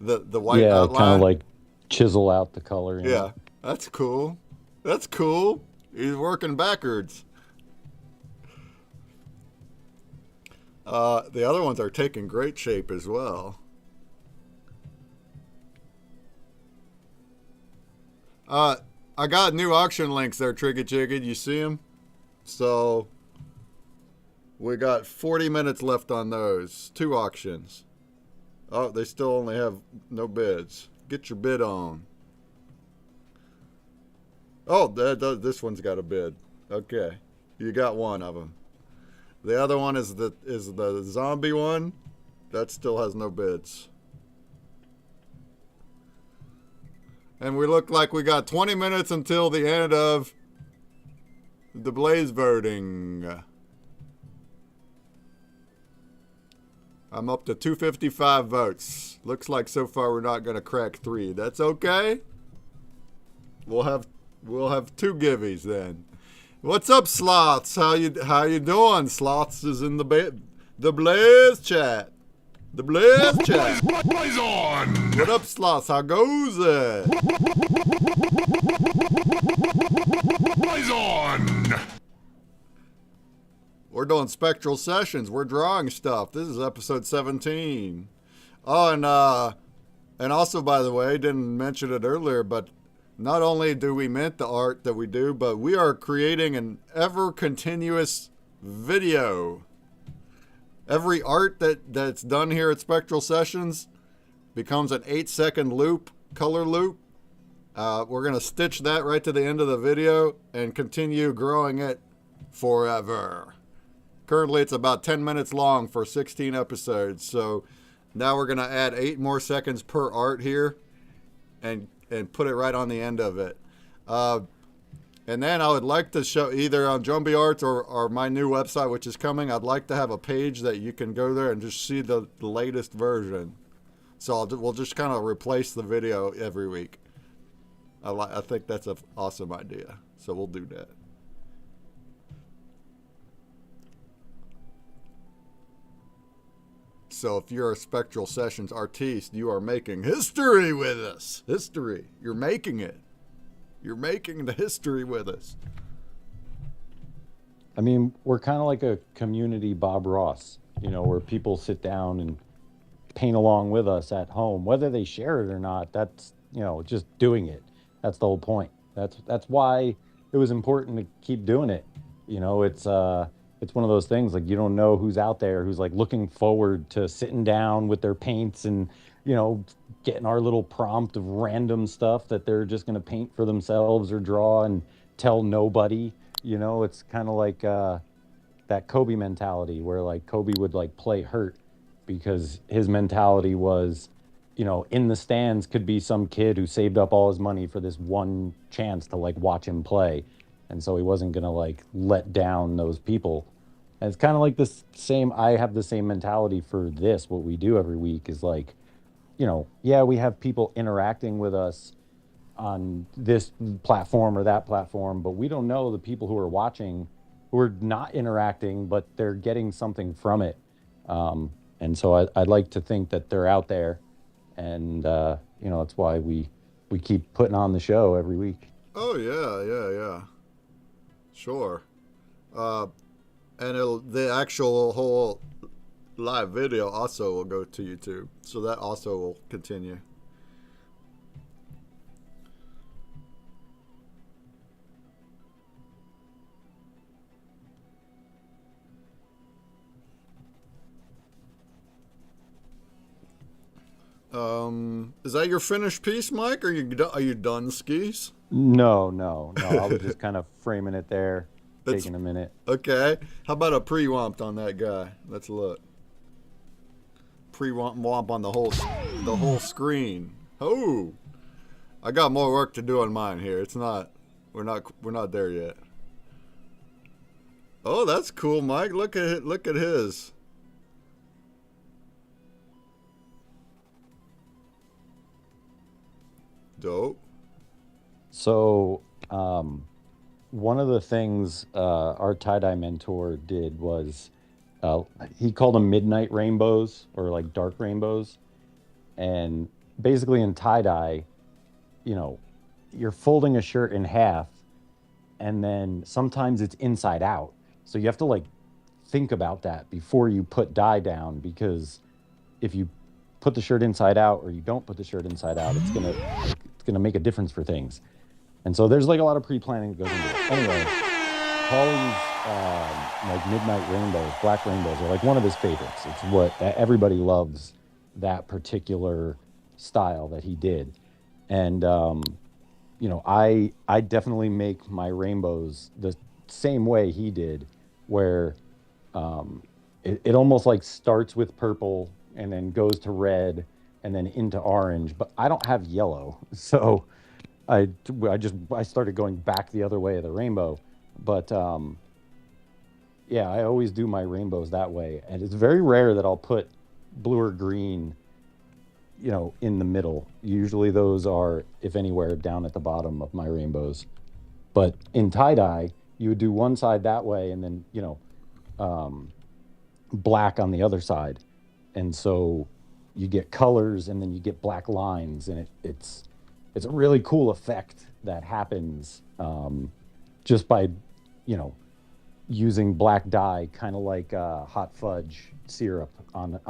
The white outline. Yeah, kind of like chisel out the color. Yeah, know? That's cool. That's cool. He's working backwards. The other ones are taking great shape as well. I got new auction links there, Triggy Chiggy. You see them? So we got 40 minutes left on those. 2 auctions. Oh, they still only have no bids. Get your bid on. Oh, this one's got a bid. Okay, you got one of them. The other one is the zombie one. That still has no bids. And we look like we got 20 minutes until the end of the Blaze voting. I'm up to 255 votes. Looks like so far we're not gonna crack 3. That's okay. We'll have 2 givvies then. What's up, Sloths? How you doing? Sloths is in the Blaze chat. The Blaze chat. Blaze on! What up, Sloths? How goes it? Blaze on! We're doing Spectral sessions. We're drawing stuff. This is episode 17. Oh, and also, by the way, didn't mention it earlier, but not only do we mint the art that we do, but we are creating an ever-continuous video. Every art that's done here at Spectral Sessions becomes an 8-second loop, color loop. We're going to stitch that right to the end of the video and continue growing it forever. Currently, it's about 10 minutes long for 16 episodes. So now we're going to add 8 more seconds per art here and put it right on the end of it. And then I would like to show either on Jumbie Arts or my new website, which is coming, I'd like to have a page that you can go there and just see the latest version. So we'll just kind of replace the video every week. I think that's an awesome idea. So we'll do that. So if you're a Spectral Sessions artiste, you are making history with us. History. You're making it. You're making the history with us. I mean, we're kind of like a community Bob Ross, where people sit down and paint along with us at home, whether they share it or not. That's, just doing it. That's the whole point. That's why it was important to keep doing it. It's it's one of those things like you don't know who's out there who's like looking forward to sitting down with their paints and getting our little prompt of random stuff that they're just going to paint for themselves or draw and tell nobody. It's kind of like that Kobe mentality where like Kobe would like play hurt because his mentality was, in the stands could be some kid who saved up all his money for this one chance to like watch him play. And so he wasn't going to like let down those people. And it's kind of like this same, I have the same mentality for this. What we do every week is like, yeah, we have people interacting with us on this platform or that platform, but we don't know the people who are watching who are not interacting, but they're getting something from it. And so I'd like to think that they're out there, and that's why we keep putting on the show every week. Oh yeah. Sure. And the actual whole live video also will go to YouTube, so that also will continue. Is that your finished piece, Mike? Are you done skis? No. I was just kind of framing it there, taking a minute. Okay. How about a pre-womp on that guy? Let's look. Pre-womp on the whole screen. Oh, I got more work to do on mine here. We're not there yet. Oh, that's cool, Mike. Look at his. Dope. So, one of the things our tie-dye mentor did was he called them midnight rainbows or like dark rainbows. And basically in tie-dye, you're folding a shirt in half and then sometimes it's inside out. So you have to like think about that before you put dye down, because if you put the shirt inside out or you don't put the shirt inside out, it's gonna make a difference for things. And so there's like a lot of pre-planning that goes into it. Anyway, Paulie's like midnight rainbows, black rainbows are like one of his favorites. It's what everybody loves, that particular style that he did. And I definitely make my rainbows the same way he did, where it almost like starts with purple and then goes to red and then into orange, but I don't have yellow. So I started going back the other way of the rainbow. But yeah, I always do my rainbows that way. And it's very rare that I'll put blue or green, in the middle. Usually those are, if anywhere, down at the bottom of my rainbows. But in tie-dye, you would do one side that way and then, black on the other side. And so you get colors and then you get black lines, and it's a really cool effect that happens just by, using black dye, kind of like hot fudge syrup on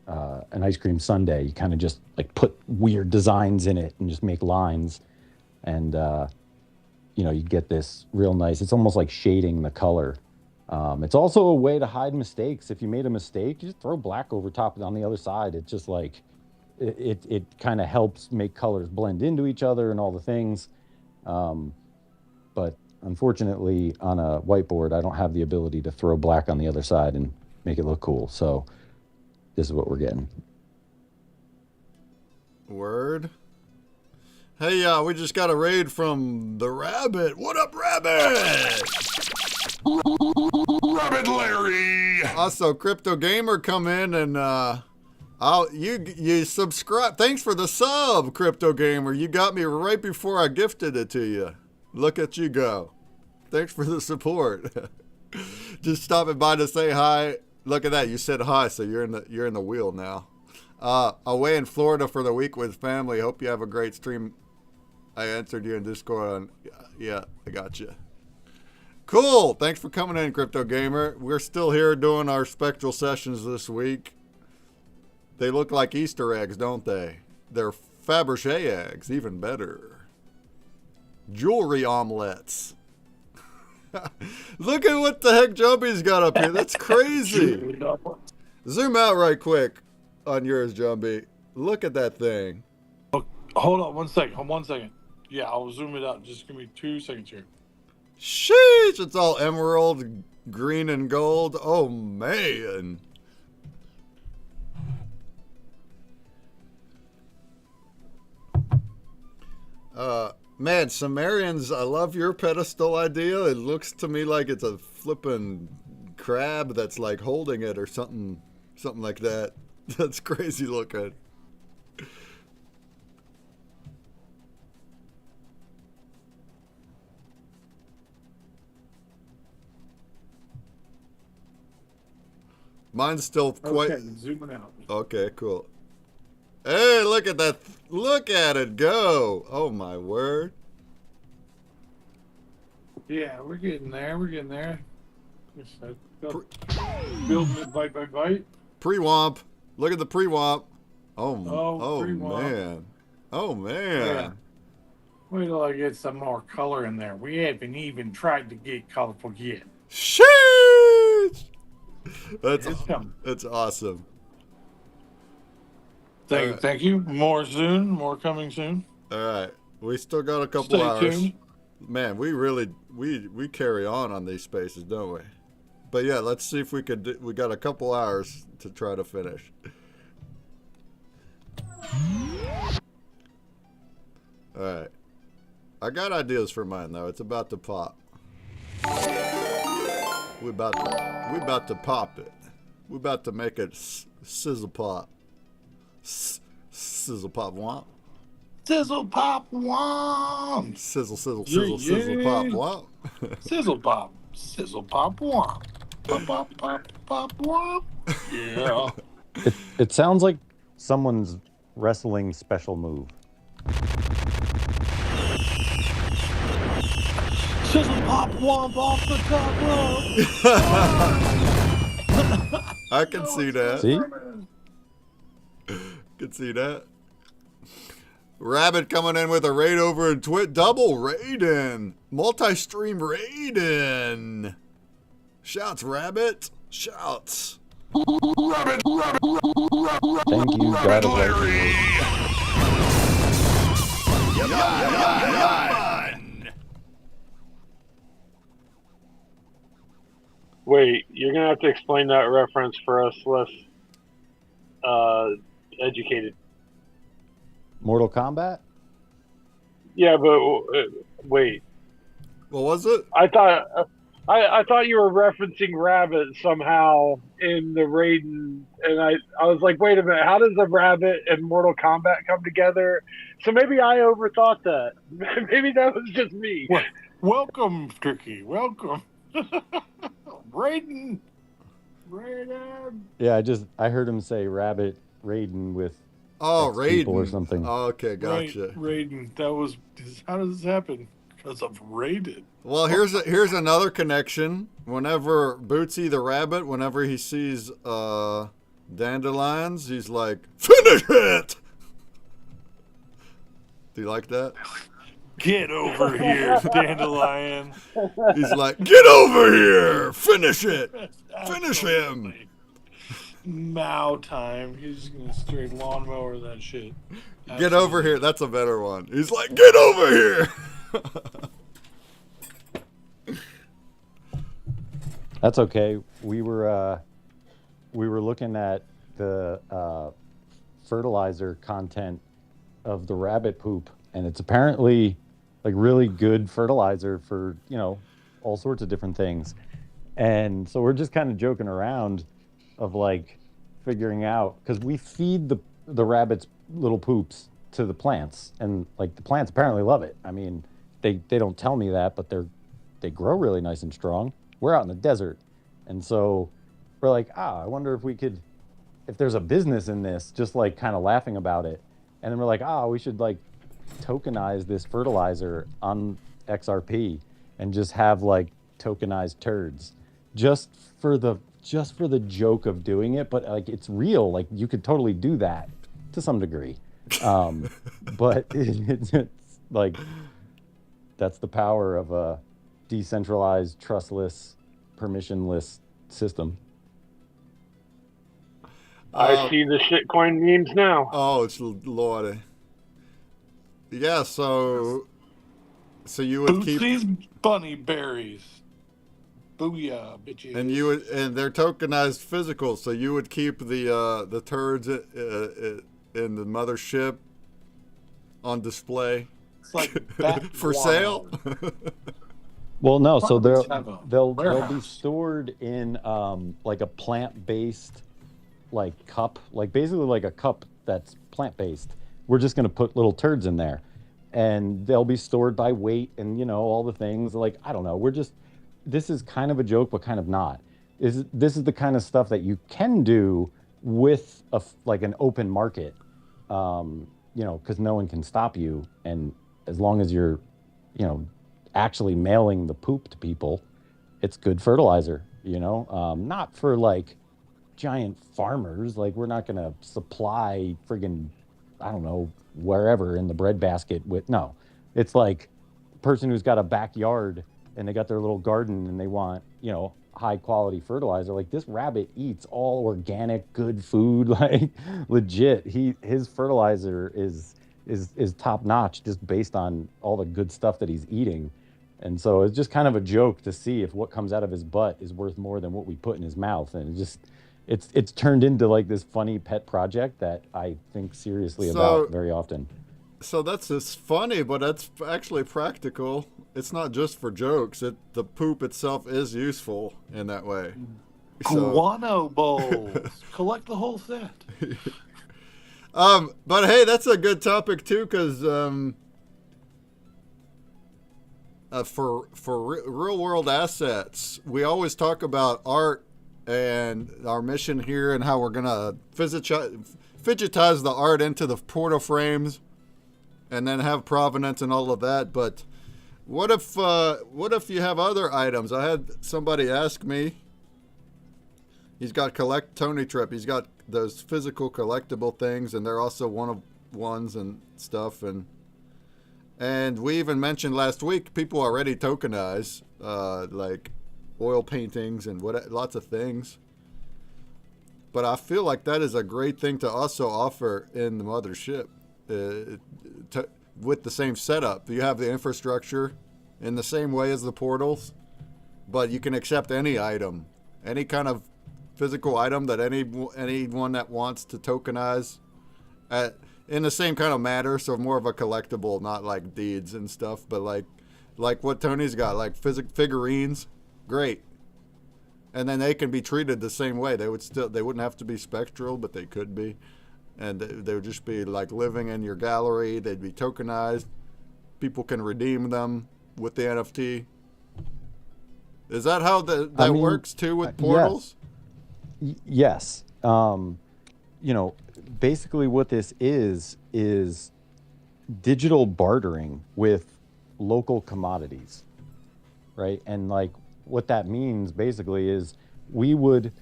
an ice cream sundae. You kind of just like put weird designs in it and just make lines, and you get this real nice. It's almost like shading the color. It's also a way to hide mistakes. If you made a mistake, you just throw black over top on the other side. It's just like it kind of helps make colors blend into each other and all the things. But unfortunately, on a whiteboard, I don't have the ability to throw black on the other side and make it look cool. So this is what we're getting. Word. Hey, we just got a raid from the Rabbit. What up, Rabbit? Rabbit Larry. Also, Crypto Gamer come in and you subscribe. Thanks for the sub, Crypto Gamer. You got me right before I gifted it to you. Look at you go. Thanks for the support. Just stopping by to say hi. Look at that. You said hi, so you're in the wheel now. Away in Florida for the week with family. Hope you have a great stream. I answered you in Discord. Yeah, I got you. Cool. Thanks for coming in, Crypto Gamer. We're still here doing our Spectral sessions this week. They look like Easter eggs, don't they? They're Fabergé eggs, even better. Jewelry omelets. Look at what the heck Jumpy's got up here. That's crazy. Zoom out right quick on yours, Jumpy. Look at that thing. Hold on 1 second. 1 second. Yeah, I'll zoom it out. Just give me 2 seconds here. Sheesh, it's all emerald, green, and gold. Oh, man. Man, Sumerians, I love your pedestal idea. It looks to me like it's a flippin' crab that's like holding it or something like that. That's crazy looking. Mine's still quite... Okay, zooming out. Okay, cool. Hey, look at that. Look at it go. Oh, my word. Yeah, we're getting there. We're getting there. Building it bite by bite. Pre-womp. Look at the pre-womp. Oh pre-womp. Man. Oh, man. Yeah. Wait till I get some more color in there. We haven't even tried to get colorful yet. Sheesh. That's awesome. Thank you. More soon. More coming soon. All right. We still got a couple Stay hours. tuned. Man, we really we carry on these spaces, don't we? But yeah, let's see if we could. We got a couple hours to try to finish. All right. I got ideas for mine though. It's about to pop. We about to pop it. We about to make it sizzle pop. Sizzle pop womp. Sizzle pop womp. Sizzle sizzle Yeah, sizzle sizzle pop yeah. womp. Sizzle pop. Sizzle pop womp. Pop pop pop pop womp. Yeah. It sounds like someone's wrestling special move. Sizzle pop womp off the top rope. I can see that. See? Can see that. Rabbit coming in with a raid over in Twit. Double raiding. Multi-stream raiding. Shouts, Rabbit. Shouts. Rabbit, rabbit, rabbit, Thank you, God of Larry. Wait, you're gonna have to explain that reference for us less educated. Mortal Kombat? Yeah, but wait. What was it? I thought you were referencing Rabbit somehow in the Raiden, and I was like, wait a minute, how does the Rabbit and Mortal Kombat come together? So maybe I overthought that. Maybe that was just me. Welcome, Tricky. Welcome. Raiden. Yeah, I heard him say Rabbit Raiden with Oh, X people or Raiden. something. Oh, okay, gotcha. Raiden. How does this happen? Because of Raiden. Well, here's another connection. Whenever Bootsy the rabbit, whenever he sees dandelions, he's like, finish it! Do you like that? Get over here, Dandelion. He's like, get over here! Finish it! Finish him! Mao time. He's just gonna straight lawnmower that shit. Get over here. That's a better one. He's like, get over here! That's okay. We were looking at the fertilizer content of the rabbit poop, and it's apparently like really good fertilizer for, all sorts of different things. And so we're just kind of joking around of like figuring out, because we feed the rabbits little poops to the plants, and like the plants apparently love it. I mean, they don't tell me that, but they grow really nice and strong. We're out in the desert, and so we're like, I wonder if there's a business in this, just like kind of laughing about it. And then we're like, we should like tokenize this fertilizer on XRP and just have like tokenized turds just for the joke of doing it. But like, it's real. Like you could totally do that to some degree. But it's like, that's the power of decentralized, trustless, permissionless system. I see the shitcoin memes now. Oh, it's lordy. Yeah, so you would keep, Bootsy's bunny berries. Booyah, bitches. and they're tokenized physical, so you would keep the turds in the mothership on display It's like bat for guano. sale. Well, no, so Farmers have a they'll be warehouse. stored in like a plant-based like cup, like basically like a cup that's plant-based. We're just going to put little turds in there, and they'll be stored by weight and all the things. Like, I don't know, this is kind of a joke but kind of not. This is the kind of stuff that you can do with like an open market, because no one can stop you, and as long as you're actually mailing the poop to people, it's good fertilizer, not for like giant farmers. Like, we're not going to supply friggin', I don't know, wherever in the breadbasket with, no. It's like a person who's got a backyard and they got their little garden and they want, high quality fertilizer. Like, this rabbit eats all organic, good food, like legit. His fertilizer is top notch just based on all the good stuff that he's eating. And so it's just kind of a joke to see if what comes out of his butt is worth more than what we put in his mouth. And it's turned into like this funny pet project that I think seriously about very often. So that's just funny, but that's actually practical. It's not just for jokes. The poop itself is useful in that way. Guano bowls. Collect the whole set. But hey, that's a good topic too, because for real world assets, we always talk about art and our mission here and how we're gonna fidgetize the art into the portal frames, and then have provenance and all of that. But what if you have other items? I had somebody ask me. He's got Tony Tripp. He's got those physical collectible things, and they're also one of ones and stuff. And we even mentioned last week people already tokenize like oil paintings and lots of things. But I feel like that is a great thing to also offer in the mothership. With the same setup, you have the infrastructure in the same way as the portals, but you can accept any item, any kind of physical item that anyone that wants to tokenize in the same kind of manner. So more of a collectible, not like deeds and stuff, but like what Tony's got, like figurines, great. And then they can be treated the same way. They wouldn't have to be spectral, but they could be. And they would just be like living in your gallery. They'd be tokenized. People can redeem them with the NFT. Is that how that works too with portals? Yes. Basically what this is digital bartering with local commodities, right? And like what that means basically is we would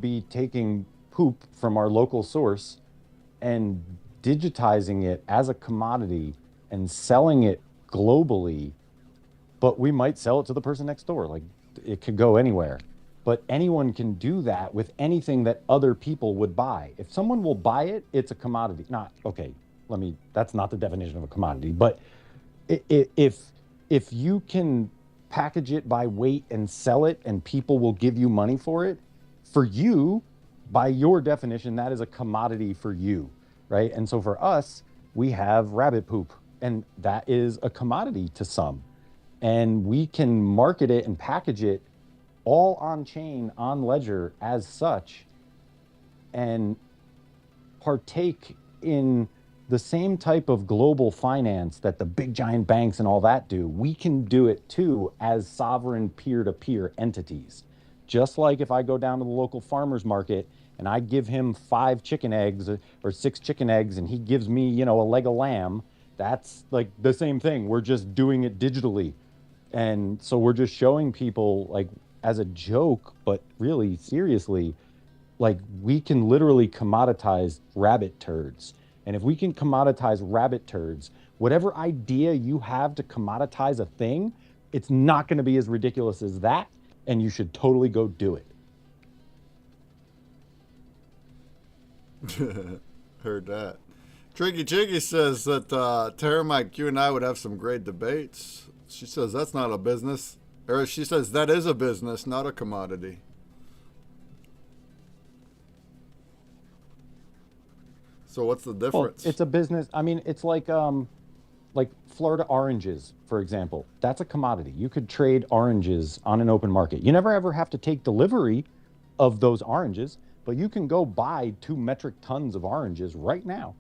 be taking poop from our local source and digitizing it as a commodity and selling it globally, but we might sell it to the person next door. Like, it could go anywhere, but anyone can do that with anything that other people would buy. If someone will buy it, it's a commodity. That's not the definition of a commodity, but if you can package it by weight and sell it and people will give you money for it, for you, by your definition, that is a commodity for you, right? And so for us, we have rabbit poop, and that is a commodity to some. And we can market it and package it all on chain, on Ledger as such, and partake in the same type of global finance that the big giant banks and all that do. We can do it too as sovereign peer-to-peer entities. Just like if I go down to the local farmer's market and I give him 5 chicken eggs or 6 chicken eggs and he gives me, a leg of lamb, that's like the same thing. We're just doing it digitally. And so we're just showing people, like, as a joke, but really seriously, like, we can literally commoditize rabbit turds. And if we can commoditize rabbit turds, whatever idea you have to commoditize a thing, it's not going to be as ridiculous as that, and you should totally go do it. Heard that. Tricky Jiggy says that Tara, Mike, you and I would have some great debates. She says that's not a business. Or she says that is a business, not a commodity. So what's the difference? Well, it's a business. I mean, it's like Florida oranges, for example. That's a commodity. You could trade oranges on an open market. You never ever have to take delivery of those oranges, but you can go buy 2 metric tons of oranges right now.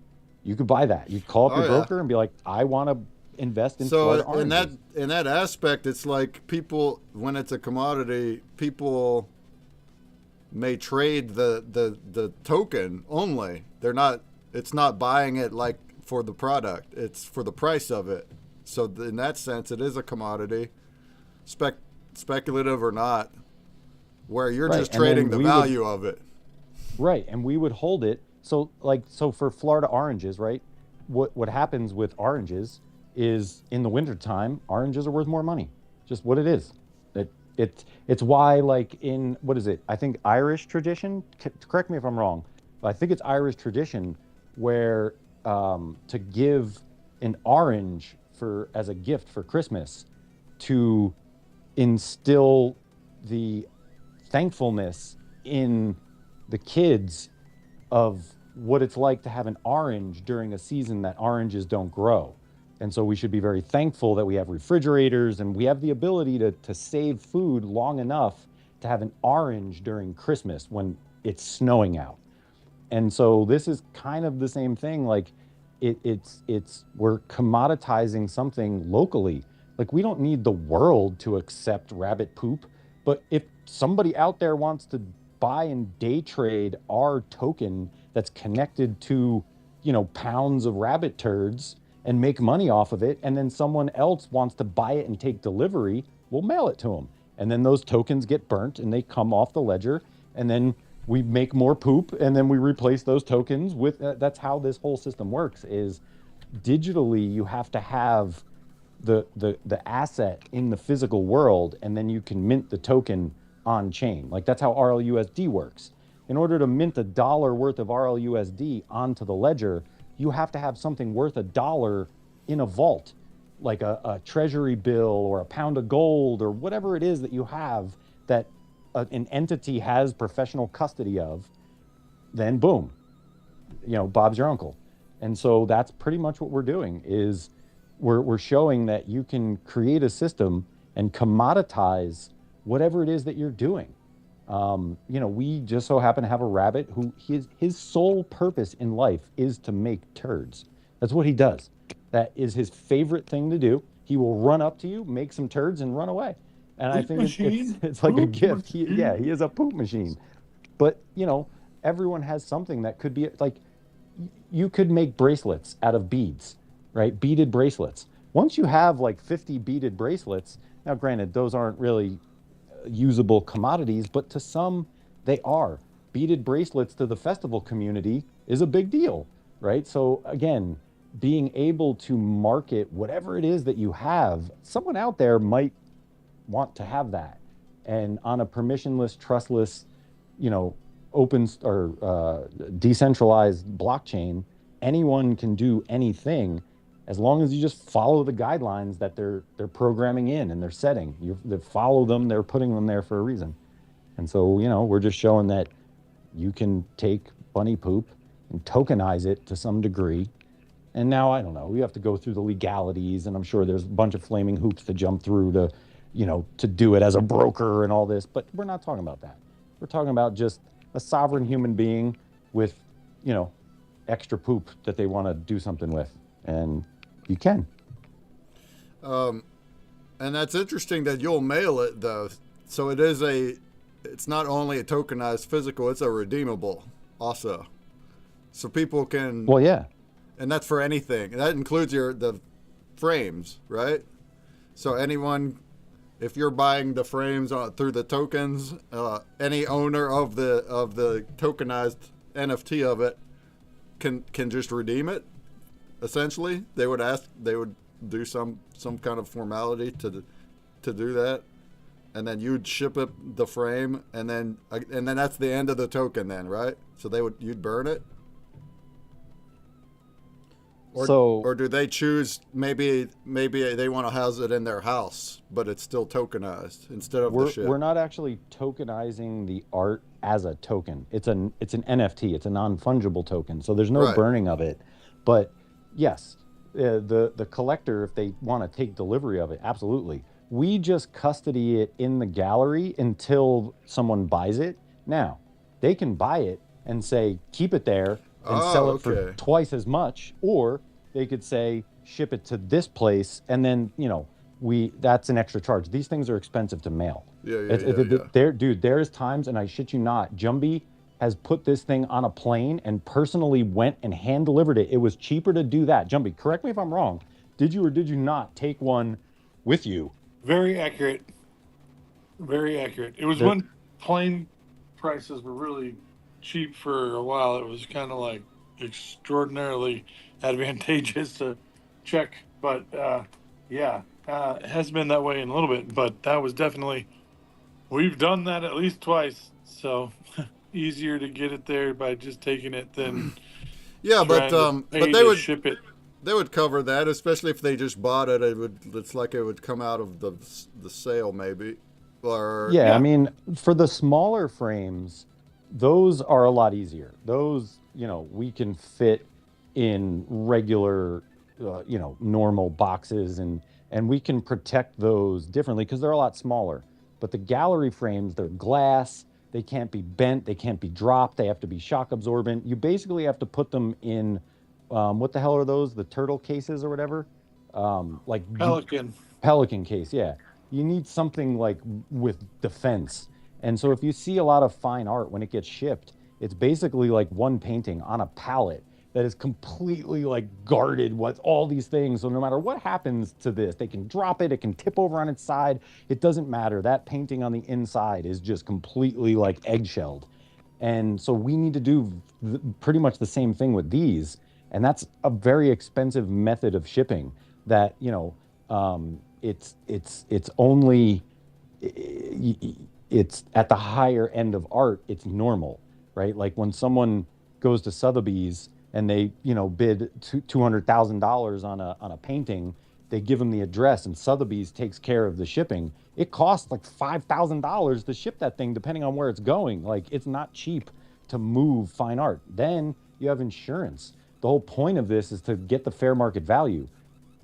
You could buy that. You call up your broker and be like, I want to invest in Florida oranges. So in that aspect, it's like people, when it's a commodity, people may trade the token only. They're not. It's not buying it like for the product. It's for the price of it. So in that sense, it is a commodity, speculative or not, where you're just trading the value of it. Right, and we would hold it. So for Florida oranges, right? What happens with oranges is in the wintertime, oranges are worth more money. Just what it is. It's why, like, in, what is it? I think Irish tradition, correct me if I'm wrong, but I think it's Irish tradition where to give an orange as a gift for Christmas to instill the thankfulness in the kids of what it's like to have an orange during a season that oranges don't grow. And so we should be very thankful that we have refrigerators and we have the ability to save food long enough to have an orange during Christmas when it's snowing out. And so this is kind of the same thing. Like we're commoditizing something locally. Like, we don't need the world to accept rabbit poop, but if somebody out there wants to buy and day trade our token that's connected to, pounds of rabbit turds and make money off of it, and then someone else wants to buy it and take delivery, we'll mail it to them. And then those tokens get burnt and they come off the ledger, and then we make more poop, and then we replace those tokens with, that's how this whole system works, is digitally you have to have the asset in the physical world, and then you can mint the token on chain. Like, that's how RLUSD works. In order to mint $1 worth of RLUSD onto the ledger, you have to have something worth $1 in a vault, like a treasury bill or a pound of gold or whatever it is that you have that an entity has professional custody of. Then boom, Bob's your uncle. And so that's pretty much what we're doing, is we're showing that you can create a system and commoditize whatever it is that you're doing. We just so happen to have a rabbit who his sole purpose in life is to make turds. That's what he does. That is his favorite thing to do. He will run up to you, make some turds, and run away. And I think it's like a gift. He is a poop machine. But, everyone has something that could be, like, you could make bracelets out of beads, right? Beaded bracelets. Once you have like 50 beaded bracelets, now granted, those aren't really usable commodities, but to some they are. Beaded bracelets to the festival community is a big deal, right? So again, being able to market whatever it is that you have, someone out there might want to have that. And on a permissionless, trustless, open or decentralized blockchain, anyone can do anything as long as you just follow the guidelines that they're programming in and they're setting. They follow them, they're putting them there for a reason. And so, we're just showing that you can take bunny poop and tokenize it to some degree. And now, I don't know, we have to go through the legalities, and I'm sure there's a bunch of flaming hoops to jump through to do it as a broker and all this, but we're not talking about that. We're talking about just a sovereign human being with, extra poop that they want to do something with, and you can. And that's interesting that you'll mail it, though. So it's not only a tokenized physical, it's a redeemable also. So people can... Well, yeah. And that's for anything. And that includes the frames, right? So anyone, if you're buying the frames through the tokens, any owner of the tokenized NFT of it can just redeem it. Essentially, they would do some kind of formality to do that, and then you'd ship it the frame, and then that's the end of the token, then, right? So you'd burn it. Or do they choose maybe they want to house it in their house, but it's still tokenized instead of the ship? We're not actually tokenizing the art as a token. It's an NFT. It's a non-fungible token. So there's no burning of it. But yes, the collector, if they want to take delivery of it, absolutely. We just custody it in the gallery until someone buys it. Now, they can buy it and say, keep it there and sell it for twice as much, or they could say, ship it to this place, and then, that's an extra charge. These things are expensive to mail. Yeah. There's times, and I shit you not, Jumbie has put this thing on a plane and personally went and hand delivered it. It was cheaper to do that. Jumbie, correct me if I'm wrong. Did you or did you not take one with you? Very accurate. Very accurate. It was when plane prices were really cheap for a while. It was kind of like extraordinarily advantageous to check. But it has been that way in a little bit. But that was definitely, we've done that at least twice. So easier to get it there by just taking it than but they would ship it. They would cover that, especially if they just bought it. It's like it would come out of the sale, maybe. I mean, for the smaller frames, those are a lot easier. Those, we can fit in regular, normal boxes, and we can protect those differently because they're a lot smaller. But the gallery frames, they're glass. They can't be bent. They can't be dropped. They have to be shock absorbent. You basically have to put them in. What the hell are those? The turtle cases or whatever? Like Pelican case, yeah. You need something like with defense. And so if you see a lot of fine art when it gets shipped, it's basically like one painting on a pallet that is completely like guarded with all these things. So no matter what happens to this, they can drop it, it can tip over on its side. It doesn't matter. That painting on the inside is just completely like eggshelled. And so we need to do pretty much the same thing with these. And that's a very expensive method of shipping that, it's only, it's at the higher end of art, it's normal, right? Like when someone goes to Sotheby's and they, bid $200,000 on a painting, they give them the address and Sotheby's takes care of the shipping. It costs like $5,000 to ship that thing, depending on where it's going. Like, it's not cheap to move fine art. Then you have insurance. The whole point of this is to get the fair market value,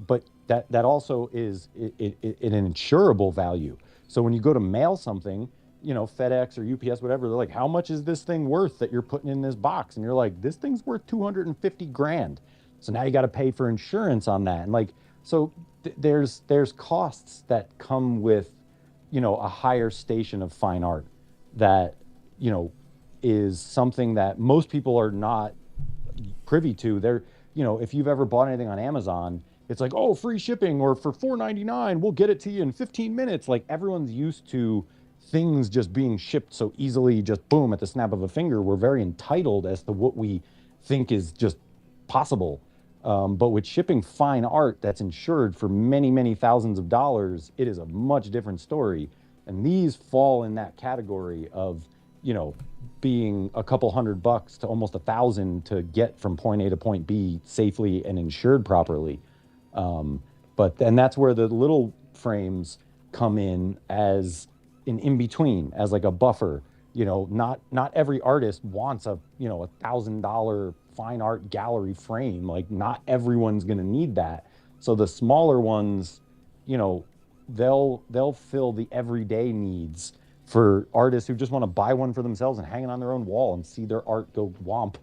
but that also is an insurable value. So when you go to mail something, FedEx or UPS, whatever, they're like, how much is this thing worth that you're putting in this box? And you're like, this thing's worth $250,000. So now you got to pay for insurance on that. And so there's costs that come with, a higher station of fine art that, is something that most people are not privy to. They're, if you've ever bought anything on Amazon, it's like, oh, free shipping, or for $4.99 we'll get it to you in 15 minutes. Like, everyone's used to things just being shipped so easily, just boom, at the snap of a finger. We're very entitled as to what we think is just possible. But with shipping fine art that's insured for many, many thousands of dollars, it is a much different story. And these fall in that category of, being a couple $100 to almost $1,000 to get from point A to point B safely and insured properly. But then that's where the little frames come in as an in-between, as like a buffer. Not every artist wants a $1,000 fine art gallery frame. Like, not everyone's going to need that. So the smaller ones, they'll fill the everyday needs for artists who just want to buy one for themselves and hang it on their own wall and see their art go womp,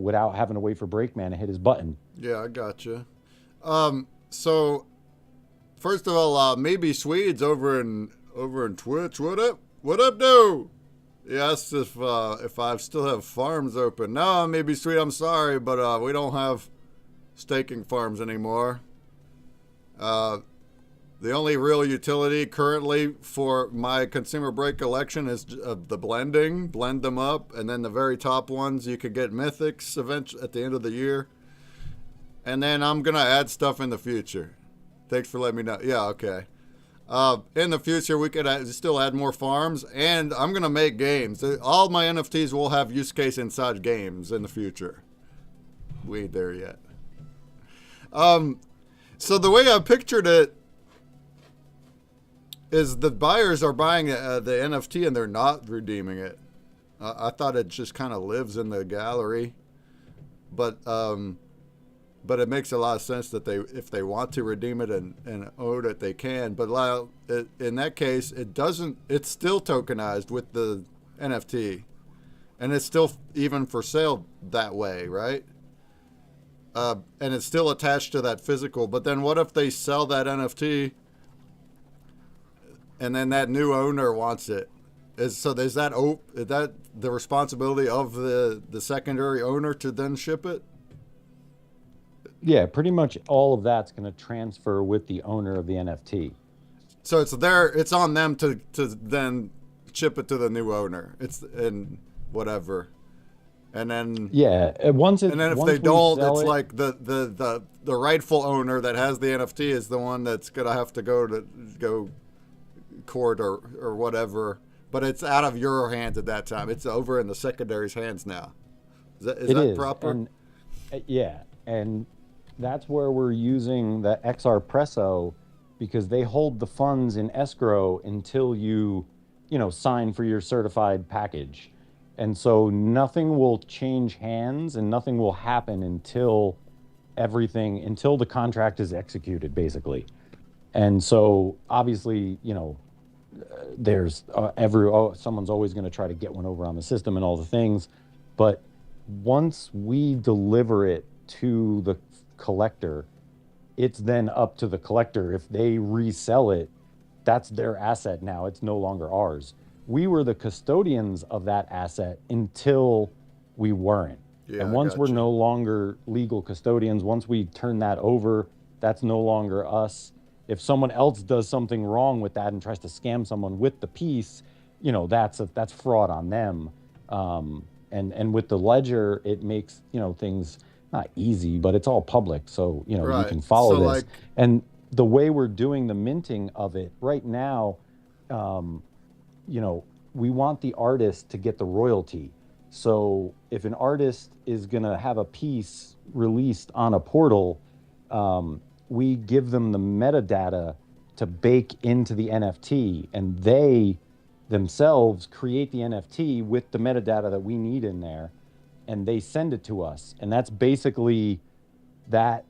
without having to wait for Breakman to hit his button. Yeah, I gotcha. So first of all, maybe Swedes over in Twitch. What up? What up, dude? He asked if I still have farms open. No, maybe Swede, I'm sorry, but we don't have staking farms anymore. The only real utility currently for my consumer break collection is the blending. Blend them up, and then the very top ones you could get mythics eventually at the end of the year. And then I'm gonna add stuff in the future. Thanks for letting me know. Yeah, okay. In the future, we could still add more farms, and I'm gonna make games. All my NFTs will have use case inside games in the future. We ain't there yet. So the way I pictured it is the buyers are buying the NFT and they're not redeeming it. I thought it just kind of lives in the gallery, but it makes a lot of sense that if they want to redeem it and own it, they can. But in that case, it's still tokenized with the NFT, and it's still even for sale that way, right? And it's still attached to that physical. But then what if they sell that NFT and then that new owner wants it? Is that the responsibility of the secondary owner to then ship it? Yeah, pretty much all of that's going to transfer with the owner of the NFT. So it's on them to then ship it to the new owner. And whatever. And then if they don't, it's like the rightful owner that has the NFT is the one that's gonna have to go court or whatever. But it's out of your hands at that time. It's over in the secondary's hands now. Is that proper? And, yeah, and that's where we're using the XR Presso, because they hold the funds in escrow until you sign for your certified package. And so nothing will change hands and nothing will happen until the contract is executed, basically. And so obviously, there's someone's always going to try to get one over on the system and all the things. But once we deliver it to the collector, it's then up to the collector. If they resell it, that's their asset now. It's no longer ours. We were the custodians of that asset until we weren't. Yeah, and once we're no longer legal custodians, once we turn that over, that's no longer us. If someone else does something wrong with that and tries to scam someone with the piece, that's fraud on them. And with the ledger, it makes things not easy, but it's all public, so you can follow this. And the way we're doing the minting of it right now, we want the artist to get the royalty. So if an artist is going to have a piece released on a portal, we give them the metadata to bake into the NFT, and they themselves create the NFT with the metadata that we need in there, and they send it to us. And that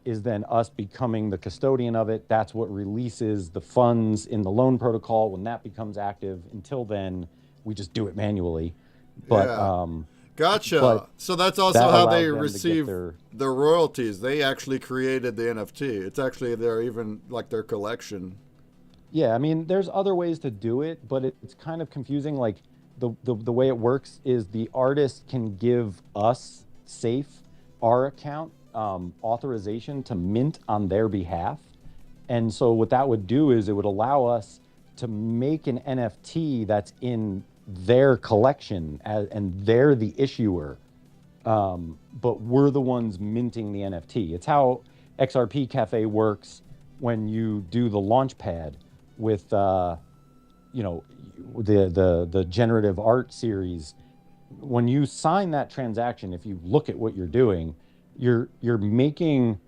is then us becoming the custodian of it. That's what releases the funds in the loan protocol when that becomes active. Until then, we just do it manually. But gotcha. But so that's also how they receive their royalties. They actually created the NFT. It's actually their collection. Yeah, I mean, there's other ways to do it, but it's kind of confusing. Like the way it works is the artist can give us, Safe, our account, authorization to mint on their behalf. And so what that would do is it would allow us to make an NFT that's in their collection, and they're the issuer, but we're the ones minting the NFT. It's how XRP Cafe works when you do the launch pad with the generative art series. When you sign that transaction, if you look at what you're doing, you're making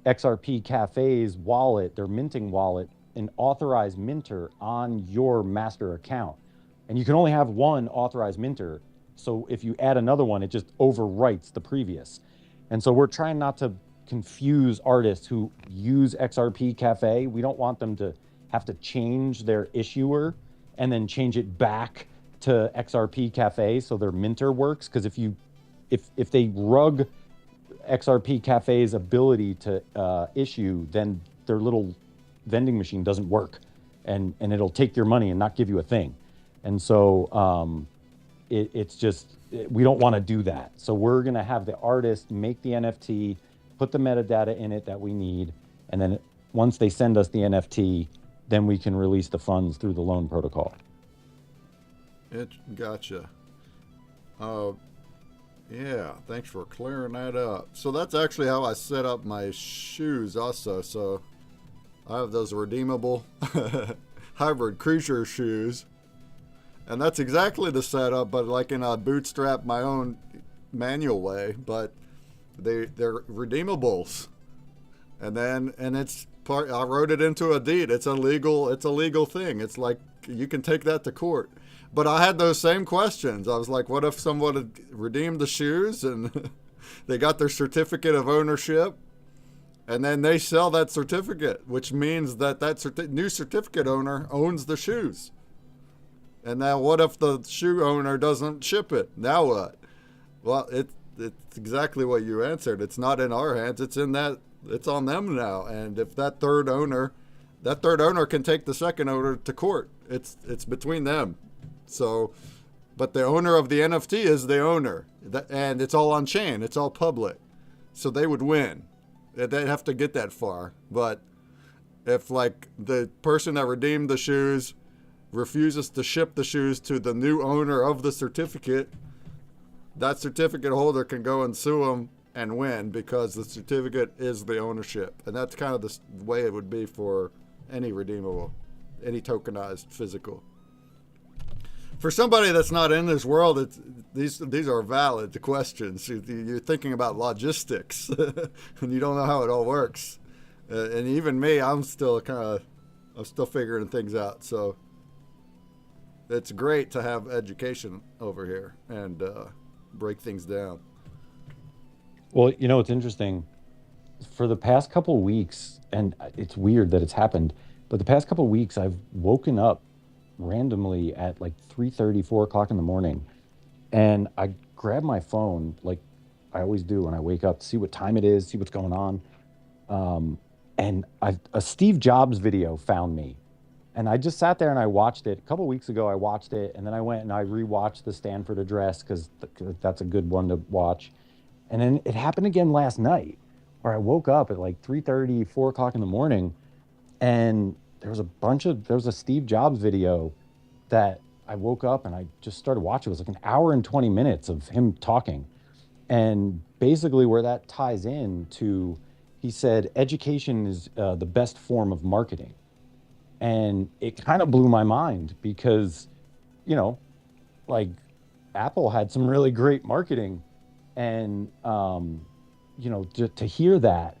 XRP Cafe's wallet, their minting wallet, an authorized minter on your master account. And you can only have one authorized minter. So if you add another one, it just overwrites the previous. And so we're trying not to confuse artists who use XRP Cafe. We don't want them to have to change their issuer and then change it back to XRP Cafe so their minter works. Because if they rug XRP Cafe's ability to issue, then their little vending machine doesn't work, and it'll take your money and not give you a thing. And so we don't want to do that. So we're going to have the artist make the NFT, put the metadata in it that we need, and then once they send us the NFT, then we can release the funds through the loan protocol. Gotcha. Yeah, thanks for clearing that up. So that's actually how I set up my shoes also. So I have those redeemable hybrid creature shoes. And that's exactly the setup, but like in a bootstrap my own manual way, but they're redeemables. And it's part, I wrote it into a deed. It's a legal thing. It's like you can take that to court. But I had those same questions. I was like, what if someone had redeemed the shoes and they got their certificate of ownership, and then they sell that certificate, which means that new certificate owner owns the shoes. And now what if the shoe owner doesn't ship it? Now what? Well, it's exactly what you answered. It's not in our hands. It's on them now. And if that third owner can take the second owner to court. It's between them. So, but the owner of the NFT is the owner, and it's all on chain. It's all public. So they would win. They'd have to get that far. But if like the person that redeemed the shoes refuses to ship the shoes to the new owner of the certificate, that certificate holder can go and sue them and win because the certificate is the ownership. And that's kind of the way it would be for any redeemable, any tokenized physical. For somebody that's not in this world, these are valid questions. You're thinking about logistics, and you don't know how it all works. And even me, I'm still figuring things out. So it's great to have education over here and break things down. Well, you know, it's interesting. For the past couple of weeks, and it's weird that it's happened, but the past couple of weeks, I've woken up randomly at like 3:30, 4 o'clock in the morning, and I grab my phone like I always do when I wake up to see what time it is, see what's going on. And a Steve Jobs video found me, and I just sat there and I watched it. A couple of weeks ago, I watched it, and then I went and I rewatched the Stanford address because that's a good one to watch. And then it happened again last night, where I woke up at like 3:30, 4 o'clock in the morning, and there was a Steve Jobs video that I woke up and I just started watching. It was like an hour and 20 minutes of him talking. And basically where that ties in to, he said, education is the best form of marketing. And it kind of blew my mind because, you know, like Apple had some really great marketing, and, you know, to hear that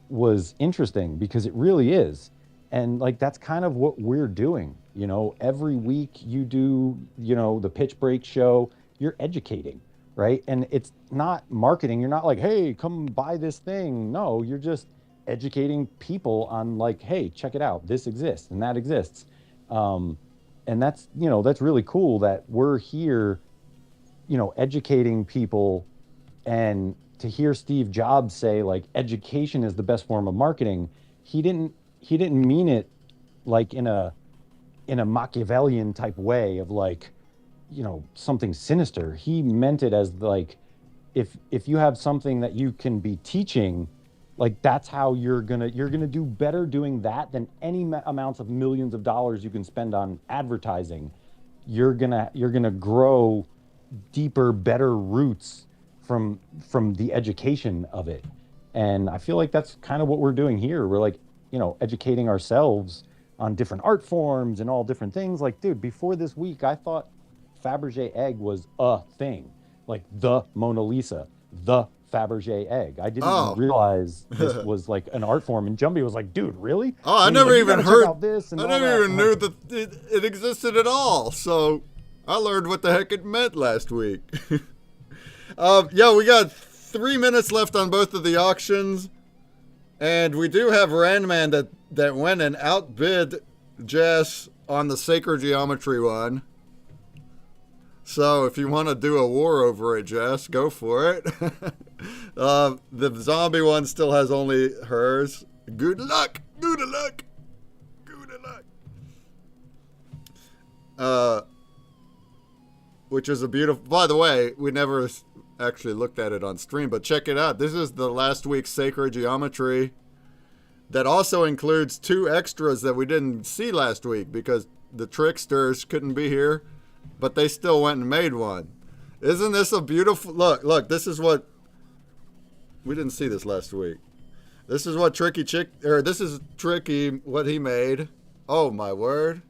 was interesting because it really is. And like, that's kind of what we're doing. You know, every week you do, you know, the Pitch Break show, you're educating, right? And it's not marketing. You're not like, hey, come buy this thing. No, you're just educating people on like, hey, check it out. This exists and that exists. And that's, you know, that's really cool that we're here, you know, educating people. And to hear Steve Jobs say like education is the best form of marketing, he didn't mean it like in a Machiavellian type way of like, you know, something sinister. He meant it as like, if you have something that you can be teaching, like that's how you're gonna do better doing that than any amounts of millions of dollars you can spend on advertising. You're gonna grow deeper, better roots from the education of it. And I feel like that's kind of what we're doing here. We're like, you know, educating ourselves on different art forms and all different things. Like, dude, before this week, I thought Fabergé egg was a thing, like the Mona Lisa, the Fabergé egg. I didn't realize this was like an art form. And Jumbie was like, dude, really? Oh, I and never like, even heard this. And I never even knew that it existed at all. So I learned what the heck it meant last week. Yeah, we got 3 minutes left on both of the auctions. And we do have Randman that went and outbid Jess on the Sacred Geometry one. So if you want to do a war over it, Jess, go for it. The zombie one still has only hers. Good luck. Good luck. Good luck. Which is a beautiful... By the way, we never actually looked at it on stream, but check it out. This is the last week's Sacred Geometry that also includes 2 extras that we didn't see last week because the tricksters couldn't be here, but they still went and made one. Isn't this a beautiful... Look, this is what... We didn't see this last week. This is what Tricky what he made. Oh, my word.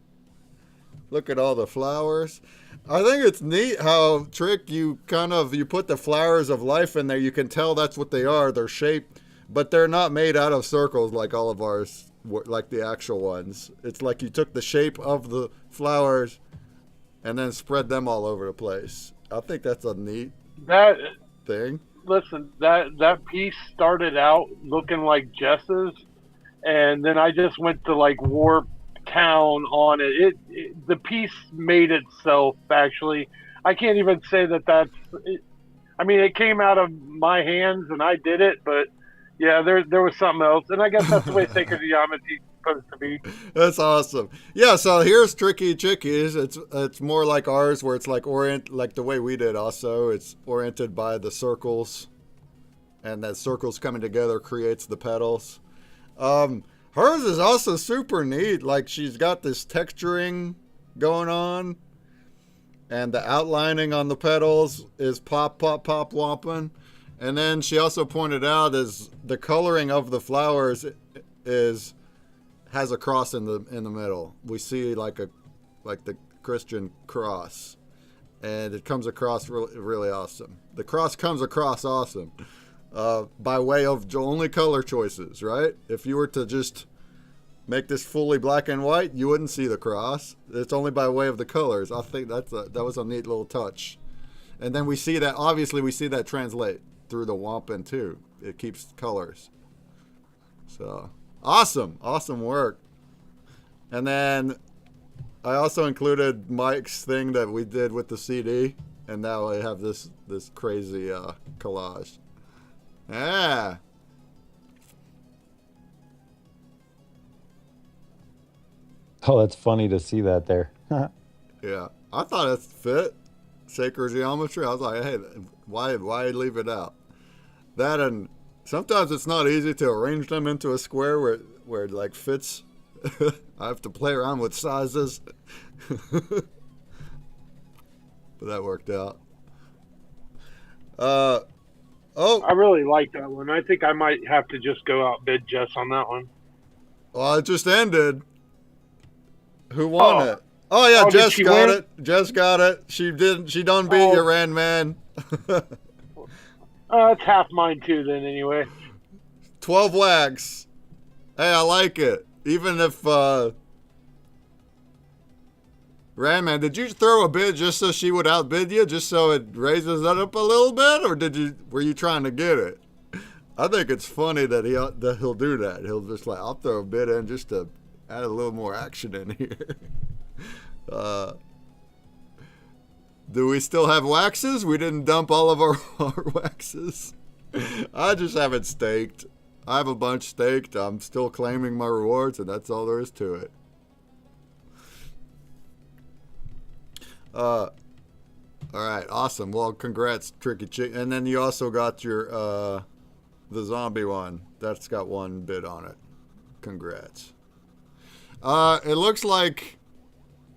Look at all the flowers. I think it's neat how Trick you put the flowers of life in there. You can tell that's what they are. They're shaped, but they're not made out of circles like all of ours, like the actual ones. It's like you took the shape of the flowers and then spread them all over the place. I think that's a neat thing. Listen, that piece started out looking like Jess's, and then I just went to like warp town on it. The piece made itself, actually. I can't even say that's it. I mean, it came out of my hands and I did it, but yeah, there was something else, and I guess that's the way sacred geometry is supposed to be. That's awesome. Yeah, so here's Tricky Chickies. It's more like ours, where it's like like the way we did. Also, it's oriented by the circles, and that circles coming together creates the petals. Hers is also super neat. Like, she's got this texturing going on, and the outlining on the petals is pop, pop, pop, whomping. And then she also pointed out is the coloring of the flowers has a cross in the middle. We see like the Christian cross, and it comes across really, really awesome. The cross comes across awesome. By way of only color choices, right? If you were to just make this fully black and white, you wouldn't see the cross. It's only by way of the colors. I think that was a neat little touch. And then we see that translate through the wampum too. It keeps colors. So awesome work. And then I also included Mike's thing that we did with the CD, and now I have this crazy collage. Yeah. Oh, that's funny to see that there. Yeah, I thought it fit sacred geometry. I was like, hey, why leave it out? That, and sometimes it's not easy to arrange them into a square where it like fits. I have to play around with sizes. But that worked out. I really like that one. I think I might have to just go outbid Jess on that one. Well, it just ended. Who won it? Oh yeah, Jess got it. Jess got it. She done beat you, Ran Man. That's half mine too then anyway. 12 wax. Hey, I like it. Even if Ran Man, did you throw a bid just so she would outbid you, just so it raises that up a little bit, or were you trying to get it? I think it's funny that he'll do that. He'll just like, I'll throw a bid in just to add a little more action in here. Do we still have waxes? We didn't dump all of our waxes. I just have it staked. I have a bunch staked. I'm still claiming my rewards, and that's all there is to it. All right, awesome. Well, congrats, Tricky Chick. And then you also got your the zombie one. That's got one bid on it. Congrats. It looks like,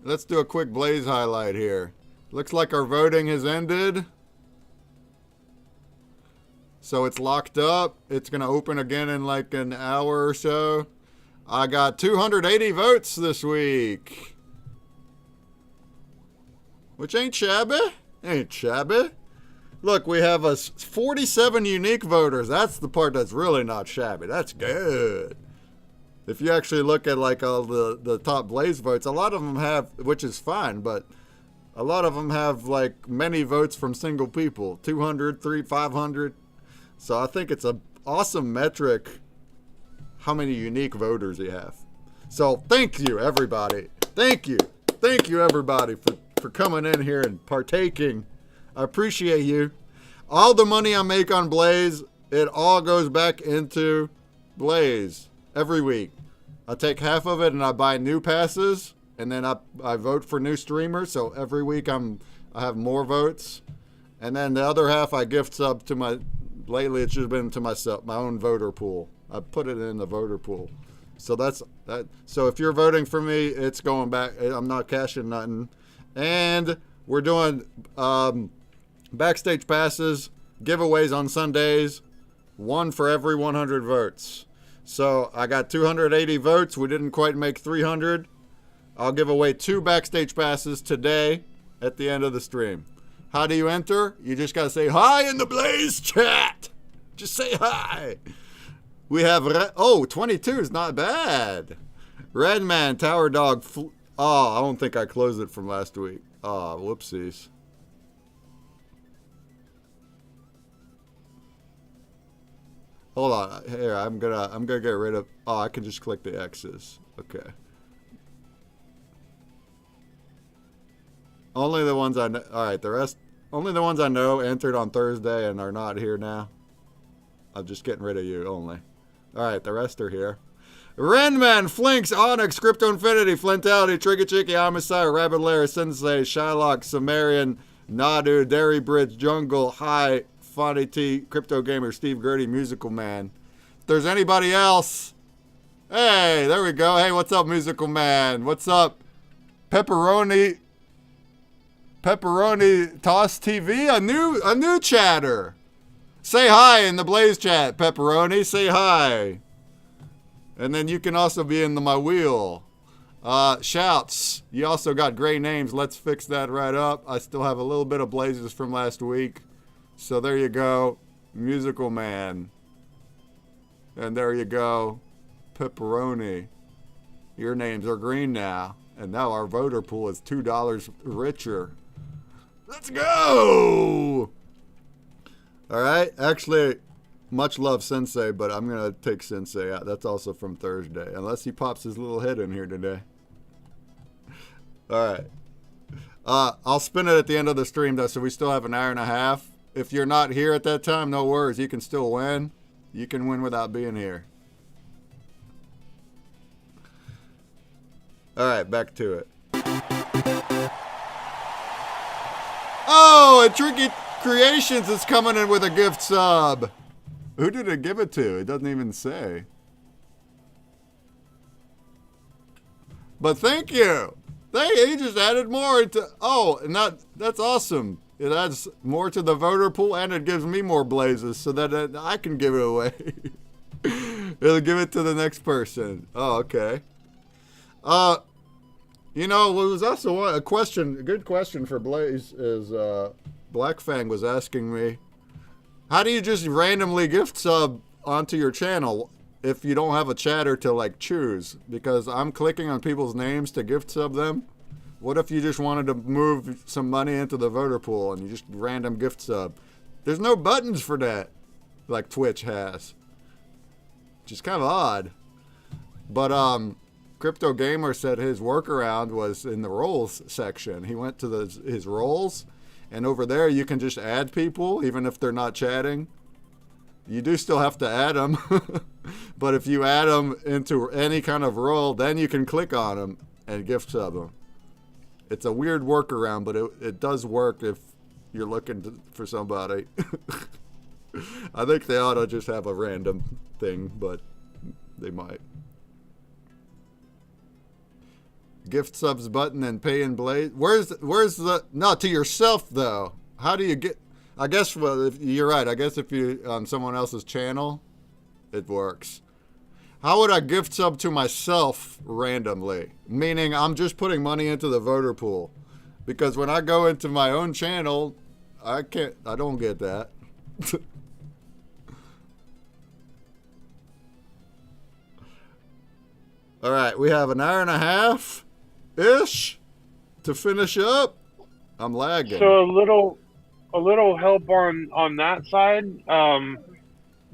let's do a quick Blaze highlight here. Looks like our voting has ended. So it's locked up. It's going to open again in like an hour or so. I got 280 votes this week. Which ain't shabby. Ain't shabby. Look, we have 47 unique voters. That's the part that's really not shabby. That's good. If you actually look at like all the top Blaze votes, a lot of them have, which is fine, but a lot of them have like many votes from single people, 200, 300, 500. So I think it's an awesome metric how many unique voters you have. So thank you, everybody. Thank you. Thank you, everybody, for coming in here and partaking. I appreciate you. All the money I make on Blaze, it all goes back into Blaze every week. I take half of it and I buy new passes, and then I vote for new streamers. So every week I have more votes, and then the other half I gift sub to my. Lately it's just been to myself, my own voter pool. I put it in the voter pool. So that's that. So if you're voting for me, it's going back. I'm not cashing nothing. And we're doing backstage passes, giveaways on Sundays, one for every 100 votes. So I got 280 votes. We didn't quite make 300. I'll give away 2 backstage passes today at the end of the stream. How do you enter? You just got to say hi in the Blaze chat. Just say hi. We have, 22 is not bad. Redman, Tower Dog. I don't think I closed it from last week. Oh, whoopsies. Hold on. Here, I'm gonna get rid of. Oh, I can just click the X's. Okay. Only the ones I know. All right, the rest. Only the ones I know entered on Thursday and are not here now. I'm just getting rid of you only. All right, the rest are here. Renman, Flinks, Onyx, Crypto Infinity, Flintality, Trigger Chicky, Amisire, Rabbit Lair, Sensei, Shylock, Sumerian, Nadu, Dairy Bridge, Jungle, High, Fonny T, Crypto Gamer, Steve Gertie, Musical Man. If there's anybody else, hey, there we go. Hey, what's up, Musical Man? What's up, Pepperoni Toss TV? A new chatter. Say hi in the Blaze chat, Pepperoni. Say hi. And then you can also be in my wheel. Shouts. You also got great names. Let's fix that right up. I still have a little bit of Blazes from last week. So there you go. Musical Man. And there you go. Pepperoni. Your names are green now. And now our voter pool is $2 richer. Let's go! Alright. Actually, much love Sensei, but I'm going to take Sensei out. That's also from Thursday. Unless he pops his little head in here today. Alright. I'll spin it at the end of the stream, though, so we still have an hour and a half. If you're not here at that time, no worries. You can still win. You can win without being here. Alright, back to it. Oh, and Tricky Creations is coming in with a gift sub. Who did it give it to? It doesn't even say. But thank you. He just added more to. Oh, and that's awesome. It adds more to the voter pool, and it gives me more Blazes so that I can give it away. It'll give it to the next person. Oh, okay. You know, what was also a good question for Blaze is Black Fang was asking me, how do you just randomly gift sub onto your channel if you don't have a chatter to like choose? Because I'm clicking on people's names to gift sub them. What if you just wanted to move some money into the voter pool and you just random gift sub? There's no buttons for that, like Twitch has. Which is kind of odd. But Crypto Gamer said his workaround was in the roles section. He went to his roles, and over there you can just add people, even if they're not chatting. You do still have to add them, but if you add them into any kind of role, then you can click on them and gift sub them. It's a weird workaround, but it does work if you're looking for somebody. I think they ought to just have a random thing, but they might. Gift subs button and pay in Blaze. Where's the no to yourself though? How do you get? I guess you're right. I guess if you on someone else's channel, it works. How would I gift sub to myself randomly? Meaning I'm just putting money into the voter pool, because when I go into my own channel, I don't get that. All right, we have an hour and a half ish to finish up. I'm lagging. So a little help on that side.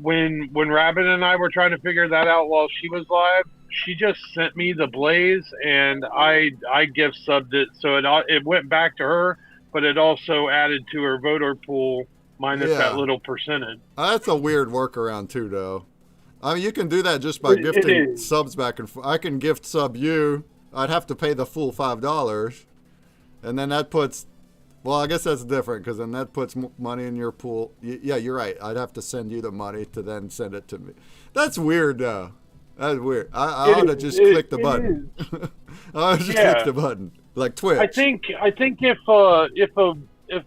When Rabbit and I were trying to figure that out while she was live, she just sent me the Blaze, and I gift subbed it, so it went back to her, but it also added to her voter pool minus that little percentage. That's a weird workaround too, though. I mean, you can do that just by gifting subs back and forth. I can gift sub you. I'd have to pay the full $5, and then that puts. Well, I guess that's different, because then that puts money in your pool. Yeah, you're right. I'd have to send you the money to then send it to me. That's weird, though. That's weird. I ought to just click the button. I ought to just click the button, like Twitch. I think if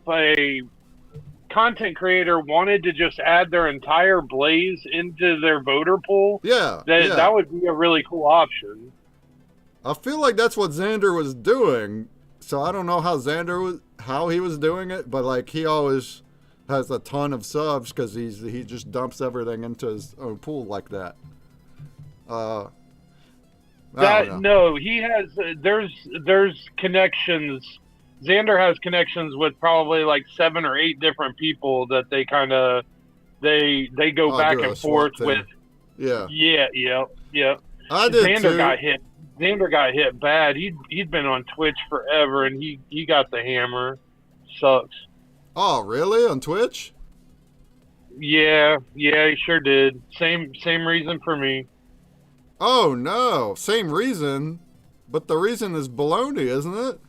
a content creator wanted to just add their entire Blaze into their voter pool, that would be a really cool option. I feel like that's what Xander was doing. So I don't know how he was doing it, but like he always has a ton of subs because he just dumps everything into his own pool like that. I don't know. No, he has. There's connections. Xander has connections with probably like 7 or 8 different people that they kind of they go back do a and swap forth thing. with. Yeah. Yeah. I did Xander too. got hit. Xander got hit bad. He'd been on Twitch forever, and he got the hammer. Sucks. Oh, really? On Twitch? Yeah, he sure did. Same reason for me. Oh no, same reason, but the reason is baloney, isn't it?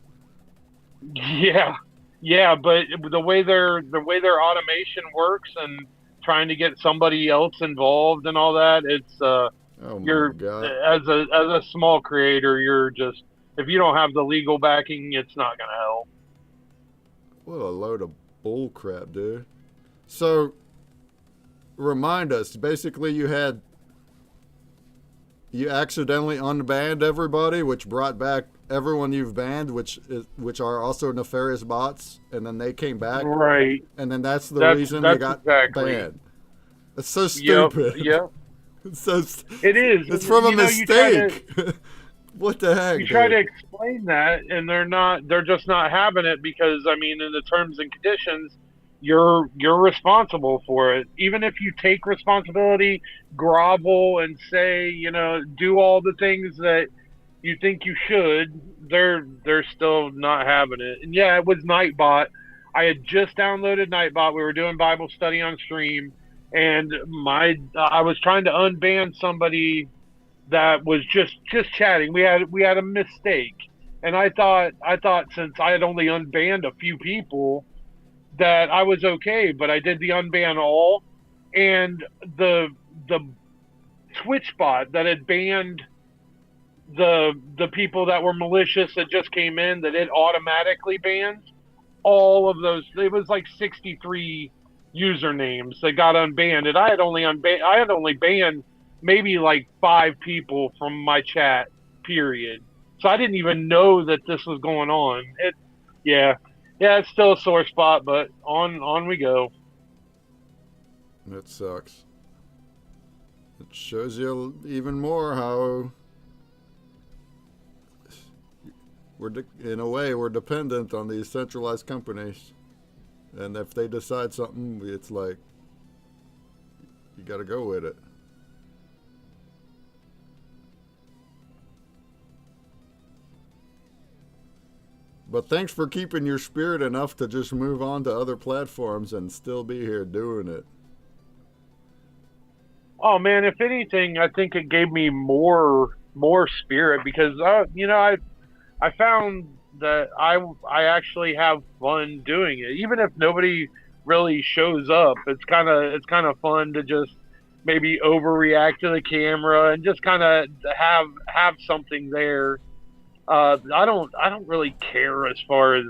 Yeah, but the way their automation works and trying to get somebody else involved and all that, it's Oh my you're god. as a small creator, you're just, if you don't have the legal backing, it's not gonna help. What a load of bull crap, dude. So, remind us, basically you accidentally unbanned everybody, which brought back everyone you've banned, which are also nefarious bots, and then they came back, Right. and then that's the That's reason they got exactly. banned. It's so stupid. Yep. It's so. It is. It's from a You know, you try mistake. What the heck? You try to dude? explain that, and they're just not having it because, I mean, in the terms and conditions, you're responsible for it. Even if you take responsibility, grovel and say, do all the things that you think you should, they're still not having it. And yeah, it was Nightbot. I had just downloaded Nightbot. We were doing Bible study on stream, and I was trying to unban somebody that was just chatting. We had a mistake, and I thought since I had only unbanned a few people that I was okay, but I did the unban all, and the Twitch bot that had banned the people that were malicious that just came in, that it automatically bans all of those. It was like 63 usernames that got unbanned, and I had only banned maybe like 5 people from my chat, period. So I didn't even know that this was going on. It's still a sore spot, but on we go. That sucks. It shows you even more how in a way we're dependent on these centralized companies, and if they decide something, it's like you got to go with it. But thanks for keeping your spirit enough to just move on to other platforms and still be here doing it. Oh man, if anything, I think it gave me more spirit because I found that I actually have fun doing it, even if nobody really shows up. It's kind of fun to just maybe overreact to the camera and just kind of have something there. I don't really care as far as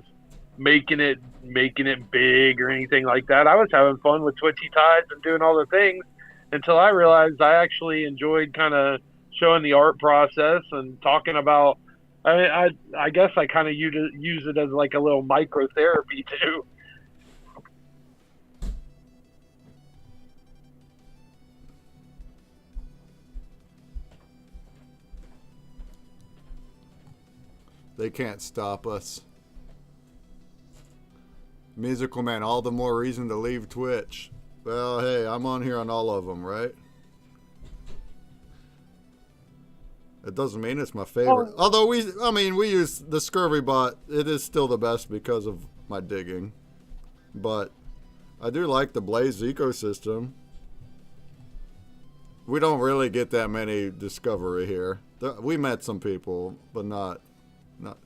making it big or anything like that. I was having fun with Twitchy Tides and doing all the things until I realized I actually enjoyed kind of showing the art process and talking about. I guess I kind of use it as like a little microtherapy too. They can't stop us. Musical Man, all the more reason to leave Twitch. Well, hey, I'm on here on all of them, right? It doesn't mean it's my favorite. Although we use the Scurvy bot. It is still the best because of my digging. But I do like the Blaze ecosystem. We don't really get that many discovery here. We met some people, but not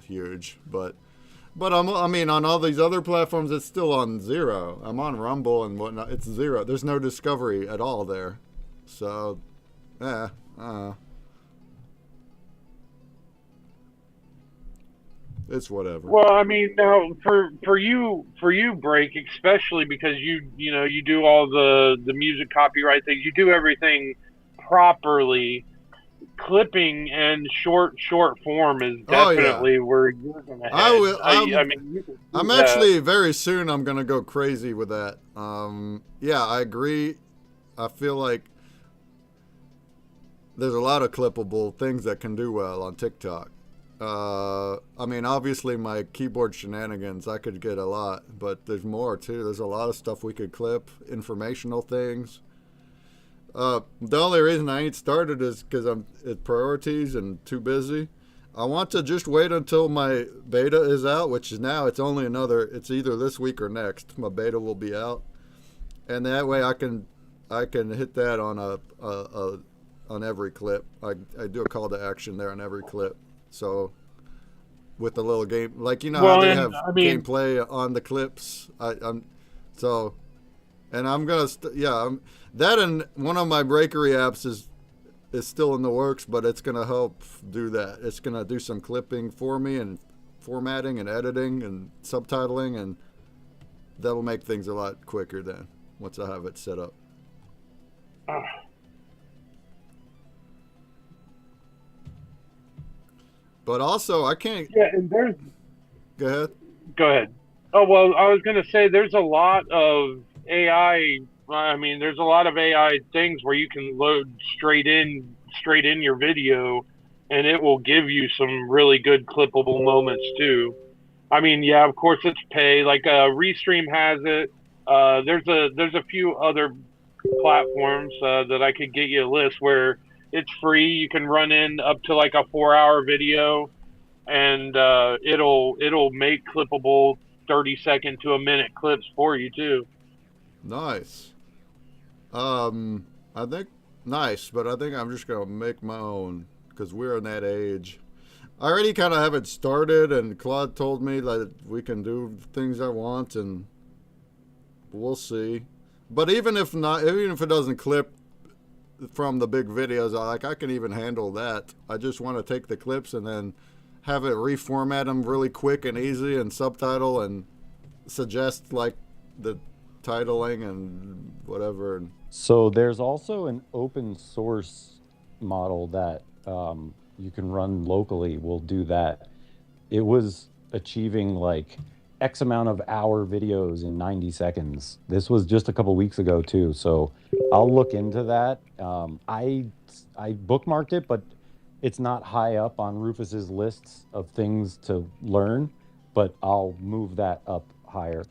huge. But on all these other platforms, it's still on 0. I'm on Rumble and whatnot. It's 0. There's no discovery at all there. So, it's whatever. Well, I mean, now for you, Break, especially because you do all the music copyright things, you do everything properly. clipping and short form is Oh, yeah. definitely where you're gonna head. I will. I mean, you can see I'm that. actually very soon. I'm gonna go crazy with that. Yeah, I agree. I feel like there's a lot of clippable things that can do well on TikTok. I mean, obviously my keyboard shenanigans, I could get a lot, but there's more too. There's a lot of stuff we could clip, informational things. The only reason I ain't started is because I'm at priorities and too busy. I want to just wait until my beta is out, which is now. It's only it's either this week or next. My beta will be out, and that way I can hit that on on every clip. I do a call to action there on every clip. So with the little game, like how they have gameplay on the clips. I'm gonna that, and one of my breakery apps is still in the works, but it's gonna help do that. It's gonna do some clipping for me and formatting and editing and subtitling, and that'll make things a lot quicker then once I have it set up. But also, I can't. Yeah, and there's. Go ahead. Go ahead. Oh well, I was gonna say there's a lot of AI. I mean, there's a lot of AI things where you can load straight in your video, and it will give you some really good clippable moments too. I mean, yeah, of course it's pay. Like Restream has it. There's a few other platforms that I could get you a list where it's free. You can run in up to like a 4-hour video, and it'll make clippable 30-second to a minute clips for you too. Nice. I think nice, but I think I'm just gonna make my own because we're in that age. I already kind of have it started, and Claude told me that we can do things I want, and we'll see. But even if it doesn't clip from the big videos, I can even handle that. I just want to take the clips and then have it reformat them really quick and easy, and subtitle and suggest like the titling and whatever. So there's also an open source model that you can run locally. Will do that. It was achieving like X amount of hour videos in 90 seconds. This was just a couple weeks ago too. So I'll look into that. I bookmarked it, but it's not high up on Rufus's lists of things to learn, but I'll move that up higher.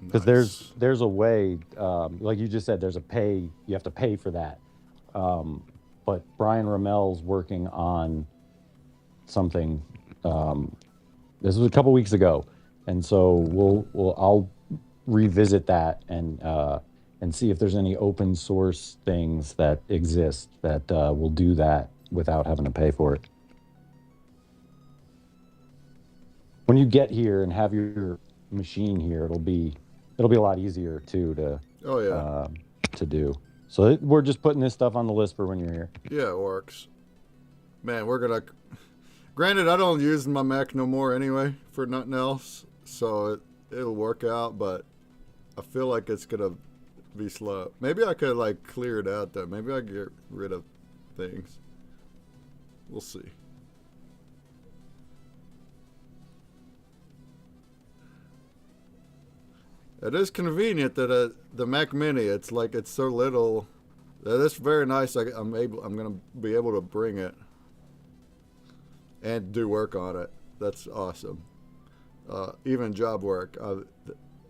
Because there's a way, like you just said, you have to pay for that. But Brian Rammel's working on something. This was a couple weeks ago, and so I'll revisit that and see if there's any open source things that exist that will do that without having to pay for it. When you get here and have your machine here, it'll be a lot easier too to do. So we're just putting this stuff on the list for when you're here. Yeah, it works. Man, granted, I don't use my Mac no more anyway for nothing else, so it'll work out, but I feel like it's gonna be slow. Maybe I could like clear it out though. Maybe I can get rid of things. We'll see. It is convenient that the Mac Mini, it's so little. That is very nice. I'm gonna be able to bring it and do work on it. That's awesome. Even job work.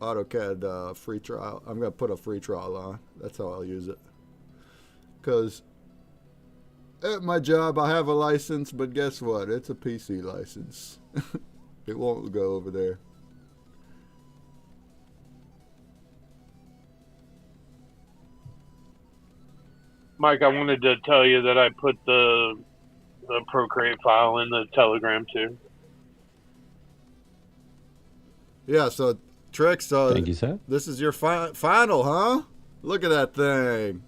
AutoCAD free trial. I'm gonna put a free trial on. That's how I'll use it. Cause at my job I have a license, but guess what? It's a PC license. It won't go over there. Mike, I wanted to tell you that I put the Procreate file in the Telegram too. Yeah, so Trix, thank you, sir. This is your final, huh? Look at that thing.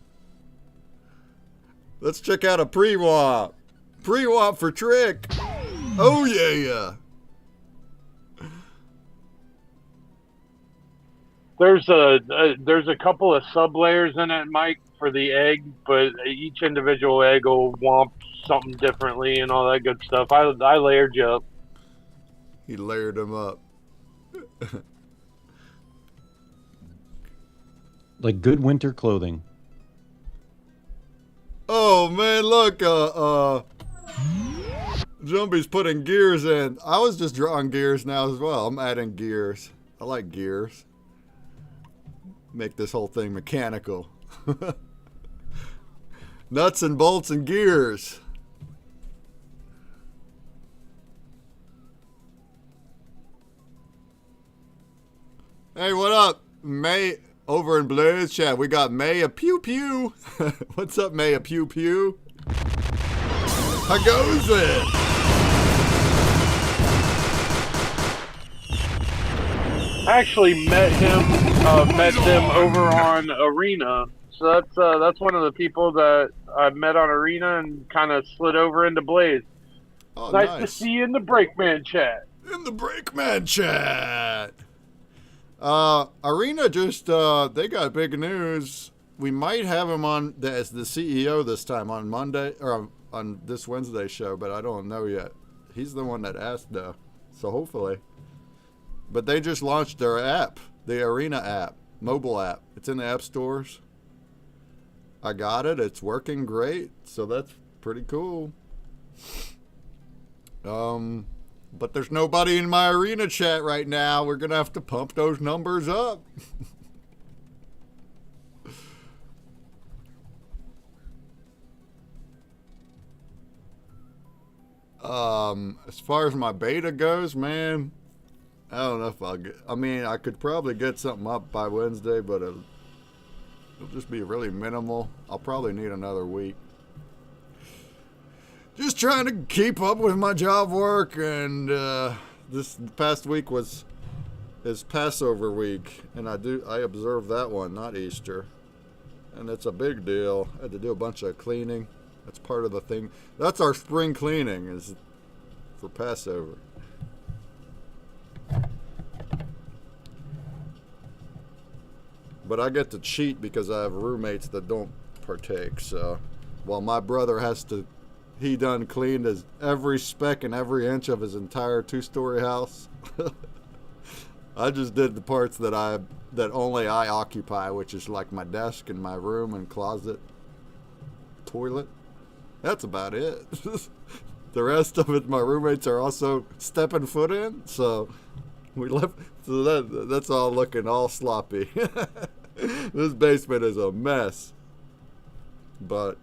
Let's check out a pre-wop. Pre-wop for Trick. Oh yeah. There's a couple of sub layers in it, Mike. for the egg, but each individual egg will womp something differently and all that good stuff. I layered you up. He layered them up. Like good winter clothing. Oh man, look, Jumpy's putting gears in. I was just drawing gears now as well. I'm adding gears. I like gears. Make this whole thing mechanical. Nuts and bolts and gears. Hey, what up, May? Over in Blaze Chat, we got May a Pew Pew. What's up, May a Pew Pew? How goes it? I actually met them over on Arena. So that's one of the people that I met on Arena and kind of slid over into Blaze. Oh, nice to see you in the Breakman chat. In the Breakman chat. Arena just, they got big news. We might have him on as the CEO this time on Monday, or on this Wednesday show, but I don't know yet. He's the one that asked, though. So hopefully. But they just launched their app, the Arena app, mobile app. It's in the app stores. I got it. It's working great. So that's pretty cool. But there's nobody in my Arena chat right now. We're going to have to pump those numbers up. As far as my beta goes, man, I don't know if I'll get... I mean, I could probably get something up by Wednesday, but it'll just be really minimal. I'll probably need another week. Just trying to keep up with my job work, and this past week is Passover week, and I observed that one, not Easter, and it's a big deal. I had to do a bunch of cleaning. That's part of the thing. That's our spring cleaning is for Passover. But I get to cheat because I have roommates that don't partake. So while my brother he done cleaned every speck and every inch of his entire 2-story house. I just did the parts that only I occupy, which is like my desk and my room and closet, toilet. That's about it. The rest of it, my roommates are also stepping foot in. So we left. So that's all looking all sloppy. This basement is a mess. But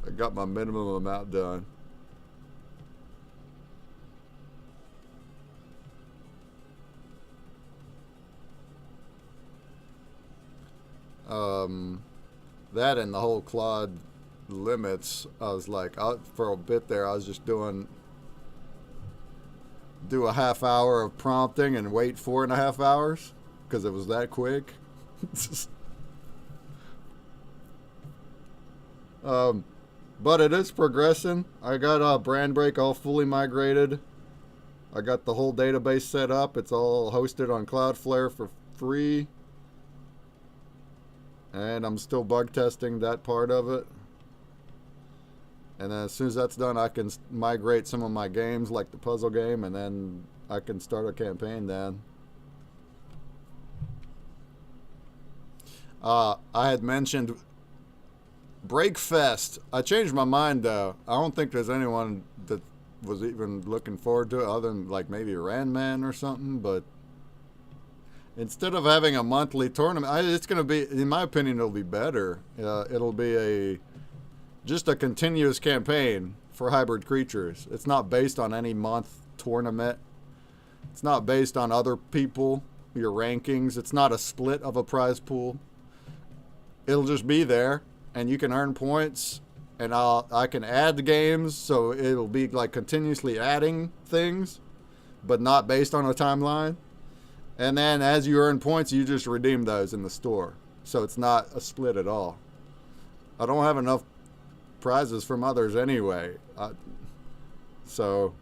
I got my minimum amount done. That and the whole Claude limits, I was like, for a bit there, I was just do a half hour of prompting and wait 4.5 hours because it was that quick. But it is progressing. I got Brand Break all fully migrated. I got the whole database set up. It's all hosted on Cloudflare for free. And I'm still bug testing that part of it. And then as soon as that's done, I can migrate some of my games, like the puzzle game, and then I can start a campaign then. I had mentioned Breakfest. I changed my mind, though. I don't think there's anyone that was even looking forward to it other than like maybe Randman or something, but instead of having a monthly tournament, it's going to be, in my opinion, it'll be better. It'll be just a continuous campaign for hybrid creatures. It's not based on any month tournament. It's not based on other people, your rankings. It's not a split of a prize pool. It'll just be there, and you can earn points, and I can add the games, so it'll be like continuously adding things, but not based on a timeline. And then as you earn points, you just redeem those in the store. So it's not a split at all. I don't have enough prizes from others anyway. So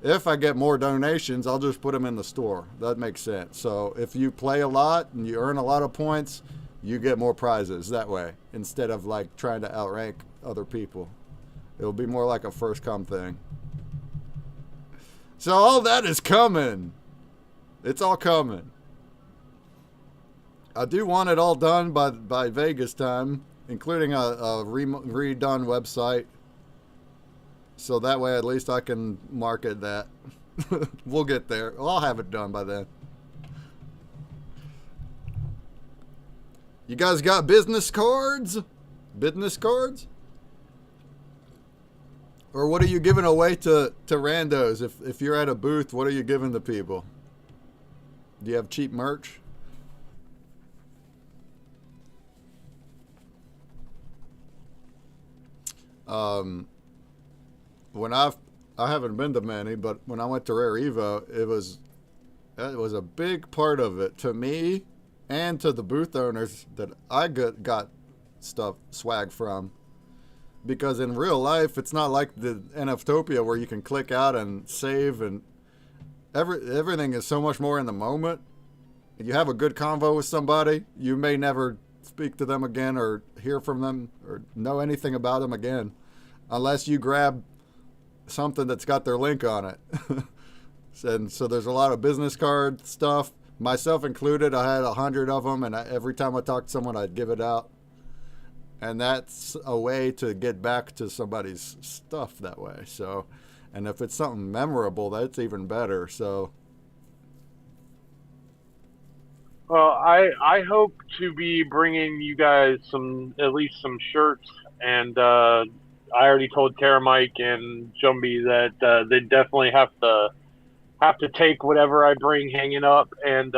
if I get more donations, I'll just put them in the store. That makes sense. So if you play a lot and you earn a lot of points, you get more prizes that way instead of like trying to outrank other people. It'll be more like a first come thing. So all that is coming. It's all coming. I do want it all done by Vegas time, including a redone website. So that way at least I can market that. We'll get there. I'll have it done by then. You guys got business cards? Business cards? Or what are you giving away to randos? If you're at a booth, what are you giving the people? Do you have cheap merch? When I haven't been to many, but when I went to Rare Evo, it was a big part of it to me and to the booth owners that I got stuff swag from. Because in real life, it's not like the NFtopia where you can click out and save, and everything is so much more in the moment. You have a good convo with somebody, you may never speak to them again or hear from them or know anything about them again unless you grab something that's got their link on it. And so there's a lot of business card stuff, myself included. I had 100 of them, and every time I talked to someone, I'd give it out. And that's a way to get back to somebody's stuff that way. So, and if it's something memorable, that's even better. So, well, I hope to be bringing you guys at least some shirts, and I already told Terra Mike and Jumbie that they definitely have to take whatever I bring hanging up, and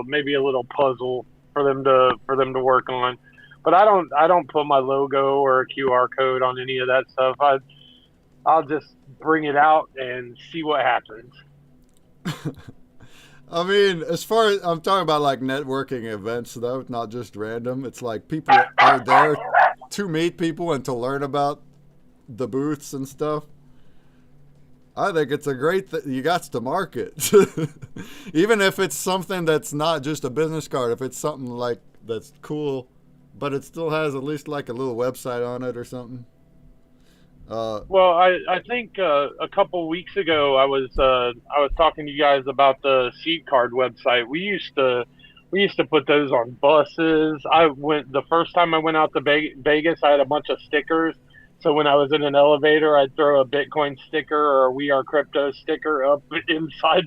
maybe a little puzzle for them to work on. But I don't put my logo or a QR code on any of that stuff. I'll just bring it out and see what happens. I mean, as far as I'm talking about like networking events though, not just random. It's like people are there to meet people and to learn about the booths and stuff. I think it's a great thing. You got to market. Even if it's something that's not just a business card, if it's something like that's cool, but it still has at least like a little website on it or something. Well, I think a couple weeks ago I was talking to you guys about the Seed Card website. We used to put those on buses. The first time I went out to Vegas, I had a bunch of stickers. So when I was in an elevator, I'd throw a Bitcoin sticker or a We Are Crypto sticker up inside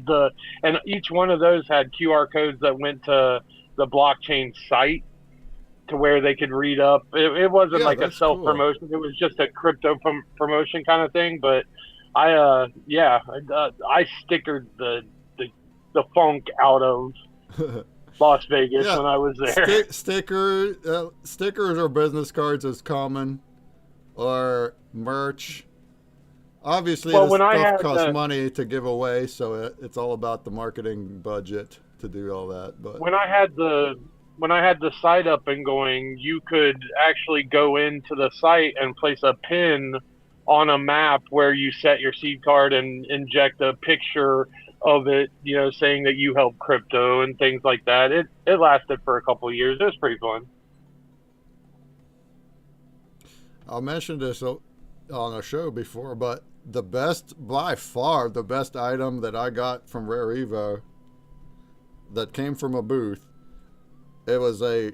and each one of those had QR codes that went to the blockchain site to where they could read up. It wasn't like a self-promotion. Cool. It was just a crypto promotion kind of thing. But I stickered the funk out of Las Vegas when I was there. Stickers or business cards is common. Or merch. Obviously, this stuff costs money to give away, so it's all about the marketing budget to do all that. But when I had the site up and going, you could actually go into the site and place a pin on a map where you set your seed card and inject a picture of it, saying that you help crypto and things like that. It lasted for a couple of years. It was pretty fun. I mentioned this on a show before, but by far the best item that I got from Rare Evo that came from a booth, it was a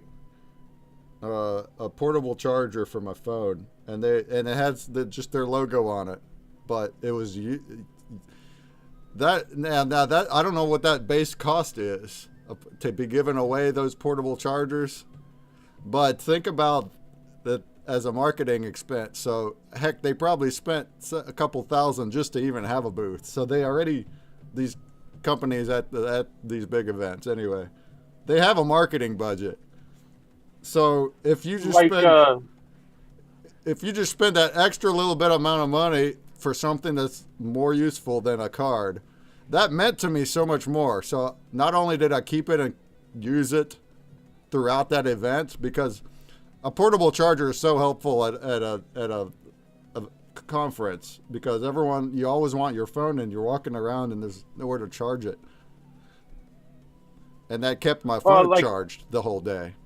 portable charger for my phone, and it has just their logo on it, but it was that I don't know what that base cost is to be giving away those portable chargers, but think about that as a marketing expense. So heck, they probably spent a couple thousand just to even have a booth. So these companies at these big events anyway, they have a marketing budget. So if you just spend that extra little bit amount of money for something that's more useful than a card, that meant to me so much more. So not only did I keep it and use it throughout that event, because a portable charger is so helpful at a conference, because you always want your phone and you're walking around and there's nowhere to charge it. And that kept my phone charged the whole day.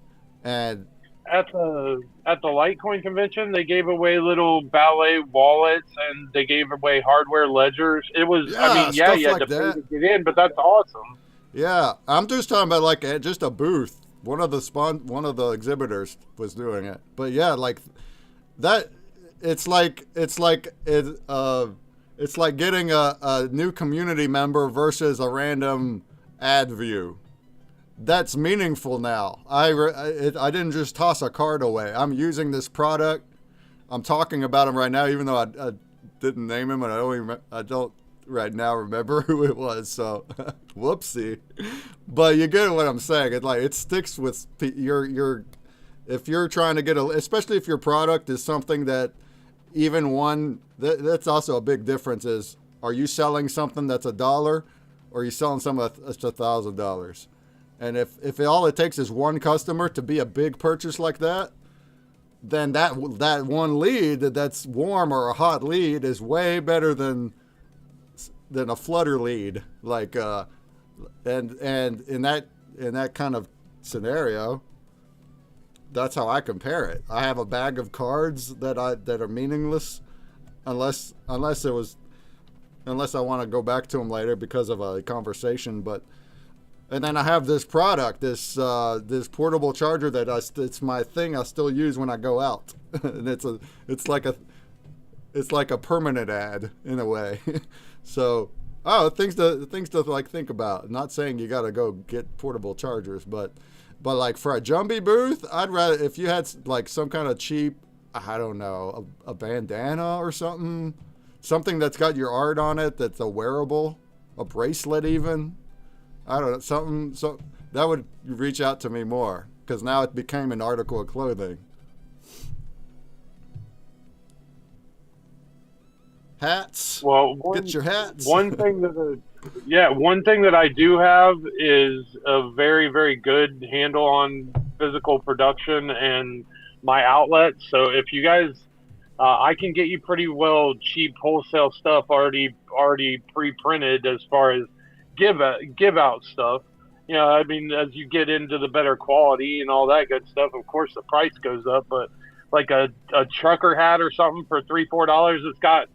And at the Litecoin convention, they gave away little ballet wallets and they gave away hardware ledgers. It was, I yeah, mean, yeah, stuff you had like to pay that. to get in, but that's awesome. Yeah, I'm just talking about like just a booth. One of the exhibitors was doing it. But yeah, like that. It's like it's like getting a new community member versus a random ad view. That's meaningful now. I didn't just toss a card away. I'm using this product. I'm talking about him right now, even though I didn't name him, and I don't right now remember who it was. So, whoopsie. But you get what I'm saying. It sticks with your if you're trying to get especially if your product is something that even that's also a big difference. Is are you selling something that's $1, or are you selling something that's $1,000? And if all it takes is one customer to be a big purchase like that, then that one lead that's warm or a hot lead is way better than a flutter lead. Like and in that kind of scenario, that's how I compare it. I have a bag of cards that are meaningless unless I want to go back to them later because of a conversation, and then I have this product, this portable charger that it's my thing I still use when I go out. And it's like a permanent ad in a way. So, things to like think about. I'm not saying you got to go get portable chargers, but like for a Jumbie booth, I'd rather if you had like some kind of cheap, I don't know, a bandana or something that's got your art on it, that's a wearable, a bracelet even. I don't know, something that would reach out to me more, because now it became an article of clothing. Hats. Well, get your hats. One thing that I do have is a very, very good handle on physical production and my outlets. So if you guys, I can get you pretty well cheap wholesale stuff already pre-printed as far as give out stuff. You know, I mean, as you get into the better quality and all that good stuff, of course the price goes up. But like a trucker hat or something for $3-4, it's got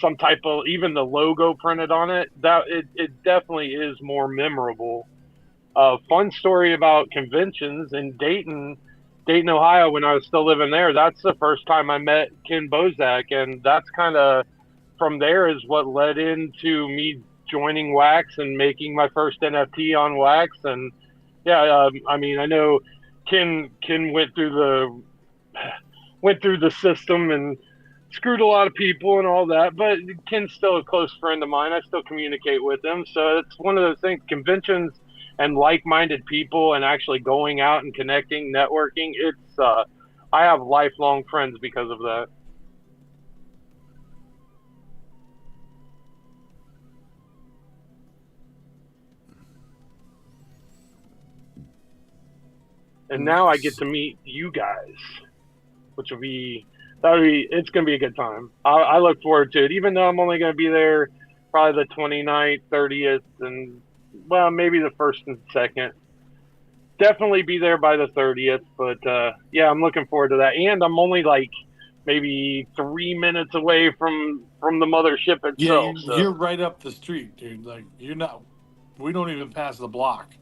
some type of, even the logo printed on it, that it definitely is more memorable. Fun story about conventions in Dayton, Ohio, when I was still living there. That's the first time I met Ken Bozak, and that's kind of from there is what led into me joining Wax and making my first NFT on Wax. And yeah, I mean, I know Ken went through the system and screwed a lot of people and all that, but Ken's still a close friend of mine. I still communicate with him. So it's one of those things, conventions and like-minded people and actually going out and connecting, networking. It's I have lifelong friends because of that. And now I get to meet you guys, which will be it's going to be a good time. I look forward to it, even though I'm only going to be there probably the 29th, 30th, and, well, maybe the 1st and 2nd. Definitely be there by the 30th, but, yeah, I'm looking forward to that. And I'm only, like, maybe 3 minutes away from the mothership itself. Yeah, you're right up the street, dude. Like, we don't even pass the block.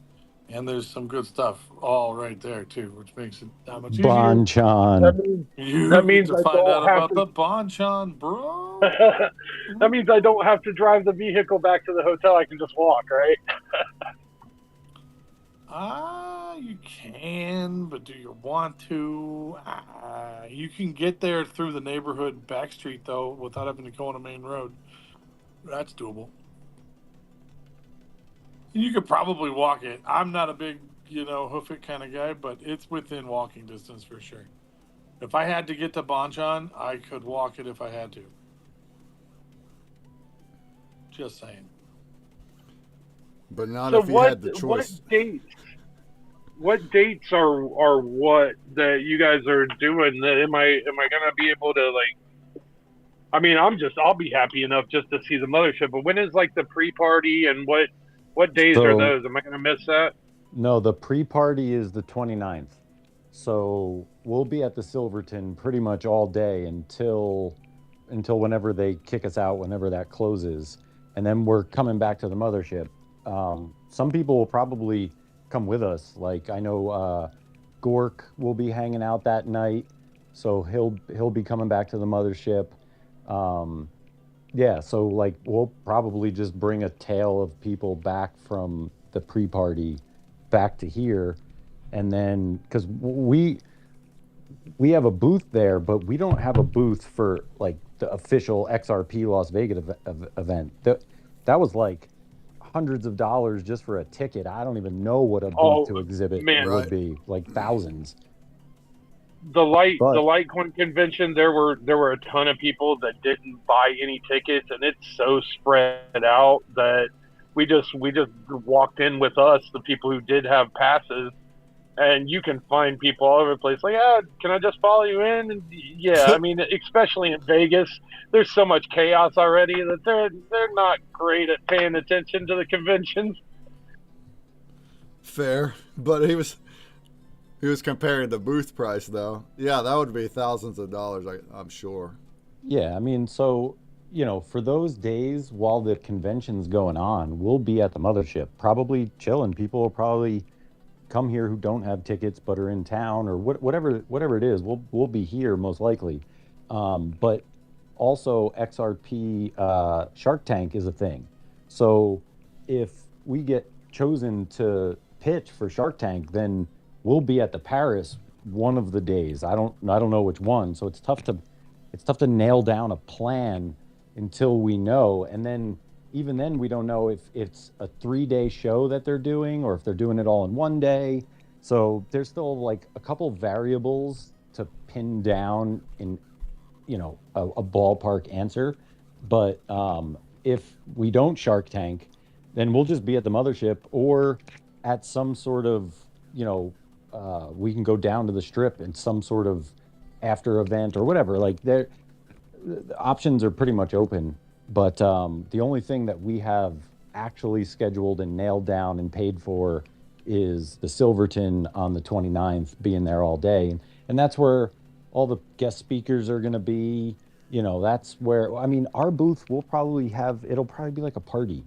And there's some good stuff all right there too, which makes it that much easier. Bonchon. That means to find out about the Bonchon, bro. That means I don't have to drive the vehicle back to the hotel. I can just walk, right? You can, but do you want to? You can get there through the neighborhood back street though, without having to go on a main road. That's doable. You could probably walk it. I'm not a big, hoof it kind of guy, but it's within walking distance for sure. If I had to get to Bonchon, I could walk it if I had to. Just saying. But not if you had the choice. What dates are what that you guys are doing? Am I gonna be able to, like? I mean, I'll be happy enough just to see the mothership. But when is like the pre-party and what days are those? Am I going to miss that? No, the pre-party is the 29th. So we'll be at the Silverton pretty much all day until whenever they kick us out, whenever that closes, and then we're coming back to the mothership. Some people will probably come with us. Like I know Gork will be hanging out that night, so he'll be coming back to the mothership. Um, yeah, so like we'll probably just bring a tail of people back from the pre-party back to here, and then because we have a booth there, but we don't have a booth for like the official XRP Las Vegas event. That was like hundreds of dollars just for a ticket. I don't even know what a booth Oh to exhibit man, Right. would be, like thousands. the But Litecoin convention, there were a ton of people that didn't buy any tickets, and it's so spread out that we just walked in with us, the people who did have passes, and you can find people all over the place. Like, can I just follow you in? And yeah, I mean, especially in Vegas, there's so much chaos already that they're not great at paying attention to the conventions. Fair, but he was comparing the booth price though. Yeah, that would be thousands of dollars, I'm sure. yeah, I mean, so for those days while the convention's going on, we'll be at the mothership, probably chilling. People will probably come here who don't have tickets but are in town or whatever it is. We'll be here most likely. But also XRP Shark Tank is a thing. So if we get chosen to pitch for Shark Tank, then we'll be at the Paris one of the days. I don't know which one. So it's tough to nail down a plan until we know. And then even then we don't know if it's a 3-day show that they're doing or if they're doing it all in one day. So there's still like a couple variables to pin down in a ballpark answer. But if we don't Shark Tank, then we'll just be at the mothership or at some sort of we can go down to the strip in some sort of after event or whatever. Like the options are pretty much open. But the only thing that we have actually scheduled and nailed down and paid for is the Silverton on the 29th, being there all day. And that's where all the guest speakers are going to be. That's where, I mean, our booth will probably it'll probably be like a party,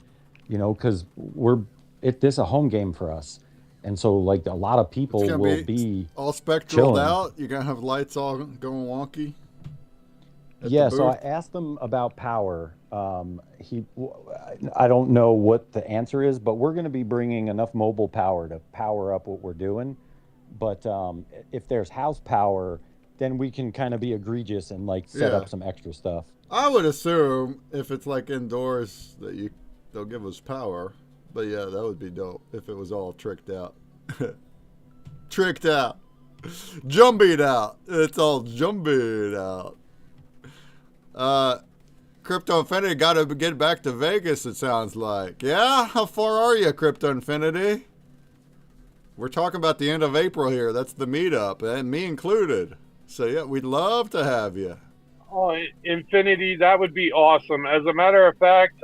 because this is a home game for us. And so, like, a lot of It's people gonna will be be all spectraled chilling. out. You're gonna have lights all going wonky at the Yeah, so I booth. asked him about power. I don't know what the answer is, but we're going to be bringing enough mobile power to power up what we're doing. But if there's house power, then we can kind of be egregious and like set Yeah, up some extra stuff. I would assume if it's like indoors that they'll give us power. But yeah, that would be dope if it was all tricked out. Tricked out. Jumbied out. It's all jumbied out. Crypto Infinity got to get back to Vegas, it sounds like. Yeah? How far are you, Crypto Infinity? We're talking about the end of April here. That's the meetup, and me included. So yeah, we'd love to have you. Oh, Infinity, that would be awesome. As a matter of fact,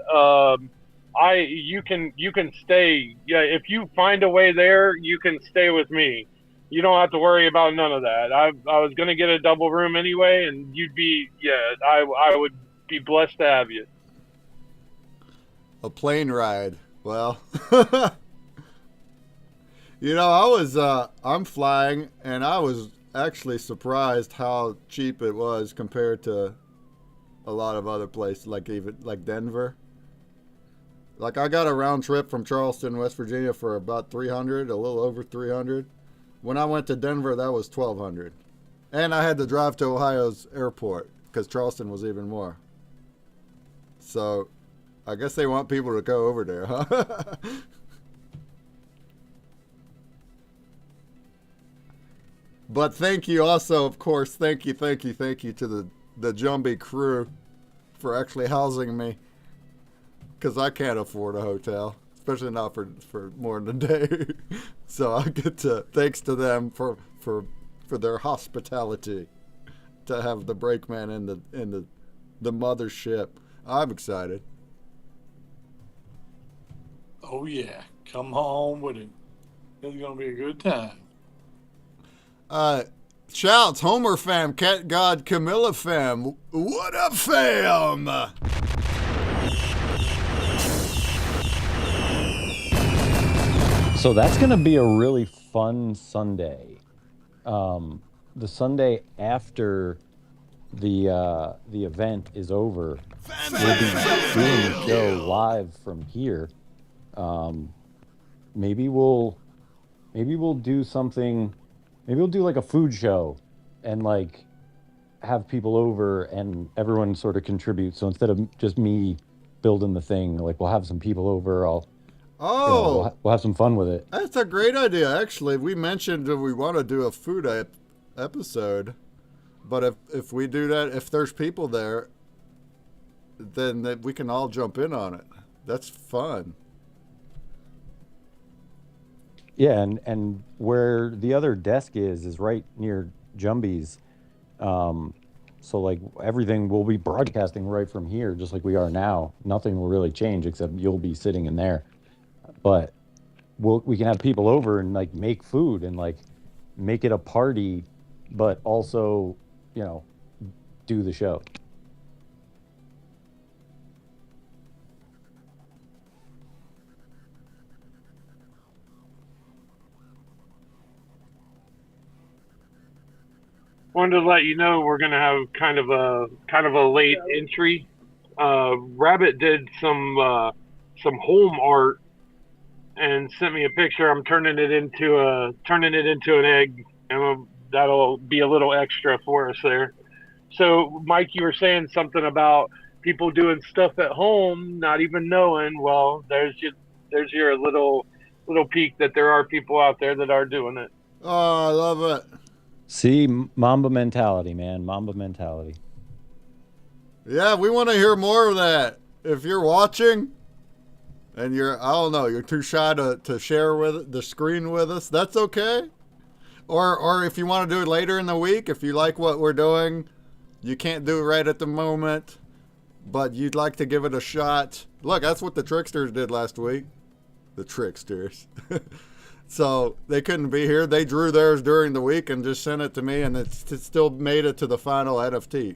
you can stay. Yeah, if you find a way there, you can stay with me. You don't have to worry about none of that. I was gonna get a double room anyway, and you'd be I would be blessed to have you. A plane ride. Well, I'm flying, and I was actually surprised how cheap it was compared to a lot of other places, like Denver. Like I got a round trip from Charleston, West Virginia for about 300, a little over 300. When I went to Denver, that was 1,200. And I had to drive to Ohio's airport because Charleston was even more. So I guess they want people to go over there, huh? But thank you also, of course, thank you to the Jumbie crew for actually housing me. Because I can't afford a hotel, especially not for more than a day. So I get to, thanks to them for their hospitality to have the brakeman in the mothership. I'm excited. Oh yeah, come home with him. It's gonna be a good time. Shouts, Homer fam, Cat God Camilla fam. What up, fam? So that's gonna be a really fun Sunday. The Sunday after the event is over, we'll be doing the show live from here. Maybe we'll do something. Maybe we'll do like a food show, and like have people over, and everyone sort of contribute. So instead of just me building the thing, like we'll have some people over. We'll have some fun with it. That's a great idea, actually. We mentioned that we want to do a food episode, but if we do that, if there's people there, then we can all jump in on it. That's fun. Yeah, and where the other desk is right near Jumby's. So like everything will be broadcasting right from here, just like we are now. Nothing will really change except you'll be sitting in there. But we can have people over and like make food and like make it a party, but also, do the show. Wanted to let you know we're gonna have kind of a late entry. Rabbit did some home art and sent me a picture. I'm turning it into an egg, and that'll be a little extra for us there. So, Mike, you were saying something about people doing stuff at home, not even knowing. Well, there's your little peek that there are people out there that are doing it. Oh, I love it. See, Mamba mentality, man. Mamba mentality. Yeah, we want to hear more of that. If you're watching and you're too shy to share the screen with us, that's okay. Or if you want to do it later in the week, if you like what we're doing, you can't do it right at the moment, but you'd like to give it a shot. Look, that's what the Tricksters did last week. The Tricksters. So they couldn't be here. They drew theirs during the week and just sent it to me, and it still made it to the final NFT.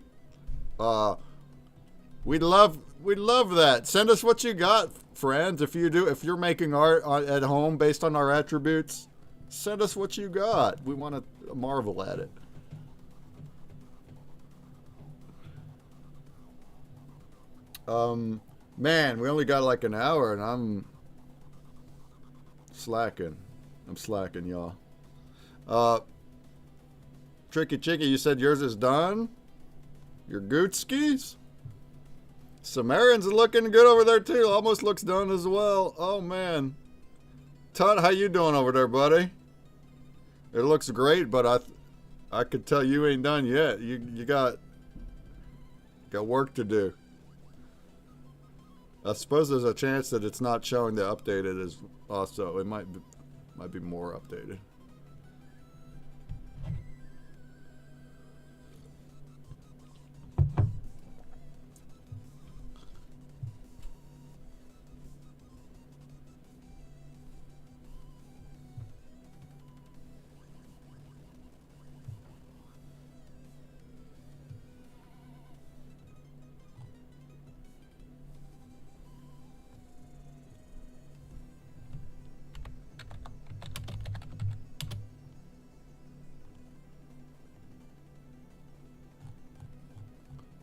We'd love that. Send us what you got, friends. If you're making art at home based on our attributes, send us what you got. We want to marvel at it. Man, we only got like an hour, and I'm slacking. I'm slacking, y'all. Tricky Chicky, you said yours is done? Your Gootskis? Sumerian's looking good over there, too. Almost looks done as well. Oh, man. Tut, how you doing over there, buddy? It looks great, but I could tell you ain't done yet. You got work to do. I suppose there's a chance that it's not showing the updated as also. It might be more updated.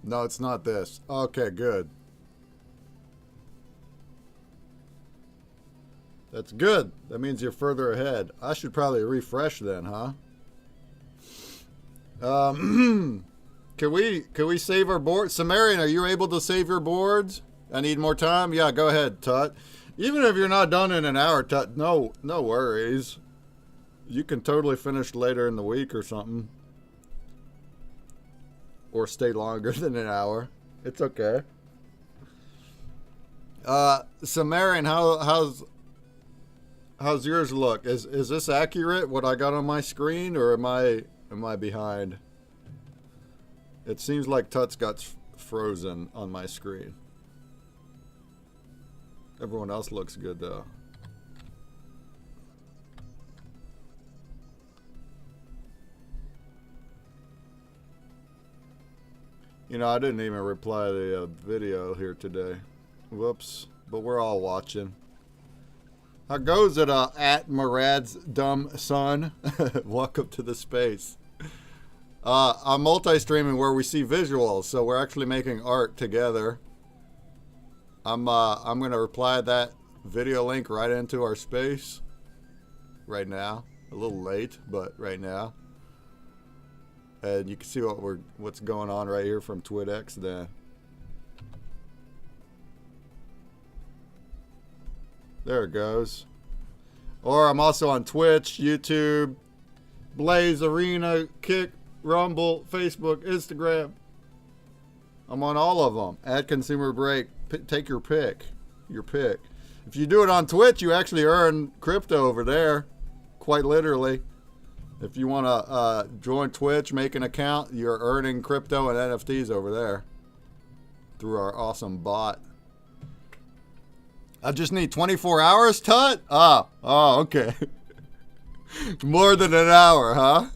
No, it's not this. Okay, good. That's good. That means you're further ahead. I should probably refresh then, huh? Can we save our board? Sumerian, are you able to save your boards? I need more time? Yeah, go ahead, Tut. Even if you're not done in an hour, Tut, no worries. You can totally finish later in the week or something. Or stay longer than an hour. It's okay. Sumerian, how's yours look? Is this accurate, what I got on my screen, or am I behind? It seems like Tut's got frozen on my screen. Everyone else looks good though. You know, I didn't even reply to the video here today. Whoops. But we're all watching. How goes it, at Murad's dumb son? Welcome to the space. I'm multi-streaming where we see visuals, so we're actually making art together. I'm gonna reply that video link right into our space right now. A little late, but right now. And you can see what's going on right here from TwitX then. There it goes. Or I'm also on Twitch, YouTube, Blaze, Arena, Kick, Rumble, Facebook, Instagram. I'm on all of them. At Consumer Break. Take your pick. Your pick. If you do it on Twitch, you actually earn crypto over there. Quite literally. If you want to join Twitch, make an account, you're earning crypto and NFTs over there. Through our awesome bot. I just need 24 hours, Tut? Oh, okay. More than an hour, huh?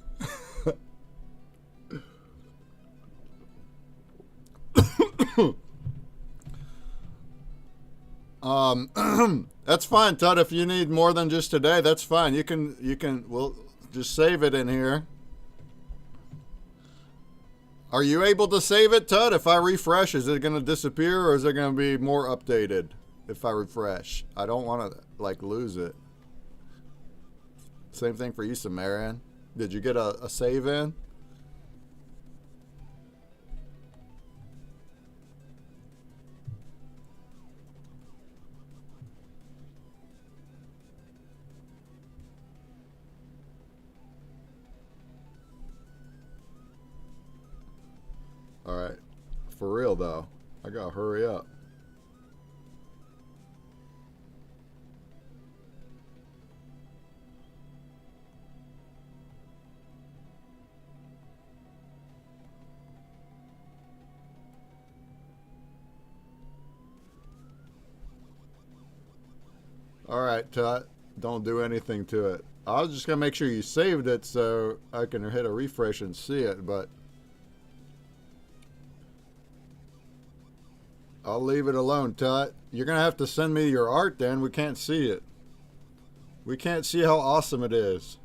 That's fine, Tut. If you need more than just today, that's fine. We'll just save it in here. Are you able to save it, Tut? If I refresh, is it going to disappear or is it going to be more updated if I refresh? I don't want to, lose it. Same thing for you, Samarian. Did you get a save in? Alright. For real, though. I gotta hurry up. Alright, Tut. Don't do anything to it. I was just gonna make sure you saved it so I can hit a refresh and see it, but I'll leave it alone, Tut. You're going to have to send me your art then. We can't see it. We can't see how awesome it is.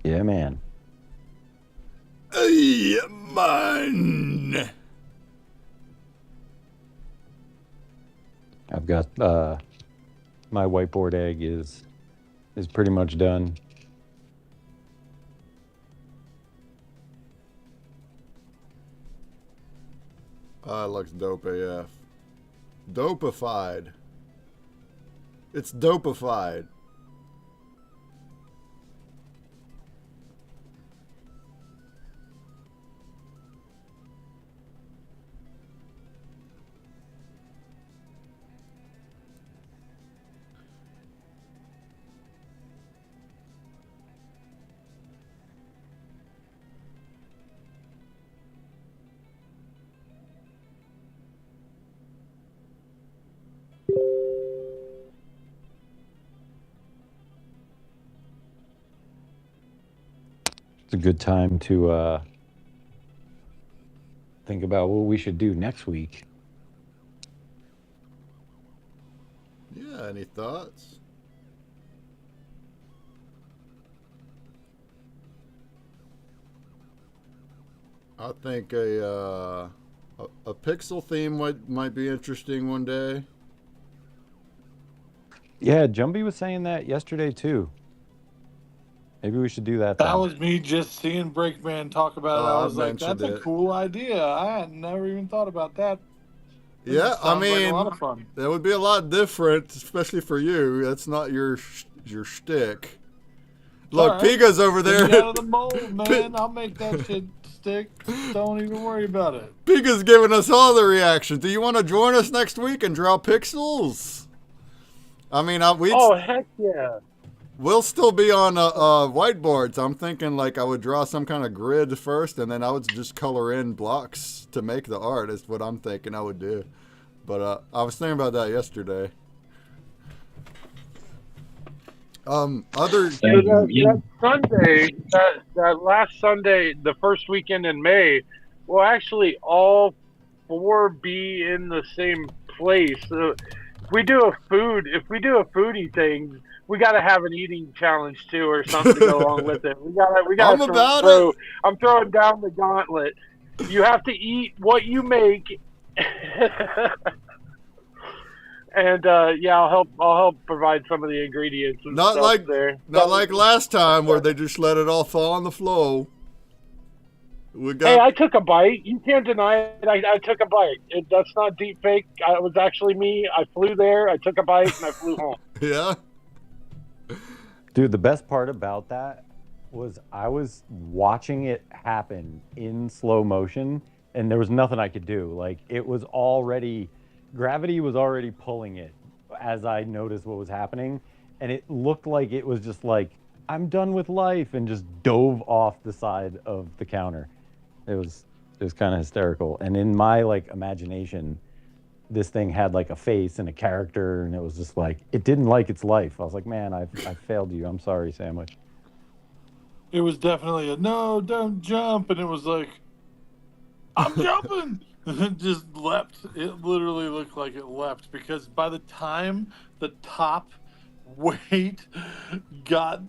Yeah, man. Hey, man. I've got my whiteboard egg is pretty much done. It looks dope AF. Dopified. It's dopified. It's a good time to think about what we should do next week. Yeah, any thoughts? I think a pixel theme might be interesting one day. Yeah, Jumbie was saying that yesterday too. Maybe we should do that. That was me just seeing Breakman talk about it. I was like, that's a mentioned it. cool idea. I had never even thought about that. Yeah, I Sounds like mean, a lot of fun. that would be a lot different, especially for you. That's not your shtick. Look, All right. Piga's over there. Get out of the mold, man. I'll make that shit stick. Don't even worry about it. Piga's giving us all the reactions. Do you want to join us next week and draw pixels? I mean, Heck yeah. we'll still be on whiteboards. I'm thinking like I would draw some kind of grid first, and then I would just color in blocks to make the art. Is what I'm thinking I would do. But I was thinking about that yesterday. That Sunday, that last Sunday, the first weekend in May, we'll actually all four be in the same place. If we do a foodie thing, we got to have an eating challenge too, or something to go along with it. We got. I'm throwing down the gauntlet. You have to eat what you make. And I'll help provide some of the ingredients. And Not stuff like there. Not like last time where they just let it all fall on the floor. Hey, I took a bite. You can't deny it. I took a bite. That's not deep fake. It was actually me. I flew there. I took a bite and I flew home. Yeah. Dude, the best part about that was I was watching it happen in slow motion, and there was nothing I could do. Like, it was already, gravity was already pulling it as I noticed what was happening, and it looked like it was just like, I'm done with life, and just dove off the side of the counter. It was kind of hysterical. And in my like imagination, this thing had like a face and a character, and it was just like, it didn't like its life. I was like, man, I failed you. I'm sorry, sandwich. It was definitely a no, don't jump, and it was like, I'm jumping, and it just leapt. It literally looked like it leapt, because by the time the top weight got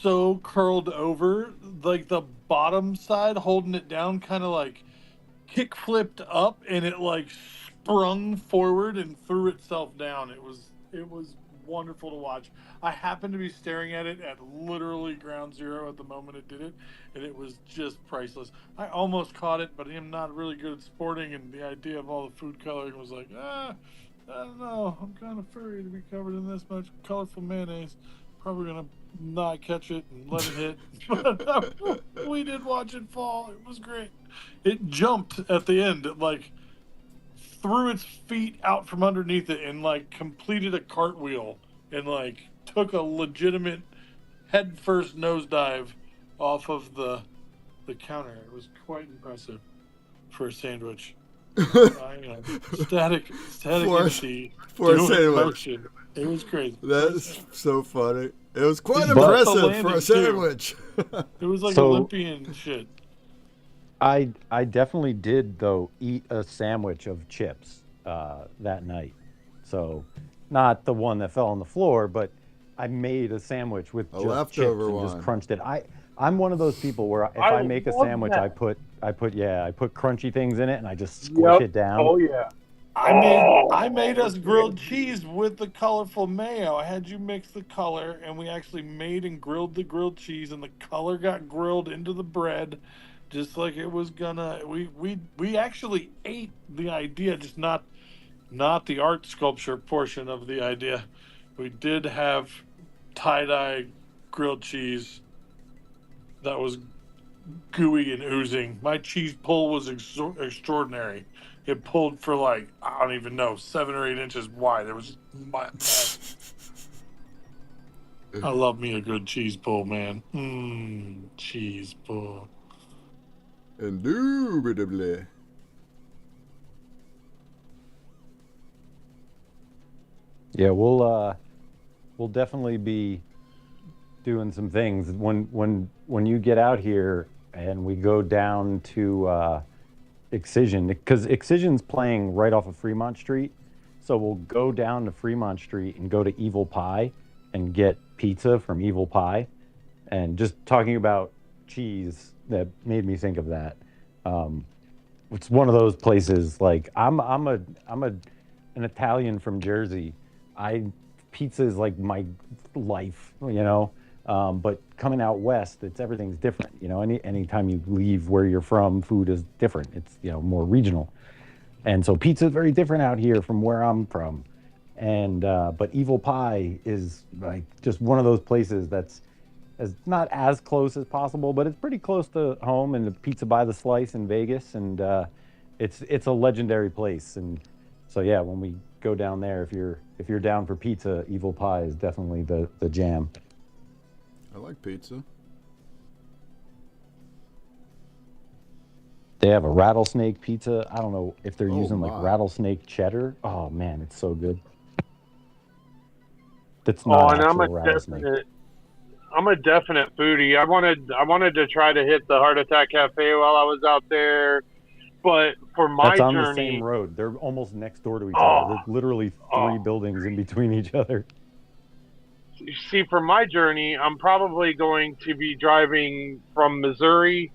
so curled over, like the bottom side holding it down kind of like kick flipped up, and it like sprung forward and threw itself down. It was wonderful to watch. I happened to be staring at it at literally ground zero at the moment it did it, and it was just priceless. I almost caught it, but I'm not really good at sporting, and the idea of all the food coloring was like, I don't know. I'm kind of furry to be covered in this much colorful mayonnaise. Probably gonna not catch it and let it hit. But we did watch it fall. It was great. It jumped at the end. It like threw its feet out from underneath it and like completed a cartwheel and like took a legitimate head first nosedive off of the counter. It was quite impressive for a sandwich. Static empty for a doing sandwich. motion. It was crazy. That's so funny. It was quite But impressive for a sandwich. It was like So- Olympian shit. I definitely did, though, eat a sandwich of chips that night. So, not the one that fell on the floor, but I made a sandwich with A just leftover chips and one. just crunched it. I'm one of those people where if I make a love sandwich, that. I put crunchy things in it and I just squish it down. Oh yeah. I made us grilled cheese with the colorful mayo. I had you mix the color, and we actually made and grilled the grilled cheese, and the color got grilled into the bread, just like it was gonna. We actually ate the idea, just not the art sculpture portion of the idea. We did have tie-dye grilled cheese that was gooey and oozing. My cheese pull was extraordinary. It pulled for like, I don't even know, 7 or 8 inches wide. It was I love me a good cheese pull, man. Cheese pull. Indubitably. Yeah, we'll definitely be doing some things when you get out here and we go down to Excision, because Excision's playing right off of Fremont Street. So we'll go down to Fremont Street and go to Evil Pie and get pizza from Evil Pie. And just talking about cheese, that made me think of that. It's one of those places, like I'm an Italian from Jersey. Pizza is like my life, you know. But coming out west, everything's different. You know, anytime you leave where you're from, food is different. It's more regional. And so pizza is very different out here from where I'm from. And but Evil Pie is like just one of those places that's not as close as possible, but it's pretty close to home. And the Pizza by the Slice in Vegas, and it's a legendary place. And so yeah, when we go down there, if you're down for pizza, Evil Pie is definitely the jam. I like pizza. They have a rattlesnake pizza. I don't know if they're Oh, using my. like rattlesnake cheddar. Oh man, it's so good. That's Oh, not and actual rattlesnake. I'm a definite foodie. I wanted to try to hit the Heart Attack Cafe while I was out there, but for my That's on journey, the same road. They're almost next door to each Oh, other. There's literally three buildings in between each other. see, for my journey, I'm probably going to be driving from Missouri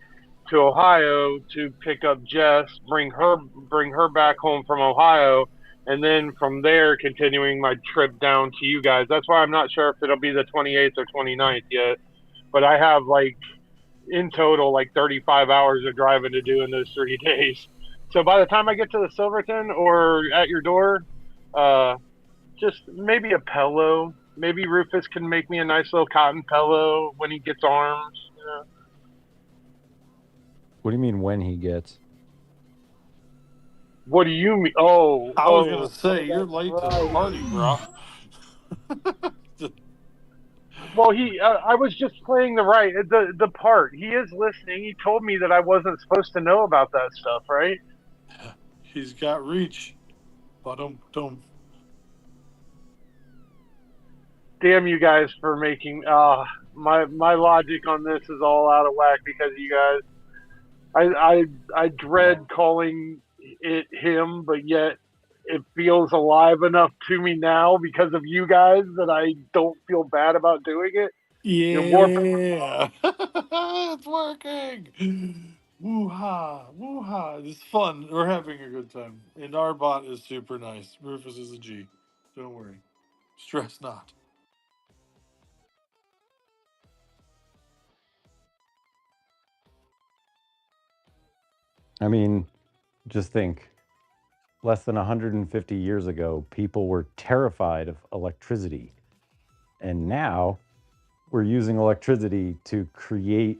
to Ohio to pick up Jess, bring her back home from Ohio, and then from there continuing my trip down to you guys. That's why I'm not sure if it'll be the 28th or 29th yet, but I have like in total like 35 hours of driving to do in those 3 days. So by the time I get to the Silverton or at your door, just maybe a pillow. Maybe Rufus can make me a nice little cotton pillow when he gets arms. You know? What do you mean when he gets? What do you mean? Oh, I was gonna say you're late to the party, bro. Well, I was just playing the part. He is listening. He told me that I wasn't supposed to know about that stuff, right? He's got reach. But Damn you guys for making my logic on this is all out of whack because of you guys. I dread calling it him, but yet it feels alive enough to me now because of you guys that I don't feel bad about doing it. yeah, it's working. Woo-ha, woo-ha. It's fun. We're having a good time. And our bot is super nice. Rufus is a G. Don't worry. Stress not. I mean, just think, less than 150 years ago, people were terrified of electricity. And now we're using electricity to create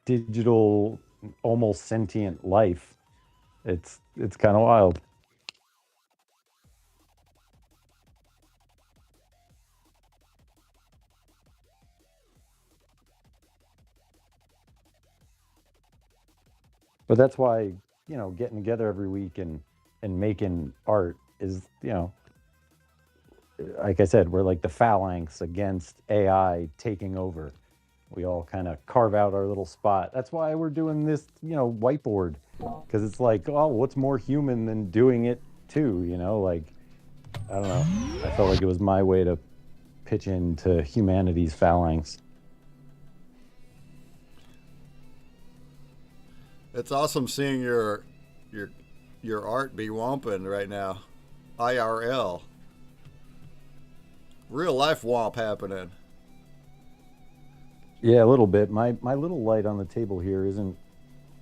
digital, almost sentient life. It's kind of wild. But that's why, getting together every week and making art is, like I said, we're like the phalanx against AI taking over. We all kind of carve out our little spot. That's why we're doing this, whiteboard, because it's like, oh, what's more human than doing it too? Like, I don't know. I felt like it was my way to pitch into humanity's phalanx. It's awesome seeing your art be womping right now. IRL. Real life womp happening. Yeah, a little bit. My little light on the table here isn't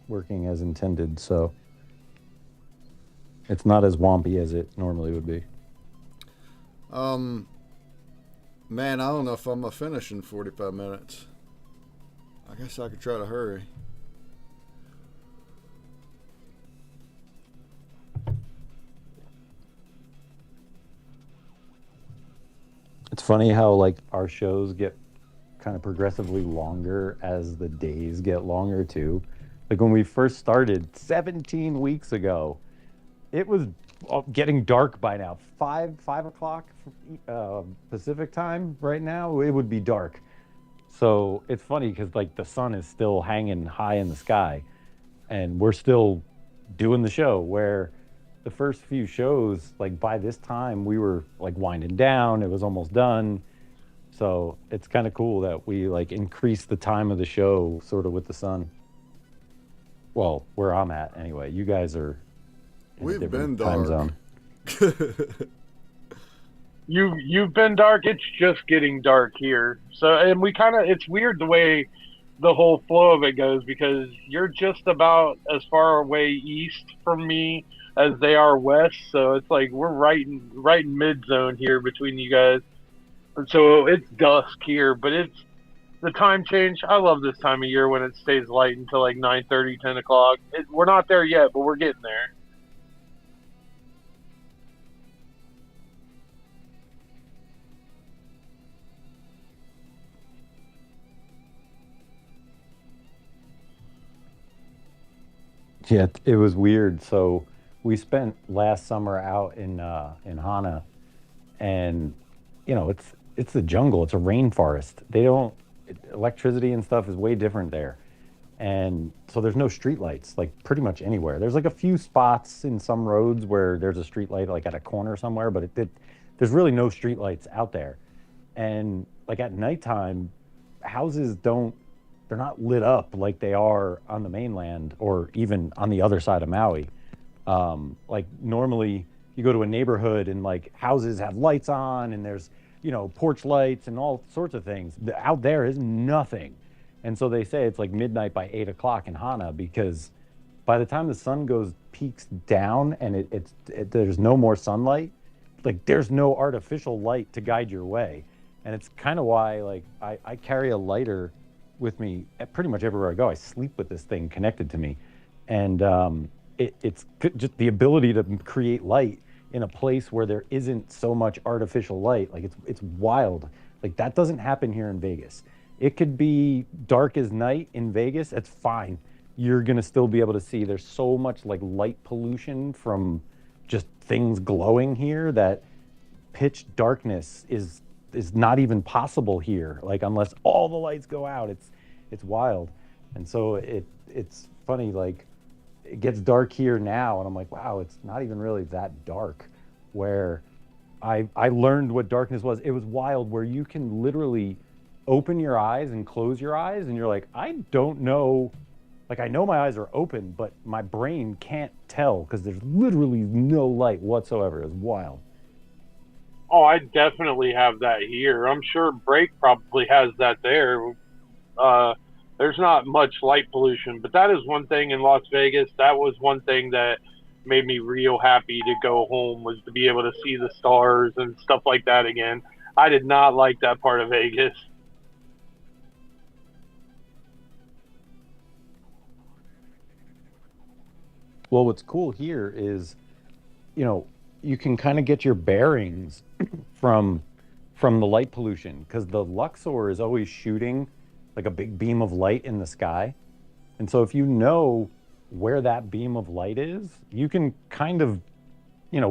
working as intended, so it's not as wompy as it normally would be. Man, I don't know if I'm gonna finish in 45 minutes. I guess I could try to hurry. It's funny how like our shows get kind of progressively longer as the days get longer too. Like when we first started 17 weeks ago, it was getting dark by now. 5 o'clock Pacific time right now, it would be dark. So it's funny because like the sun is still hanging high in the sky and we're still doing the show, where the first few shows, like by this time we were like winding down, it was almost done. So it's kind of cool that we like increase the time of the show sort of with the sun. Well, where I'm at anyway. You guys are in We've a different been time dark. zone. You've been dark. It's just getting dark here. So, and it's weird the way the whole flow of it goes, because you're just about as far away east from me as they are west, so it's like we're right in mid zone here between you guys. And so it's dusk here, but it's the time change. I love this time of year when it stays light until like 9:30, 10 o'clock. We're not there yet, but we're getting there. Yeah, it was weird. So we spent last summer out in Hana, and it's the jungle. It's a rainforest. They don't electricity and stuff is way different there, and so there's no street lights like pretty much anywhere. There's like a few spots in some roads where there's a street light like at a corner somewhere, but there's really no street lights out there. And like at nighttime, houses don't they're not lit up like they are on the mainland or even on the other side of Maui. Like normally you go to a neighborhood and like houses have lights on and there's, porch lights and all sorts of things. Out there is nothing. And so they say it's like midnight by 8 o'clock in Hana because by the time the sun peaks down and there's no more sunlight, like there's no artificial light to guide your way. And it's kind of why like I carry a lighter with me at pretty much everywhere I go. I sleep with this thing connected to me. And it's just the ability to create light in a place where there isn't so much artificial light. Like it's wild. Like that doesn't happen here in Vegas. It could be dark as night in Vegas. It's fine. You're gonna still be able to see. There's so much like light pollution from just things glowing here that pitch darkness is not even possible here. Like unless all the lights go out, it's wild. And so it's funny. Like it gets dark here now, and I'm like, wow, it's not even really that dark. Where I learned what darkness was. It was wild. Where you can literally open your eyes and close your eyes, and you're like, I don't know. Like I know my eyes are open, but my brain can't tell because there's literally no light whatsoever. It's wild. Oh, I definitely have that here. I'm sure Break probably has that there. There's not much light pollution, but that is one thing in Las Vegas. That was one thing that made me real happy to go home, was to be able to see the stars and stuff like that again. I did not like that part of Vegas. Well, what's cool here is, you can kind of get your bearings from the light pollution because the Luxor is always shooting like a big beam of light in the sky. And so if you know where that beam of light is, you can kind of,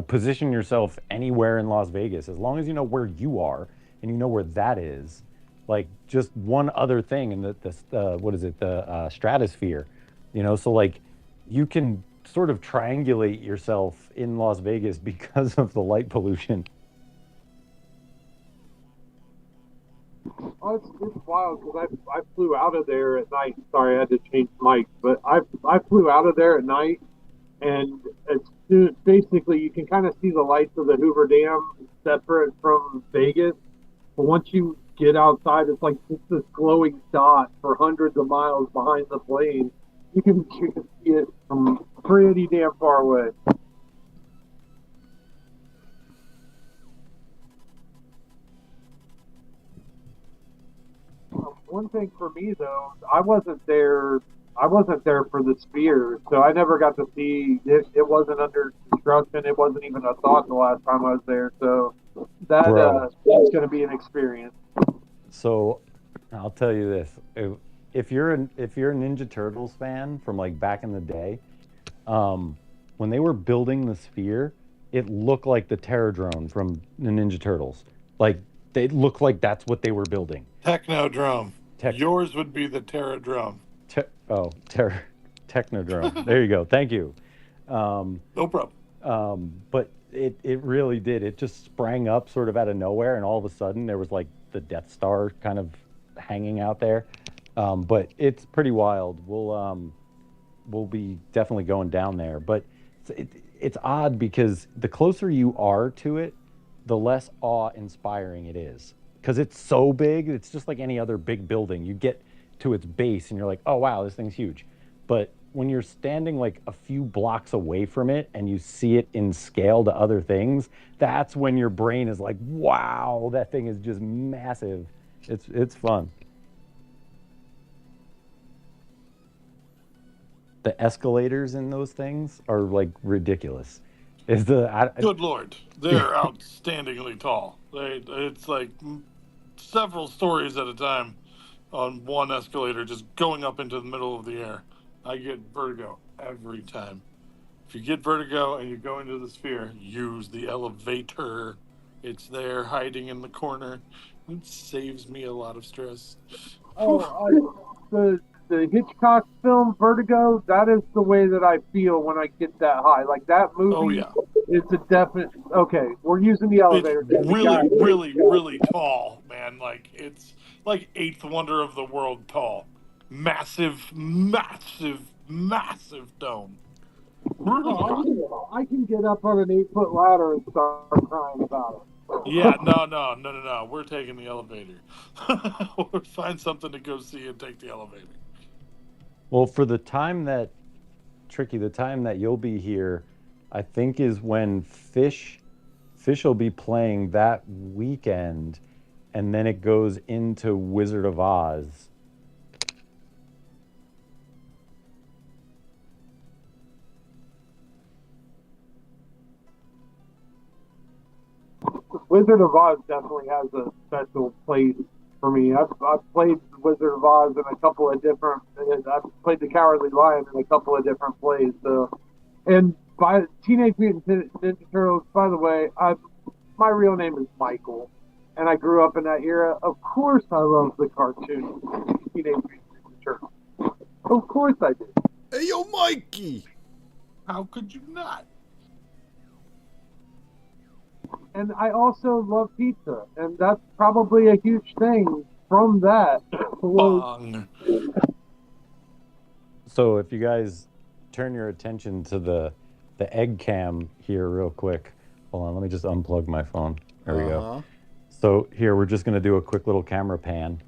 position yourself anywhere in Las Vegas as long as you know where you are and you know where that is. Like just one other thing in the stratosphere, so like you can sort of triangulate yourself in Las Vegas because of the light pollution. Oh, it's wild because I flew out of there at night. Sorry, I had to change mics, but I flew out of there at night, and it's basically you can kind of see the lights of the Hoover Dam separate from Vegas. But once you get outside, it's like just this glowing dot for hundreds of miles behind the plane. You can see it from pretty damn far away. One thing for me though, I wasn't there. I wasn't there for the sphere, so I never got to see it. It wasn't under construction. It wasn't even a thought the last time I was there. So that's going to be an experience. So I'll tell you this: if you're a Ninja Turtles fan from like back in the day, when they were building the sphere, it looked like the Terradrome from the Ninja Turtles. Like they looked like that's what they were building. Technodrome. Yours would be the Terradrome. Technodrome. There you go. Thank you. No problem. But it really did. It just sprang up sort of out of nowhere, and all of a sudden there was like the Death Star kind of hanging out there. But it's pretty wild. We'll be definitely going down there. But it's odd because the closer you are to it, the less awe-inspiring it is. Because it's so big, it's just like any other big building. You to its base and you're like, oh wow, this thing's huge. But when you're standing like a few blocks away from it and you see it in scale to other things, that's when your brain is like, wow, that thing is just massive. It's fun. The escalators in those things are like ridiculous. Good Lord, they're outstandingly tall. It's like several stories at a time on one escalator, just going up into the middle of the air. I get vertigo every time. If you get vertigo and you go into the sphere, use the elevator. It's there hiding in the corner. It saves me a lot of stress. The Hitchcock film Vertigo, that is the way that I feel when I get that high. Like that movie Oh, yeah. is a definite. Okay, we're using the elevator. It's really, really, really tall, man. Like it's like eighth wonder of the world tall. Massive, massive, massive dome. I can get up on an 8-foot ladder and start crying about it. Yeah, no. We're taking the elevator. Or find something to go see and take the elevator. Well, for the time that you'll be here, I think is when Fish will be playing that weekend, and then it goes into Wizard of Oz. Wizard of Oz definitely has a special place for me. I've played Wizard of Oz in a couple of different. I've played the Cowardly Lion in a couple of different plays. So, and by Teenage Mutant Ninja Turtles. By the way, my real name is Michael, and I grew up in that era. Of course, I love the cartoon Teenage Mutant Ninja Turtles. Of course, I did. Hey, yo, Mikey! How could you not? And I also love pizza, and that's probably a huge thing from that. Bong. So if you guys turn your attention to the egg cam here real quick. Hold on, let me just unplug my phone. There we go. So here, we're just gonna do a quick little camera pan.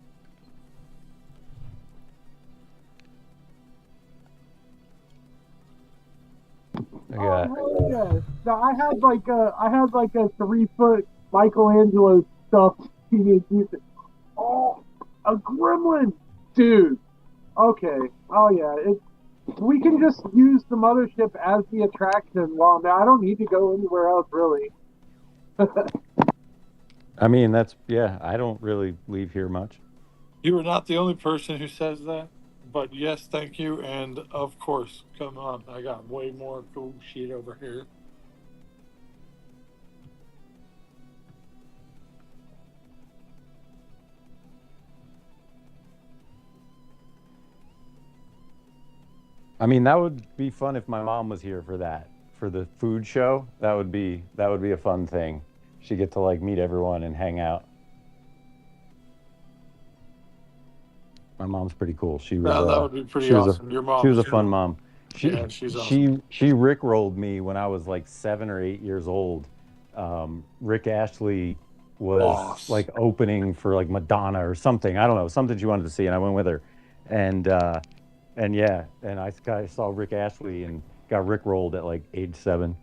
Yeah. Now, I had like a 3-foot Michelangelo stuffed Teenage Mutant. Oh, a gremlin, dude. Okay. Oh yeah. We can just use the mothership as the attraction. Well, now I don't need to go anywhere else really. I mean, I don't really leave here much. You are not the only person who says that. But yes, thank you, and of course, come on. I got way more cool shit over here. I mean, that would be fun if my mom was here for that, for the food show. That would be a fun thing. She'd get to like meet everyone and hang out. My mom's pretty cool. She was. That would be pretty awesome. Your mom. She was a fun mom. She's awesome. She rickrolled me when I was like 7 or 8 years old. Rick Astley was like opening for like Madonna or something. I don't know, something she wanted to see, and I went with her. And I saw Rick Astley and got rickrolled at like age 7.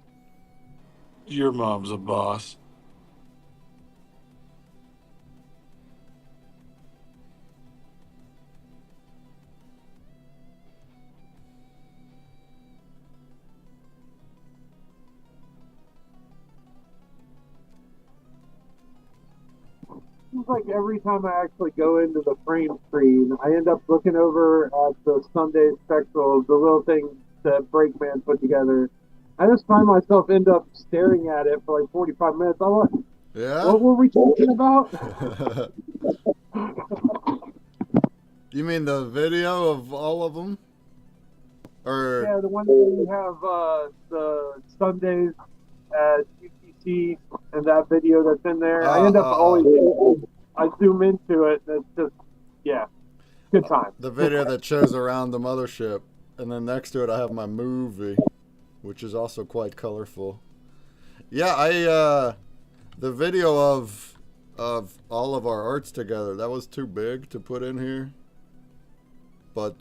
Your mom's a boss. Seems like every time I actually go into the frame screen, I end up looking over at the Sunday Spectral, the little thing that Breakman put together. I just find myself end up staring at it for like 45 minutes. I'm like, yeah? What were we talking about? You mean the video of all of them? Or yeah, the one where we have the Sundays at UTC and that video that's in there. I end up always, I zoom into it, and it's just, yeah, good time. The video that shows around the mothership, and then next to it I have my movie, which is also quite colorful. Yeah, the video of all of our arts together, that was too big to put in here. but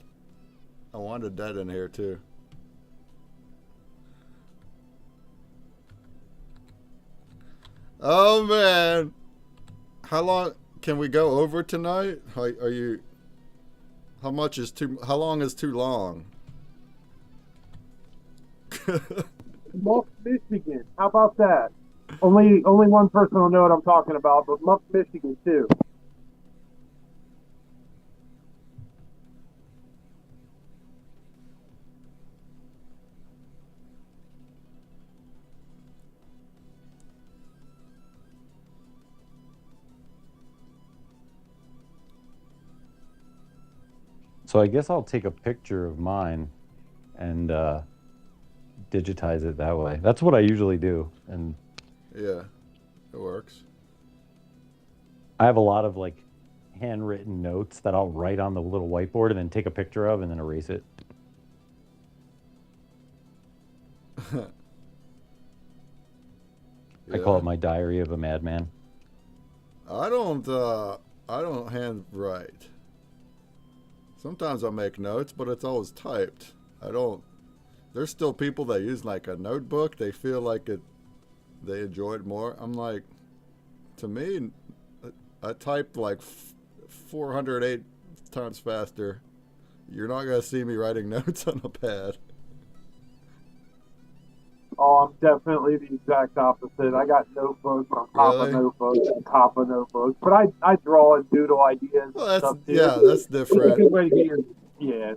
I wanted that in here too. Oh man, how long can we go over tonight? Are you? How much is too? How long is too long? Muff, Michigan. How about that? Only one person will know what I'm talking about, but Muff, Michigan too. So I guess I'll take a picture of mine and digitize it that way. That's what I usually do. And Yeah, it works. I have a lot of like handwritten notes that I'll write on the little whiteboard and then take a picture of and then erase it. I call it my diary of a madman. I don't handwrite. Sometimes I make notes, but it's always typed. I don't. There's still people that use like a notebook. They feel like they enjoy it more. I'm like, to me, I typed like 408 times faster. You're not gonna see me writing notes on a pad. Oh, I'm definitely the exact opposite. I got notebooks on top of notebooks on top of notebooks, but I draw and doodle ideas. Well, that's and stuff too. that's different. It's a good way to get your, yeah.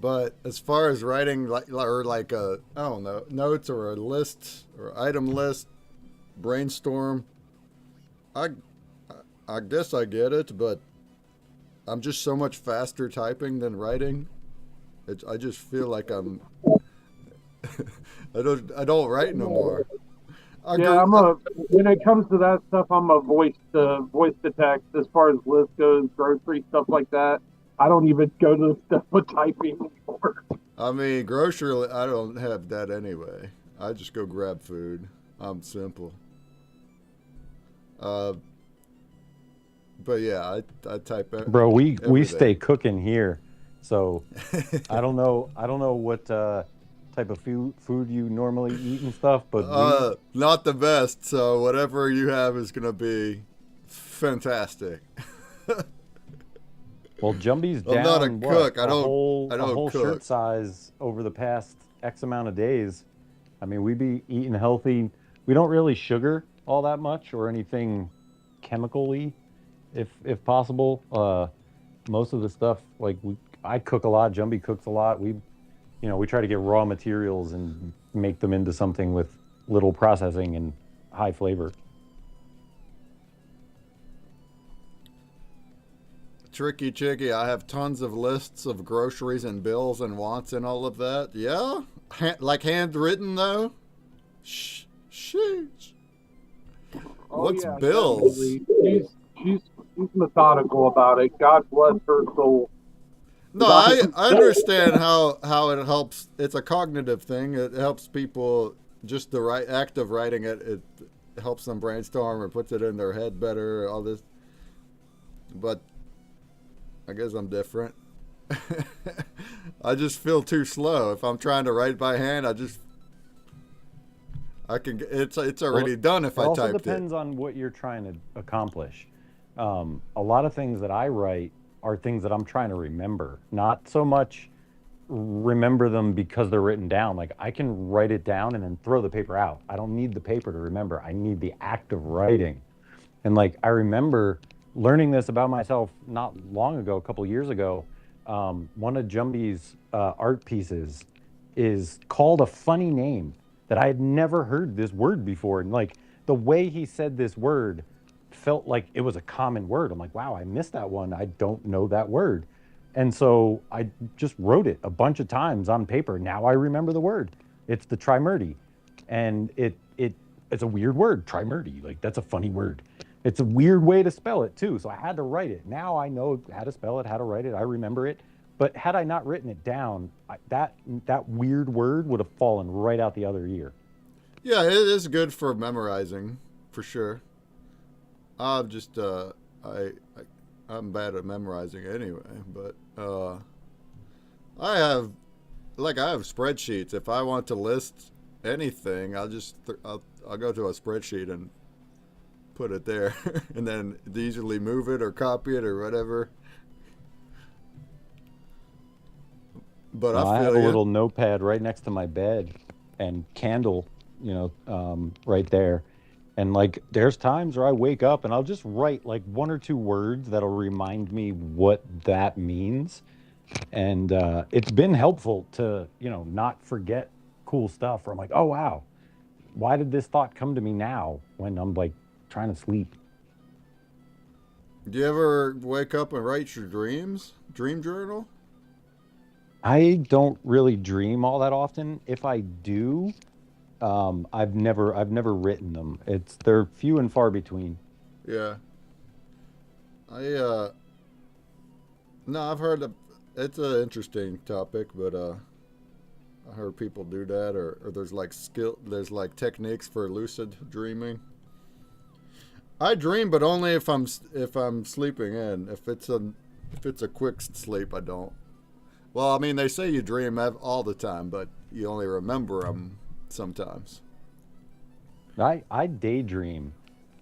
But as far as writing like a, I don't know, notes or a list or item list, brainstorm, I guess I get it, but I'm just so much faster typing than writing. I just feel like I'm I don't write no more. When it comes to that stuff, I'm a voice to text as far as list goes, grocery stuff like that. I don't even go to the step of typing anymore. I mean, grocery, I don't have that anyway. I just go grab food. I'm simple. But yeah, I type it. Bro, we stay cooking here, so I don't know what type of food you normally eat and stuff, but not the best. So whatever you have is gonna be fantastic. Well, Jumbie's down. I'm not a cook. I don't a whole cook. shirt size over the past X amount of days. I mean, we be eating healthy. We don't really sugar all that much or anything chemically, if possible. Most of the stuff, like I cook a lot. Jumbie cooks a lot. We try to get raw materials and make them into something with little processing and high flavor. Tricky Chicky, I have tons of lists of groceries and bills and wants and all of that. Yeah? Like handwritten, though? Sheesh. What's bills? Definitely. She's methodical about it. God bless her soul. No, I understand how it helps. It's a cognitive thing. It helps people, just the right act of writing it. It helps them brainstorm or puts it in their head better, all this. But I guess I'm different. I just feel too slow. If I'm trying to write by hand, it's already done if I typed it. It also depends on what you're trying to accomplish. A lot of things that I write are things that I'm trying to remember, not so much remember them because they're written down. Like I can write it down and then throw the paper out. I don't need the paper to remember. I need the act of writing. And like I remember learning this about myself not long ago, a couple years ago. One of Jumbie's art pieces is called a funny name that I had never heard this word before. And like the way he said this word felt like it was a common word. I'm like, wow, I missed that one. I don't know that word. And so I just wrote it a bunch of times on paper. Now I remember the word. It's the trimurti. And it's a weird word, trimurti. Like that's a funny word. It's a weird way to spell it too. So I had to write it. Now I know how to spell it, how to write it. I remember it. But had I not written it down, that weird word would have fallen right out the other ear. Yeah, it is good for memorizing, for sure. I'm bad at memorizing anyway, but I have spreadsheets. If I want to list anything, I'll go to a spreadsheet and put it there, and then easily move it or copy it or whatever. But I I have feel a you. little notepad right next to my bed and candle, right there. And like, there's times where I wake up and I'll just write like one or two words that'll remind me what that means. And it's been helpful to, not forget cool stuff. Where I'm like, oh, wow, why did this thought come to me now when I'm like trying to sleep? Do you ever wake up and write your dreams? Dream journal? I don't really dream all that often. If I do, I've never written them. They're few and far between. Yeah. I no, I've heard it's an interesting topic, but I heard people do that, or there's like techniques for lucid dreaming. I dream, but only if I'm sleeping in. If it's a quick sleep, I don't. Well, I mean, they say you dream all the time, but you only remember them sometimes. I daydream,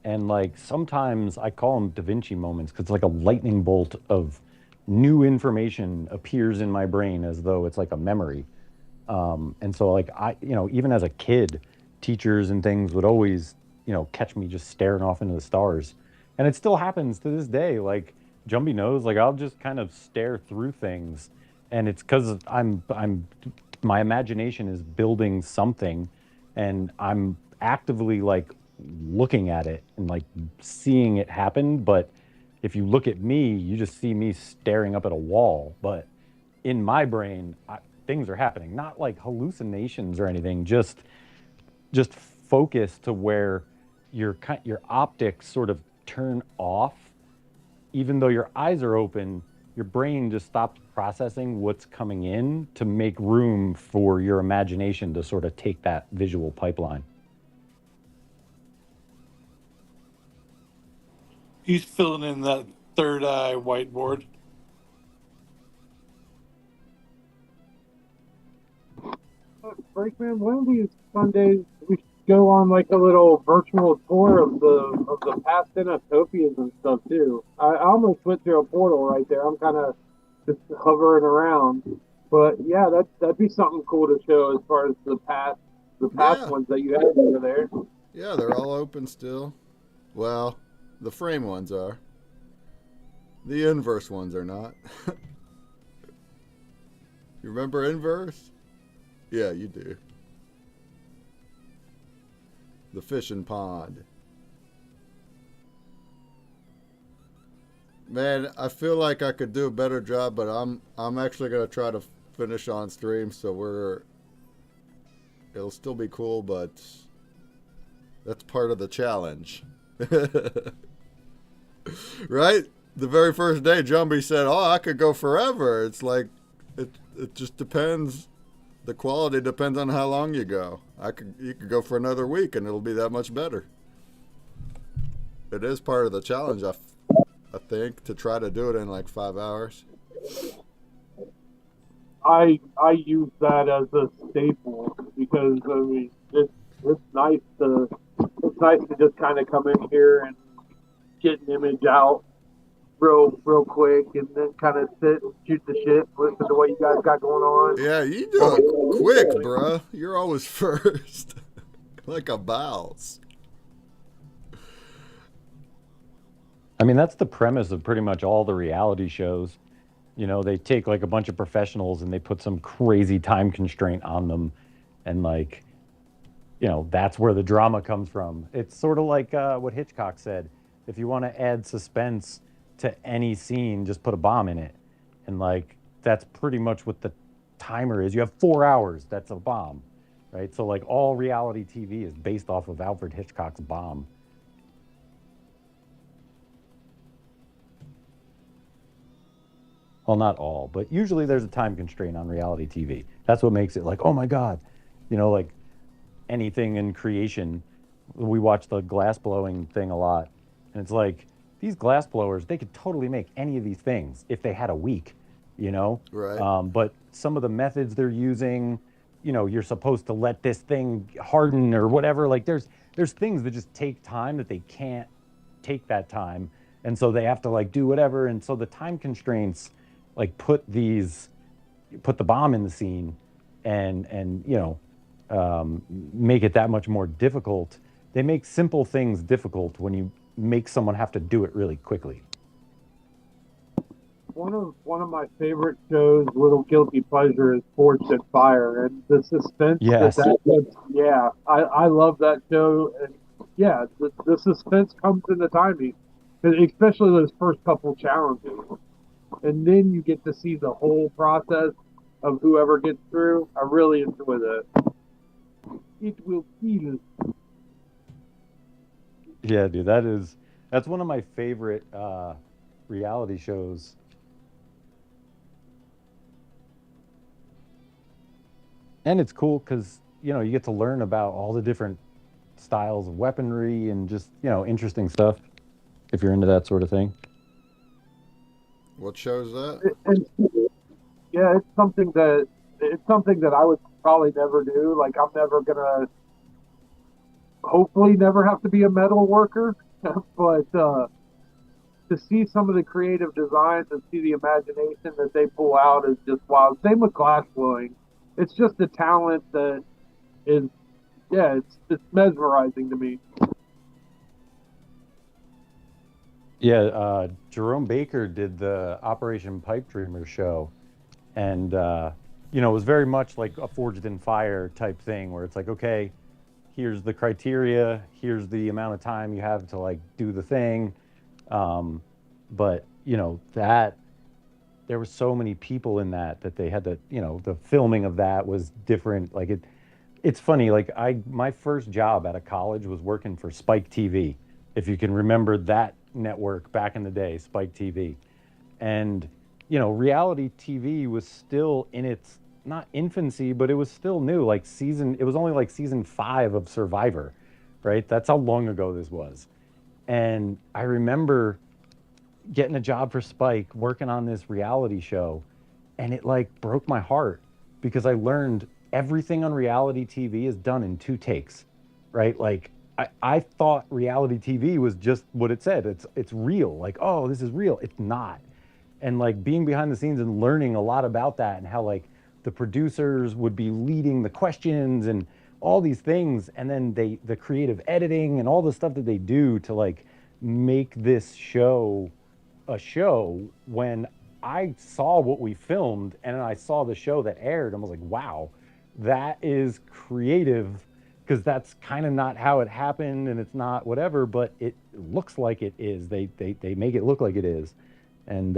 and like sometimes I call them Da Vinci moments because like a lightning bolt of new information appears in my brain as though it's like a memory. And so like even as a kid, teachers and things would always, catch me just staring off into the stars. And it still happens to this day. Like Jumbie knows, like I'll just kind of stare through things. And it's because my imagination is building something and I'm actively like looking at it and like seeing it happen. But if you look at me, you just see me staring up at a wall. But in my brain, things are happening, not like hallucinations or anything, just focus to where your optics sort of turn off. Even though your eyes are open, your brain just stops processing what's coming in to make room for your imagination to sort of take that visual pipeline. He's filling in that third eye whiteboard. Breakman, one of these Sundays we should go on like a little virtual tour of the past Inotopias and stuff too. I almost went through a portal right there. I'm kind of just hovering around, but yeah, that'd be something cool to show as far as the past Yeah, ones that you had over there. yeah, they're all open still. Well, the frame ones are. The inverse ones are not. You remember inverse? Yeah, you do. The fishing pond. Man, I feel like I could do a better job, but I'm actually gonna try to finish on stream, so it'll still be cool, but that's part of the challenge. Right? The very first day, Jumbie said, "Oh, I could go forever." It's like it just depends. The quality depends on how long you go. You could go for another week, and it'll be that much better. It is part of the challenge, I think, to try to do it in like 5 hours. I use that as a staple because I mean it's nice to just kind of come in here and get an image out real quick and then kind of sit and shoot the shit, listen to what you guys got going on. Yeah, you do it quick, bruh. You're always first. Like a bounce. I mean, that's the premise of pretty much all the reality shows. They take like a bunch of professionals and they put some crazy time constraint on them. And like, that's where the drama comes from. It's sort of like what Hitchcock said. If you want to add suspense to any scene, just put a bomb in it. And like, that's pretty much what the timer is. You have 4 hours, that's a bomb, right? So like all reality TV is based off of Alfred Hitchcock's bomb. Well, not all, but usually there's a time constraint on reality TV. That's what makes it like, oh my God, like anything in creation. We watch the glass blowing thing a lot. And it's like, these glass blowers, they could totally make any of these things if they had a week. you know? Right. But some of the methods they're using, you know, you're supposed to let this thing harden or whatever. Like there's things that just take time that they can't take that time. And so they have to like do whatever. And so the time constraints like put the bomb in the scene and you know, make it that much more difficult. They make simple things difficult when you make someone have to do it really quickly. One of my favorite shows, little guilty pleasure, is Forged in Fire, and the suspense Yes. yeah, I love that show, and yeah, the suspense comes in the timing, especially those first couple challenges, and then you get to see the whole process of whoever gets through. I really enjoy that. It will kill. Yeah, dude, that's one of my favorite reality shows. And it's cool because, you know, you get to learn about all the different styles of weaponry and just, you know, interesting stuff if you're into that sort of thing. What show is that? And yeah, it's something that I would probably never do. Like I'm never gonna, hopefully, never have to be a metal worker, but to see some of the creative designs and see the imagination that they pull out is just wild. Same with glass blowing. It's just a talent that is, yeah, it's mesmerizing to me. Yeah, Jerome Baker did the Operation Pipe Dreamer show. And, you know, it was very much like a Forged in Fire type thing where it's like, okay, here's the criteria, here's the amount of time you have to like do the thing. But you know, that there were so many people in that they had to, you know, the filming of that was different. Like it's funny, like my first job out of college was working for Spike TV. If you can remember that network back in the day, Spike TV. And, you know, reality TV was still in its not infancy, but it was still new. Like it was only like season 5 of Survivor, right? That's how long ago this was. And I remember getting a job for Spike, working on this reality show, and it like broke my heart because I learned everything on reality TV is done in 2 takes, right? Like I thought reality TV was just what it said. It's real. Like, oh, this is real. It's not. And like being behind the scenes and learning a lot about that and how like the producers would be leading the questions and all these things, and then the creative editing and all the stuff that they do to like make this show a show. When I saw what we filmed and I saw the show that aired, I was like, wow, that is creative, because that's kind of not how it happened and it's not whatever, but it looks like it is. They make it look like it is. And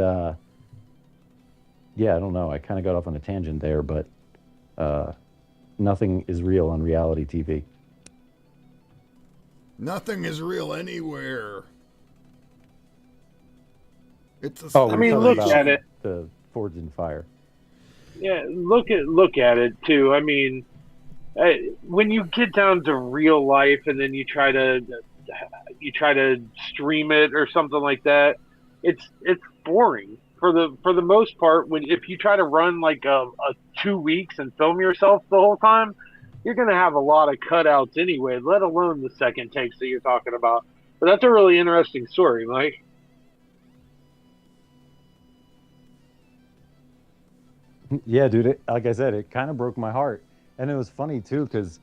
yeah, I don't know. I kind of got off on a tangent there, but nothing is real on reality TV. Nothing is real anywhere. It's I mean, look at it. The Forged in Fire. Yeah, look at it too. I mean, when you get down to real life and then you try to stream it or something like that, it's boring for the most part. If you try to run like a 2 weeks and film yourself the whole time, you're gonna have a lot of cutouts anyway. Let alone the second takes that you're talking about. But that's a really interesting story, Mike. Yeah, dude. Like I said, it kind of broke my heart, and it was funny too because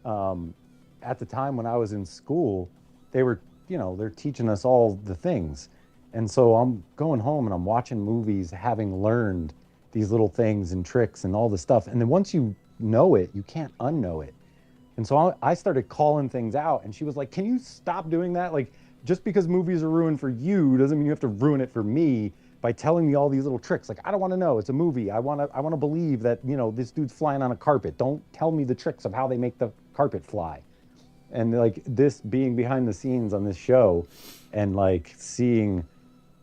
at the time when I was in school, they were, you know, they're teaching us all the things, and so I'm going home and I'm watching movies, having learned these little things and tricks and all the stuff, and then once you know it, you can't unknow it. And so I started calling things out, and she was like, "Can you stop doing that? Like, just because movies are ruined for you doesn't mean you have to ruin it for me by telling me all these little tricks. Like, I don't want to know. It's a movie. I want to believe that, you know, this dude's flying on a carpet. Don't tell me the tricks of how they make the carpet fly." And like this being behind the scenes on this show and like seeing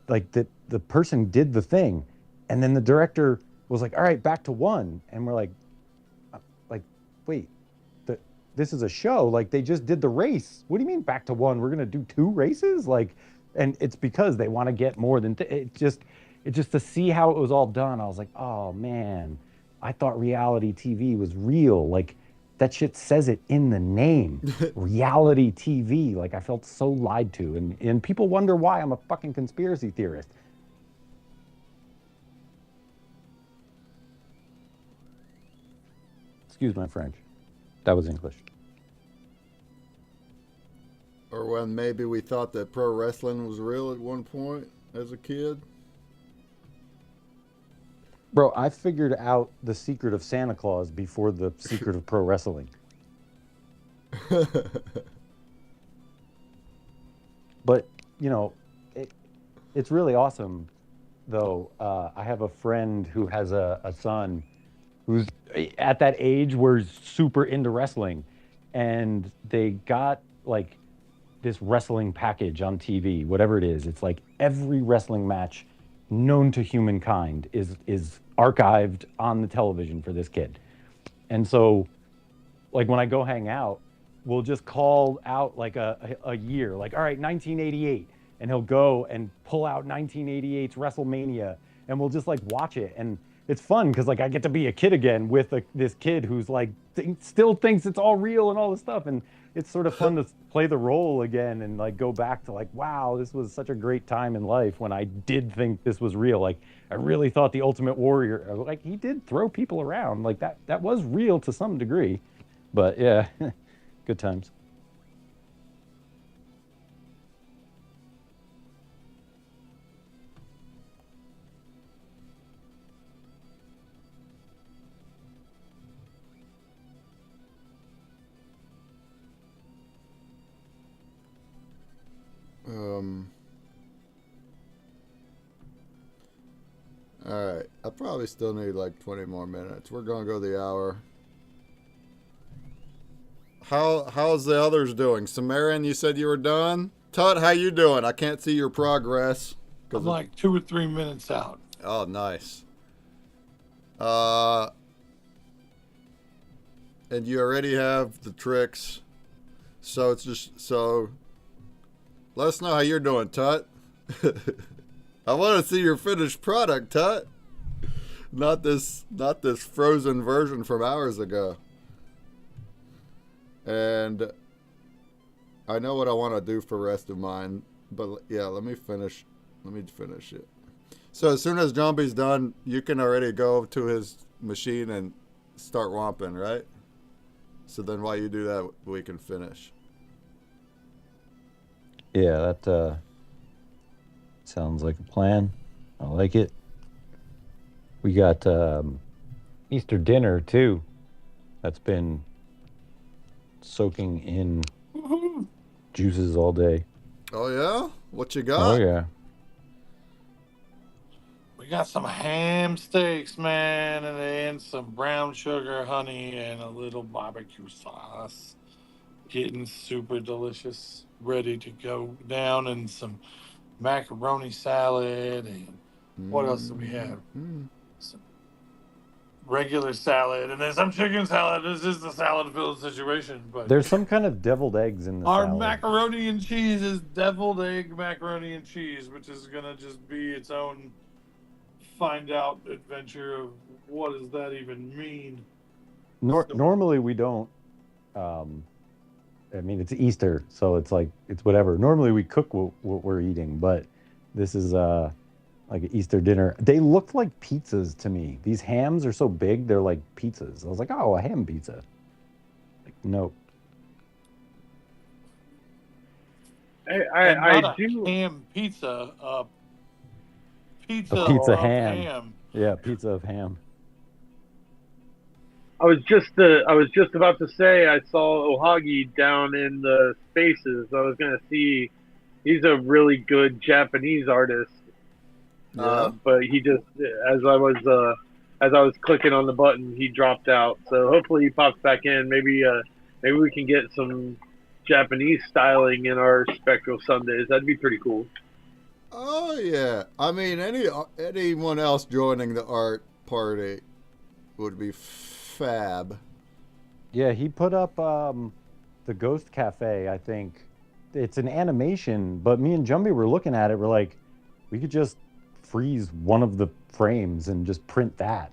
like that the person did the thing, and then the director was like, "All right, back to 1." And we're like, wait, this is a show. Like, they just did the race. What do you mean back to 1? We're going to do 2 races? Like, and it's because they want to get more than it just, it just to see how it was all done, I was like, oh man, I thought reality TV was real. Like that shit says it in the name. Reality TV. Like I felt so lied to. And people wonder why I'm a fucking conspiracy theorist. Excuse my French. That was English. Or when maybe we thought that pro wrestling was real at one point as a kid. Bro, I figured out the secret of Santa Claus before the secret of pro wrestling. But, you know, it's really awesome, though. I have a friend who has a son who's at that age where he's super into wrestling. And they got, like, this wrestling package on TV, whatever it is. It's like every wrestling match known to humankind is archived on the television for this kid. And so, like, when I go hang out, we'll just call out like a year, like, all right, 1988, and he'll go and pull out 1988's WrestleMania, and we'll just like watch it. And it's fun because like I get to be a kid again with this kid who's like still thinks it's all real and all this stuff. And it's sort of fun to play the role again and like go back to like, wow, this was such a great time in life when I did think this was real. Like I really thought the Ultimate Warrior, like he did throw people around, like that was real to some degree. But yeah, good times. Alright, I probably still need like 20 more minutes. We're gonna go the hour. How's the others doing? Sumerian, you said you were done? Tut, how you doing? I can't see your progress. I'm like 2 or 3 minutes out. Oh, nice. And you already have the tricks. So it's just let us know how you're doing, Tut. I want to see your finished product, Tut. Not this frozen version from hours ago. And I know what I want to do for the rest of mine, but yeah, let me finish it. So as soon as Zombie's done, you can already go to his machine and start womping, right? So then while you do that, we can finish. Yeah, that sounds like a plan. I like it. We got Easter dinner too. That's been soaking in juices all day. Oh yeah? What you got? Oh yeah. We got some ham steaks, man, and then some brown sugar, honey, and a little barbecue sauce. Getting super delicious, ready to go down, and some macaroni salad, and what else do we have? Some regular salad, and then some chicken salad. This is the salad-filled situation, but There's some kind of deviled eggs in the our salad. macaroni and cheese is deviled egg macaroni and cheese, which is gonna just be its own find out adventure of what does that even mean. Normally we don't. I mean, it's Easter, so it's like it's whatever. Normally we cook what we're eating, but this is like an Easter dinner. They looked like pizzas to me. These hams are so big, they're like pizzas. I was like, oh, a ham pizza. Like, no. I do ham pizza. Pizza A pizza of ham. Yeah, pizza of ham. I was just about to say I saw Ohagi down in the spaces. I was gonna see. He's a really good Japanese artist. But he just as I was clicking on the button, he dropped out. So hopefully he pops back in. Maybe we can get some Japanese styling in our Spectral Sundays. That'd be pretty cool. Oh yeah. I mean, anyone else joining the art party would be fab. Yeah, he put up the Ghost Cafe, I think. It's an animation, but me and Jumbie were looking at it. We're like, we could just freeze one of the frames and just print that,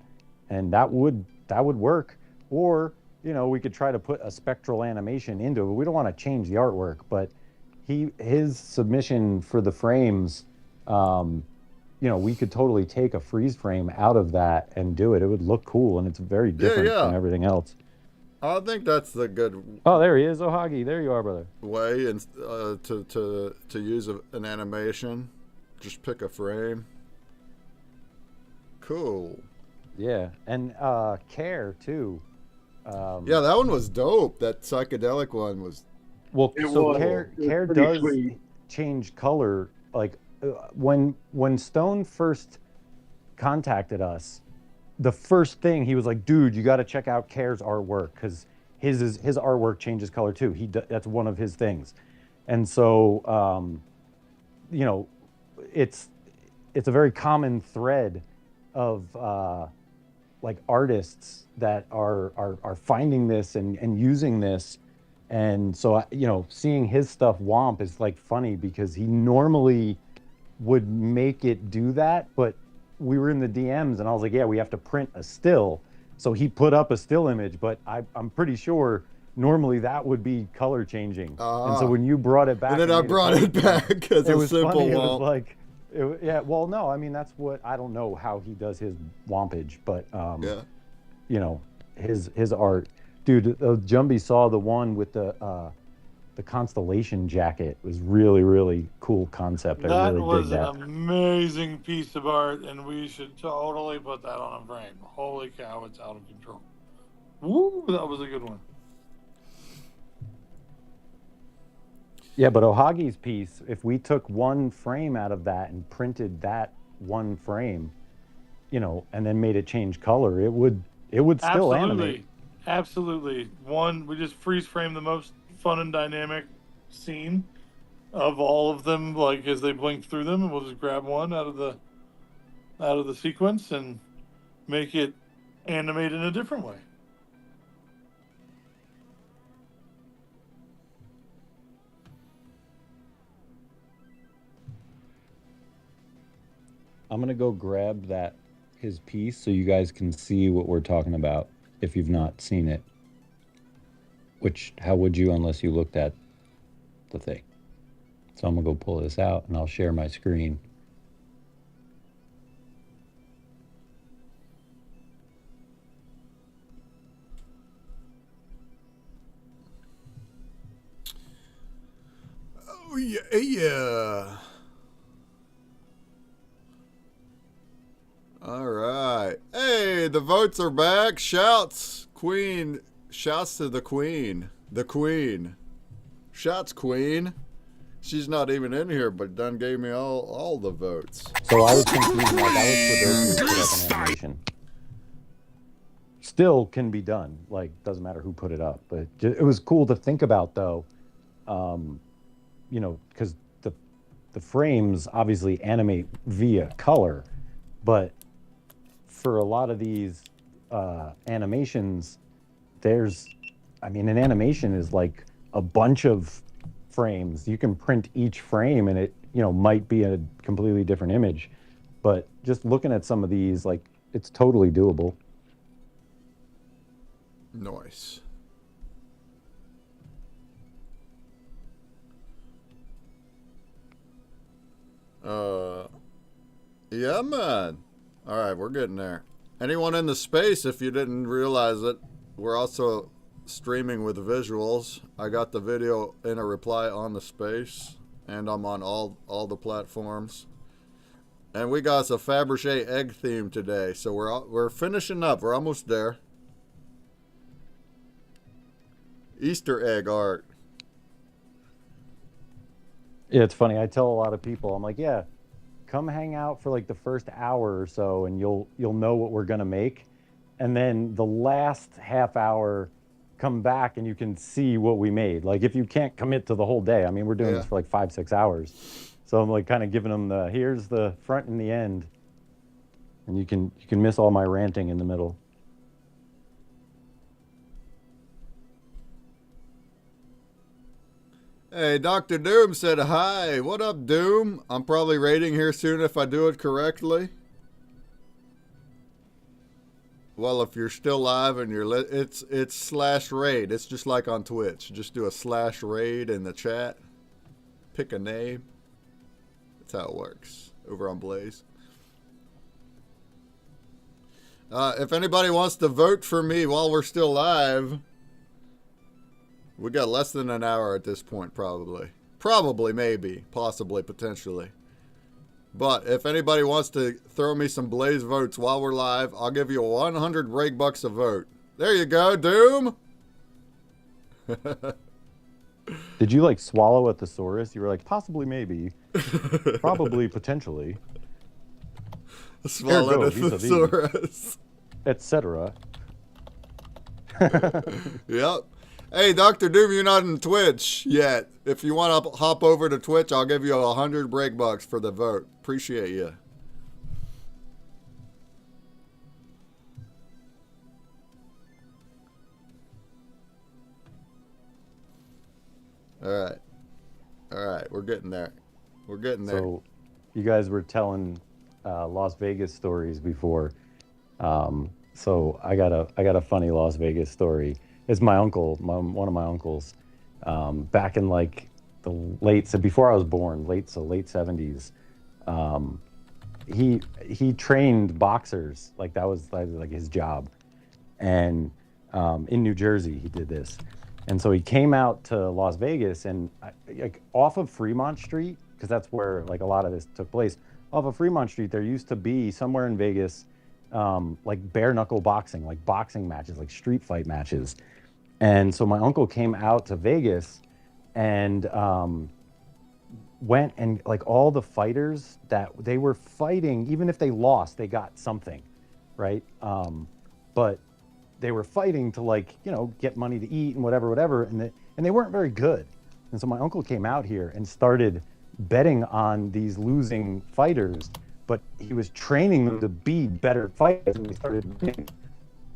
and that would work. Or we could try to put a spectral animation into it. We don't want to change the artwork, but his submission for the frames, we could totally take a freeze frame out of that and do it. It would look cool, and it's very different from everything else. I think that's the good. Oh, there he is, Ohagi. There you are, brother. Way and to use an animation. Just pick a frame. Cool. Yeah, and Care too. Yeah, that one was dope. That psychedelic one was. Well, Care does change color. Like when Stone first contacted us, the first thing he was like, "Dude, you got to check out Care's artwork because his artwork changes color too. That's one of his things." And so, it's a very common thread of like artists that are finding this and using this. And so, seeing his stuff womp is like funny because he normally would make it do that, but we were in the DMs and I was like, yeah, we have to print a still. So he put up a still image, but I'm pretty sure normally that would be color changing. And so when you brought it back, and then I brought it back because it was simple. Funny. It was like, yeah. Well, no, I mean that's what I don't know how he does his wompage, but his art, dude. Jumbie saw the one with the constellation jacket. It was really, really cool concept. I really dig that. That was an amazing piece of art, and we should totally put that on a frame. Holy cow, it's out of control. Woo, that was a good one. Yeah, but Ohagi's piece, if we took one frame out of that and printed that one frame, and then made it change color, it would still animate. Absolutely. We just freeze frame the most fun and dynamic scene of all of them, like as they blink through them, and we'll just grab one out of the sequence and make it animate in a different way. I'm gonna go grab his piece so you guys can see what we're talking about if you've not seen it. Which, how would you unless you looked at the thing? So I'm gonna go pull this out and I'll share my screen. Oh yeah. All right. Hey, the votes are back. Shouts, Queen. Shouts to the Queen. The Queen. Shouts, Queen. She's not even in here, but done gave me all the votes. So I was confused. That was for those who put up an animation. Still can be done. Like, doesn't matter who put it up. But it was cool to think about, though. Because the frames obviously animate via color, but for a lot of these animations, an animation is like a bunch of frames. You can print each frame and it, might be a completely different image. But just looking at some of these, like, it's totally doable. Nice. Yeah, man. All right, we're getting there. Anyone in the space, if you didn't realize it, we're also streaming with visuals. I got the video in a reply on the space, and I'm on all the platforms. And we got a Fabergé egg theme today, so we're finishing up. We're almost there. Easter egg art. Yeah, it's funny. I tell a lot of people, I'm like, yeah, come hang out for like the first hour or so and you'll know what we're gonna make. And then the last half hour, come back and you can see what we made. Like if you can't commit to the whole day, I mean, we're doing this for like 5-6 hours. So I'm like kind of giving them here's the front and the end. And you can miss all my ranting in the middle. Hey, Dr. Doom said hi. What up, Doom? I'm probably raiding here soon if I do it correctly. Well, if you're still live and you're it's /raid. It's just like on Twitch. Just do a /raid in the chat. Pick a name. That's how it works over on Blaze. If anybody wants to vote for me while we're still live, we got less than an hour at this point, probably. Probably, maybe, possibly, potentially. But if anybody wants to throw me some Blaze votes while we're live, I'll give you 100 break bucks a vote. There you go, Doom. Did you like swallow a thesaurus? You were like, possibly, maybe, probably, potentially. Swallowed a thesaurus. Etc. Yep. Hey, Dr. Doom, you're not in Twitch yet. If you want to hop over to Twitch, I'll give you 100 break bucks for the vote. Appreciate you. All right, we're getting there. We're getting there. So, you guys were telling Las Vegas stories before. So I got a funny Las Vegas story. It's my uncle, one of my uncles, back in like the before I was born, late 70s. He trained boxers, like that was like his job, and in New Jersey he did this, and so he came out to Las Vegas and like off of Fremont Street, because that's where like a lot of this took place. Off of Fremont Street, there used to be somewhere in Vegas, like bare knuckle boxing, like boxing matches, like street fight matches. And so my uncle came out to Vegas and went and like all the fighters that they were fighting, even if they lost, they got something, right? But they were fighting to like, you know, get money to eat and whatever, and they weren't very good. And so my uncle came out here and started betting on these losing fighters, but he was training them to be better fighters, and they started winning.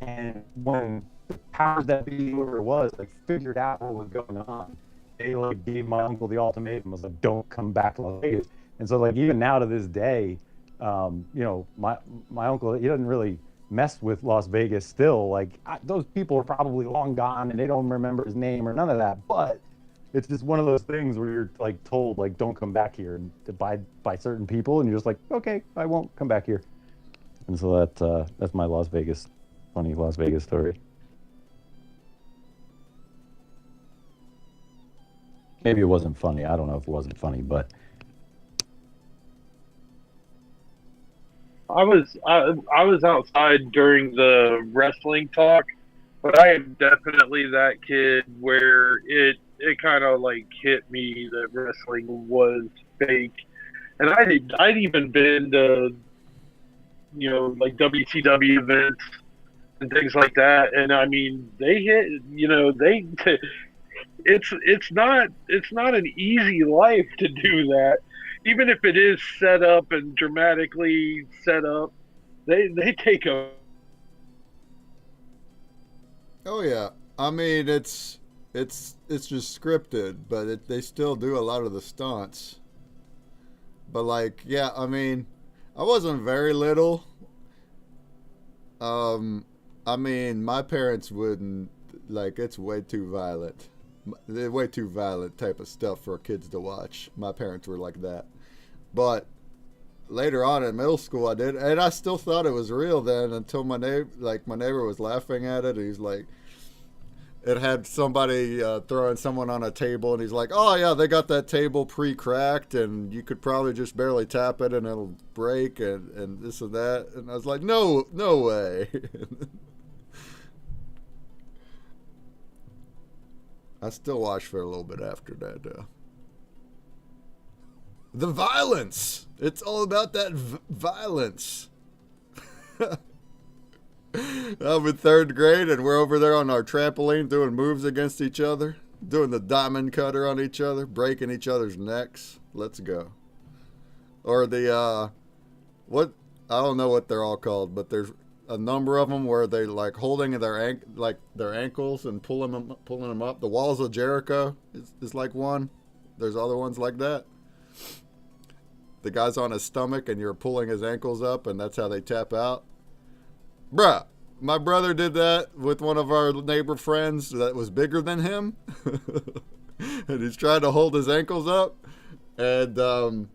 And when the powers that be, whoever it was, like figured out what was going on, they like gave my uncle the ultimatum, was like, don't come back to Las Vegas. And so like even now to this day, you know, my uncle, he doesn't really mess with Las Vegas still. Like those people are probably long gone and they don't remember his name or none of that, but it's just one of those things where you're like told like don't come back here, and by certain people, and you're just like, okay, I won't come back here. And so that's my funny Las Vegas story. Maybe it wasn't funny. I don't know if it wasn't funny, but I was outside during the wrestling talk, but I am definitely that kid where it kind of like hit me that wrestling was fake, and I'd even been to, you know, like WCW events and things like that, and I mean they hit, you know, it's not an easy life to do that. Even if it is set up and dramatically set up, they take a. Oh yeah, I mean it's just scripted, but they still do a lot of the stunts. But like, yeah, I mean, I wasn't very little. I mean, my parents wouldn't, like, it's way too violent. They're way too violent type of stuff for kids to watch. My parents were like that. But later on in middle school, I did, and I still thought it was real then until my neighbor was laughing at it. He's like, it had somebody throwing someone on a table, and he's like, oh yeah, they got that table pre-cracked, and you could probably just barely tap it and it'll break, and this and that. And I was like, no way. I still watched for a little bit after that, though. The violence! It's all about that violence. I'm in third grade, and we're over there on our trampoline doing moves against each other, doing the diamond cutter on each other, breaking each other's necks. Let's go. Or the, what, I don't know what they're all called, but there's a number of them where they like holding their ankles and pulling them up. The walls of Jericho is like one. There's other ones like that. The guy's on his stomach and you're pulling his ankles up, and that's how they tap out. Bruh, my brother did that with one of our neighbor friends that was bigger than him. And he's trying to hold his ankles up. And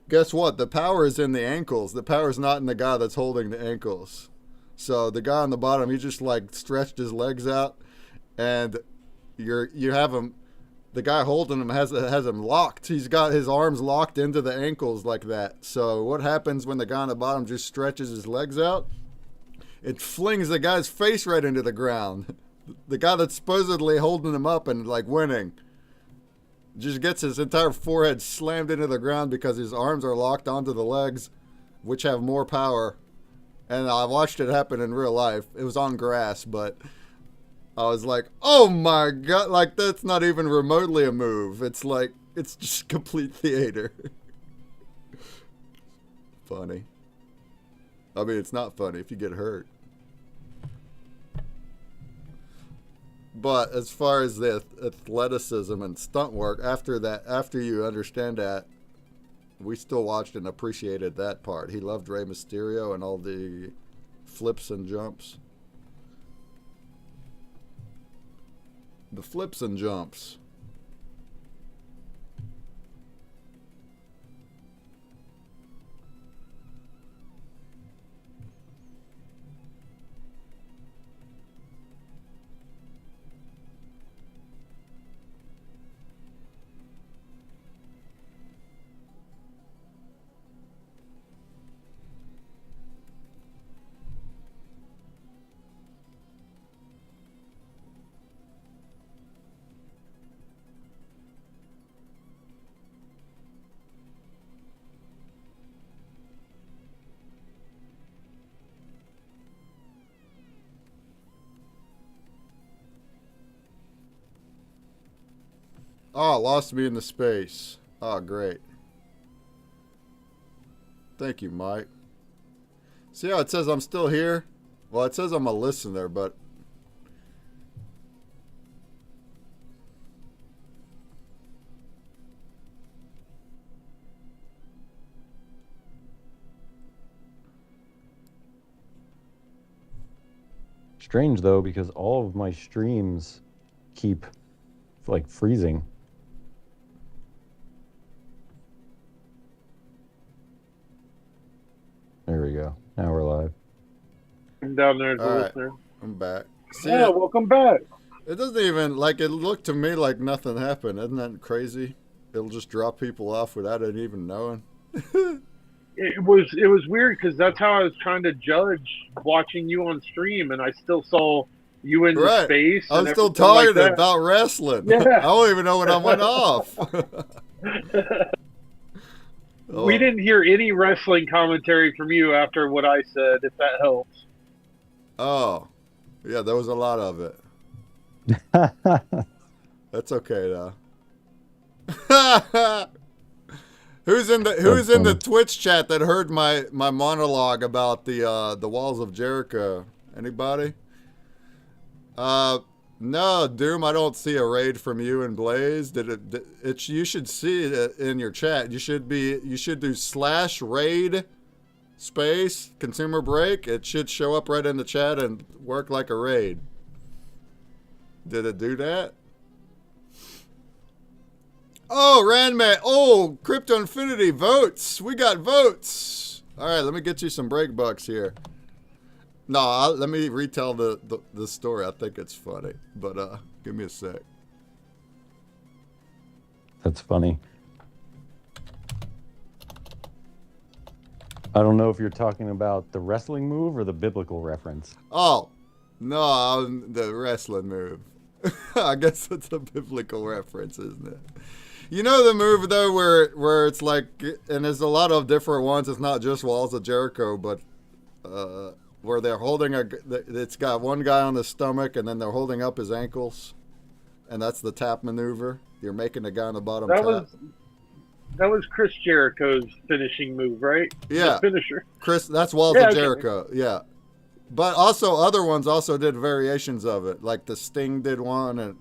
guess what? The power is in the ankles. The power is not in the guy that's holding the ankles. So the guy on the bottom, he just like stretched his legs out, and you have him. The guy holding him has him locked. He's got his arms locked into the ankles like that. So what happens when the guy on the bottom just stretches his legs out? It flings the guy's face right into the ground. The guy that's supposedly holding him up and like winning just gets his entire forehead slammed into the ground because his arms are locked onto the legs, which have more power. And I watched it happen in real life. It was on grass, but I was like, oh my God, like that's not even remotely a move. It's like, it's just complete theater. Funny. I mean, it's not funny if you get hurt. But as far as the athleticism and stunt work, after you understand that, we still watched and appreciated that part. He loved Rey Mysterio and all the flips and jumps. The flips and jumps. Oh, lost me in the space. Oh, great. Thank you, Mike. See how it says I'm still here? Well, it says I'm a listener, but... Strange, though, because all of my streams keep, like, freezing. There we go. Now we're live. I'm down there as a All right. listener. I'm back. See, Yeah, welcome back. it doesn't even, like, it looked to me like nothing happened. Isn't that crazy? It'll just drop people off without it even knowing. It was weird because that's how I was trying to judge watching you on stream, and I still saw you in the Right. space. I'm and still everything like talking that. about wrestling. Yeah. I don't even know when I went off. Oh. We didn't hear any wrestling commentary from you after what I said, if that helps. Oh. Yeah, there was a lot of it. That's okay though. Who's in the Twitch chat that heard my monologue about the walls of Jericho? Anybody? No, Doom, I don't see a raid from you and Blaze. You should see it in your chat. You should do /raid space consumer break. It should show up right in the chat and work like a raid. Did it do that? Oh, Randman. Oh, Crypto Infinity votes. We got votes. All right, let me get you some break bucks here. No, let me retell the story. I think it's funny, but give me a sec. That's funny. I don't know if you're talking about the wrestling move or the biblical reference. Oh, no, the wrestling move. I guess it's a biblical reference, isn't it? You know the move though, where it's like, and there's a lot of different ones. It's not just Walls of Jericho, but where they're holding it's got one guy on the stomach, and then they're holding up his ankles, and that's the tap maneuver. You're making the guy on the bottom tap. That was Chris Jericho's finishing move, right? Yeah, the finisher. Chris, that's Walls of Jericho. Yeah, but also other ones also did variations of it, like the Sting did one, and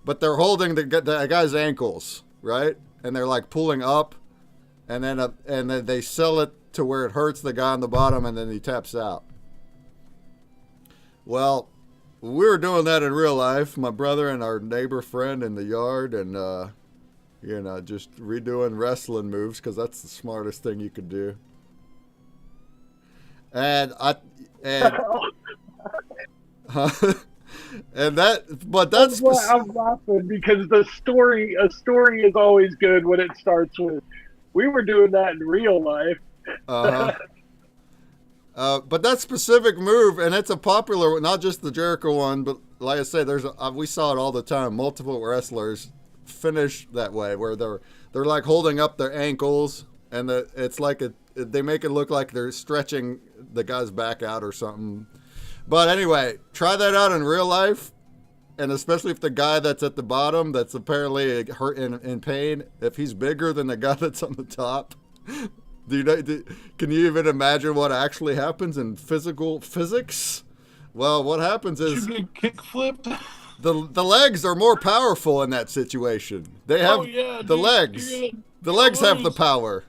but they're holding the guy's ankles, right? And they're like pulling up, and then they sell it to where it hurts the guy on the bottom, and then he taps out. Well, we were doing that in real life, my brother and our neighbor friend in the yard, and just redoing wrestling moves because that's the smartest thing you could do. And that's I'm laughing because a story is always good when it starts with, we were doing that in real life. But that specific move, and it's a popular, not just the Jericho one, but like I say, we saw it all the time. Multiple wrestlers finish that way, where they're like holding up their ankles, and it's like they make it look like they're stretching the guy's back out or something. But anyway, try that out in real life, and especially if the guy that's at the bottom, that's apparently hurt in pain, if he's bigger than the guy that's on the top. Can you even imagine what actually happens in physics? Well, what happens is You get kick flipped. the legs are more powerful in that situation. They have the legs. The legs have the power.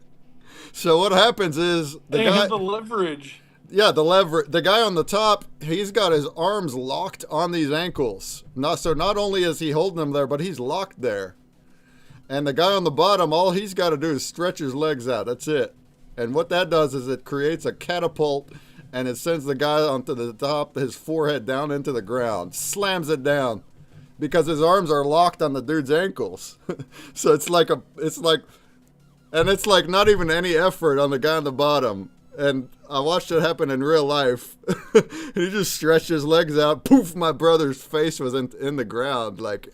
So what happens is they have the leverage. Yeah, the guy on the top, he's got his arms locked on these ankles. Not only is he holding them there, but he's locked there. And the guy on the bottom, all he's got to do is stretch his legs out. That's it. And what that does is it creates a catapult, and it sends the guy onto the top, his forehead down into the ground, slams it down, because his arms are locked on the dude's ankles. So it's like not even any effort on the guy on the bottom. And I watched it happen in real life. He just stretched his legs out. Poof! My brother's face was in the ground. Like.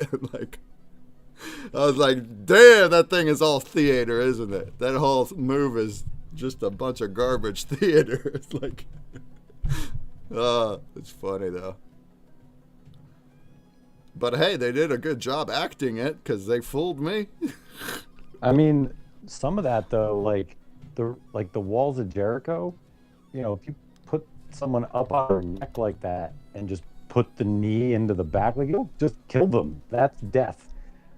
I was like, damn, that thing is all theater, isn't it? That whole move is just a bunch of garbage theater. It's like, it's funny though. But hey, they did a good job acting it because they fooled me. I mean, some of that though, like the walls of Jericho, if you put someone up on their neck like that and just put the knee into the back, like you'll just kill them. That's death.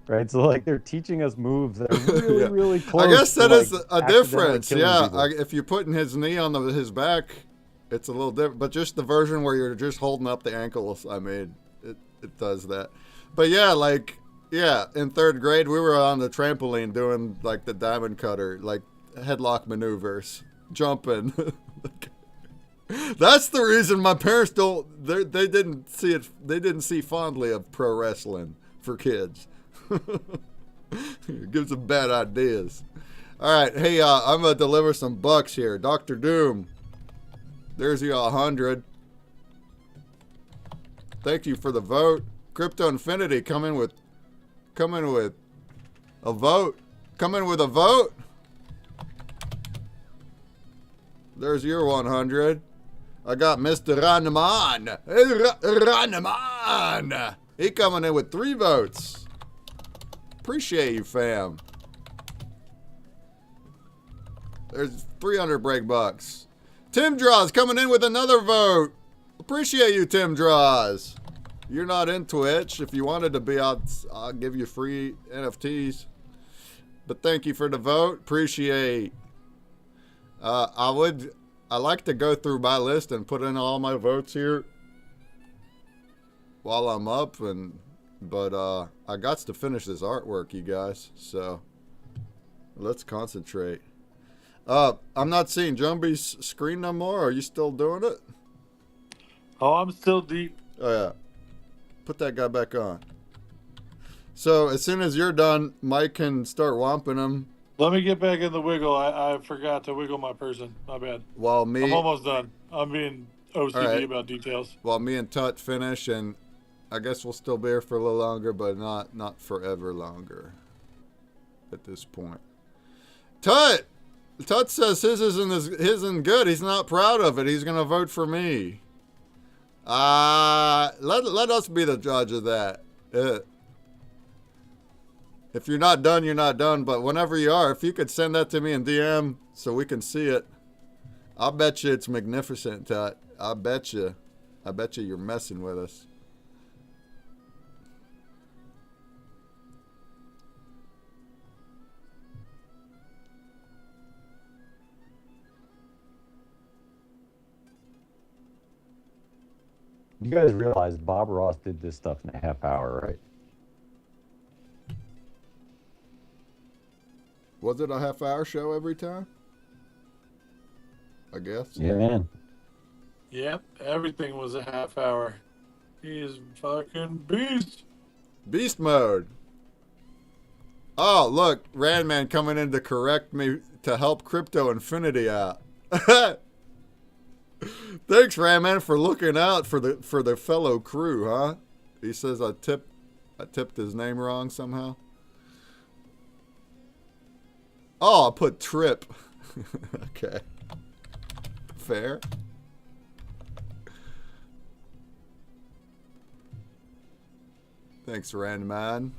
Right, so like they're teaching us moves that are really, really close. I guess that is a difference. Yeah, people. If you're putting his knee on his back, it's a little different. But just the version where you're just holding up the ankles, I mean, it does that. But in third grade, we were on the trampoline doing like the diamond cutter, like headlock maneuvers, jumping. That's the reason my parents they didn't see it. They didn't see fondly of pro wrestling for kids. It gives them bad ideas. All right, hey, I'm gonna deliver some bucks here. Dr. Doom, there's you 100. Thank you for the vote. Crypto Infinity coming with a vote. Coming with a vote. There's your 100. I got Mr. Ranman. Ranman. He coming in with 3 votes. Appreciate you, fam. There's 300 break bucks. Tim Draws coming in with another vote. Appreciate you, Tim Draws. You're not in Twitch. If you wanted to be, I'll give you free NFTs. But thank you for the vote. Appreciate. I like to go through my list and put in all my votes here while I'm up, but I got to finish this artwork, you guys. So let's concentrate. I'm not seeing Jumbie's screen no more. Are you still doing it? Oh, I'm still deep. Oh yeah. Put that guy back on. So as soon as you're done, Mike can start whomping him. Let me get back in the wiggle. I forgot to wiggle my person. My bad. I'm almost done. I'm being OCD about details. While me and Tut finish, and I guess we'll still be here for a little longer, but not forever longer at this point. Tut says his isn't good. He's not proud of it. He's gonna vote for me. Let us be the judge of that. If you're not done, you're not done. But whenever you are, if you could send that to me in DM so we can see it, I'll bet you it's magnificent, Tut. I bet you you're messing with us. You guys realize Bob Ross did this stuff in a half hour, right? Was it a half-hour show every time? I guess. Yeah, man. Yep, everything was a half hour. He is fucking beast. Beast mode. Oh, look, Randman coming in to correct me to help Crypto Infinity out. Thanks, Randman, for looking out for the fellow crew, huh? He says I tipped his name wrong somehow. Oh, I put Trip. Okay. Fair. Thanks, Randman.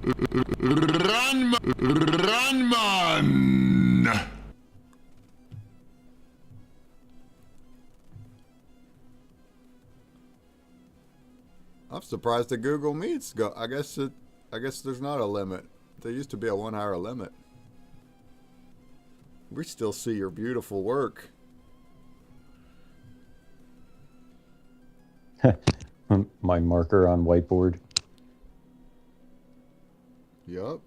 Runman! I'm surprised the Google Meets go. I guess there's not a limit. There used to be a 1 hour limit. We still see your beautiful work. My marker on whiteboard. Yup.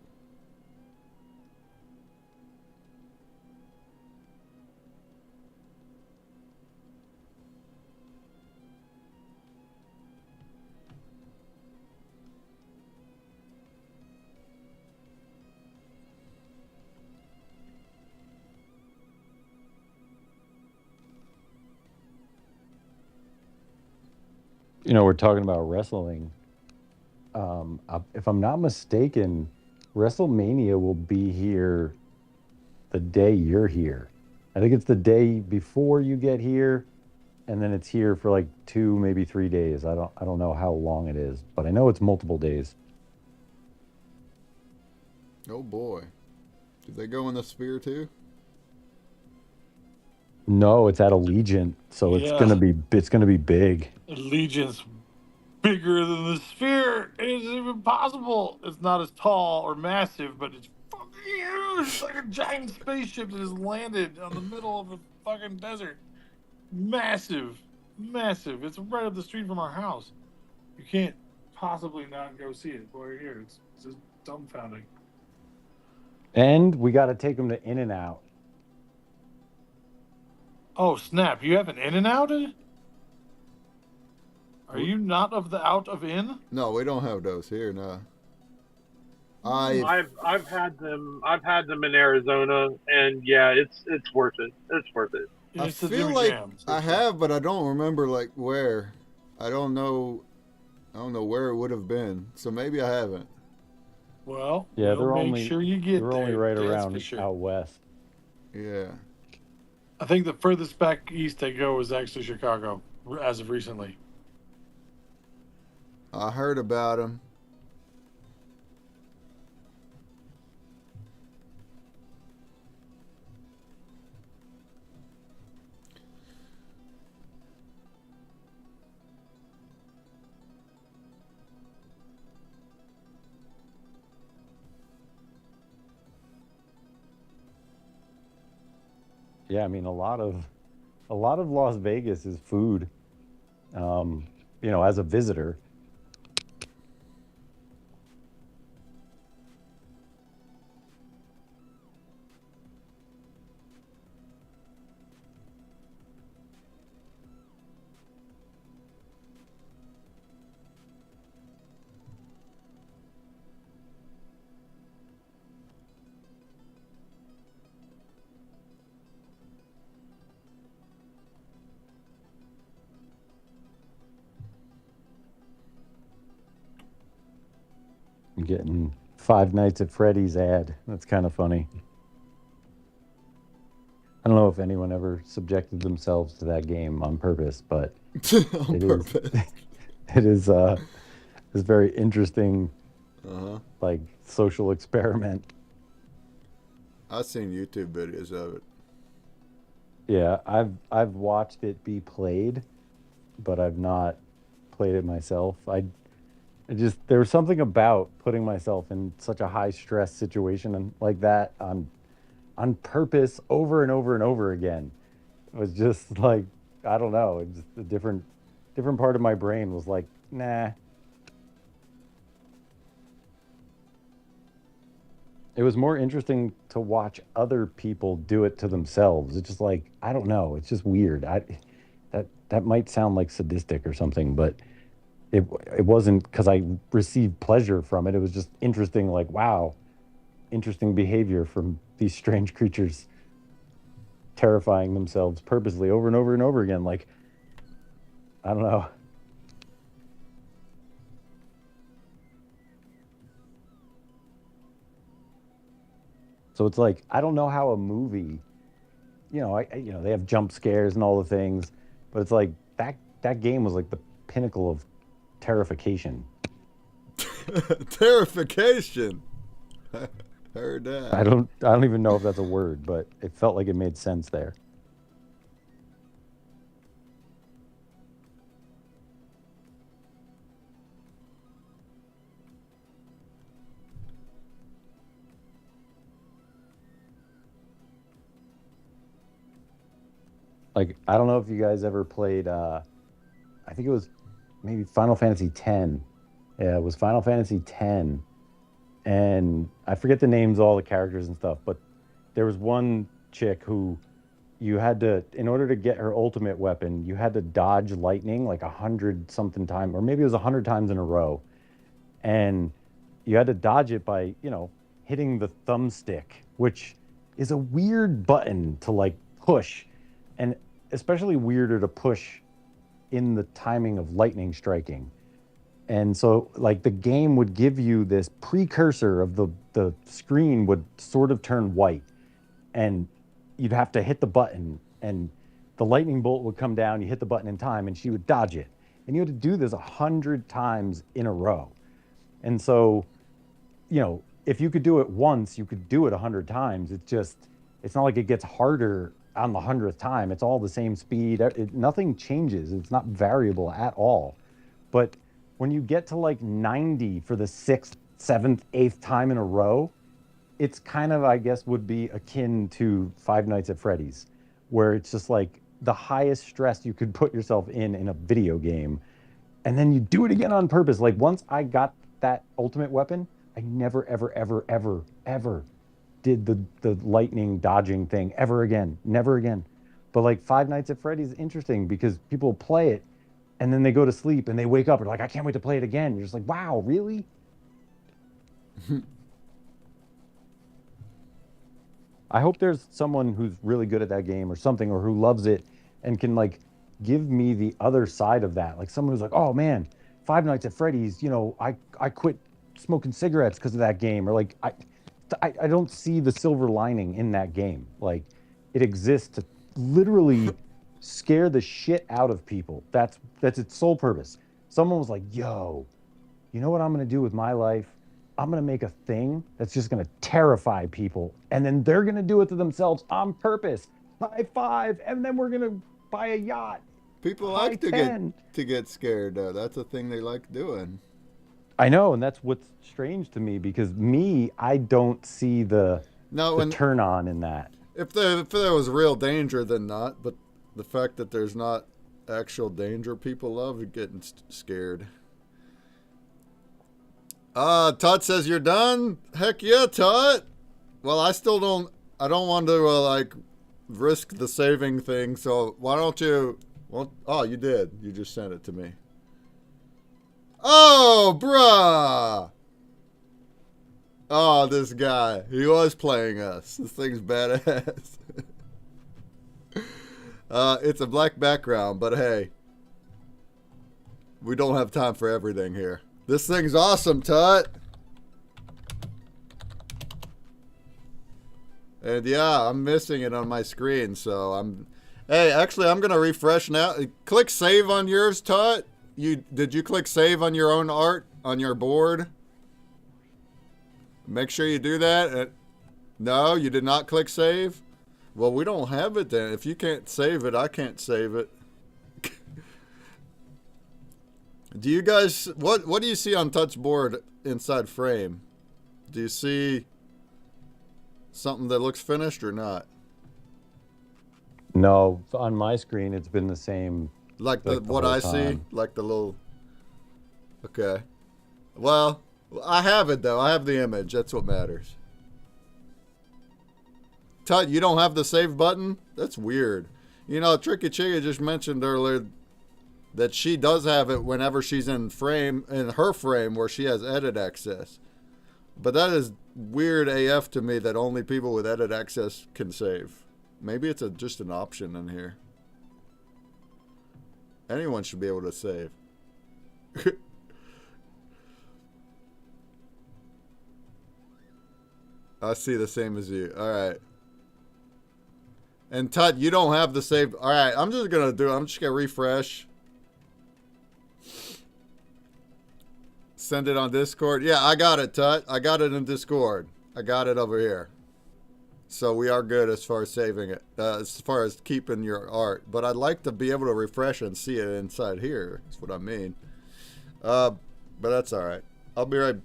You know, we're talking about wrestling. If I'm not mistaken, WrestleMania will be here the day you're here. I think it's the day before you get here, and then it's here for like 2, maybe 3 days. I don't know how long it is, but I know it's multiple days. Oh boy. Did they go in the sphere too? No, it's at Allegiant, so it's Yeah. gonna be big. Allegiance bigger than the sphere. It's even possible. It's not as tall or massive, but it's fucking huge. It's like a giant spaceship that has landed on the middle of a fucking desert. Massive. Massive. It's right up the street from our house. You can't possibly not go see it while you're here. It's just dumbfounding. And we got to take them to In-N-Out. Oh, snap. You have an In-N-Out? Are you not of the out of in? No, we don't have those here, no. I've had them in Arizona, and yeah, it's worth it. It's worth it. I It's the feel Jimmy like Jam. I have, but I don't remember like where. I don't know where it would have been. So maybe I haven't. Well, Yeah, we'll make sure you get they're there. only right That's around for sure. out west. Yeah. I think the furthest back east they go is actually Chicago, as of recently. I heard about them. Yeah, I mean a lot of Las Vegas is food. You know, as a visitor. I'm getting Five Nights at Freddy's ad. That's kind of funny. I don't know if anyone ever subjected themselves to that game on purpose, but On purpose. it is this very interesting Uh-huh. like social experiment. I've seen YouTube videos of it. Yeah, I've watched it be played, but I've not played it myself. I just there was something about putting myself in such a high stress situation and like that on purpose over and over and over again. It was just like I don't know, it's just a different part of my brain was like, nah. It was more interesting to watch other people do it to themselves. It's just like, I don't know. It's just weird. That might sound like sadistic or something, but it wasn't because I received pleasure from it. It was just interesting, like, wow, interesting behavior from these strange creatures terrifying themselves purposely over and over and over again. Like, I don't know. So it's like, I don't know how a movie, they have jump scares and all the things, but it's like that game was like the pinnacle of terrification. Terrification. Heard that. I don't even know if that's a word, but it felt like it made sense there. Like, I don't know if you guys ever played I think it was maybe Final Fantasy X. Yeah, it was Final Fantasy X. And I forget the names of all the characters and stuff, but there was one chick who you had to, in order to get her ultimate weapon, you had to dodge lightning like 100 something times, or maybe it was 100 times in a row. And you had to dodge it by, hitting the thumbstick, which is a weird button to like push, and especially weirder to push in the timing of lightning striking. And so like the game would give you this precursor of the screen would sort of turn white, and you'd have to hit the button, and the lightning bolt would come down, you hit the button in time, and she would dodge it. And you had to do this 100 times in a row. And so, if you could do it once, you could do it 100 times. It's not like it gets harder on the 100th time. It's all the same speed. Nothing changes. It's not variable at all. But when you get to like 90 for the 6th, 7th, 8th time in a row, it's kind of, I guess, would be akin to Five Nights at Freddy's, where it's just like the highest stress you could put yourself in a video game. And then you do it again on purpose. Like once I got that ultimate weapon, I never, ever, ever, ever, ever did the lightning dodging thing ever again. Never again. But like Five Nights at Freddy's is interesting because people play it and then they go to sleep and they wake up and like, I can't wait to play it again. You're just like, wow, really? I hope there's someone who's really good at that game or something, or who loves it and can like give me the other side of that. Like someone who's like, oh man, Five Nights at Freddy's, I quit smoking cigarettes because of that game. Or like, I don't see the silver lining in that game. Like it exists to literally scare the shit out of people. That's its sole purpose. Someone was like, yo, you know what I'm going to do with my life? I'm going to make a thing that's just going to terrify people. And then they're going to do it to themselves on purpose. High five. And then we're going to buy a yacht. People like to get scared, though. That's a thing they like doing. I know. And that's what's strange to me, because I don't see the turn on in that. If there was real danger, then not. But the fact that there's not actual danger, people love getting scared. Tut says you're done. Heck yeah, Tut. Well, I don't want to risk the saving thing. So why don't you? Well, oh, you did. You just sent it to me. Oh, bruh. Oh, this guy. He was playing us. This thing's badass. It's a black background, but hey, we don't have time for everything here. This thing's awesome, Tut. And yeah, I'm missing it on my screen, so Hey, actually, I'm gonna refresh now. Click save on yours, Tut. Did you click save on your own art on your board? Make sure you do that. No, you did not click save. Well, we don't have it then. If you can't save it, I can't save it. Do you guys, what do you see on Touch board inside frame? Do you see something that looks finished or not? No, on my screen, it's been the same Like the Like the what whole I see, time. like the little. Okay. Well, I have it though. I have the image. That's what matters. Tut, you don't have the save button? That's weird. You know, Tricky Chigga just mentioned earlier that she does have it whenever she's in her frame where she has edit access. But that is weird AF to me that only people with edit access can save. Maybe it's just an option in here. Anyone should be able to save. I see the same as you. All right. And Tut, you don't have the save. All right, I'm just going to refresh. Send it on Discord. Yeah, I got it, Tut. I got it in Discord. I got it over here. So we are good as far as saving it, as far as keeping your art. But I'd like to be able to refresh and see it inside here. That's what I mean. But that's all right. I'll be right.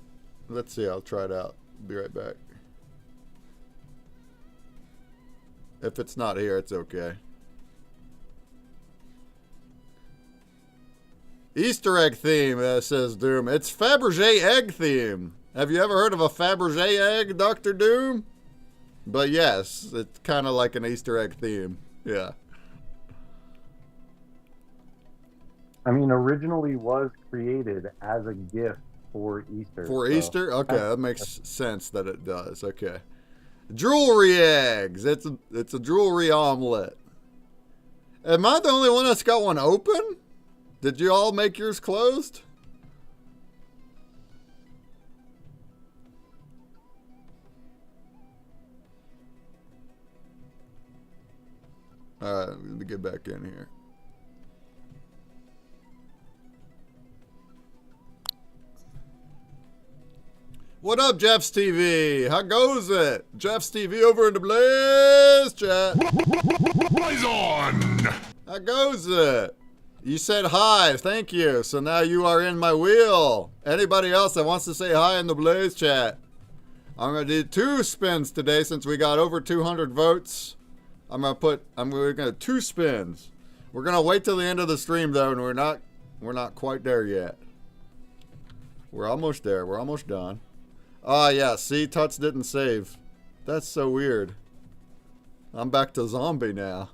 Let's see. I'll try it out. Be right back. If it's not here, it's okay. Easter egg theme, says Doom. It's Fabergé egg theme. Have you ever heard of a Fabergé egg, Dr. Doom? But yes, it's kind of like an Easter egg theme. Yeah. I mean, originally was created as a gift for Easter. For Easter? Okay, that makes sense that it does. Okay. Jewelry eggs. It's a jewelry omelet. Am I the only one that's got one open? Did you all make yours closed? All right, let me get back in here. What up, Jeff's TV? How goes it? Jeff's TV over in the Blaze chat. Blaze on! How goes it? You said hi, thank you. So now you are in my wheel. Anybody else that wants to say hi in the Blaze chat? I'm gonna do 2 spins today since we got over 200 votes. We're gonna 2 spins. We're gonna wait till the end of the stream though, and we're not quite there yet. We're almost there. We're almost done. Ah, yeah. See, Tuts didn't save. That's so weird. I'm back to zombie now.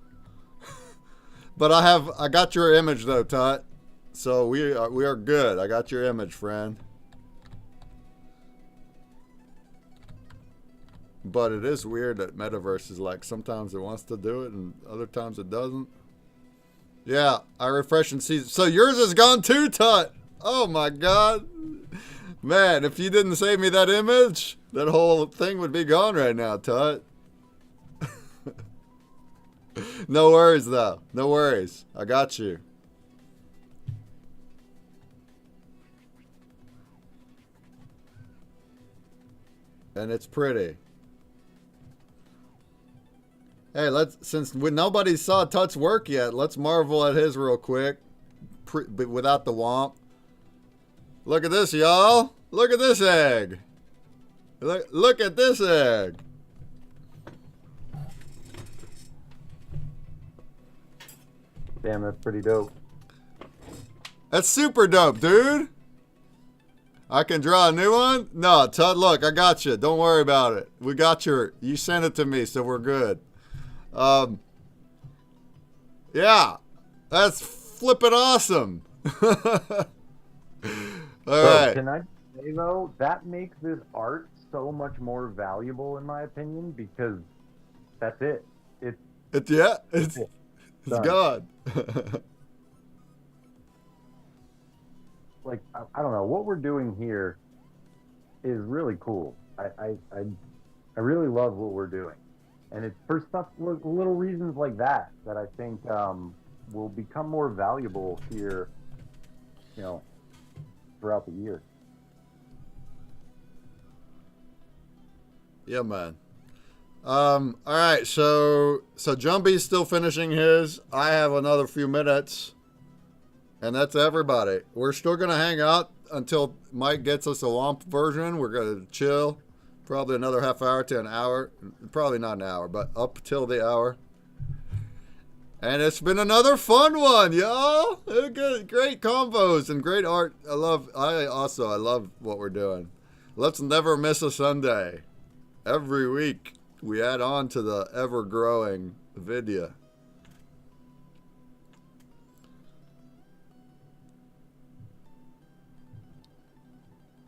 But I got your image though, Tut. So we are good. I got your image, friend. But it is weird that Metaverse is like sometimes it wants to do it and other times it doesn't. Yeah, I refresh and see. So yours is gone too, Tut. Oh my God. Man, if you didn't save me that image, that whole thing would be gone right now, Tut. No worries, though. No worries. I got you. And it's pretty. Hey, since nobody saw Tut's work yet, let's marvel at his real quick. Without the womp. Look at this, y'all. Look at this egg. Look at this egg. Damn, that's pretty dope. That's super dope, dude. I can draw a new one? No, Tut, look, I got you. Don't worry about it. We got you sent it to me, so we're good. Yeah. That's flippin' awesome. All right. Can I say though, that makes this art so much more valuable in my opinion because that's it. It's gone. Like I don't know what we're doing here is really cool. I really love what we're doing, and it's for stuff little reasons like that I think will become more valuable here, you know, throughout the year. Yeah, man. All right, so Jumpy's still finishing his. I have another few minutes, and that's everybody. We're still gonna hang out until Mike gets us a Womp version. We're gonna chill, probably another half hour to an hour. Probably not an hour, but up till the hour. And it's been another fun one, y'all. Great combos and great art. I love what we're doing. Let's never miss a Sunday. Every week we add on to the ever-growing video.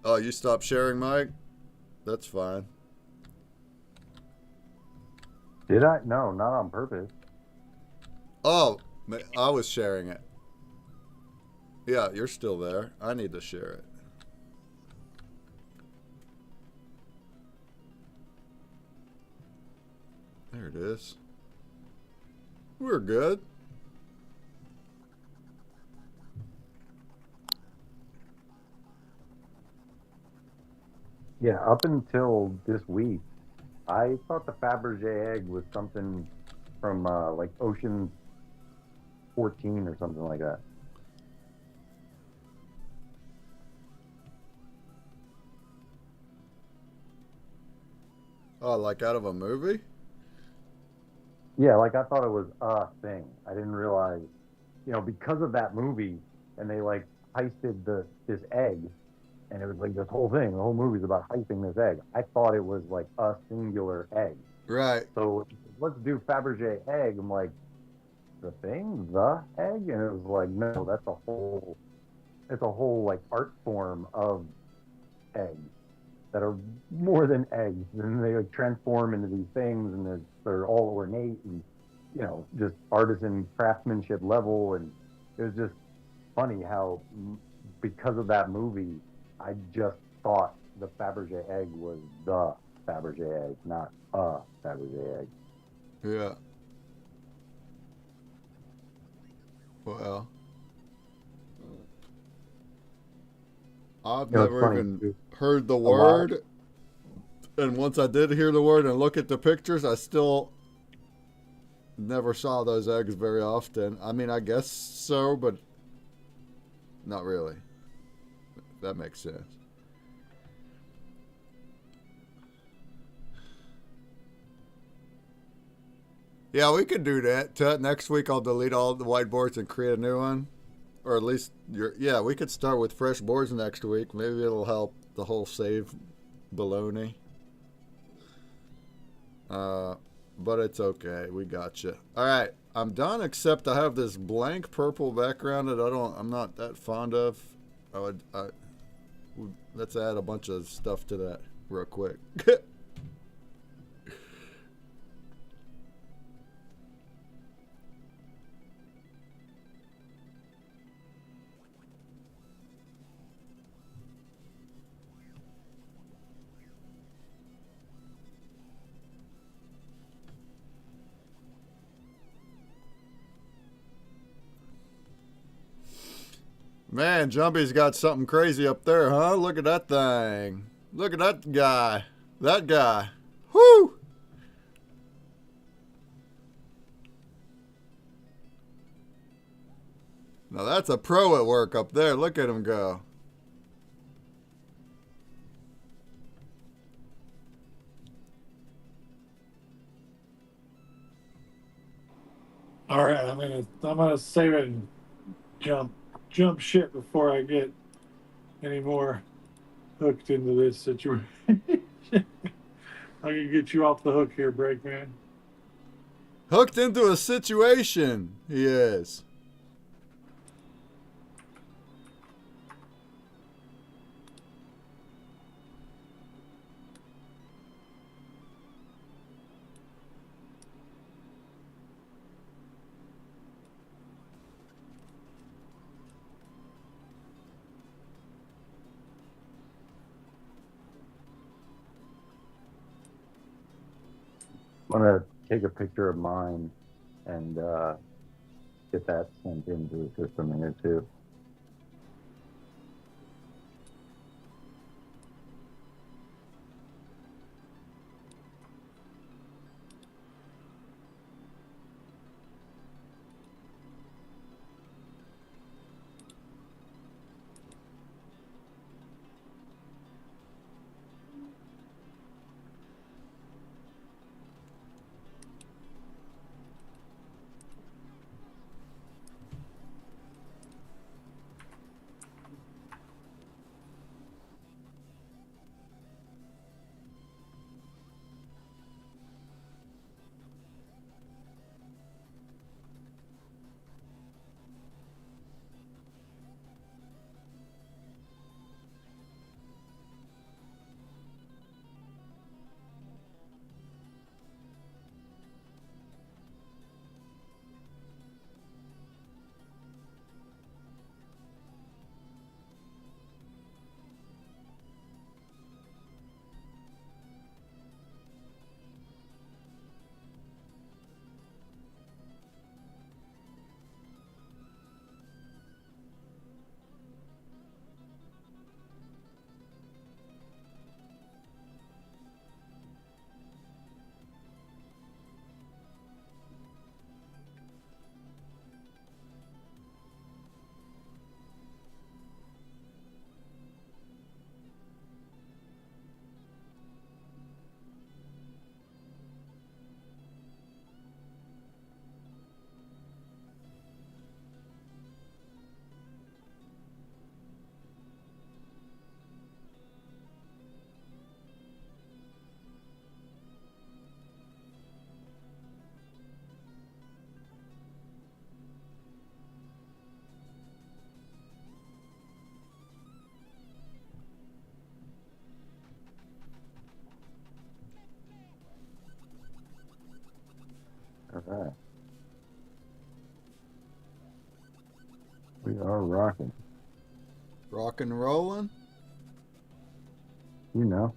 Oh, you stopped sharing, Mike? That's fine. Did I? No, not on purpose. Oh, I was sharing it. Yeah, you're still there. I need to share it. There it is. We're good. Yeah, up until this week, I thought the Fabergé egg was something from like Ocean 14 or something like that. Oh, like out of a movie? Yeah, like I thought it was a thing. I didn't realize, because of that movie, and they like heisted this egg, and it was like this whole thing. The whole movie's about heisting this egg. I thought it was like a singular egg. Right. So let's do Fabergé egg. I'm like, the thing, the egg, and it was like, no, it's a whole like art form of eggs that are more than eggs, and they like transform into these things, and they're all ornate and just artisan craftsmanship level, and it was just funny how because of that movie, I just thought the Fabergé egg was the Fabergé egg, not a Fabergé egg. Yeah. Well, I've never even heard the word, and once I did hear the word and look at the pictures, I still never saw those eggs very often. I mean, I guess so, but not really. That makes sense. Yeah, we could do that. Next week I'll delete all the whiteboards and create a new one. Or at least, we could start with fresh boards next week. Maybe it'll help the whole save baloney. But it's okay. We got you. All right, I'm done. Except I have this blank purple background that I'm not that fond of. Let's add a bunch of stuff to that real quick. Man, Jumpy's got something crazy up there, huh? Look at that thing. Look at that guy. That guy. Whoo! Now that's a pro at work up there. Look at him go. All right, I'm gonna save it and jump ship before I get any more hooked into this situation. I can get you off the hook here, Breakman. Hooked into a situation, he is. I'm gonna take a picture of mine and get that sent into the system in here too. right. We are rocking. Rock and rolling. You know.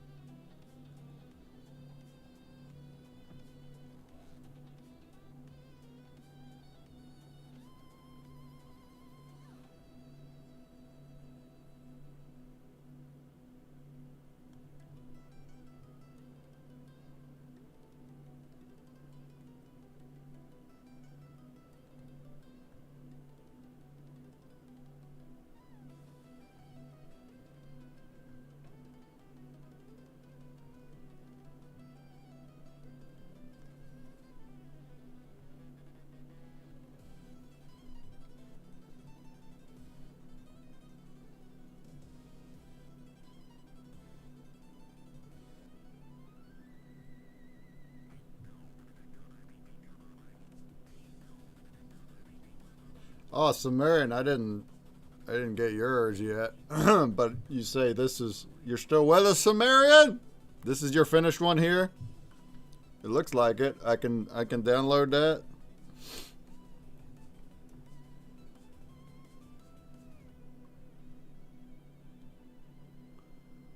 Oh, Sumerian, I didn't get yours yet. But you say you're still with us, Sumerian? This is your finished one here? It looks like it. I can download that.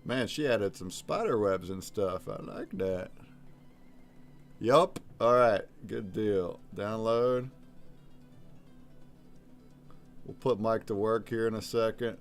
Man, she added some spider webs and stuff. I like that. Yup. Alright, good deal. Download. We'll put Mike to work here in a second.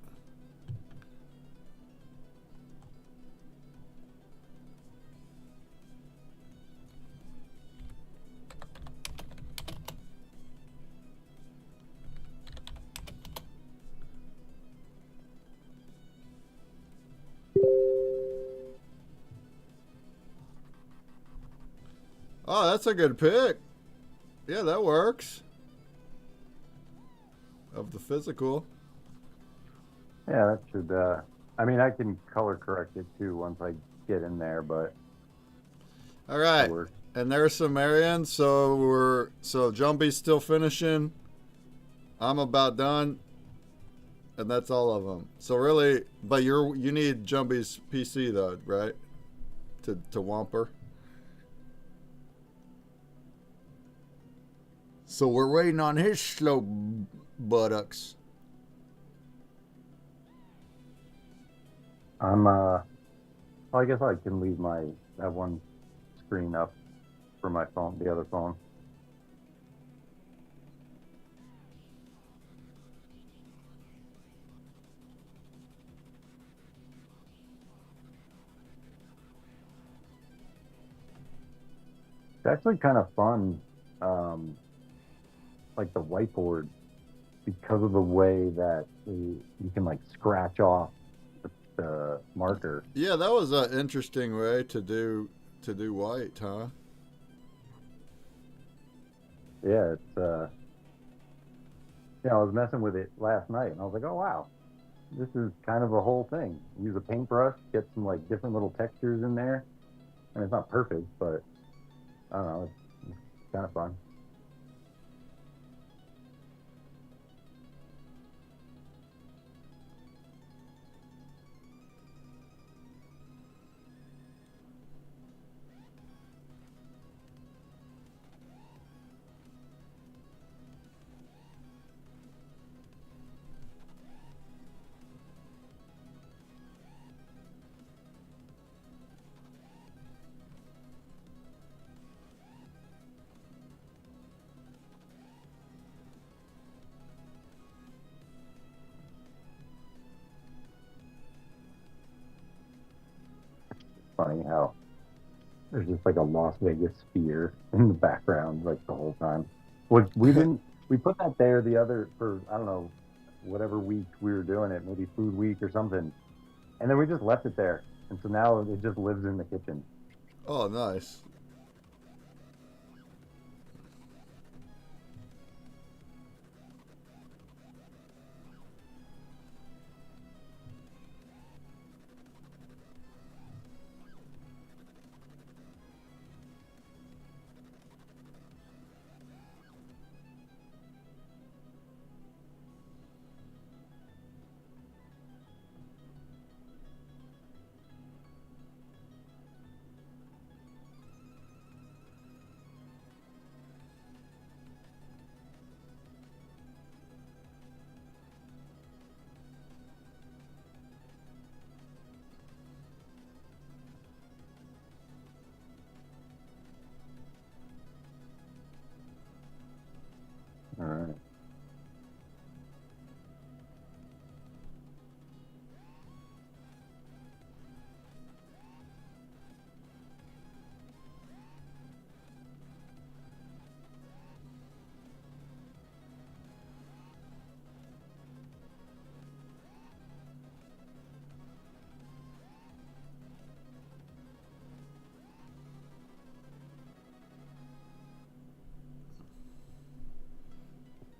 Oh, that's a good pick. Yeah, that works. Of the physical. Yeah, that should. I mean, I can color correct it too once I get in there, but. All right. And there's Sumerian. So Jumbie's still finishing. I'm about done. And that's all of them. So really, but you need Jumbie's PC though, right? To Whomper. So we're waiting on his slow buttocks. Well, I guess I can leave that one screen up for my phone, the other phone. It's actually kind of fun, like the whiteboard, because of the way that you can like scratch off the marker. Yeah, that was an interesting way to do white, huh? Yeah, it's I was messing with it last night and I was like, oh wow, this is kind of a whole thing. Use a paintbrush, get some like different little textures in there. I mean, it's not perfect, but I don't know, it's kind of fun. Funny how there's just like a Las Vegas sphere in the background like the whole time. Which we put that there for I don't know, whatever week we were doing it, maybe food week or something. And then we just left it there. And so now it just lives in the kitchen. Oh, nice.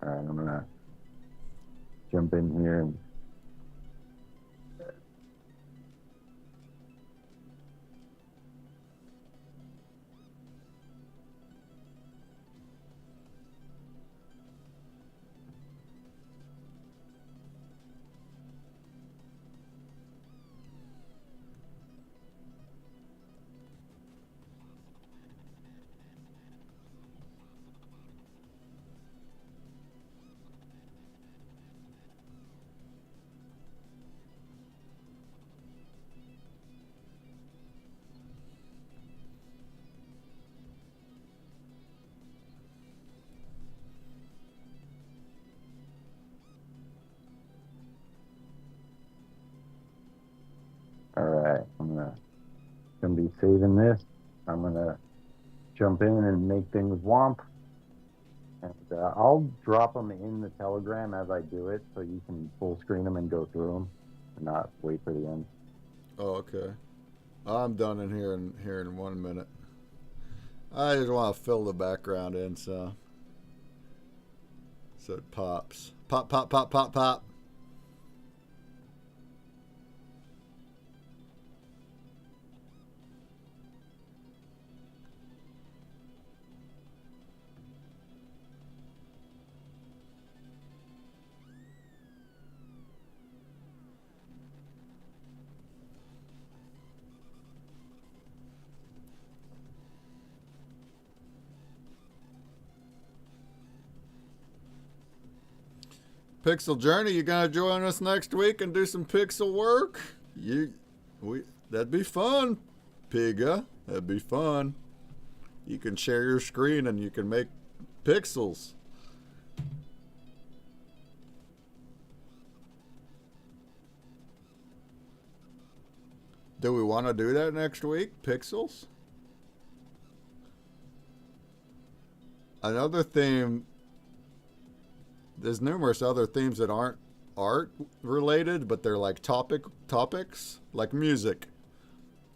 All right, I'm gonna jump in here and. All right, gonna be saving this. I'm gonna jump in and make things womp, and I'll drop them in the Telegram as I do it, so you can full screen them and go through them, and not wait for the end. Oh, okay. I'm done in here in 1 minute. I just want to fill the background in so it pops. Pop, pop, pop, pop, pop. Pixel Journey, you gonna join us next week and do some pixel work? That'd be fun, Piga. That'd be fun. You can share your screen and you can make pixels. Do we want to do that next week? Pixels? Another theme. There's numerous other themes that aren't art related, but they're like topics, like music.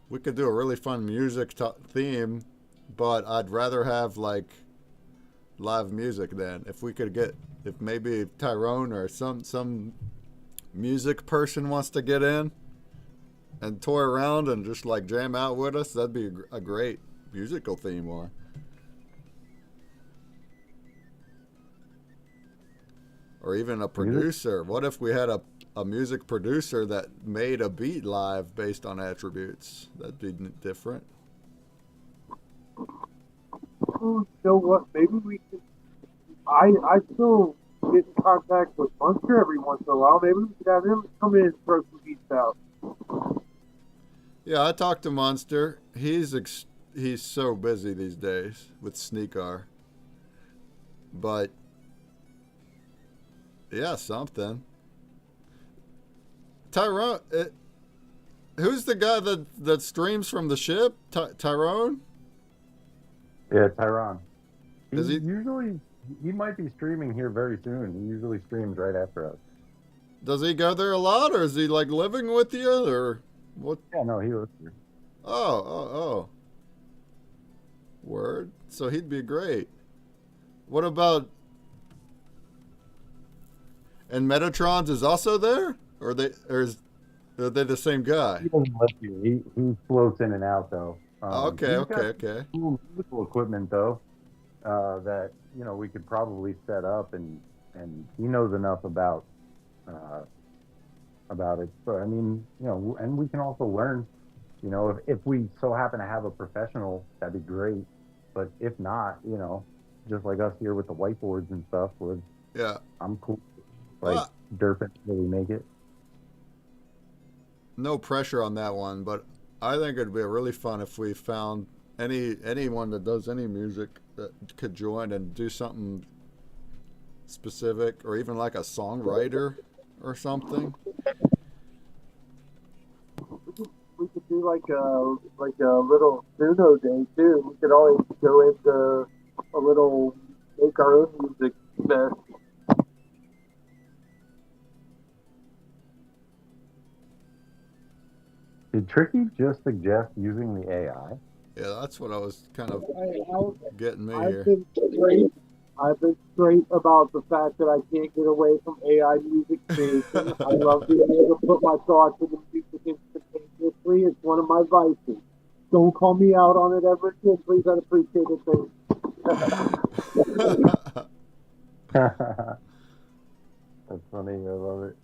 We could do a really fun music theme, but I'd rather have like live music then. If we could get, if maybe Tyrone or some music person wants to get in and toy around and just like jam out with us, that'd be a great musical theme one. Or even a producer. What if we had a music producer that made a beat live based on attributes? That'd be different. You know what? Maybe we could. I still get in contact with Munster every once in a while. Maybe we could have him come in and throw some beats out. Yeah, I talked to Munster. He's so busy these days with Sneakar. But yeah, something. Tyrone, who's the guy that streams from the ship? Tyrone? Yeah, Tyrone. Is he usually? He might be streaming here very soon. He usually streams right after us. Does he go there a lot, or is he like living with you, or what? Yeah, no, he lives here. Oh. Word. So he'd be great. What about? And Metatrons is also there, or are they the same guy? He doesn't live here. He floats in and out though. Okay. Cool musical equipment though, that we could probably set up, and he knows enough about it. So I mean, and we can also learn. If we so happen to have a professional, that'd be great. But if not, just like us here with the whiteboards and stuff, I'm cool. Like Derpin really make it. No pressure on that one, but I think it'd be really fun if we found anyone that does any music that could join and do something specific, or even like a songwriter or something. We could do like a little Suno day too. We could always go into a little make our own music fest. Did Tricky just suggest using the AI? Yeah, that's what I was kind of getting me I've here. I've been straight about the fact that I can't get away from AI music creation. I love being able to put my thoughts into music instantaneously. It's one of my vices. Don't call me out on it ever again, please. I'd appreciate it. That's funny. I love it.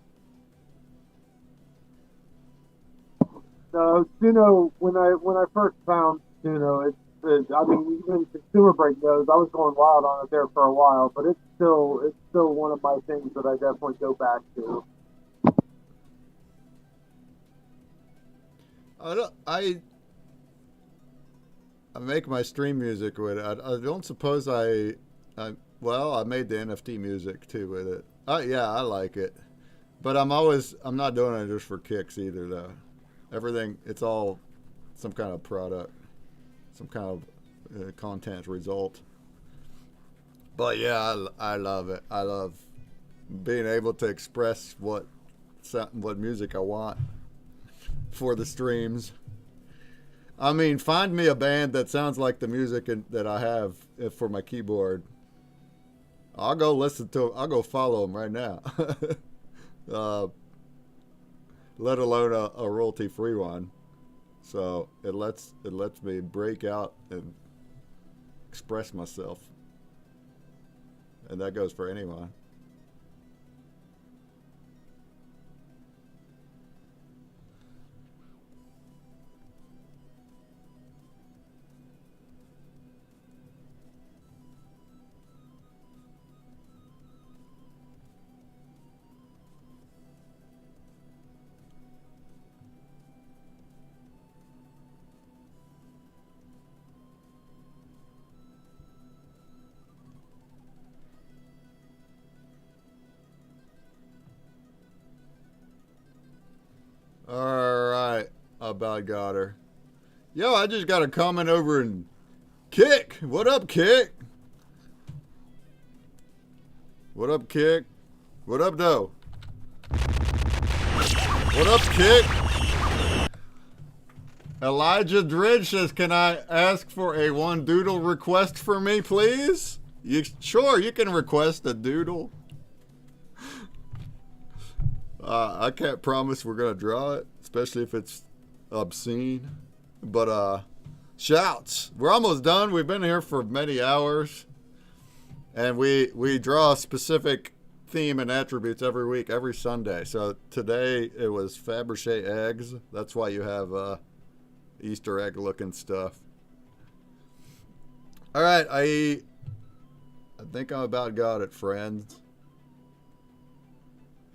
Suno, when I first found Suno, I mean, even Consumer Break knows I was going wild on it there for a while, but it's still one of my things that I definitely go back to. I make my stream music with it. I don't suppose I made the NFT music too with it. Yeah, I like it, but I'm not doing it just for kicks either though. Everything, it's all some kind of product, some kind of content result. But yeah, I love it. I love being able to express what music I want for the streams. I mean, find me a band that sounds like the music that I have for my keyboard. I'll go listen to. I'll go follow them right now. Let alone a royalty-free one. So it lets me break out and express myself, and that goes for anyone. All right, about got her. Yo, I just got a comment over in Kick. What up, Kick? What up, Kick? What up, Doe? What up, Kick? Elijah Dridge says, "Can I ask for a one doodle request for me, please?" Sure, you can request a doodle. I can't promise we're gonna draw it, especially if it's obscene. But shouts. We're almost done. We've been here for many hours, and we draw a specific theme and attributes every week, every Sunday. So today it was Fabergé eggs. That's why you have Easter egg looking stuff. All right, I think I'm about got it, friends.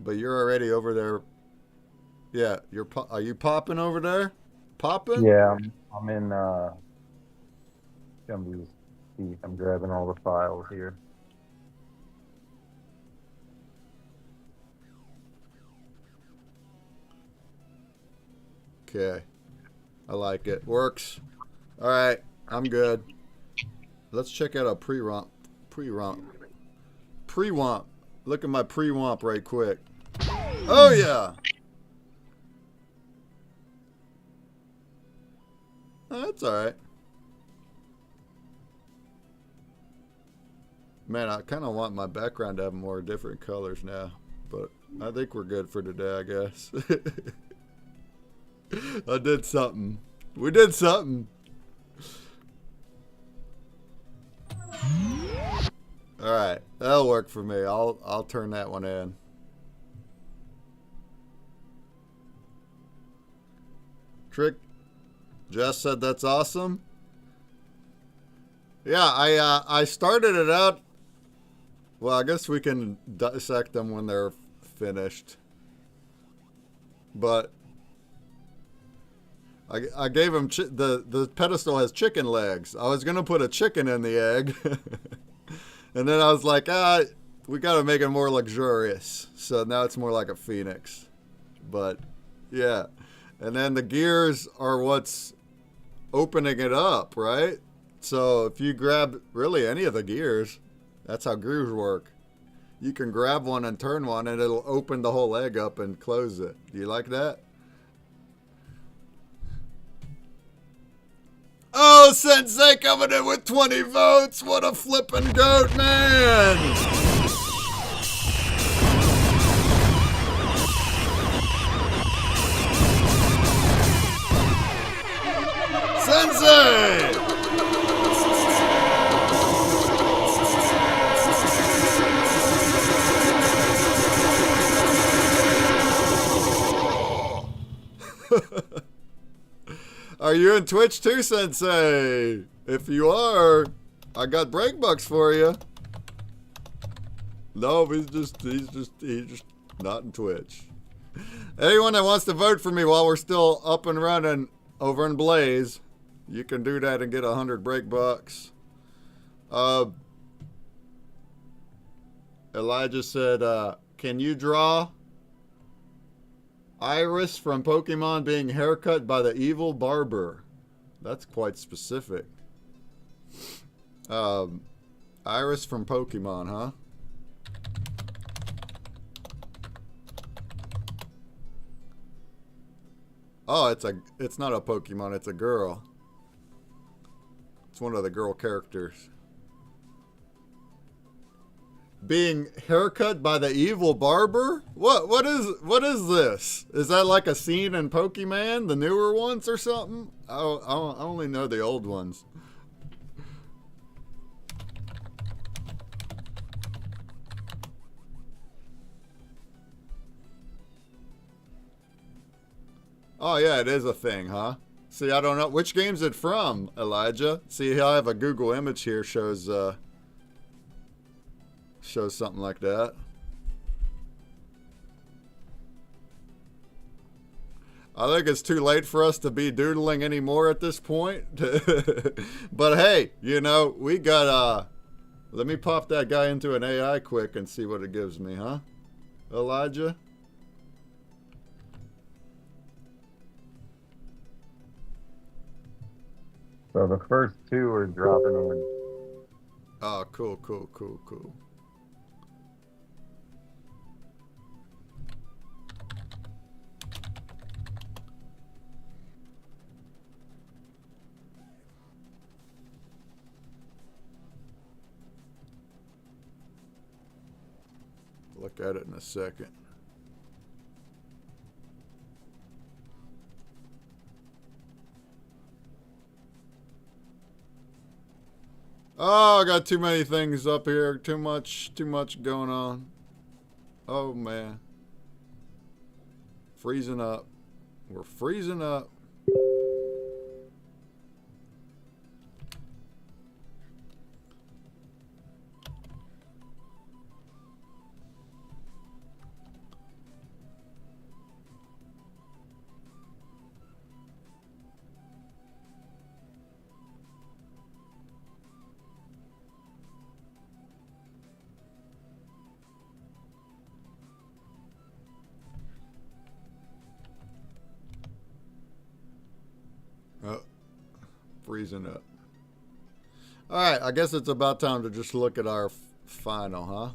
But you're already over there. Yeah, are you popping over there? Popping? Yeah, I'm in Gumby's seat. I'm grabbing all the files here. Okay. I like it. Works. All right, I'm good. Let's check out a pre-romp. Look at my pre-womp right quick. Oh yeah. Oh, that's all right. Man, I kind of want my background to have more different colors now, but I think we're good for today, I guess. I did something. We did something. All right, that'll work for me. I'll turn that one in. Trick. Jess said that's awesome. Yeah, I started it out. Well, I guess we can dissect them when they're finished. But I gave him the pedestal has chicken legs. I was gonna put a chicken in the egg, and then I was like, we gotta make it more luxurious. So now it's more like a phoenix. But yeah, and then the gears are what's opening it up, right? So if you grab really any of the gears, that's how gears work. You can grab one and turn one, and it'll open the whole egg up and close it. Do you like that? Oh, Sensei coming in with 20 votes. What a flippin' goat, man. Sensei! Are you in Twitch too, Sensei? If you are, I got break bucks for you. No, he's just not in Twitch. Anyone that wants to vote for me while we're still up and running over in Blaze, you can do that and get 100 break bucks. Elijah said, can you draw Iris from Pokemon being haircut by the evil barber? That's quite specific. Iris from Pokemon, huh? Oh, it's not a Pokemon, it's a girl. It's one of the girl characters. Being haircut by the evil barber? What is this? Is that like a scene in Pokemon, the newer ones or something? I only know the old ones. Oh yeah, it is a thing, huh? See, I don't know which game's it from, Elijah. See, I have a Google image here shows something like that. I think it's too late for us to be doodling anymore at this point. But hey, you know, we got let me pop that guy into an AI quick and see what it gives me, huh? Elijah? So the first two are dropping on. Oh, cool. Look at it in a second. Oh, I got too many things up here. Too much going on. Oh, man. Freezing up. We're freezing up. Freezing up. Alright, I guess it's about time to just look at our final, huh?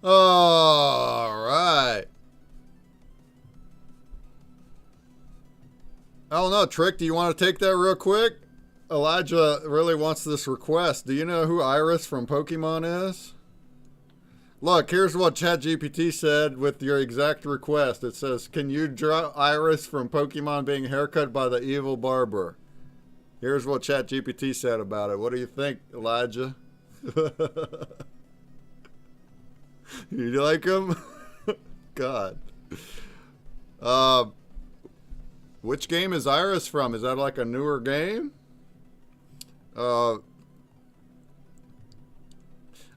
All right. I don't know, Trick, do you want to take that real quick? Elijah really wants this request. Do you know who Iris from Pokemon is? Look, here's what ChatGPT said with your exact request. It says, can you draw Iris from Pokemon being haircut by the evil barber? Here's what ChatGPT said about it. What do you think, Elijah? You like him? God. Which game is Iris from? Is that like a newer game? All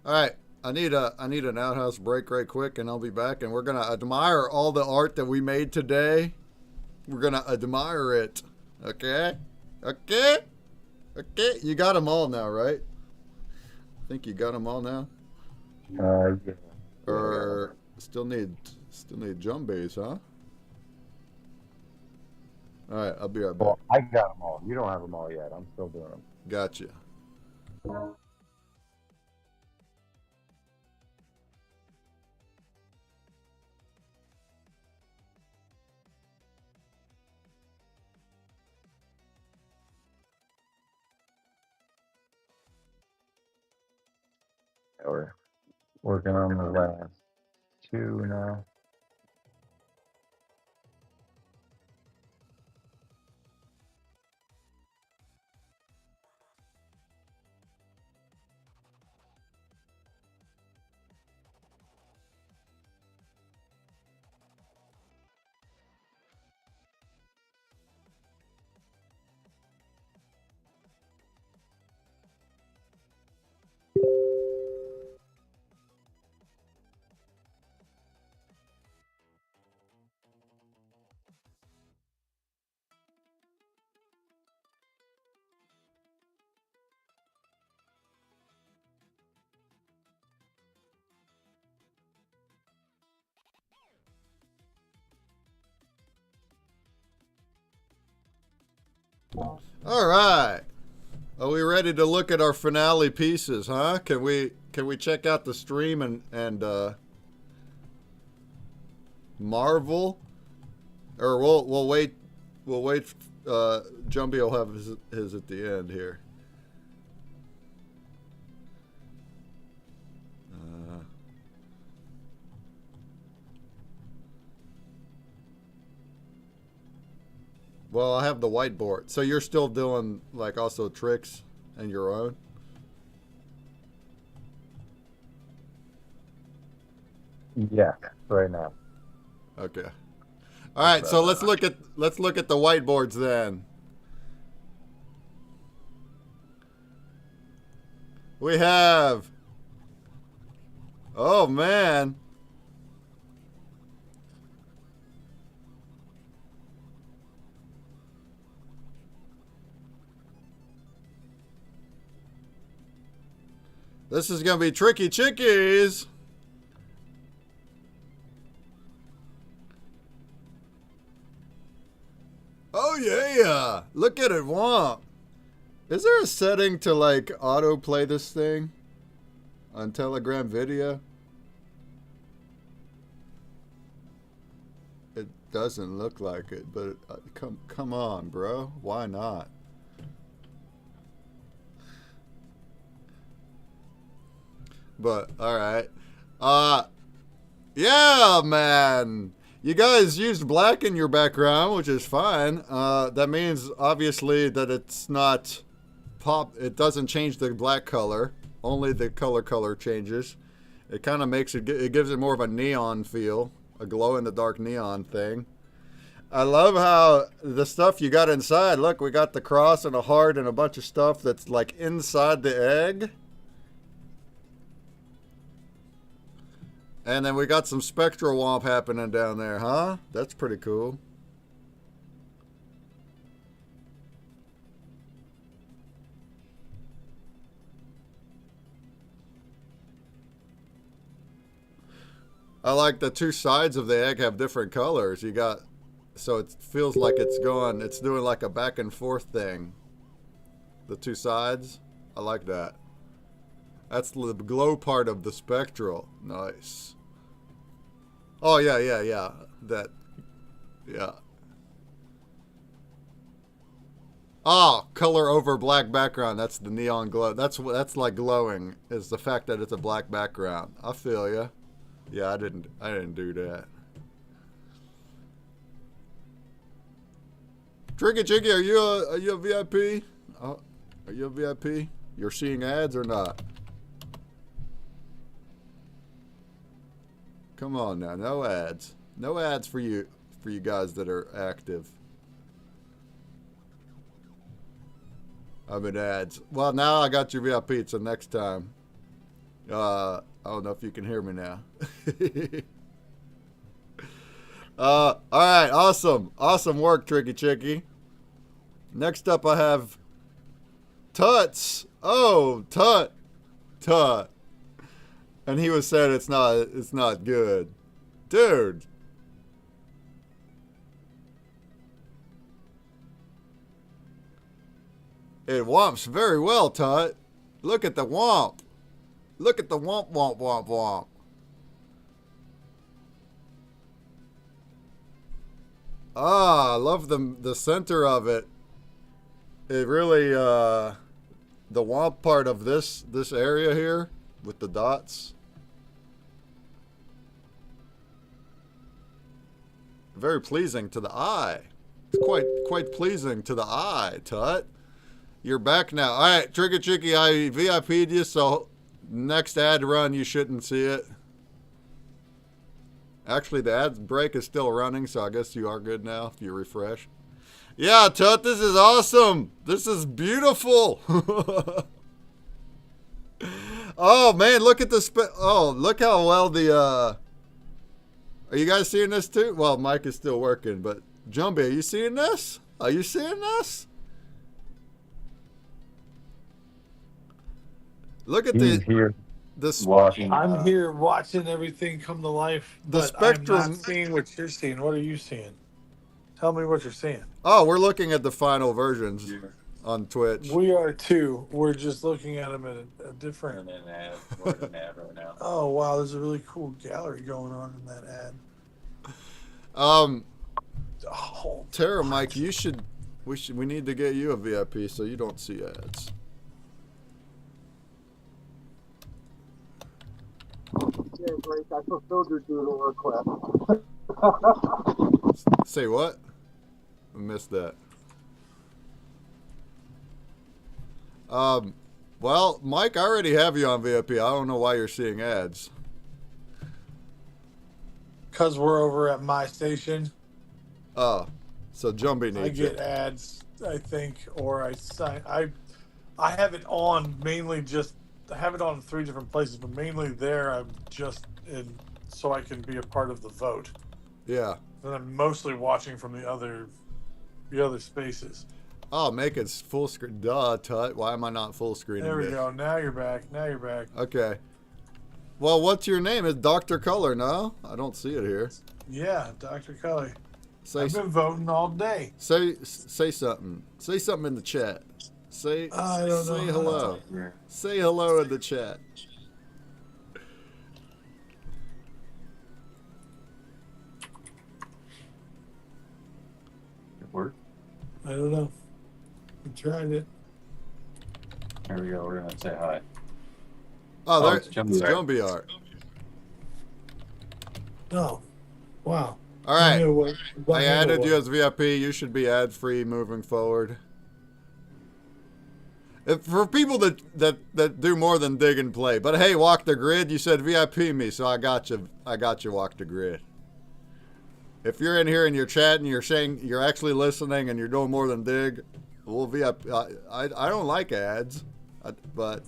right. I need an outhouse break right quick, and I'll be back. And we're gonna admire all the art that we made today. We're gonna admire it. Okay? Okay? Okay? You got them all now, right? I think you got them all now. Yeah. Or still need Jumbies, huh? All right, I'll be right back. Well, I got them all. You don't have them all yet. I'm still doing them. Gotcha. We're working on the last two now. All right. Are we ready to look at our finale pieces, huh? Can we check out the stream and marvel? Or we'll wait Jumpy will have his at the end here. Well, I have the whiteboard. So you're still doing like also tricks and your own? Yeah, right now. Okay. All right, so let's look at the whiteboards then. We have, oh man. This is going to be tricky chickies. Oh yeah, look at it, Womp. Is there a setting to like autoplay this thing on Telegram video? It doesn't look like it, but come on, bro. Why not? But all right. Yeah, man. You guys used black in your background, which is fine. That means obviously that it's not pop. It doesn't change the black color. Only the color changes. It kind of makes it. It gives it more of a neon feel, a glow in the dark neon thing. I love how the stuff you got inside. Look, we got the cross and a heart and a bunch of stuff that's like inside the egg. And then we got some Spectral Womp happening down there, huh? That's pretty cool. I like the two sides of the egg have different colors. You got, so it feels like it's doing like a back and forth thing. The two sides, I like that. That's the glow part of the Spectral. Nice. Oh, yeah. That, yeah. Oh, color over black background. That's the neon glow. That's like glowing. Is the fact that it's a black background. I feel ya. Yeah, I didn't do that. Tricky Chicky, are you a VIP? Oh, are you a VIP? You're seeing ads or not? Come on now, no ads. No ads for you guys that are active. I'm in ads. Well, now I got your VIP, so next time. I don't know if you can hear me now. All right, awesome. Awesome work, Tricky Chicky. Next up, I have Tuts. Oh, Tut. And he was saying it's not good. Dude. It womps very well, Tut. Look at the womp. Look at the womp, womp, womp, womp. Ah, I love the center of it. It really, the womp part of this area here with the dots. Very pleasing to the eye. It's quite pleasing to the eye, Tut. You're back now. All right, Tricky Chicky, I VIP'd you, so next ad run, you shouldn't see it. Actually, the ad break is still running, so I guess you are good now if you refresh. Yeah, Tut, this is awesome. This is beautiful. Oh, man, look at the... Oh, look how well the... Are you guys seeing this too? Well, Mike is still working, but Jumbie, are you seeing this? Are you seeing this? Look at He's here. Watching. I'm here watching everything come to life. The but Spectral. I'm not seeing what you're seeing. What are you seeing? Tell me what you're seeing. Oh, we're looking at the final versions on Twitch. We are too. We're just looking at them at a different. We're in an ad right now. Oh wow, there's a really cool gallery going on in that ad. Oh, Tara, Mike, we need to get you a VIP so you don't see ads. Yeah, great. I fulfilled your doodle request. Say what? I missed that. Well, Mike, I already have you on VIP. I don't know why you're seeing ads. because we're over at my station. Oh, so Jumbie needs I get it. ads, I think, or I sign. I have it on mainly just. I have it on 3 different places, but mainly there I'm just in so I can be a part of the vote. Yeah. And I'm mostly watching from the other spaces. Oh, make it full screen. Duh, Tut. Why am I not full screening There we this? go. Now you're back. Okay. Well, what's your name? It's Dr. Color, no? I don't see it here. Yeah, Dr. Kelly. I've been voting all day. Say something. Say something in the chat. Say hello. Say hello in the chat. It worked. I don't know. We tried it. Here we go. We're gonna say hi. Oh, there. It's It's Jumbie Art. Jumbie Art. Oh, wow. All right. I I added you as VIP. You should be ad-free moving forward. For people that do more than dig and play. But hey, Walk the Grid, you said VIP me, so I got you. I got you, Walk the Grid. If you're in here and you're chatting, you're saying you're actually listening and you're doing more than dig, well, VIP. I don't like ads, but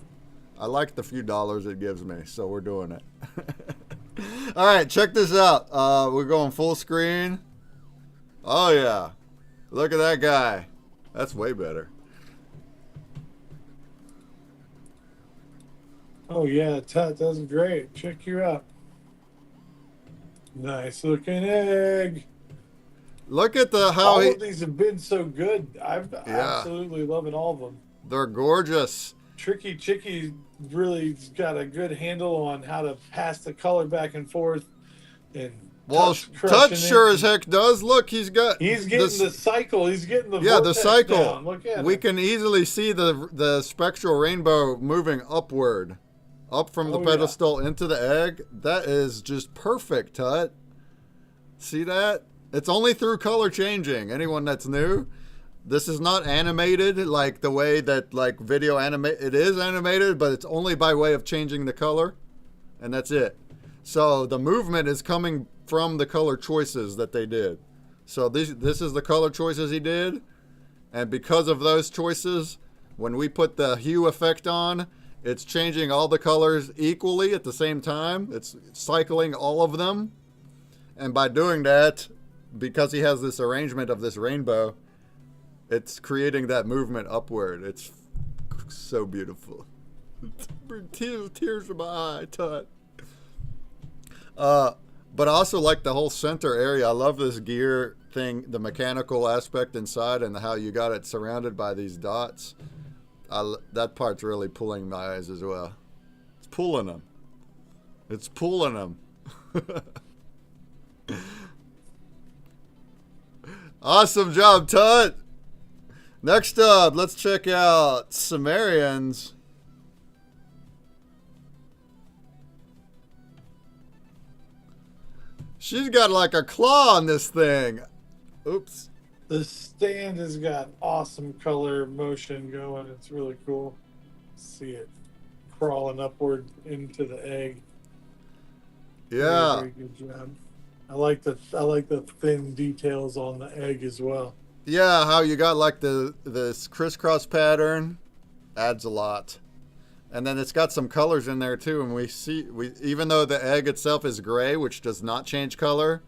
I like the few dollars it gives me, so we're doing it. All right, check this out. We're going full screen. Oh yeah, look at that guy. That's way better. Oh yeah, Tut does great. Check you out. Nice looking egg. Look at how all of these have been so good. I'm absolutely loving all of them. They're gorgeous. Tricky Chicky really got a good handle on how to pass the color back and forth, and Well, Touch sure as heck does. Look, he's getting the cycle. He's getting the the vortex cycle. down. Look at We it. can easily see the spectral rainbow moving upward, up from the pedestal into the egg. That is just perfect, Tut. See that? It's only through color changing. Anyone that's new, this is not animated like the way that like video animate. It is animated, but it's only by way of changing the color, and that's it. So the movement is coming from the color choices that they did. So this is the color choices he did. And because of those choices, when we put the hue effect on, it's changing all the colors equally at the same time. It's cycling all of them. And by doing that, because he has this arrangement of this rainbow, it's creating that movement upward. It's so beautiful. Tears in my eye, Tut. But I also like the whole center area. I love this gear thing, the mechanical aspect inside and how you got it surrounded by these dots. That part's really pulling my eyes as well. It's pulling them. It's pulling them. Awesome job, Tut. Next up, let's check out Sumerians. She's got like a claw on this thing. Oops. The stand has got awesome color motion going. It's really cool. See it crawling upward into the egg. Yeah. Very good job. I like the thin details on the egg as well. Yeah, how you got like this crisscross pattern adds a lot. And then it's got some colors in there too, and we even though the egg itself is gray, which does not change color,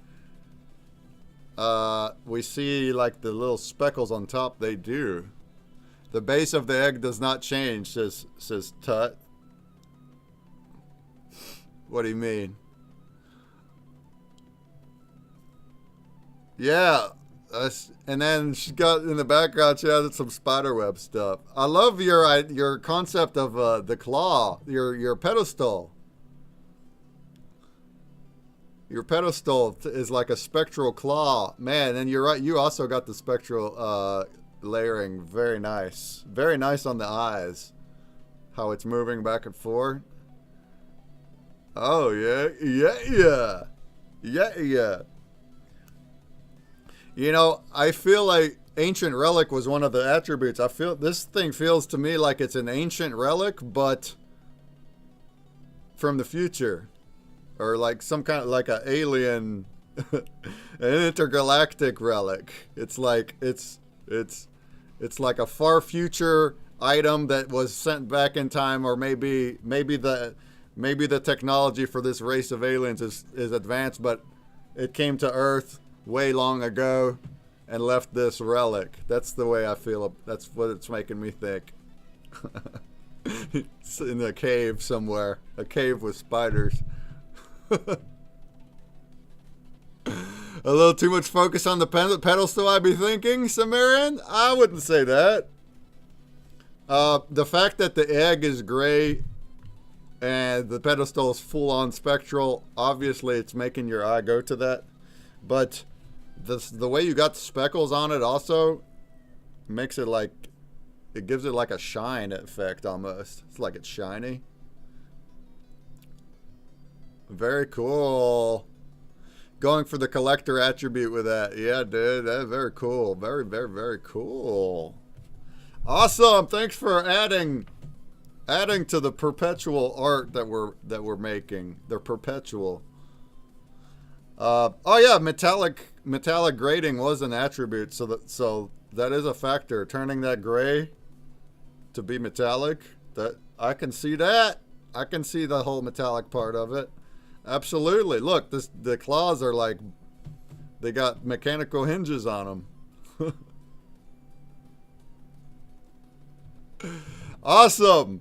we see like the little speckles on top. They do. The base of the egg does not change, says Tut. What do you mean? Yeah. And then she got in the background. She added some spiderweb stuff. I love your concept of the claw, your pedestal. Your pedestal is like a spectral claw, man. And you're right. You also got the spectral layering. Very nice. Very nice on the eyes. How it's moving back and forth. Oh yeah. You know, I feel like ancient relic was one of the attributes. I feel this thing feels to me like it's an ancient relic, but from the future, or like some kind of like an alien, an intergalactic relic. It's like it's like a far future item that was sent back in time, or maybe the technology for this race of aliens is advanced, but it came to Earth way long ago and left this relic. That's the way I feel. That's what it's making me think. It's in a cave somewhere. A cave with spiders. A little too much focus on the pedestal, I'd be thinking, Sumerian? I wouldn't say that. The fact that the egg is gray and the pedestal is full-on spectral, obviously it's making your eye go to that. But the way you got the speckles on it also makes it like, it gives it like a shine effect almost. It's like it's shiny. Very cool. Going for the collector attribute with that. Yeah, dude, that's very cool. Very, very, very cool. Awesome. Thanks for adding to the perpetual art that we're making. The perpetual. Oh yeah, metallic grading was an attribute, so that is a factor. Turning that gray to be metallic, that I can see that. I can see the whole metallic part of it. Absolutely. Look, the claws are like, they got mechanical hinges on them. Awesome.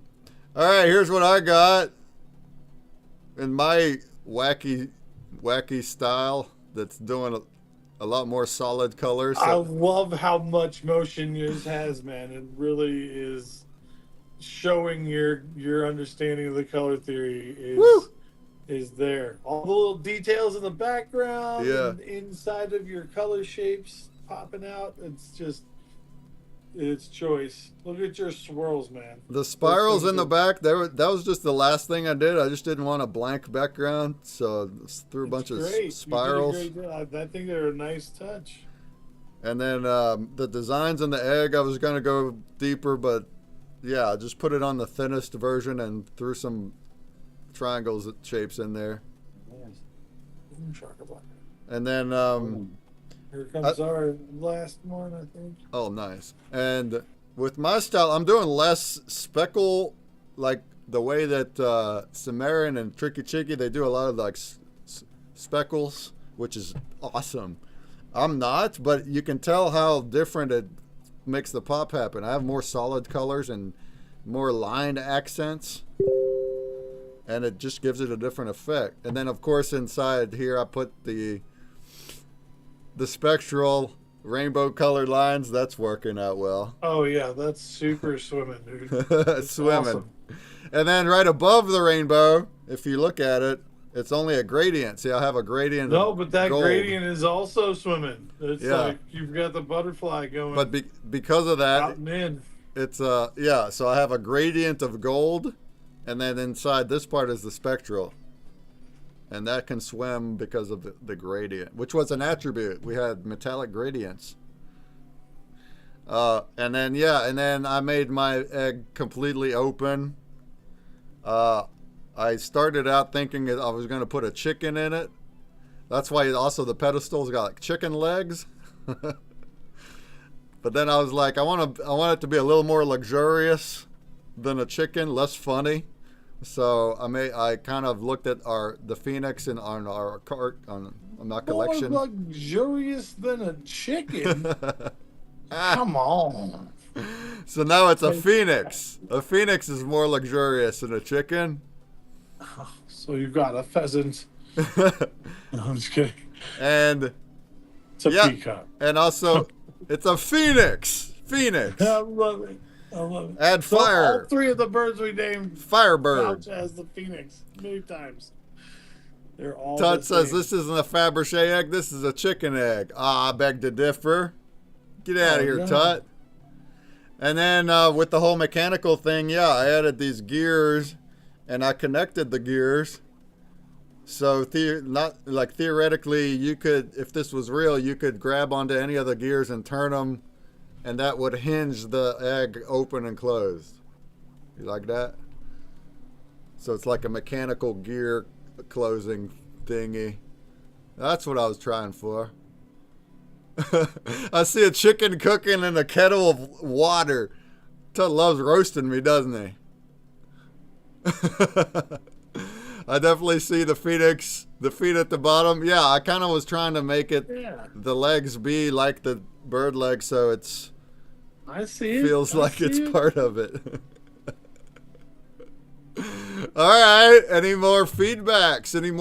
All right, here's what I got in my wacky style that's doing a lot more solid colors. I love how much motion yours has, man. It really is showing your understanding of the color theory is is there. All the little details in the background Yeah. and inside of your color shapes popping out. It's choice. Look at your swirls, man. The spirals things in the are- back, that was just the last thing I did. I just didn't want a blank background, so I threw a bunch of Great. spirals. You did a great job. I think they're a nice touch. And then the designs in the egg, I was going to go deeper, but yeah, I just put it on the thinnest version and threw some triangles shapes in there. And then, Here comes our last one, I think. oh, nice. And with my style, I'm doing less speckle, like the way that Cimmerian and Tricky Chicky, they do a lot of like speckles, which is awesome. I'm not, but you can tell how different it makes the pop happen. I have more solid colors and more lined accents, and it just gives it a different effect. And then, of course, inside here, I put the spectral rainbow colored lines. That's working out well. Oh, yeah, that's super swimming, dude. That's Swimming. awesome. And then right above the rainbow, if you look at it, it's only a gradient. See, I have a gradient. No, of but that gold. gradient is also swimming. It's Yeah. like you've got the butterfly going But because of that, out and in. it's yeah. So I have a gradient of gold, and then inside this part is the spectral, and that can swim because of the gradient, which was an attribute. We had metallic gradients. And then I made my egg completely open. I started out thinking I was going to put a chicken in it. That's why also the pedestal's got like chicken legs. But then I was like, I want it to be a little more luxurious than a chicken, less funny. So I kind of looked at the phoenix on our cart on my collection. More luxurious than a chicken. Come on. So now it's a phoenix. A phoenix is more luxurious than a chicken. So you've got a pheasant. No, I'm just kidding. And It's a peacock. and also it's a phoenix. Phoenix. I love it. I love it. Add So fire. all three of the birds we named Firebird. vouch as the phoenix many times. They're all Tut the says same. this isn't a Fabergé egg. This is a chicken egg. I beg to differ. Get out of here, no. Tut. And then with the whole mechanical thing, yeah, I added these gears, and I connected the gears. So theoretically, you could, if this was real, you could grab onto any of the gears and turn them, and that would hinge the egg open and closed. You like that? So it's like a mechanical gear closing thingy. That's what I was trying for. I see a chicken cooking in a kettle of water. Tut loves roasting me, doesn't he? I definitely see the phoenix, the feet at the bottom. Yeah, I kind of was trying to make it, the legs be like the bird legs, so it's I see it. feels I like see it's it. part of it. All right, any more feedbacks? Any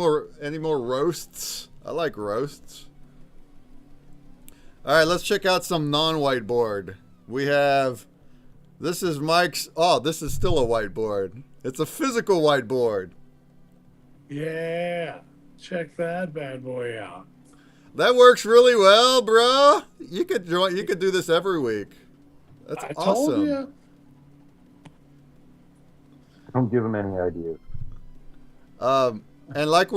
more roasts? I like roasts. All right, let's check out some non-whiteboard. We have, this is Mike's, oh, this is still a whiteboard. It's a physical whiteboard. Yeah. Check that bad boy out. That works really well, bro. You could do this every week. That's I awesome. told you. Don't give him any ideas. And like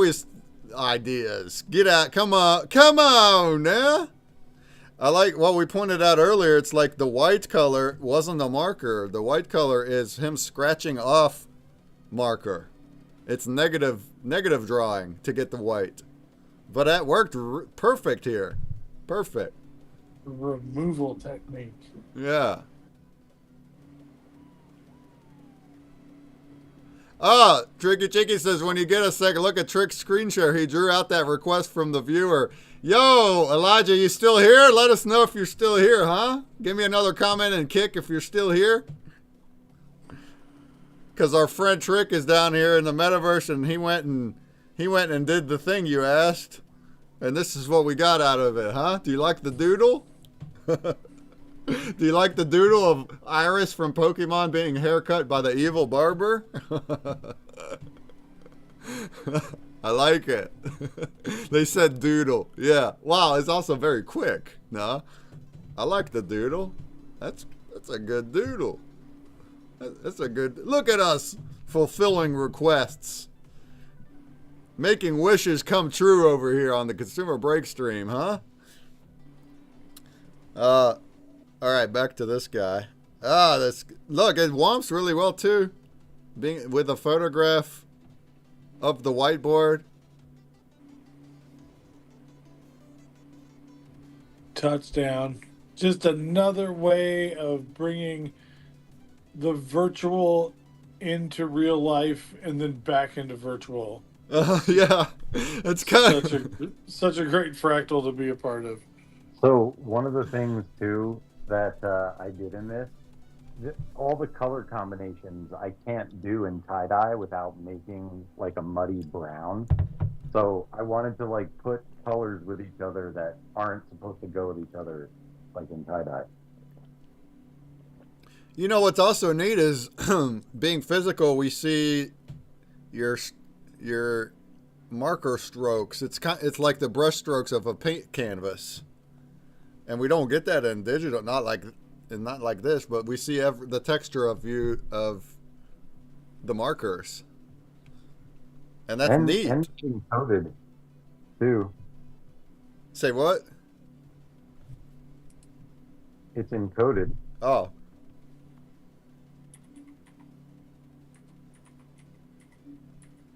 ideas. Get out. Come on now. I like what we pointed out earlier. It's like the white color wasn't a marker. The white color is him scratching off marker. It's negative drawing to get the white. But that worked perfect here. Perfect. Removal technique. Yeah. Ah, Tricky Chicky says, when you get a second look at Trick's screen share, he drew out that request from the viewer. Yo, Elijah, you still here? Let us know if you're still here, huh? Give me another comment and kick if you're still here. Because our friend Trick is down here in the metaverse, and he went and did the thing you asked. And this is what we got out of it, huh? Do you like the doodle? Do you like the doodle of Iris from Pokemon being haircut by the evil barber? I like it. They said doodle. Yeah. Wow, it's also very quick. No, I like the doodle. That's a good doodle. That's a good. Look at us fulfilling requests, making wishes come true over here on the Consumer Break stream, huh? All right, back to this guy. Look, it womps really well too, being with a photograph of the whiteboard. Touchdown. Just another way of bringing the virtual into real life and then back into virtual. Yeah, it's kind of such a great fractal to be a part of. So one of the things too that I did in this, all the color combinations I can't do in tie-dye without making like a muddy brown. So I wanted to like put colors with each other that aren't supposed to go with each other, like in tie-dye. You know what's also neat is being physical. We see your marker strokes. It's like the brush strokes of a paint canvas, and we don't get that in digital. Not like this, but we see the texture of the markers, and that's neat. And it's encoded too. Say what? It's encoded. Oh.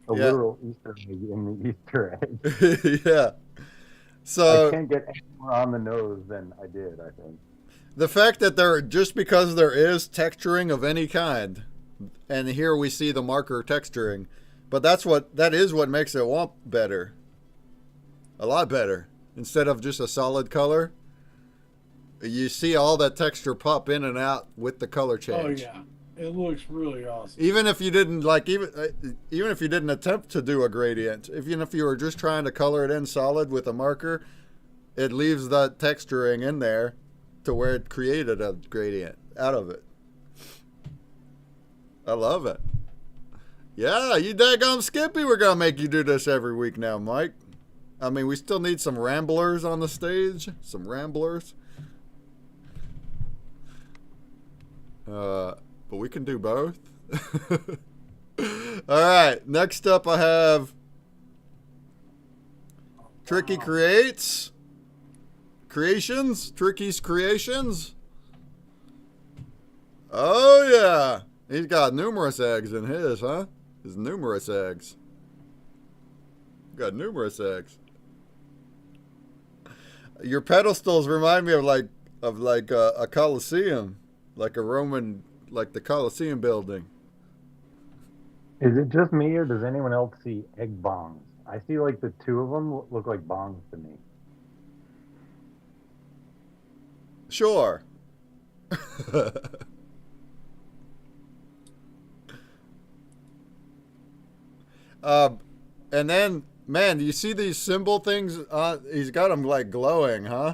A literal Easter egg in the Easter egg. Yeah. So I can't get any more on the nose than I did, I think. The fact that just because there is texturing of any kind, and here we see the marker texturing, but that is what makes it womp better. A lot better. Instead of just a solid color, you see all that texture pop in and out with the color change. Oh yeah. It looks really awesome. Even if you didn't even if you didn't attempt to do a gradient, even if you were just trying to color it in solid with a marker, it leaves that texturing in there to where it created a gradient out of it. I love it. Yeah, you daggum Skippy, we're gonna make you do this every week now, Mike. I mean, we still need some ramblers on the stage. Some ramblers. But we can do both. All right. Next up, I have Tricky Creations. Tricky's Creations. Oh, yeah. He's got numerous eggs in his, huh? His numerous eggs. Got numerous eggs. Your pedestals remind me of a Colosseum, like a Roman. Like the Colosseum building. Is it just me, or does anyone else see egg bongs? I see like the two of them look like bongs to me. Sure. And then, man, do you see these symbol things? He's got them like glowing, huh?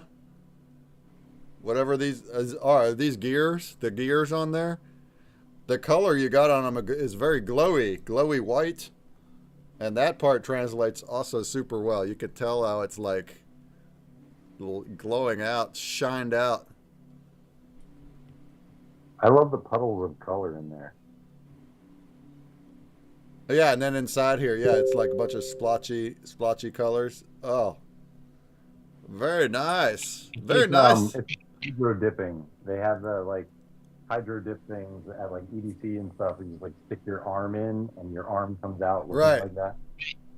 Whatever these are these gears? The gears on there? The color you got on them is very glowy white. And that part translates also super well. You could tell how it's like glowing out, shined out. I love the puddles of color in there. Yeah, and then inside here, yeah, it's like a bunch of splotchy colors. Oh, very nice. Very nice. It's hydro dipping. They have the like hydro dip things at like EDC and stuff. You just like stick your arm in and your arm comes out looking like that.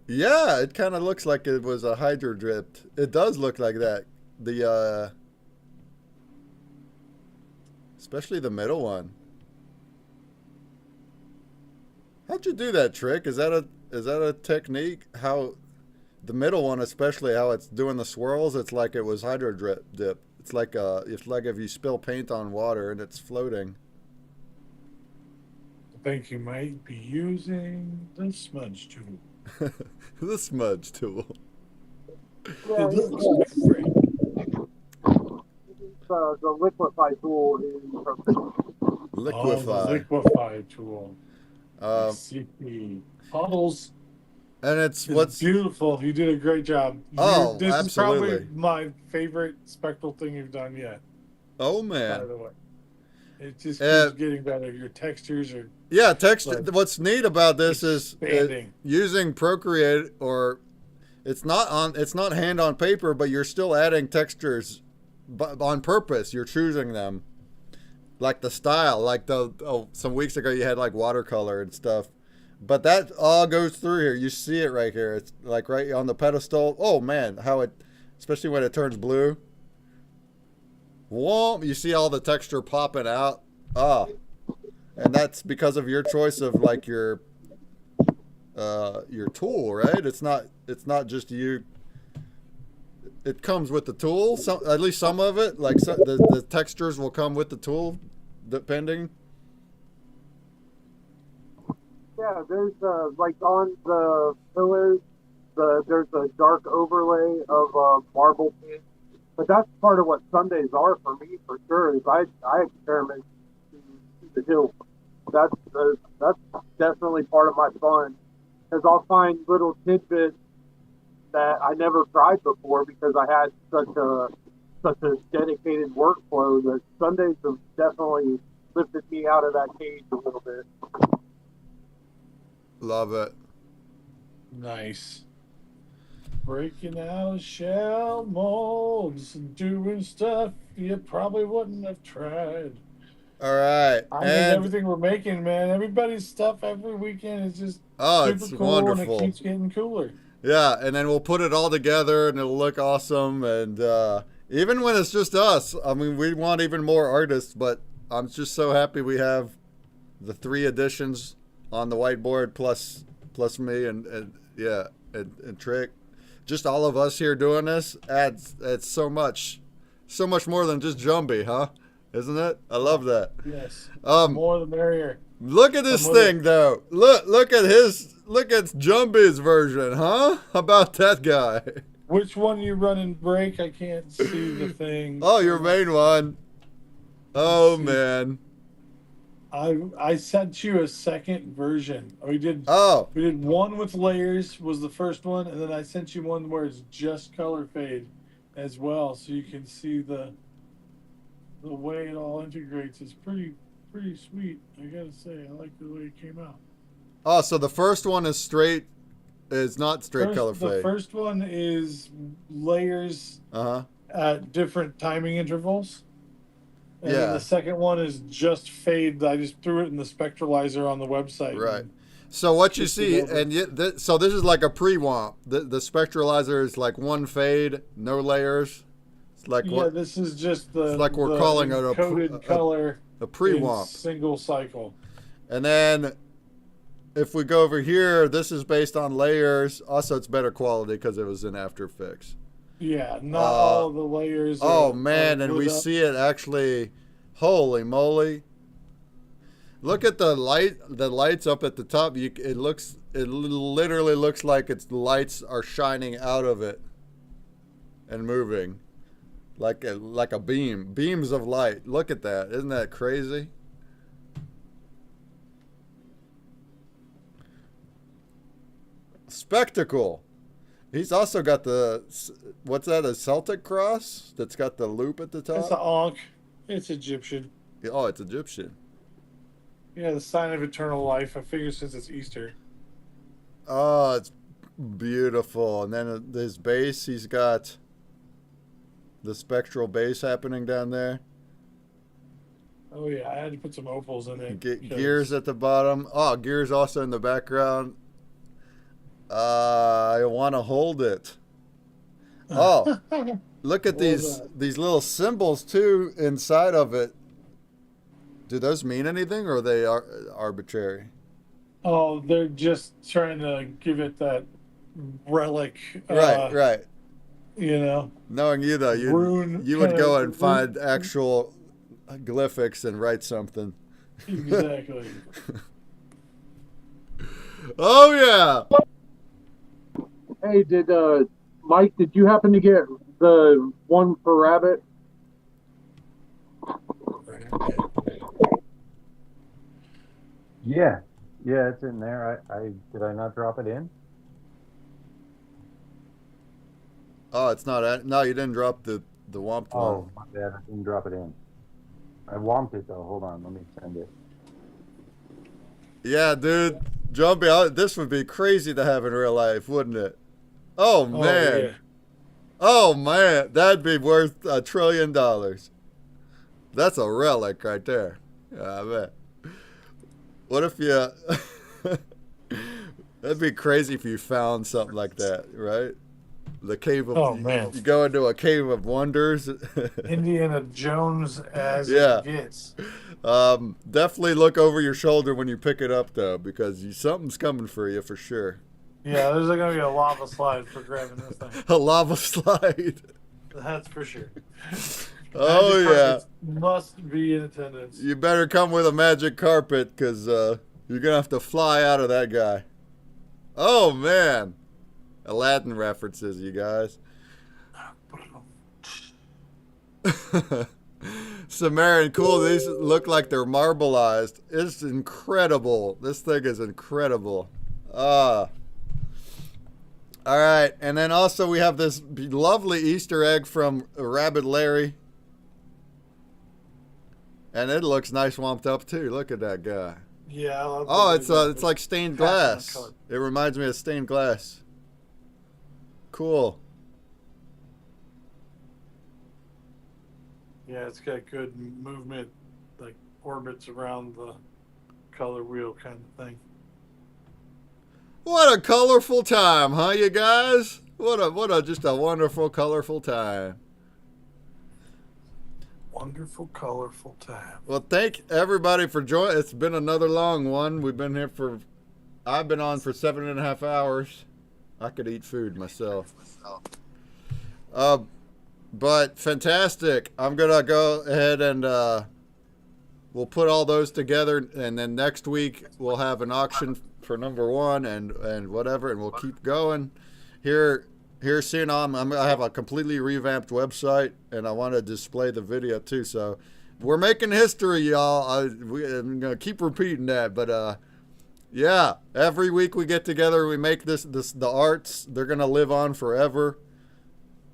Yeah, it kind of looks like it was a hydro dipped. It does look like that. The especially the middle one. How'd you do that trick? Is that a technique? How the middle one, especially how it's doing the swirls, it's like it was hydro dip. It's like if you spill paint on water and it's floating. I think you might be using the smudge tool. The smudge tool. Yeah, the liquefy tool is Liquefy. Oh, the liquefy tool. I see. Puddles. Liquefy. Oh, the liquefy tool. I see. Puddles. Oh, the liquefy tool. I see. Puddles. Oh, the liquefy tool. I see. Puddles. Oh, the liquefy tool. I see. Puddles. Oh, the liquefy tool. And It's beautiful. You did a great job. This is probably absolutely. my favorite Spectral thing you've done yet, Oh by man. the way. It just keeps Uh, getting better. Your textures are yeah, like what's neat about this is expanding. using Procreate, or it's not hand on paper, but you're still adding textures on purpose. You're choosing them. Like the style, like some weeks ago you had like watercolor and stuff. But that all goes through here. You see it right here. It's like right on the pedestal. Oh man, how it, especially when it turns blue. Whoa, you see all the texture popping out. Ah, and that's because of your choice of like your tool, right? It's not just you. It comes with the tool. At least some of it, like the textures will come with the tool, depending. Yeah, there's like on the pillars, there's a dark overlay of marble paint. But that's part of what Sundays are for me, for sure. Is I experiment to the hill. That's definitely part of my fun. Because I'll find little tidbits that I never tried before because I had such a dedicated workflow that Sundays have definitely lifted me out of that cage a little bit. Love it. Nice. Breaking out of shell molds and doing stuff you probably wouldn't have tried. All right. I mean, everything we're making, man, everybody's stuff every weekend is just super it's cool, wonderful. and it keeps getting cooler. Yeah, and then we'll put it all together and it'll look awesome. And even when it's just us, I mean, we want even more artists, but I'm just so happy we have the 3 editions on the whiteboard plus me and Trick. Just all of us here doing this adds so much more than just Jumbie, huh? Isn't it? I love that. Yes. More the merrier. Look at this thing though. Look at Jumbie's version, huh? How about that guy? Which one you running break? I can't see the thing. Oh, your main one. Oh man. I sent you a second version. We did one with layers was the first one, and then I sent you one where it's just color fade as well, so you can see the way it all integrates. It's pretty sweet. I gotta say, I like the way it came out. Oh, so the first one is not straight color fade. The first one is layers at different timing intervals. And then the second one is just fade. I just threw it in the spectralizer on the website. Right. So what you see, so this is like a pre-womp. The spectralizer is like one fade, no layers. It's like this is just the. It's like we're calling it a color. A pre-womp. Single cycle. And then, if we go over here, this is based on layers. Also, it's better quality because it was in After Effects. Yeah, not all the layers. Oh man, and we see it actually. Holy moly! Look at the lights up at the top. It literally looks like the lights are shining out of it and moving, like a beams of light. Look at that! Isn't that crazy? Spectacle. He's also got what's that, a Celtic cross that's got the loop at the top? It's an Ankh. It's Egyptian. Oh, it's Egyptian. Yeah, the sign of eternal life. I figure since it's Easter. Oh, it's beautiful. And then his base, he's got the spectral base happening down there. Oh, yeah, I had to put some opals in it. Gears at the bottom. Oh, gears also in the background. I want to hold it. Oh, look at these little symbols too inside of it. Do those mean anything, or are they arbitrary? Oh, they're just trying to give it that relic. Right. You know. Knowing you though, you would go and find actual glyphics and write something. Exactly. Oh yeah. Hey, Mike, did you happen to get the one for Rabbit? Yeah, it's in there. Did I not drop it in? Oh, it's not. No, you didn't drop the womped one. Oh, my bad. I didn't drop it in. I womped it though. Hold on. Let me send it. Yeah, dude. Jumpy, this would be crazy to have in real life, wouldn't it? Oh, man. yeah. Oh, man. That'd be worth $1 trillion. That's a relic right there. Yeah, I bet. What if you... That'd be crazy if you found something like that, right? The cave of... Oh, man. You go into a cave of wonders. Indiana Jones as Yeah. it gets. Definitely look over your shoulder when you pick it up, though, because something's coming for you for sure. Yeah, there's going to be a lava slide for grabbing this thing. A lava slide. That's for sure. Oh, Magic yeah. carpets must be in attendance. You better come with a magic carpet, because you're going to have to fly out of that guy. Oh, man. Aladdin references, you guys. Sumerian, cool. These look like they're marbleized. It's incredible. This thing is incredible. All right. And then also we have this lovely Easter egg from Rabbit Larry. And it looks nice womped up too. Look at that guy. Yeah, I love Oh, it's like stained glass. color. It reminds me of stained glass. Cool. Yeah, it's got good movement, like orbits around the color wheel kind of thing. What a colorful time, huh, you guys? Just a wonderful, colorful time. Wonderful, colorful time. Well, thank everybody for joining. It's been another long one. I've been on for 7.5 hours. I could eat food myself. But fantastic. I'm gonna go ahead and we'll put all those together, and then next week we'll have an auction for number 1 and whatever, and we'll keep going. Here soon I have a completely revamped website, and I want to display the video too. So we're making history, y'all. I'm gonna keep repeating that, but yeah, every week we get together, we make the arts. They're gonna live on forever.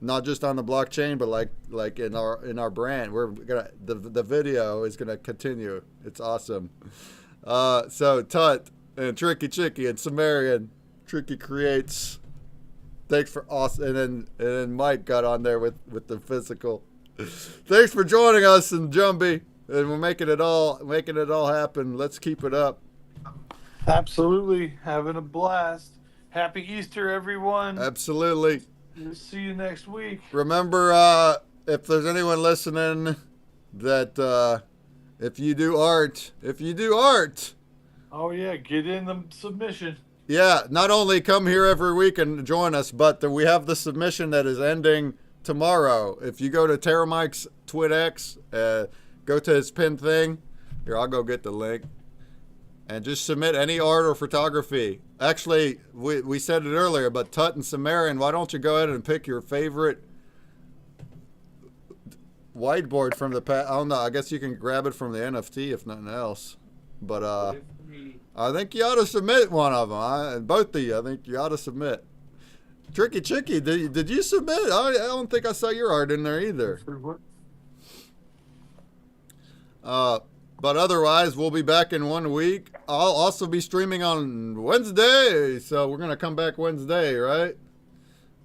Not just on the blockchain, but like in our brand. We're gonna the video is gonna continue. It's awesome. So Tut and Tricky Chicky and Sumerian, Tricky Creates. Thanks for awesome, and then Mike got on there with the physical. Thanks for joining us and Jumbie, and we're making it all happen. Let's keep it up. Absolutely, having a blast. Happy Easter, everyone. Absolutely. We'll see you next week. Remember, if there's anyone listening, that if you do art, Oh yeah, get in the submission. yeah, not only come here every week and join us, but we have the submission that is ending tomorrow. If you go to Terra Mike's TwitX, go to his pinned thing. Here, I'll go get the link. And just submit any art or photography. Actually, we said it earlier, but Tut and Sumerian, why don't you go ahead and pick your favorite whiteboard from the past? I don't know. I guess you can grab it from the NFT if nothing else. But I think you ought to submit one of them. Both of you, I think you ought to submit. Tricky Chicky, did you submit? I don't think I saw your art in there either. But otherwise, we'll be back in 1 week. I'll also be streaming on Wednesday, so we're gonna come back Wednesday, right?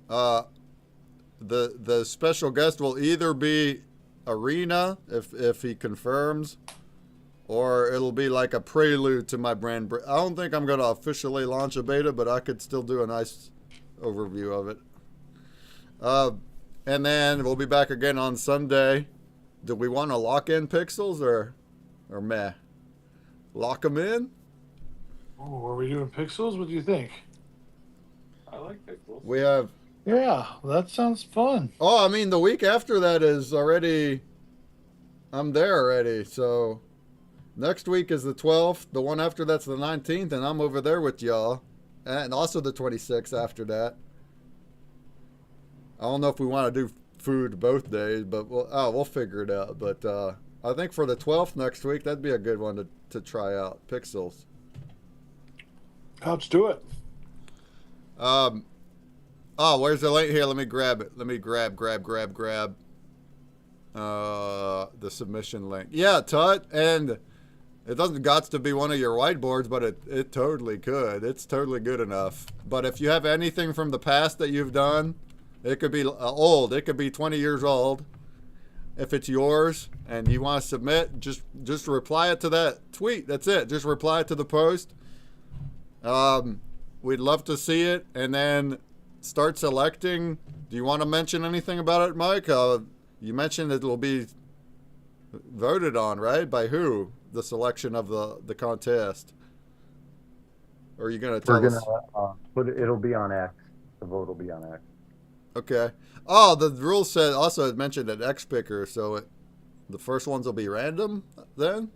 The special guest will either be Arena if he confirms, or it'll be like a prelude to my brand. I don't think I'm gonna officially launch a beta, but I could still do a nice overview of it. And then we'll be back again on Sunday. Do we want to lock in pixels or meh? Lock them in? Oh, are we doing pixels? What do you think? I like pixels. We have... Yeah, that sounds fun. Oh, I mean, the week after that is already... I'm there already, so... Next week is the 12th. The one after that's the 19th, and I'm over there with y'all. And also the 26th after that. I don't know if we want to do food both days, but we'll figure it out. But I think for the 12th next week, that'd be a good one to try out. Pixels. Let's do it. Oh, where's the link? Here, let me grab it. Let me grab the submission link. Yeah, Tut, and it doesn't got to be one of your whiteboards, but it totally could. It's totally good enough. But if you have anything from the past that you've done, it could be old. It could be 20 years old. If it's yours and you want to submit, just reply it to that tweet. That's it. Just reply it to the post. We'd love to see it, and then start selecting. Do you want to mention anything about it, Mike? You mentioned it will be voted on, right? By who? The selection of the contest. Or are you going to tell us? It'll be on X. The vote will be on X. Okay. Oh, the rule said also it mentioned an X picker, so the first ones will be random then?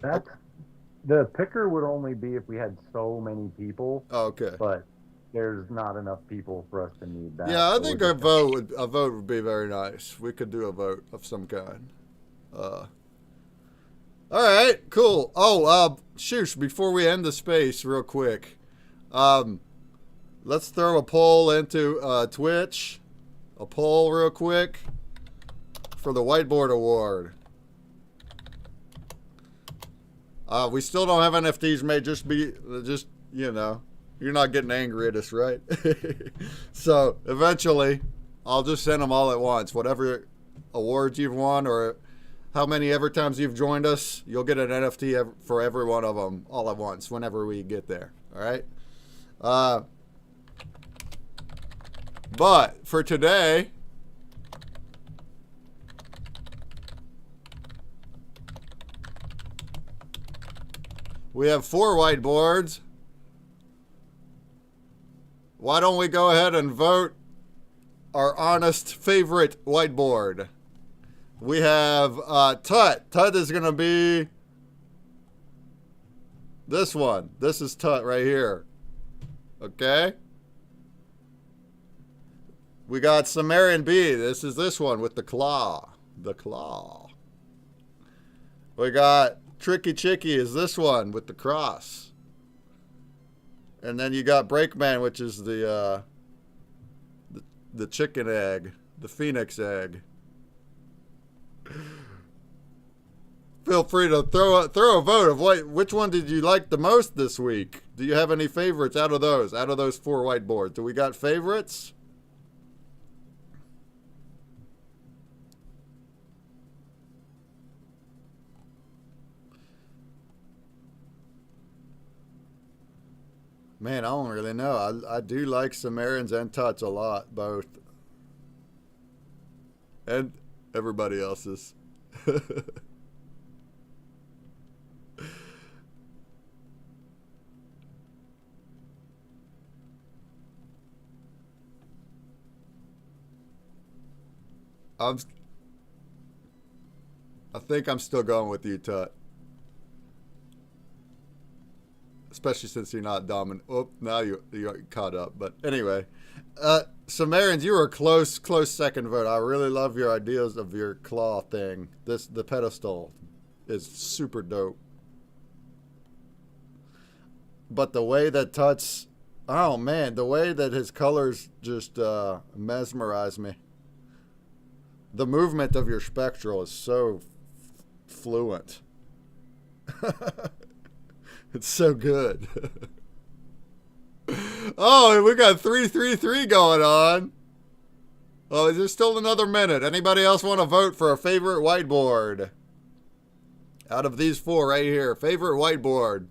The picker would only be if we had so many people. Oh, okay. But there's not enough people for us to need that. Yeah, I so think a vote would be very nice. We could do a vote of some kind. All right, cool. Oh, Shoosh, before we end the space real quick, let's throw a poll into Twitch. A poll real quick for the Whiteboard Award. We still don't have NFTs made. Just you know, you're not getting angry at us, right? So eventually, I'll just send them all at once. Whatever awards you've won or how many ever times you've joined us, you'll get an NFT for every one of them all at once whenever we get there. All right. But for today, we have 4 whiteboards. Why don't we go ahead and vote our honest favorite whiteboard? We have Tut. Tut is going to be this one. This is Tut right here. Okay? We got Sumerian B. This is this one with the claw. The claw. We got Tricky Chicky is this one with the cross. And then you got Breakman, which is the chicken egg, the phoenix egg. Feel free to throw a vote of which one did you like the most this week? Do you have any favorites out of those 4 whiteboards? Do we got favorites? Man, I don't really know. I do like Sumerians and Tuts a lot, both. And everybody else's. I think I'm still going with you, Tut. Especially since you're not dominant. Oh, now you're caught up. But anyway, Sumerians, you were a close second vote. I really love your ideas of your claw thing. The pedestal is super dope. But the way that Tut's, oh man, the way that his colors just mesmerize me. The movement of your Spectral is so fluent. It's so good. Oh, we got 333 going on. Oh, is there still another minute? Anybody else want to vote for a favorite whiteboard? Out of these 4 right here, favorite whiteboard.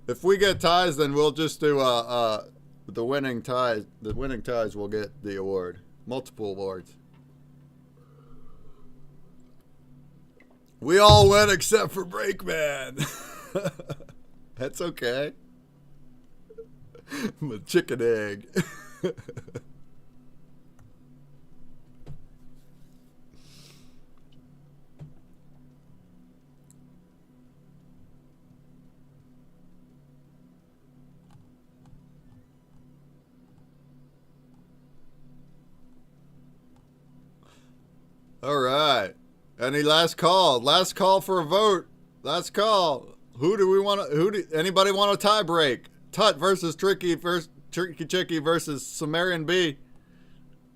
If we get ties, then we'll just do the winning ties. The winning ties will get the award. Multiple awards. We all win except for Breakman. That's okay. I'm a chicken egg. All right. Any last call? Last call for a vote. Last call. Who do we want to? Anybody want a tie break? Tut versus Tricky Chicky versus Sumerian B.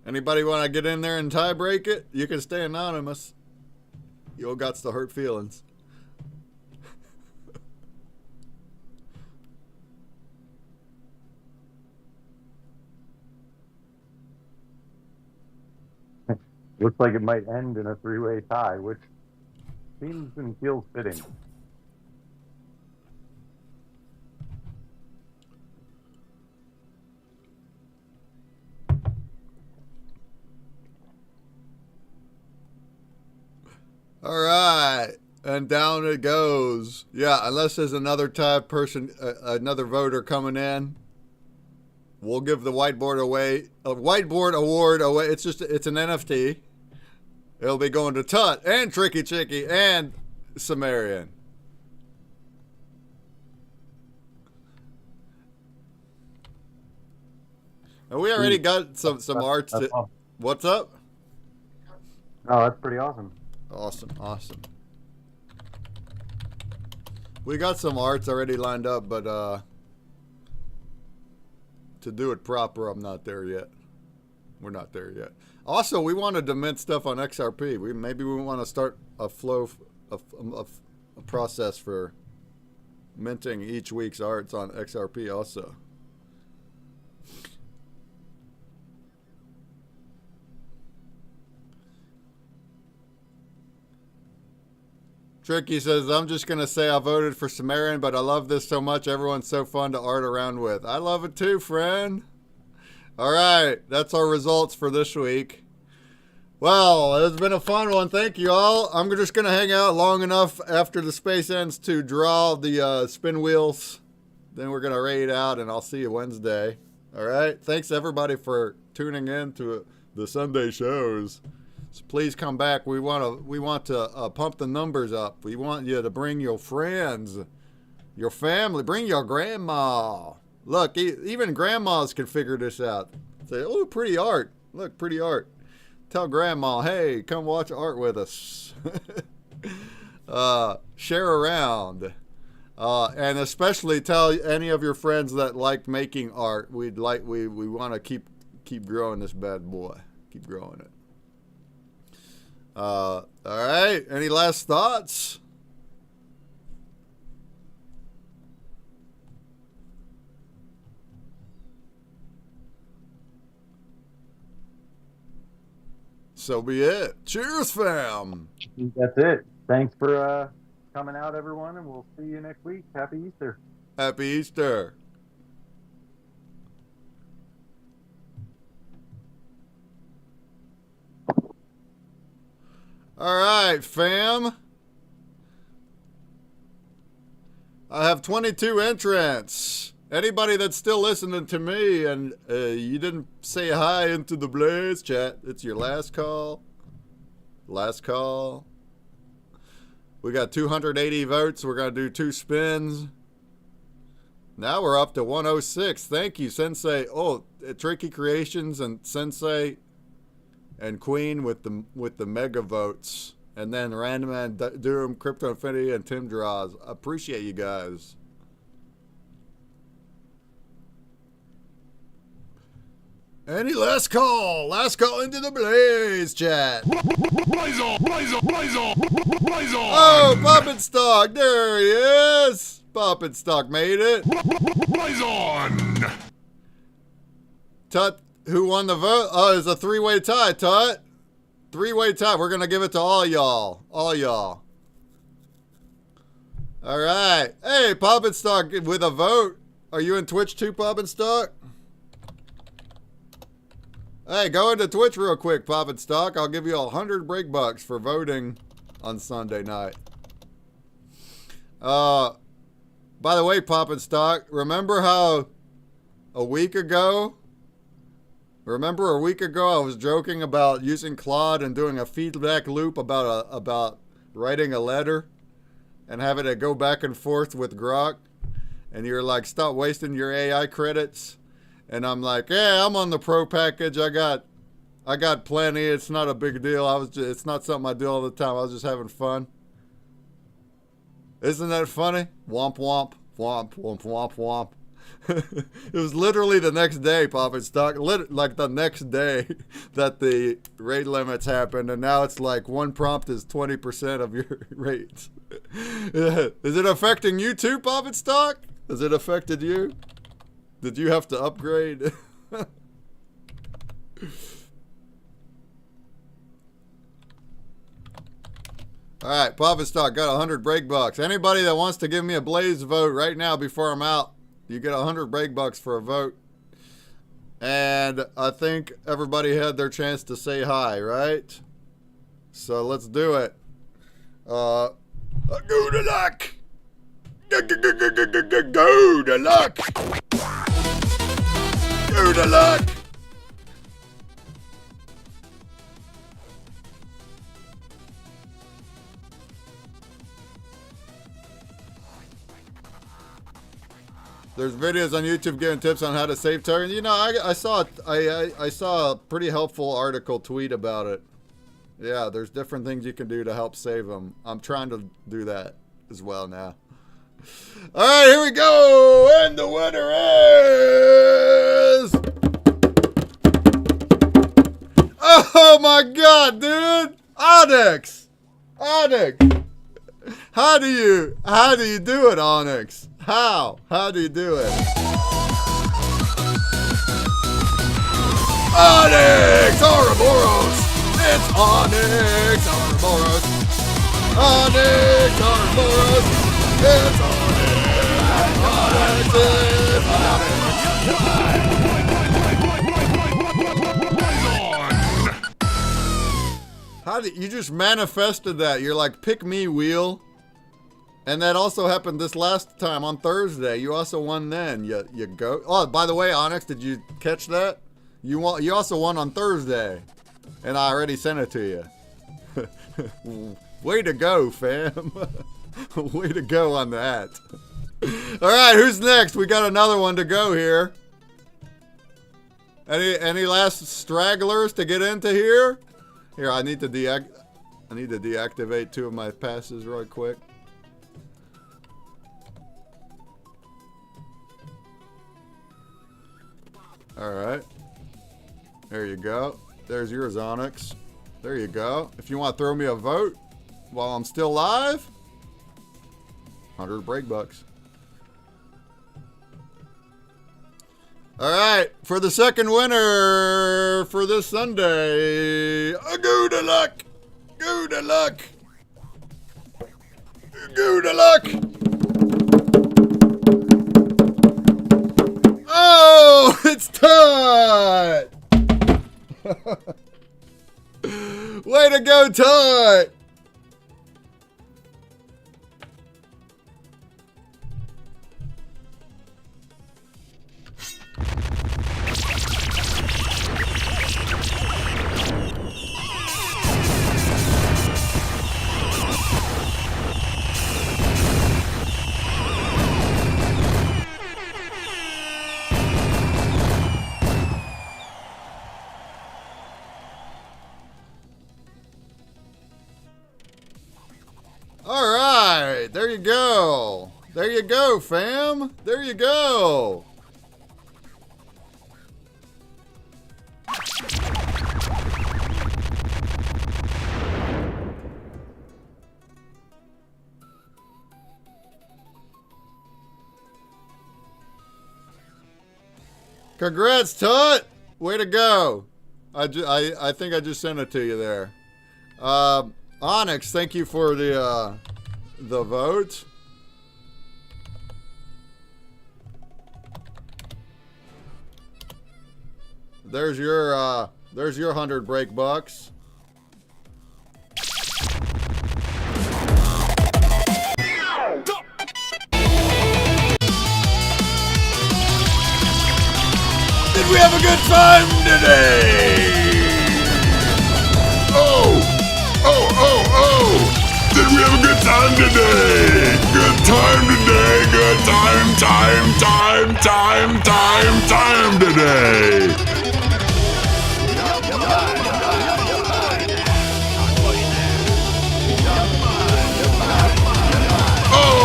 Anybody want to get in there and tie break it? You can stay anonymous. You all got to hurt feelings. Looks like it might end in a three-way tie, which seems and feels fitting. All right, and down it goes. Yeah, unless there's another tie person, another voter coming in, we'll give the whiteboard award away. It's an NFT. It'll be going to Tut and Tricky Chicky and Sumerian. And we already got some arts. Awesome. What's up? Oh, that's pretty awesome. Awesome. We got some arts already lined up, but to do it proper, I'm not there yet. We're not there yet. Also, we wanted to mint stuff on XRP. Maybe we want to start a process for minting each week's arts on XRP also. Tricky says, I'm just going to say I voted for Sumerian, but I love this so much. Everyone's so fun to art around with. I love it too, friend. All right. That's our results for this week. Well, it's been a fun one. Thank you all. I'm just going to hang out long enough after the space ends to draw the spin wheels. Then we're going to raid out, and I'll see you Wednesday. All right. Thanks, everybody, for tuning in to the Sunday shows. So please come back. We want to pump the numbers up. We want you to bring your friends, your family, bring your grandma. Look, even grandmas can figure this out. Say, oh, pretty art. Look, pretty art. Tell grandma, hey, come watch art with us. Share around. And especially tell any of your friends that like making art. We want to keep growing this bad boy. Keep growing it. All right. Any last thoughts? So be it. Cheers, fam. That's it. Thanks for coming out, everyone, and we'll see you next week. Happy Easter. Happy Easter. All right, fam. I have 22 entrants. Anybody that's still listening to me and you didn't say hi into the Blaze chat, it's your last call. Last call. We got 280 votes. We're going to do 2 spins. Now we're up to 106. Thank you, Sensei. Oh, Tricky Creations and Sensei and Queen with the mega votes, and then Random and Doom, Crypto Infinity, and Tim Draws. Appreciate you guys. Any last call? Last call into the Blaze chat. Blaze on! Blaze on! Blaze on! Blaze on! Oh, Poppin' Stock, there he is. Poppin' Stock made it. Blaze on! Tut. Who won the vote? Oh, it's a 3-way tie, Tut. 3-way tie. We're going to give it to all y'all. All y'all. All right. Hey, Poppin' Stock with a vote. Are you in Twitch too, Poppin' Stock? Hey, go into Twitch real quick, Poppin' Stock. I'll give you 100 break bucks for voting on Sunday night. By the way, Poppin' Stock, remember how a week ago I was joking about using Claude and doing a feedback loop about writing a letter and having it go back and forth with Grok, and you're like, stop wasting your AI credits, and I'm like, yeah, I'm on the pro package. I got plenty. It's not a big deal. It's not something I do all the time. I was just having fun. Isn't that funny? Womp womp, womp, womp, womp, womp. It was literally the next day, Papa Stock, like the next day that the rate limits happened, and now it's like one prompt is 20% of your rates. Is it affecting you too, Papa Stock? Has it affected you? Did you have to upgrade? Alright, Papa Stock got 100 break bucks. Anybody that wants to give me a Blaze vote right now before I'm out, you get 100 break bucks for a vote. And I think everybody had their chance to say hi, right? So let's do it. Go to luck! Go to luck! Go to luck! There's videos on YouTube giving tips on how to save tokens. You know, I saw a pretty helpful article tweet about it. Yeah, there's different things you can do to help save them. I'm trying to do that as well now. All right, here we go, and the winner is. Oh my God, dude! Onyx. How do you do it, Onyx? How do you do it? Onyx Ouroboros! It's Onyx Ouroboros! Onyx Ouroboros! It's Onyx! How did you just manifested that? You're like, pick me, wheel. And that also happened this last time on Thursday. You also won then. You go. Oh, by the way, Onyx, did you catch that? You also won on Thursday, and I already sent it to you. Way to go, fam. Way to go on that. All right, who's next? We got another one to go here. Any last stragglers to get into here? Here, I need to deactivate 2 of my passes real quick. All right. There you go. There's yours, Onyx. There you go. If you want to throw me a vote while I'm still live, 100 break bucks. All right. For the second winner for this Sunday, go to luck. Go to luck. Go to luck. Oh, it's Todd! Way to go, Todd! All right, there you go. There you go, fam. There you go. Congrats, Tut. Way to go. I think I just sent it to you there. Onyx, thank you for the vote. There's your 100 break bucks. Did we have a good time today? Oh! Did we have a good time today? Good time today. Good time today. Oh!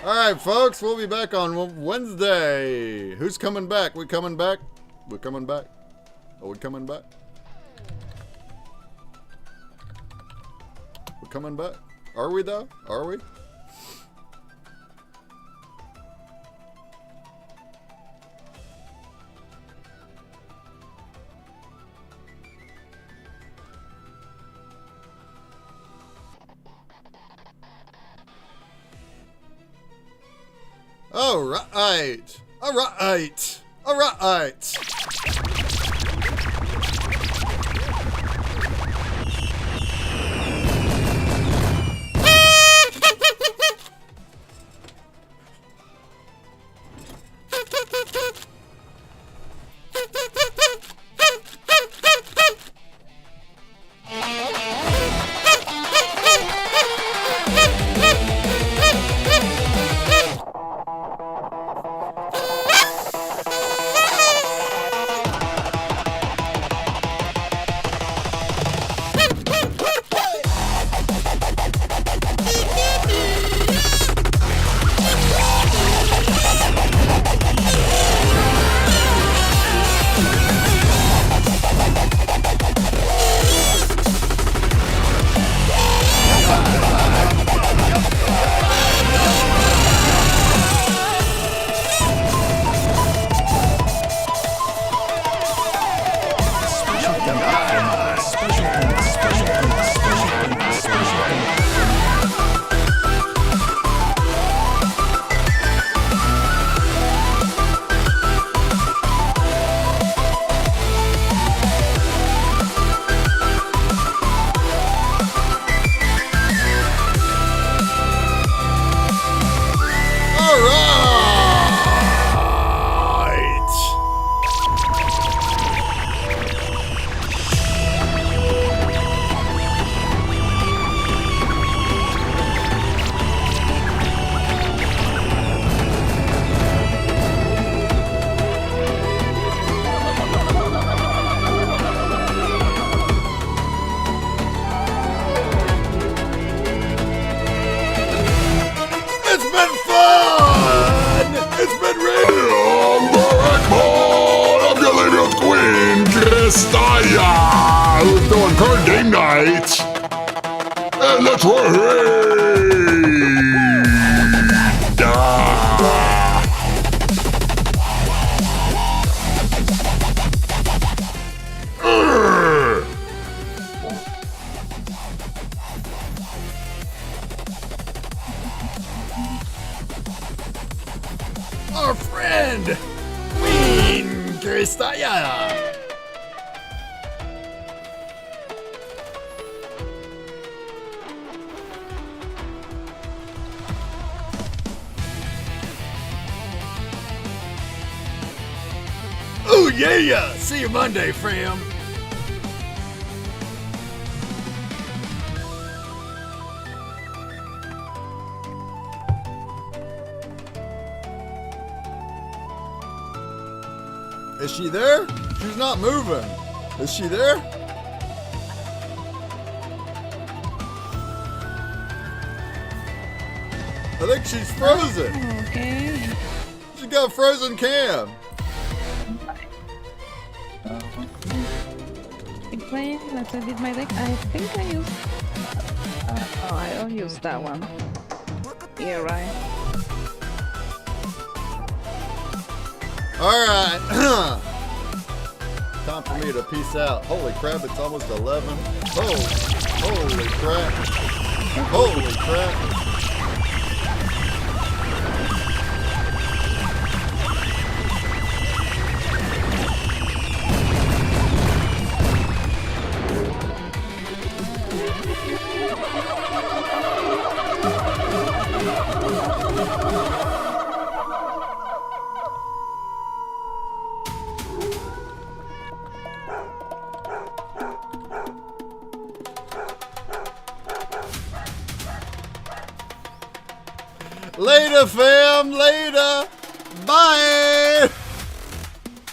All right, folks, we'll be back on Wednesday. Who's coming back? We coming back? We're coming back. Are we coming back? We're coming back. Are we though? Are we? All right. All right. All right. Who's doing card game night? And let's raid! Our friend, Queen Kristaya. Oh yeah! See you Monday, fam. Is she there? She's not moving. Is she there? I think she's frozen. Okay. She got frozen cam. Playing, let's edit my deck. I think I used. Oh, I don't use that one. Yeah, right. Alright. Time for me to peace out. Holy crap, it's almost 11. Oh, holy crap. Holy crap. Later, fam. Later. Bye.